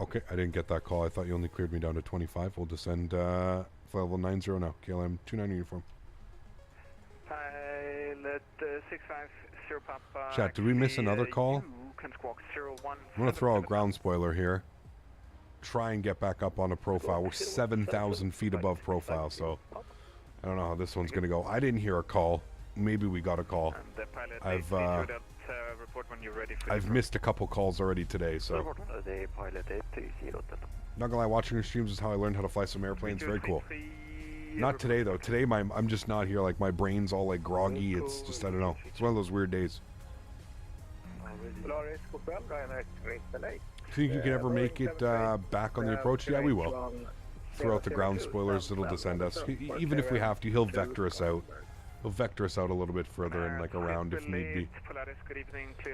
Speaker 1: Okay, I didn't get that call. I thought you only cleared me down to 25. We'll descend flight level 90 now. KLM 29 uniform.
Speaker 15: Pilot 650 Papa.
Speaker 1: Chat, did we miss another call?
Speaker 15: You can squawk 01.
Speaker 1: I'm going to throw a ground spoiler here. Try and get back up on a profile. We're 7,000 feet above profile, so I don't know how this one's going to go. I didn't hear a call. Maybe we got a call. I've missed a couple calls already today, so not gonna lie, watching your streams is how I learned how to fly some airplanes. Very cool. Not today though. Today I'm just not here. Like my brain's all like groggy. It's just, I don't know. It's one of those weird days. Think you can ever make it back on the approach? Yeah, we will. Throw out the ground spoilers. It'll descend us. Even if we have to, he'll vector us out. He'll vector us out a little bit further and like around if need be.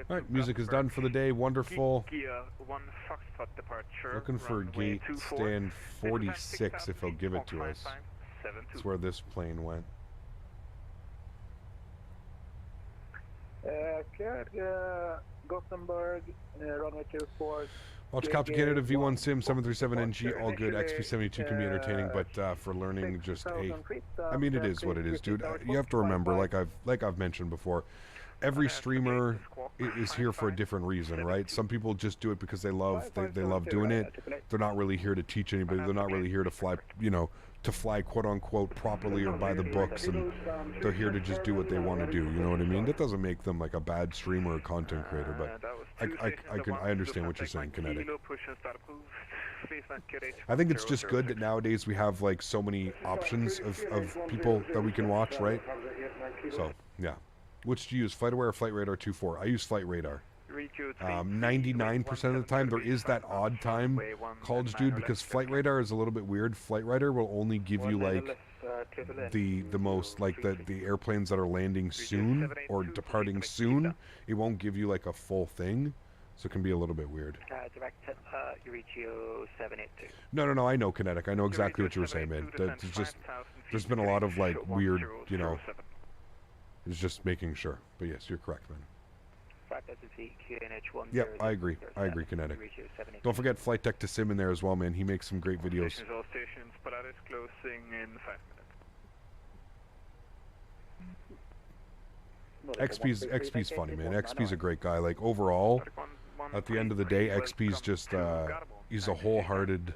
Speaker 1: Alright, music is done for the day. Wonderful. Looking for gate stand 46 if he'll give it to us. That's where this plane went.
Speaker 10: Gothenburg, runway 24.
Speaker 1: Watch Copter Canada V1 Sim 737NG, all good. XP72 can be entertaining, but for learning, just I mean, it is what it is, dude. You have to remember, like I've mentioned before, every streamer is here for a different reason, right? Some people just do it because they love doing it. They're not really here to teach anybody. They're not really here to fly, you know, to fly quote unquote properly or by the books, and they're here to just do what they want to do. You know what I mean? That doesn't make them like a bad streamer or content creator, but I understand what you're saying, Kinetic. I think it's just good that nowadays we have like so many options of people that we can watch, right? So yeah. Which do you use, FlightAware or Flight Radar 2.4? I use Flight Radar. 99% of the time, there is that odd time, College Dude, because Flight Radar is a little bit weird. Flight Radar will only give you like the most, like the airplanes that are landing soon or departing soon. It won't give you like a full thing, so it can be a little bit weird. No, I know, Kinetic. I know exactly what you were saying, man. There's been a lot of like weird, you know. It's just making sure. But yes, you're correct, man. Yep, I agree. I agree, Kinetic. Don't forget Flight Deck to Sim in there as well, man. He makes some great videos. XP's funny, man. XP's a great guy. Like overall, at the end of the day, XP's just he's a wholehearted.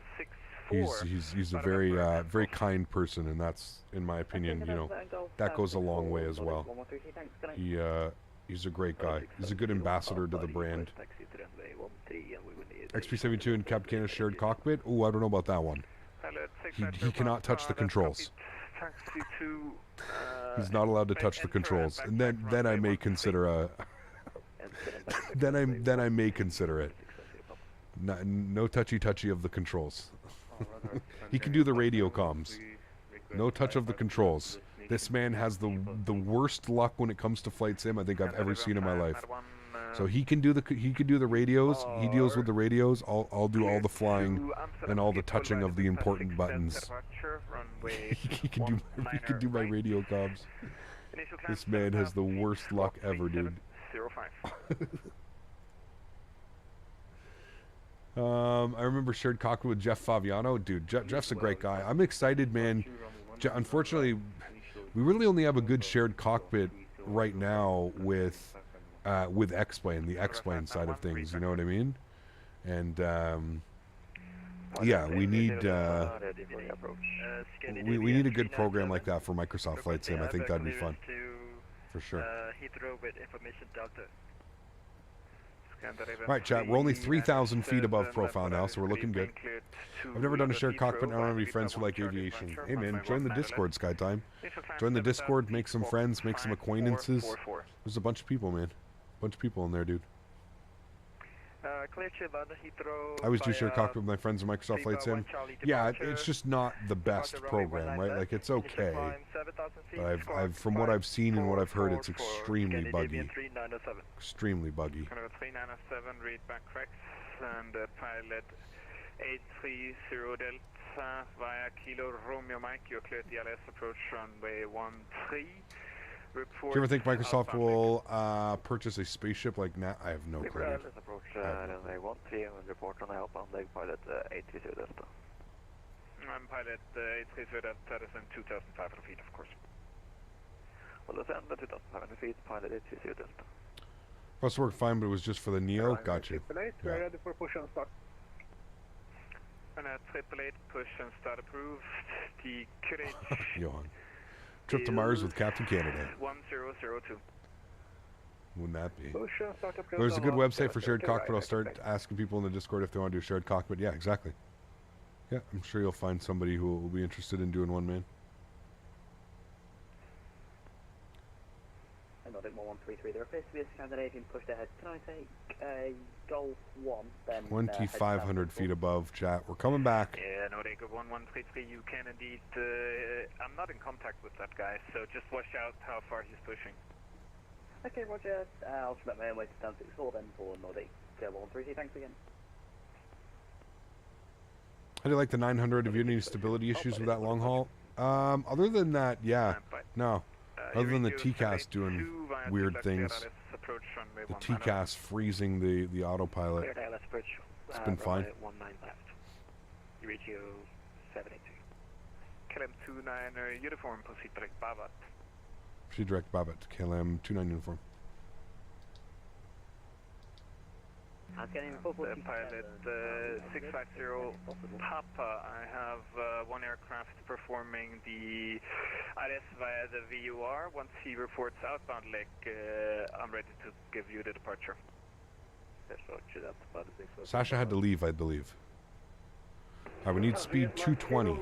Speaker 1: He's a very very kind person, and that's, in my opinion, you know, that goes a long way as well. He's a great guy. He's a good ambassador to the brand. XP72 and Captain Canada shared cockpit. Oh, I don't know about that one. He cannot touch the controls. He's not allowed to touch the controls, and then I may consider a. then I may consider it. No touchy of the controls. He can do the radio comms. No touch of the controls. This man has the worst luck when it comes to flight sim I think I've ever seen in my life. So he can do the radios. He deals with the radios. I'll do all the flying and all the touching of the important buttons. he can do my radio comms. This man has the worst luck ever, dude. I remember shared cockpit with Jeff Faviano. Dude, Jeff's a great guy. I'm excited, man. Unfortunately, we really only have a good shared cockpit right now with X-Plane, the X-Plane side of things. You know what I mean? And yeah, we need we need a good program like that for Microsoft Flight Sim. I think that'd be fun, for sure. Right, chat. We're only 3,000 feet above profile now, so we're looking good. I've never done a shared cockpit, and I don't have any friends who like aviation. Hey, man, join the Discord, Skytime. Join the Discord, make some friends, make some acquaintances. There's a bunch of people, man. Bunch of people in there, dude. I always do share cockpit with my friends in Microsoft Flight Sim. Yeah, it's just not the best program, right? Like, it's okay, but I've from what I've seen and what I've heard, it's extremely buggy. Extremely buggy.
Speaker 15: 3907, read back correct, and pilot 830 Delta via Kilo Romeo Mike, you're cleared the LS approach runway 13.
Speaker 1: Do you ever think Microsoft will purchase a spaceship like that? I have no clue.
Speaker 10: Let's approach runway 13 and report on outbound leg pilot 830 Delta.
Speaker 15: I'm pilot 830 Delta, that is in 2,500 feet, of course.
Speaker 10: Well, descend 2,500 feet, pilot 830 Delta.
Speaker 1: Must work fine, but it was just for the Neo. Got you.
Speaker 17: We're ready for push and start.
Speaker 15: And 888, push and start approved. The Courage.
Speaker 1: Johan. Trip to Mars with Captain Canada.
Speaker 15: 1002.
Speaker 1: Wouldn't that be? There's a good website for shared cockpit. I'll start asking people in the Discord if they want to do a shared cockpit. Yeah, exactly. Yeah, I'm sure you'll find somebody who will be interested in doing one, man.
Speaker 19: Nordic 1133, there appears to be a Scandinavian pushed ahead. Can I take Golf 1, then
Speaker 1: 2,500 feet above, chat. We're coming back.
Speaker 15: Yeah, Nordic 1133, you can indeed. I'm not in contact with that guy, so just watch out how far he's pushing.
Speaker 19: Okay, roger. I'll select my airway to 1064 then for Nordic 1133. Thanks again.
Speaker 1: How do you like the 900? Have you had any stability issues with that long haul? Other than that, yeah. No. Other than the TCAS doing weird things. The TCAS freezing the autopilot. It's been fine.
Speaker 15: 19 left. You reach you 782. KLM 29 uniform, proceed direct Bavat.
Speaker 1: Proceed direct Bavat, KLM 29 uniform.
Speaker 15: Pilot 650 Papa, I have one aircraft performing the ILS via the VUR. Once he reports outbound leg, I'm ready to give you the departure.
Speaker 1: Sasha had to leave, I believe. We need speed 220.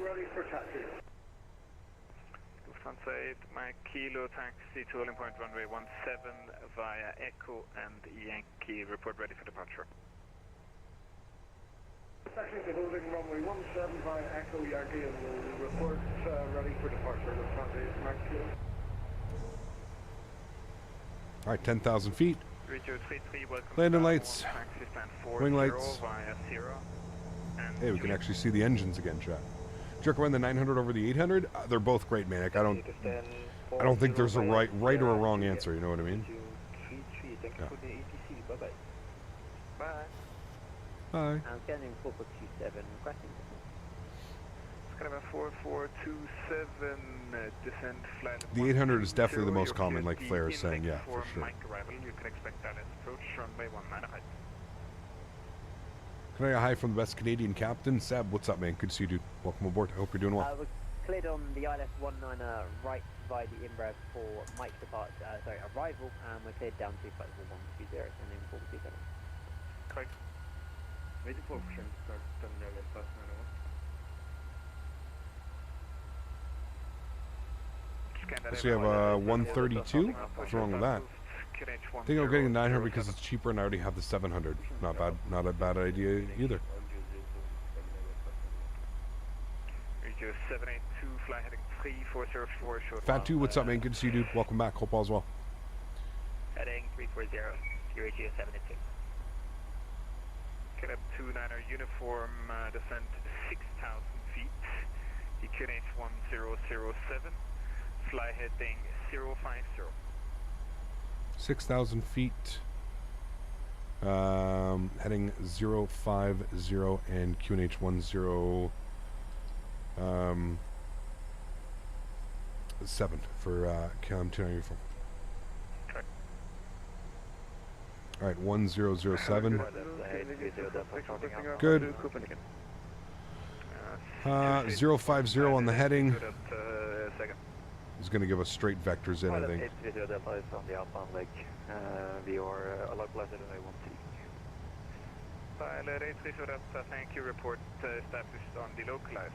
Speaker 15: Lufthansa 8, my Kilo taxi to holding point runway 17 via Echo and Yankee. Report ready for departure.
Speaker 20: Taxi to holding runway 17 via Echo Yankee and we'll report ready for departure. Lufthansa 8, my Kilo.
Speaker 1: All right, 10,000 feet.
Speaker 15: welcome.
Speaker 1: Landing lights, wing lights.
Speaker 15: And
Speaker 1: hey, we can actually see the engines again, chat. Do you recommend the 900 over the 800? They're both great, man. I don't think there's a right or a wrong answer. You know what I mean? Yeah. Bye.
Speaker 19: I'm getting 4427 requesting.
Speaker 15: Skyliner 4427 descent flight.
Speaker 1: The 800 is definitely the most common, like Flair is saying. Yeah, for sure.
Speaker 15: Mike arrival, you can expect that as approach runway 19.
Speaker 1: Can I get a hi from the best Canadian captain? Seb, what's up, man? Good to see you, dude. Welcome aboard. I hope you're doing well.
Speaker 19: We're cleared on the ILS 19 right by the inbrev for Mike's departure, arrival, and we're cleared down to flight 1120 and then 427.
Speaker 15: Correct.
Speaker 18: Waiting for option start terminal at pass 901.
Speaker 1: So you have 132? What's wrong with that? I think I'm getting 900 because it's cheaper and I already have the 700. Not bad, not a bad idea either.
Speaker 15: 782, fly heading 3404 short.
Speaker 1: Fat2, what's up, man? Good to see you, dude. Welcome back. Hope all's well.
Speaker 15: Heading 340, QHG 782. KLM 29er uniform, descent 6,000 feet. QNH 1007, fly heading 050.
Speaker 1: 6,000 feet. Heading 050 and QNH 107 for KLM 29 uniform. All right, 1007. Good. 050 on the heading. He's going to give us straight vectors in, I think.
Speaker 15: Pilot 830 Delta, thank you. Report established on the localizer.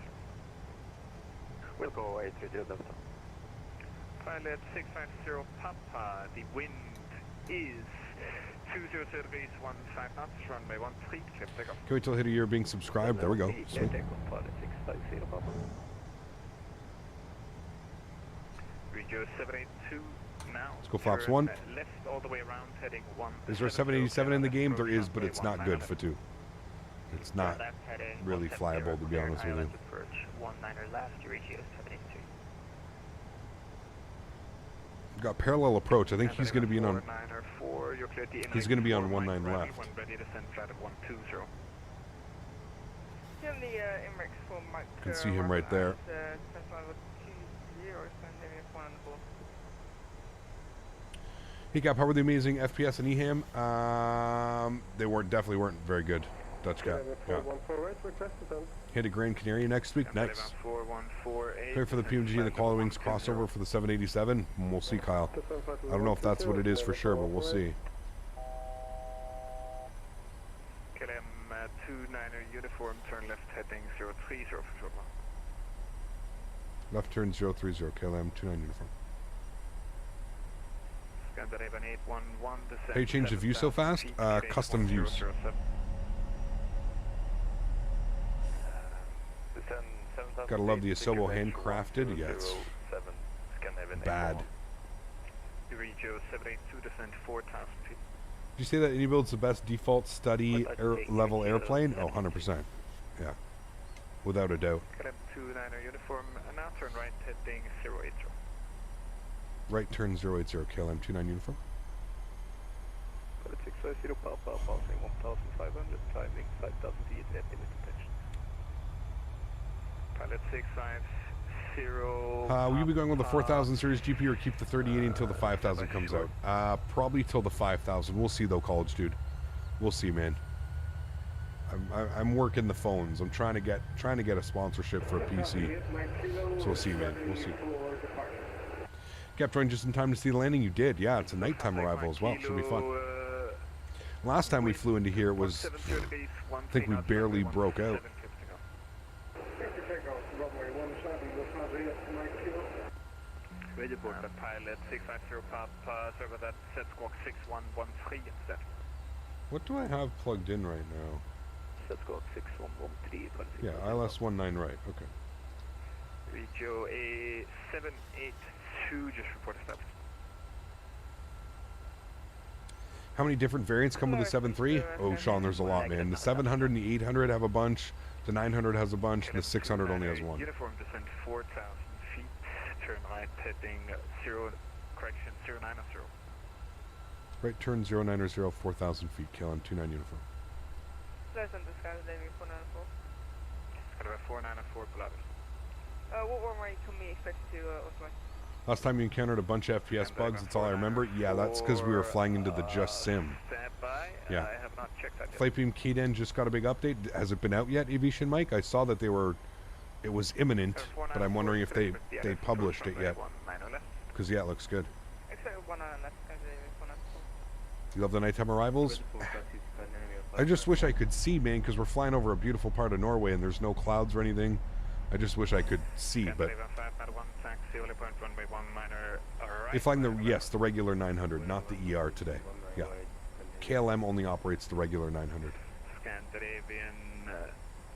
Speaker 10: We'll go 830 Delta.
Speaker 15: Pilot 650 Papa, the wind is 200 degrees 15 knots, runway 13, clear for takeoff.
Speaker 1: Can we tell Hitter you're being subscribed? There we go. Sweet.
Speaker 10: Pilot 650 Papa.
Speaker 15: Regio 782 now.
Speaker 1: Let's go flaps 1.
Speaker 15: Left all the way around, heading 1.
Speaker 1: Is there a 787 in the game? There is, but it's not good for 2. It's not really flyable, to be honest with you.
Speaker 19: Approach 19 left, Regio 782.
Speaker 1: Got parallel approach. I think he's going to be in on.
Speaker 15: 4, you're cleared the
Speaker 1: He's going to be on 19 left.
Speaker 15: When ready to send flight of 120.
Speaker 21: The Emirates for Mike.
Speaker 1: Can see him right there. Hey Cap, how were the amazing FPS and EHAM? They definitely weren't very good. Dutch Cap. Yeah. Hit a Grand Canary next week. Nice. Prepare for the PMDG and the Quality Wings crossover for the 787. And we'll see, Kyle. I don't know if that's what it is for sure, but we'll see.
Speaker 15: KLM 29er uniform, turn left heading 030 for short one.
Speaker 1: Left turn 030, KLM 29 uniform.
Speaker 15: Scandinavian 811, descent.
Speaker 1: How you change the view so fast? Custom views. Gotta love the Asobo handcrafted. Yeah, it's bad.
Speaker 15: Regio 782, descent 4,000 feet.
Speaker 1: Did you say that AnyBuild's the best default study level airplane? Oh, 100%. Yeah. Without a doubt.
Speaker 15: KLM 29er uniform, and now turn right heading 080.
Speaker 1: Right turn 080, KLM 29 uniform.
Speaker 10: Pilot 650 Papa, passing 1,500, timing 5,000 feet, net limit attention.
Speaker 15: Pilot 650.
Speaker 1: Will you be going with the 4000 series GP or keep the 3080 until the 5000 comes out? Probably till the 5000. We'll see though, college dude. We'll see, man. I'm working the phones. I'm trying to get a sponsorship for a PC. So we'll see, man. We'll see. Kept running just in time to see the landing. You did, yeah. It's a nighttime arrival as well. Should be fun. Last time we flew into here, it was, I think we barely broke out.
Speaker 15: Radio board, the pilot 650 Papa, sorry about that, set squawk 6113 instead.
Speaker 1: What do I have plugged in right now?
Speaker 10: Set squawk 6113.
Speaker 1: Yeah, ILS-19 right, okay.
Speaker 15: Regio A782, just report established.
Speaker 1: How many different variants come with the 7.3? Oh, Sean, there's a lot, man. The 700 and the 800 have a bunch. The 900 has a bunch, and the 600 only has one.
Speaker 15: Uniform descent 4,000 feet. Turn right heading 090.
Speaker 1: Right turn 090, 4,000 feet. KLM 29 uniform.
Speaker 21: Pleasant, this guy's David 494.
Speaker 15: Skydiver 494 Pilatus.
Speaker 21: What runway can we expect to Oslo?
Speaker 1: Last time you encountered a bunch of FPS bugs, that's all I remember. Yeah, that's because we were flying into the Just Sim. Yeah.
Speaker 15: I have not checked that yet.
Speaker 1: Flight Beam Keyden just got a big update. Has it been out yet, Aviation Mike? I saw that it was imminent, but I'm wondering if they published it yet. Because, yeah, it looks good. You love the nighttime arrivals? I just wish I could see, man, because we're flying over a beautiful part of Norway and there's no clouds or anything. I just wish I could see, but... They're flying the regular 900, not the ER today. Yeah. KLM only operates the regular 900.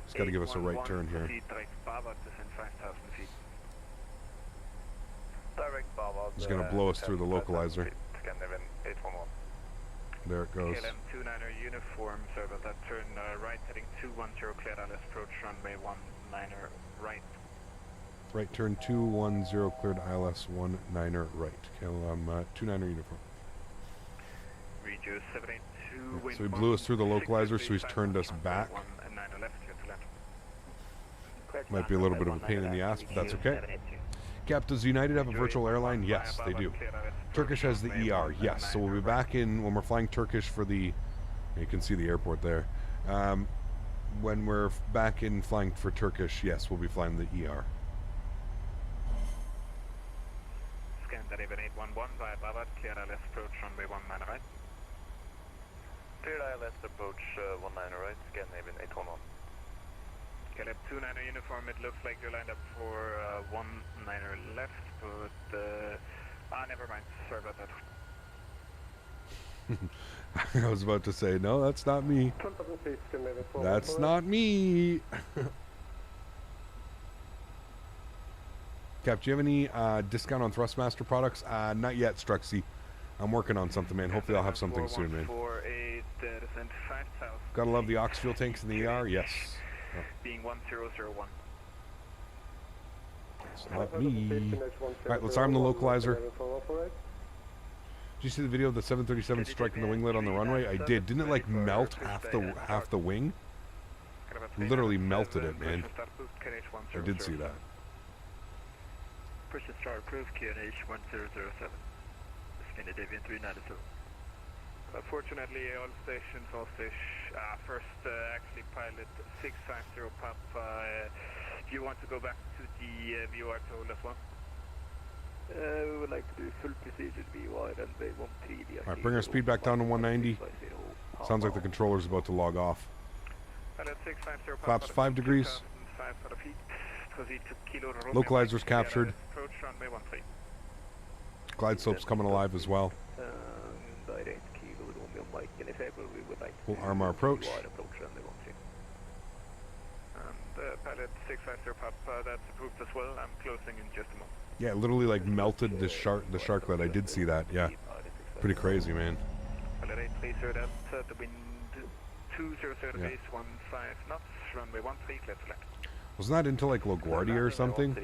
Speaker 1: It's got to give us a right turn here. It's going to blow us through the localizer. There it goes.
Speaker 15: KLM 29er uniform, sorry about that. Turn right heading 210, cleared ILS approach runway 19er right.
Speaker 1: Right turn 210, cleared ILS 19er right. KLM 29er uniform.
Speaker 15: Regio 782.
Speaker 1: So he blew us through the localizer, so he's turned us back. Might be a little bit of a pain in the ass, but that's okay. Cap, does United have a virtual airline? Yes, they do. Turkish has the ER, yes. So we'll be back in, when we're flying Turkish for the, you can see the airport there. When we're back in flying for Turkish, yes, we'll be flying the ER.
Speaker 15: Scandinavian 811 via Bavat, clear ILS approach runway 19 right.
Speaker 10: Cleared ILS approach 19 right, Scandinavian 811.
Speaker 15: KLM 29 uniform, it looks like you're lined up for 19 left, but never mind, sorry about that.
Speaker 1: I was about to say, no, that's not me. That's not me. Cap, do you have any discount on Thrustmaster products? Not yet, Struxy. I'm working on something, man. Hopefully I'll have something soon, man.
Speaker 15: 418, 5,000.
Speaker 1: Gotta love the ox fuel tanks in the ER, yes. Oh.
Speaker 15: Being 1001.
Speaker 1: It's not me. Alright, let's arm the localizer. Did you see the video of the 737 striking the winglet on the runway? I did. Didn't it like melt half the wing? Literally melted it, man. I did see that.
Speaker 10: Push and start approved, QNH 1007. Scandinavian 397.
Speaker 15: Fortunately, all stations, first actually pilot 650 Papa. Do you want to go back to the VOR toll as well?
Speaker 10: We would like to do full procedure VOR and they want 3D.
Speaker 1: Alright, bring our speed back down to 190. Sounds like the controller's about to log off. Flaps 5 degrees. Localizer's captured. Glide slope's coming alive as well. We'll arm our approach.
Speaker 15: Pilot 650 Papa, that's approved as well. I'm closing in just a moment.
Speaker 1: Yeah, it literally like melted the sharklet. I did see that. Yeah, pretty crazy, man.
Speaker 15: Pilot 830, that's the wind 200 base 15 knots, runway 13, clear to land.
Speaker 1: Wasn't that into like LaGuardia or something?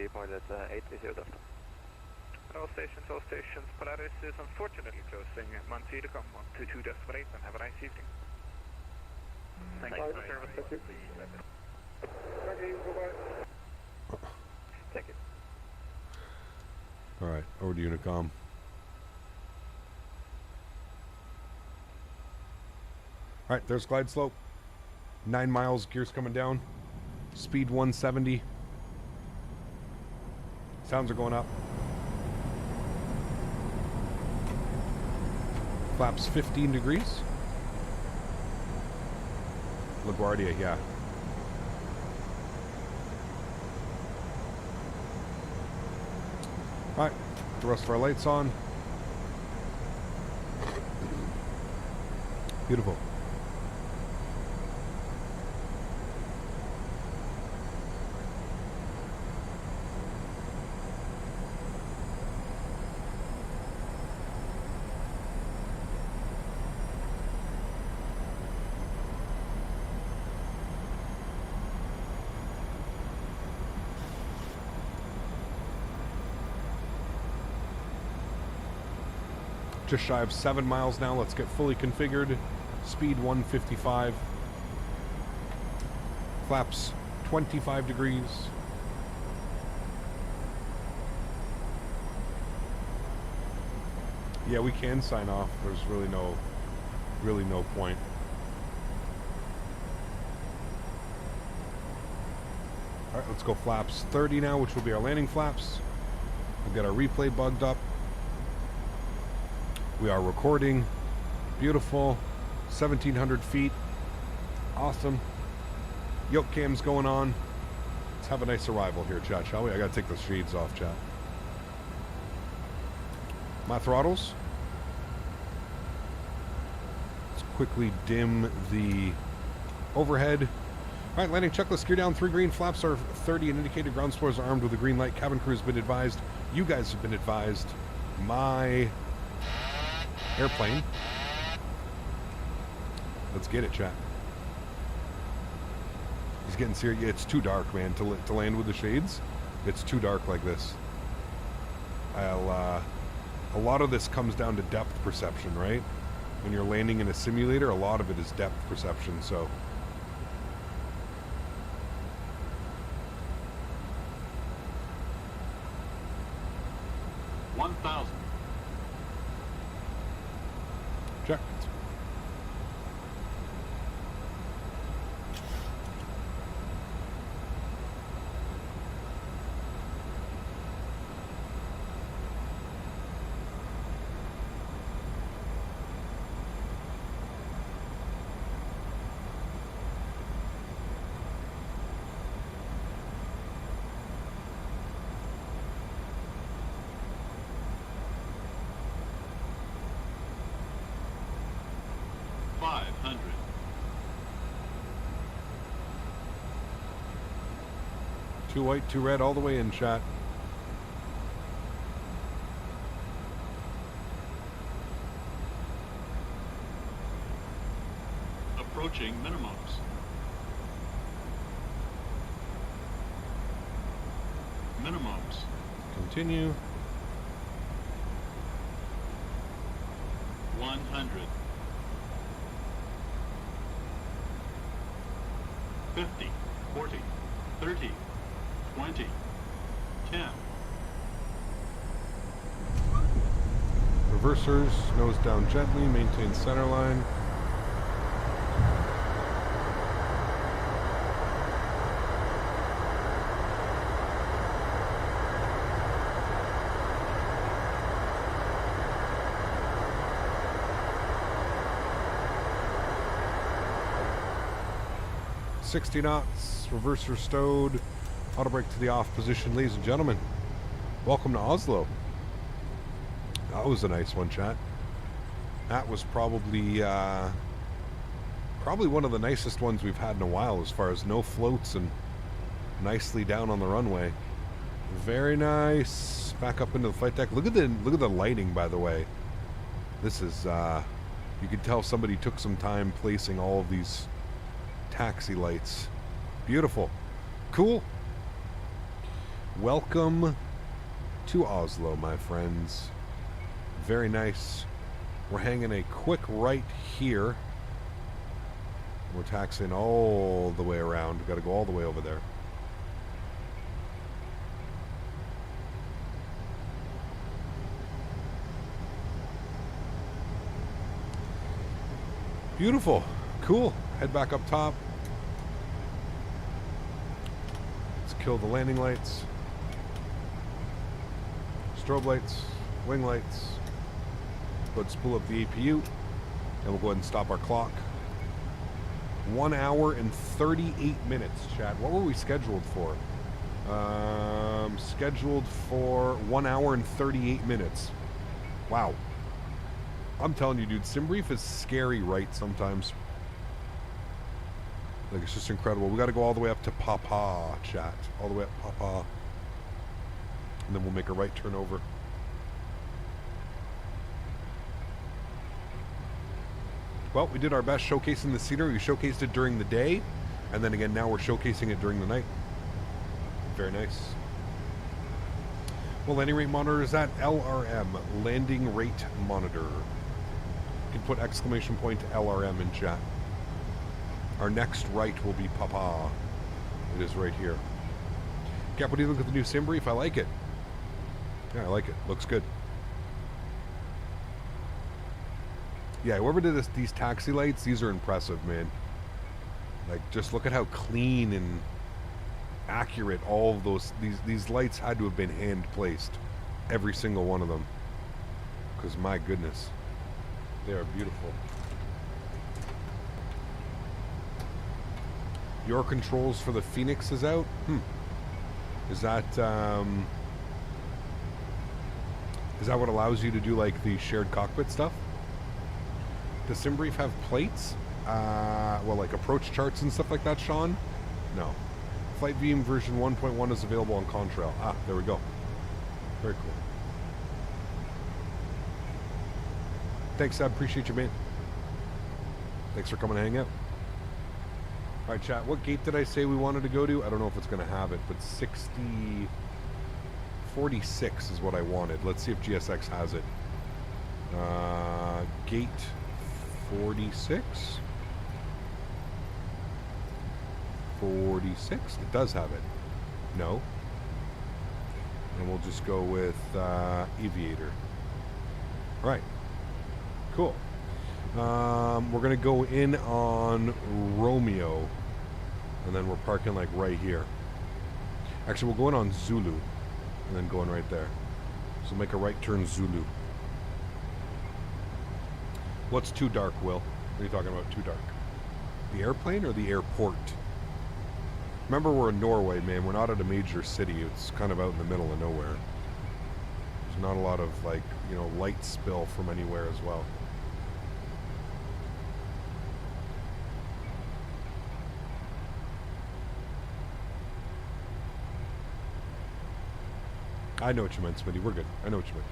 Speaker 15: All stations, Polaris is unfortunately closing. Montecom 122.8 and have a nice evening. Thank you for the service.
Speaker 10: Thank you.
Speaker 1: Alright, over to Unicom. Alright, there's glide slope. 9 miles, gears coming down. Speed 170. Sounds are going up. Flaps 15 degrees. LaGuardia, yeah. Alright, the rest of our lights on. Beautiful. Just shy of 7 miles now. Let's get fully configured. Speed 155. Flaps 25 degrees. Yeah, we can sign off. There's really no point. All right, let's go flaps 30 now, which will be our landing flaps. We'll get our replay bugged up. We are recording. Beautiful. 1,700 feet. Awesome. Yoke cam's going on. Let's have a nice arrival here, chat, shall we? I gotta take the shades off, chat. My throttles. Let's quickly dim the overhead. Alright, landing checklist. Gear down 3 green. Flaps are 30 and indicated. Ground spoilers are armed with a green light. Cabin crew has been advised. You guys have been advised. My airplane. Let's get it, chat. He's getting serious. Yeah, it's too dark, man, to land with the shades. It's too dark like this. A lot of this comes down to depth perception, right? When you're landing in a simulator, a lot of it is depth perception, so. Check.
Speaker 2: 100.
Speaker 1: Two white, two red, all the way in, chat.
Speaker 2: Approaching minimums. Minimums.
Speaker 1: Continue.
Speaker 2: 100. 50, 40, 30, 20, 10.
Speaker 1: Reversers, nose down gently, maintain center line. .60 knots, reverser stowed, auto brake to the off position, ladies and gentlemen. Welcome to Oslo. That was a nice one, chat. That was probably one of the nicest ones we've had in a while, as far as no floats and nicely down on the runway. Very nice. Back up into the flight deck. Look at the lighting, by the way. This is you can tell somebody took some time placing all of these taxi lights. Beautiful. Cool. Welcome to Oslo, my friends. Very nice. We're hanging a quick right here. We're taxiing all the way around. We've got to go all the way over there. Beautiful. Cool. Head back up top. Let's kill the landing lights. Strobe lights. Wing lights. Let's pull up the APU. And we'll go ahead and stop our clock. 1 hour and 38 minutes, chat. What were we scheduled for? Scheduled for 1 hour and 38 minutes. Wow. I'm telling you, dude, SimBrief is scary right sometimes. Like, it's just incredible. We got to go all the way up to Papa, chat. All the way up Papa. And then we'll make a right turn over. Well, we did our best showcasing the scenery. We showcased it during the day. And then again, now we're showcasing it during the night. Very nice. Well, landing rate monitor is at LRM. Landing rate monitor. You can put exclamation point LRM in chat. Our next right will be Papa. It is right here. Cap, what do you think of the new SimBrief? I like it. Yeah, I like it. Looks good. Yeah, whoever did these taxi lights, these are impressive, man. Like, just look at how clean and accurate all of these lights had to have been hand placed. Every single one of them. Because my goodness, they are beautiful. Your controls for the Phoenix is out? Is that what allows you to do like the shared cockpit stuff? Does SimBrief have plates? Well, like approach charts and stuff like that, Sean? No. Flight Beam version 1.1 is available on Contrail. Ah, there we go. Very cool. Thanks, Seb. Appreciate you, man. Thanks for coming to hang out. All right, chat. What gate did I say we wanted to go to? I don't know if it's going to have it, but 46 is what I wanted. Let's see if GSX has it. Gate 46. 46. It does have it. No. And we'll just go with Aviator. All right. Cool. We're going to go in on Romeo. And then we're parking like right here. Actually, we'll go in on Zulu. And then go in right there. So make a right turn Zulu. What's too dark, Will? What are you talking about, too dark? The airplane or the airport? Remember, we're in Norway, man. We're not at a major city. It's kind of out in the middle of nowhere. There's not a lot of, like, you know, light spill from anywhere as well. I know what you meant, Smitty. We're good. I know what you meant.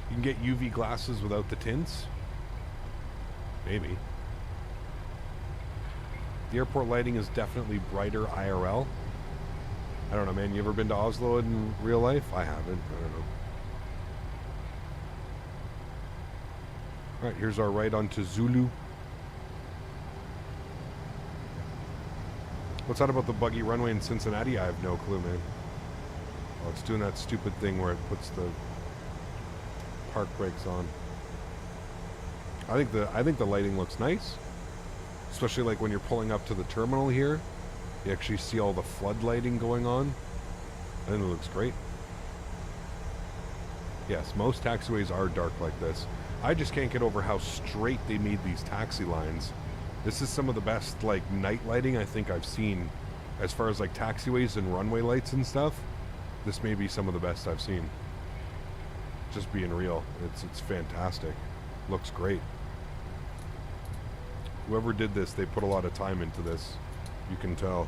Speaker 1: You can get UV glasses without the tints? Maybe. The airport lighting is definitely brighter IRL. I don't know, man. You ever been to Oslo in real life? I haven't. I don't know. Alright, here's our ride onto Zulu. What's that about the buggy runway in Cincinnati? I have no clue, man. Oh, it's doing that stupid thing where it puts the park brakes on. I think the lighting looks nice. Especially like when you're pulling up to the terminal here. You actually see all the flood lighting going on. I think it looks great. Yes, most taxiways are dark like this. I just can't get over how straight they made these taxi lines. This is some of the best like night lighting I think I've seen as far as like taxiways and runway lights and stuff. This may be some of the best I've seen. Just being real, it's fantastic. Looks great. Whoever did this, they put a lot of time into this. You can tell.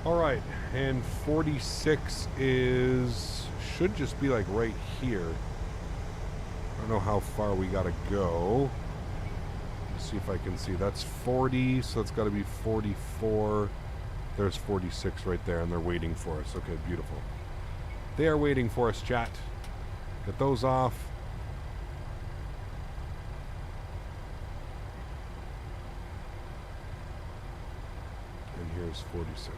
Speaker 1: Alright, and 46 should just be like right here. I don't know how far we gotta go. Let's see if I can see. That's 40, so that's gotta be 44. There's 46 right there, and they're waiting for us. Okay, beautiful. They are waiting for us, chat. Get those off. And here's 46.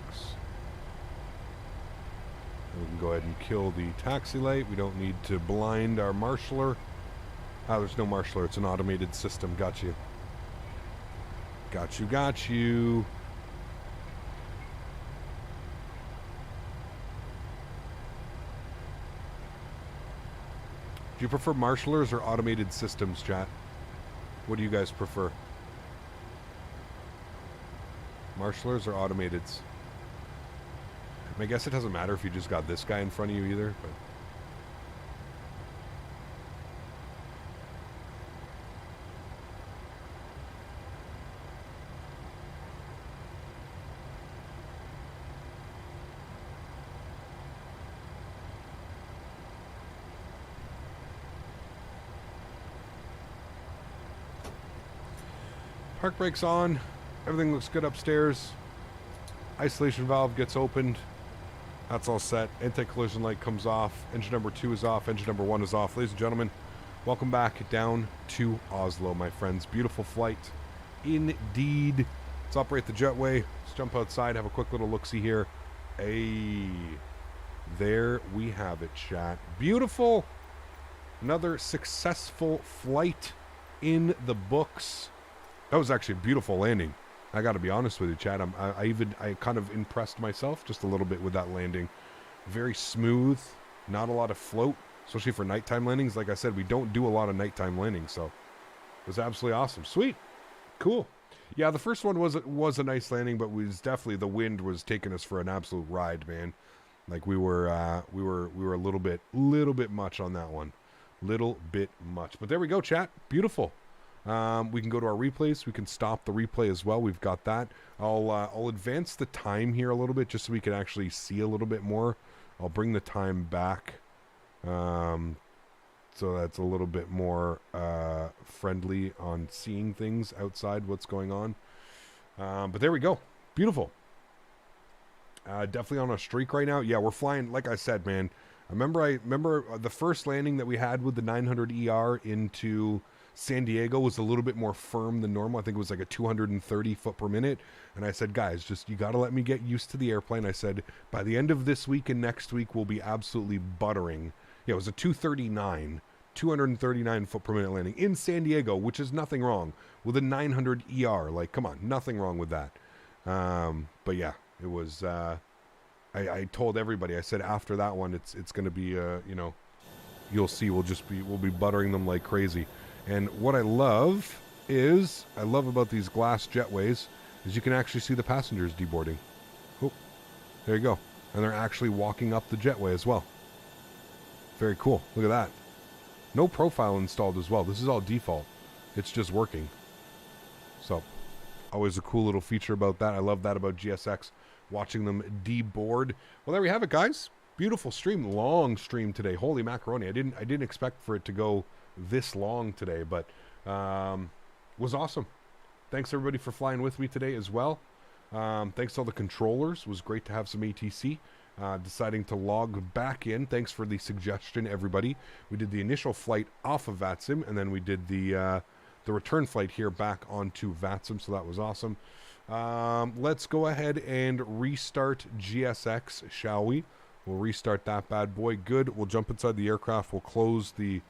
Speaker 1: And we can go ahead and kill the taxi light. We don't need to blind our marshaller. Ah, there's no marshaller. It's an automated system. Got you. Got you, got you. Do you prefer marshallers or automated systems, chat? What do you guys prefer? Marshallers or automatids? I guess it doesn't matter if you just got this guy in front of you either, but... Park brakes on. Everything looks good upstairs. Isolation valve gets opened. That's all set. Anti-collision light comes off. Engine number 2 is off. Engine number 1 is off. Ladies and gentlemen, welcome back down to Oslo, my friends. Beautiful flight. Indeed. Let's operate the jetway. Let's jump outside, have a quick little look-see here. Hey. There we have it, chat. Beautiful. Another successful flight in the books. That was actually a beautiful landing. I got to be honest with you, Chad. I kind of impressed myself just a little bit with that landing. Very smooth, not a lot of float, especially for nighttime landings. Like I said, we don't do a lot of nighttime landings, so it was absolutely awesome. Sweet, cool. Yeah, the first one was a nice landing, but was definitely the wind was taking us for an absolute ride, man. Like we were a little bit much on that one, little bit much. But there we go, chat. Beautiful. We can go to our replays. We can stop the replay as well. We've got that. I'll advance the time here a little bit just so we can actually see a little bit more. I'll bring the time back, so that's a little bit more friendly on seeing things outside, what's going on. But there we go. Beautiful. Definitely on a streak right now. Yeah, we're flying. Like I said, man. I remember the first landing that we had with the 900 ER into San Diego was a little bit more firm than normal. I think it was like a 230 foot per minute. And I said, guys, just you got to let me get used to the airplane. I said, by the end of this week and next week, we'll be absolutely buttering. Yeah, it was a 239 foot per minute landing in San Diego, which is nothing wrong with a 900 ER. Like, come on, nothing wrong with that. But yeah, it was, I told everybody, I said, after that one, it's going to be, you know, you'll see, we'll be buttering them like crazy. And what I love about these glass jetways is you can actually see the passengers deboarding. Oh, there you go. And they're actually walking up the jetway as well. Very cool. Look at that. No profile installed as well. This is all default. It's just working. So, always a cool little feature about that. I love that about GSX, watching them deboard. Well, there we have it, guys. Beautiful stream, long stream today. Holy macaroni! I didn't expect for it to go this long today, but was awesome. Thanks everybody for flying with me today as well. Thanks to all the controllers. It was great to have some ATC. Deciding to log back in. Thanks for the suggestion, everybody. We did the initial flight off of VATSIM, and then we did the return flight here back onto VATSIM, so that was awesome. Let's go ahead and restart GSX, shall we? We'll restart that bad boy. Good. We'll jump inside the aircraft. We'll close the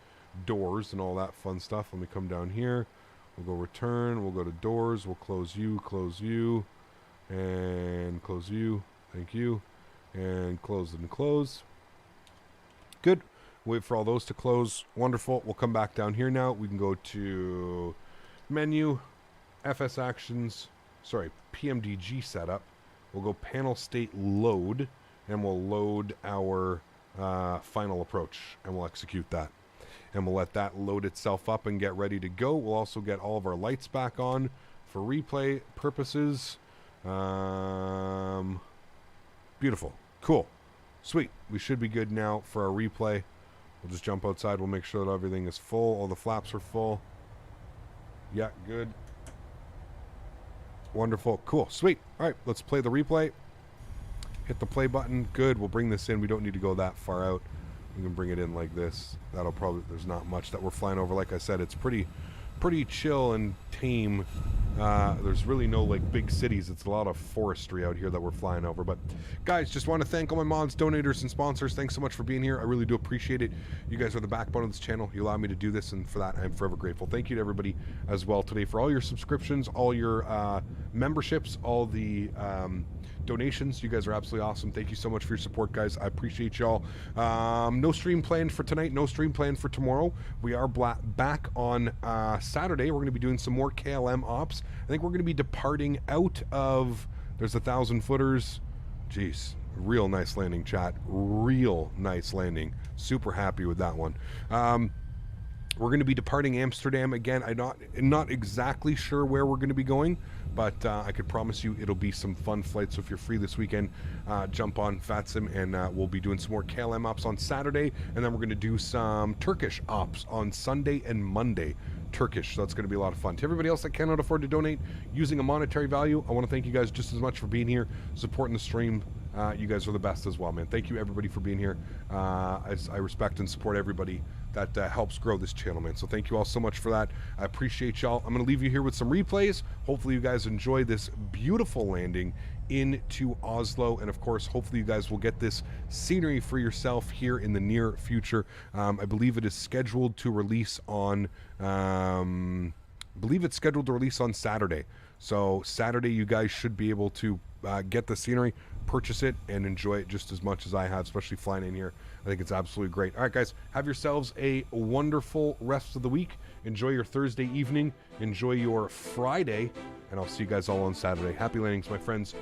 Speaker 1: doors and all that fun stuff. Let me come down here. We'll go return. We'll go to doors. We'll close you, and close you. Thank you. And close and close. Good. Wait for all those to close. Wonderful. We'll come back down here now. We can go to menu, FS actions, PMDG setup. We'll go panel state load, and we'll load our final approach, and we'll execute that. And we'll let that load itself up and get ready to go. We'll also get all of our lights back on for replay purposes. Beautiful. Cool. Sweet. We should be good now for our replay. We'll just jump outside. We'll make sure that everything is full. All the flaps are full. Yeah, good. Wonderful. Cool. Sweet. All right, let's play the replay. Hit the play button. Good. We'll bring this in. We don't need to go that far out. We can bring it in like this. That'll probably, there's not much that we're flying over. Like I said, it's pretty chill and tame. There's really no like big cities. It's a lot of forestry out here that we're flying over. But guys, just want to thank all my mods, donators, and sponsors. Thanks so much for being here. I really do appreciate it. You guys are the backbone of this channel. You allow me to do this, and for that I'm forever grateful. Thank you to everybody as well today for all your subscriptions, all your memberships, all the donations. You guys are absolutely awesome. Thank you so much for your support, guys. I appreciate y'all. No stream planned for tonight, no stream planned for tomorrow. We are back on Saturday. We're going to be doing some more KLM ops. I think we're going to be departing out of, there's 1,000 footers. Jeez, real nice landing, chat. Real nice landing. Super happy with that one. We're going to be departing Amsterdam again. I'm not exactly sure where we're going to be going, but I could promise you it'll be some fun flights. So if you're free this weekend, jump on VATSIM, and we'll be doing some more KLM ops on Saturday, and then we're going to do some Turkish ops on Sunday and Monday. Turkish, so that's going to be a lot of fun. To everybody else that cannot afford to donate using a monetary value, I want to thank you guys just as much for being here, supporting the stream. You guys are the best as well, man. Thank you everybody for being here. I respect and support everybody that helps grow this channel, man. So thank you all so much for that. I appreciate y'all. I'm going to leave you here with some replays. Hopefully you guys enjoy this beautiful landing into Oslo, and of course hopefully you guys will get this scenery for yourself here in the near future. I believe it is scheduled to release on Saturday. So Saturday you guys should be able to get the scenery, purchase it, and enjoy it just as much as I have, especially flying in here. I think it's absolutely great. All right, guys, have yourselves a wonderful rest of the week. Enjoy your Thursday evening. Enjoy your Friday, and I'll see you guys all on Saturday. Happy landings, my friends.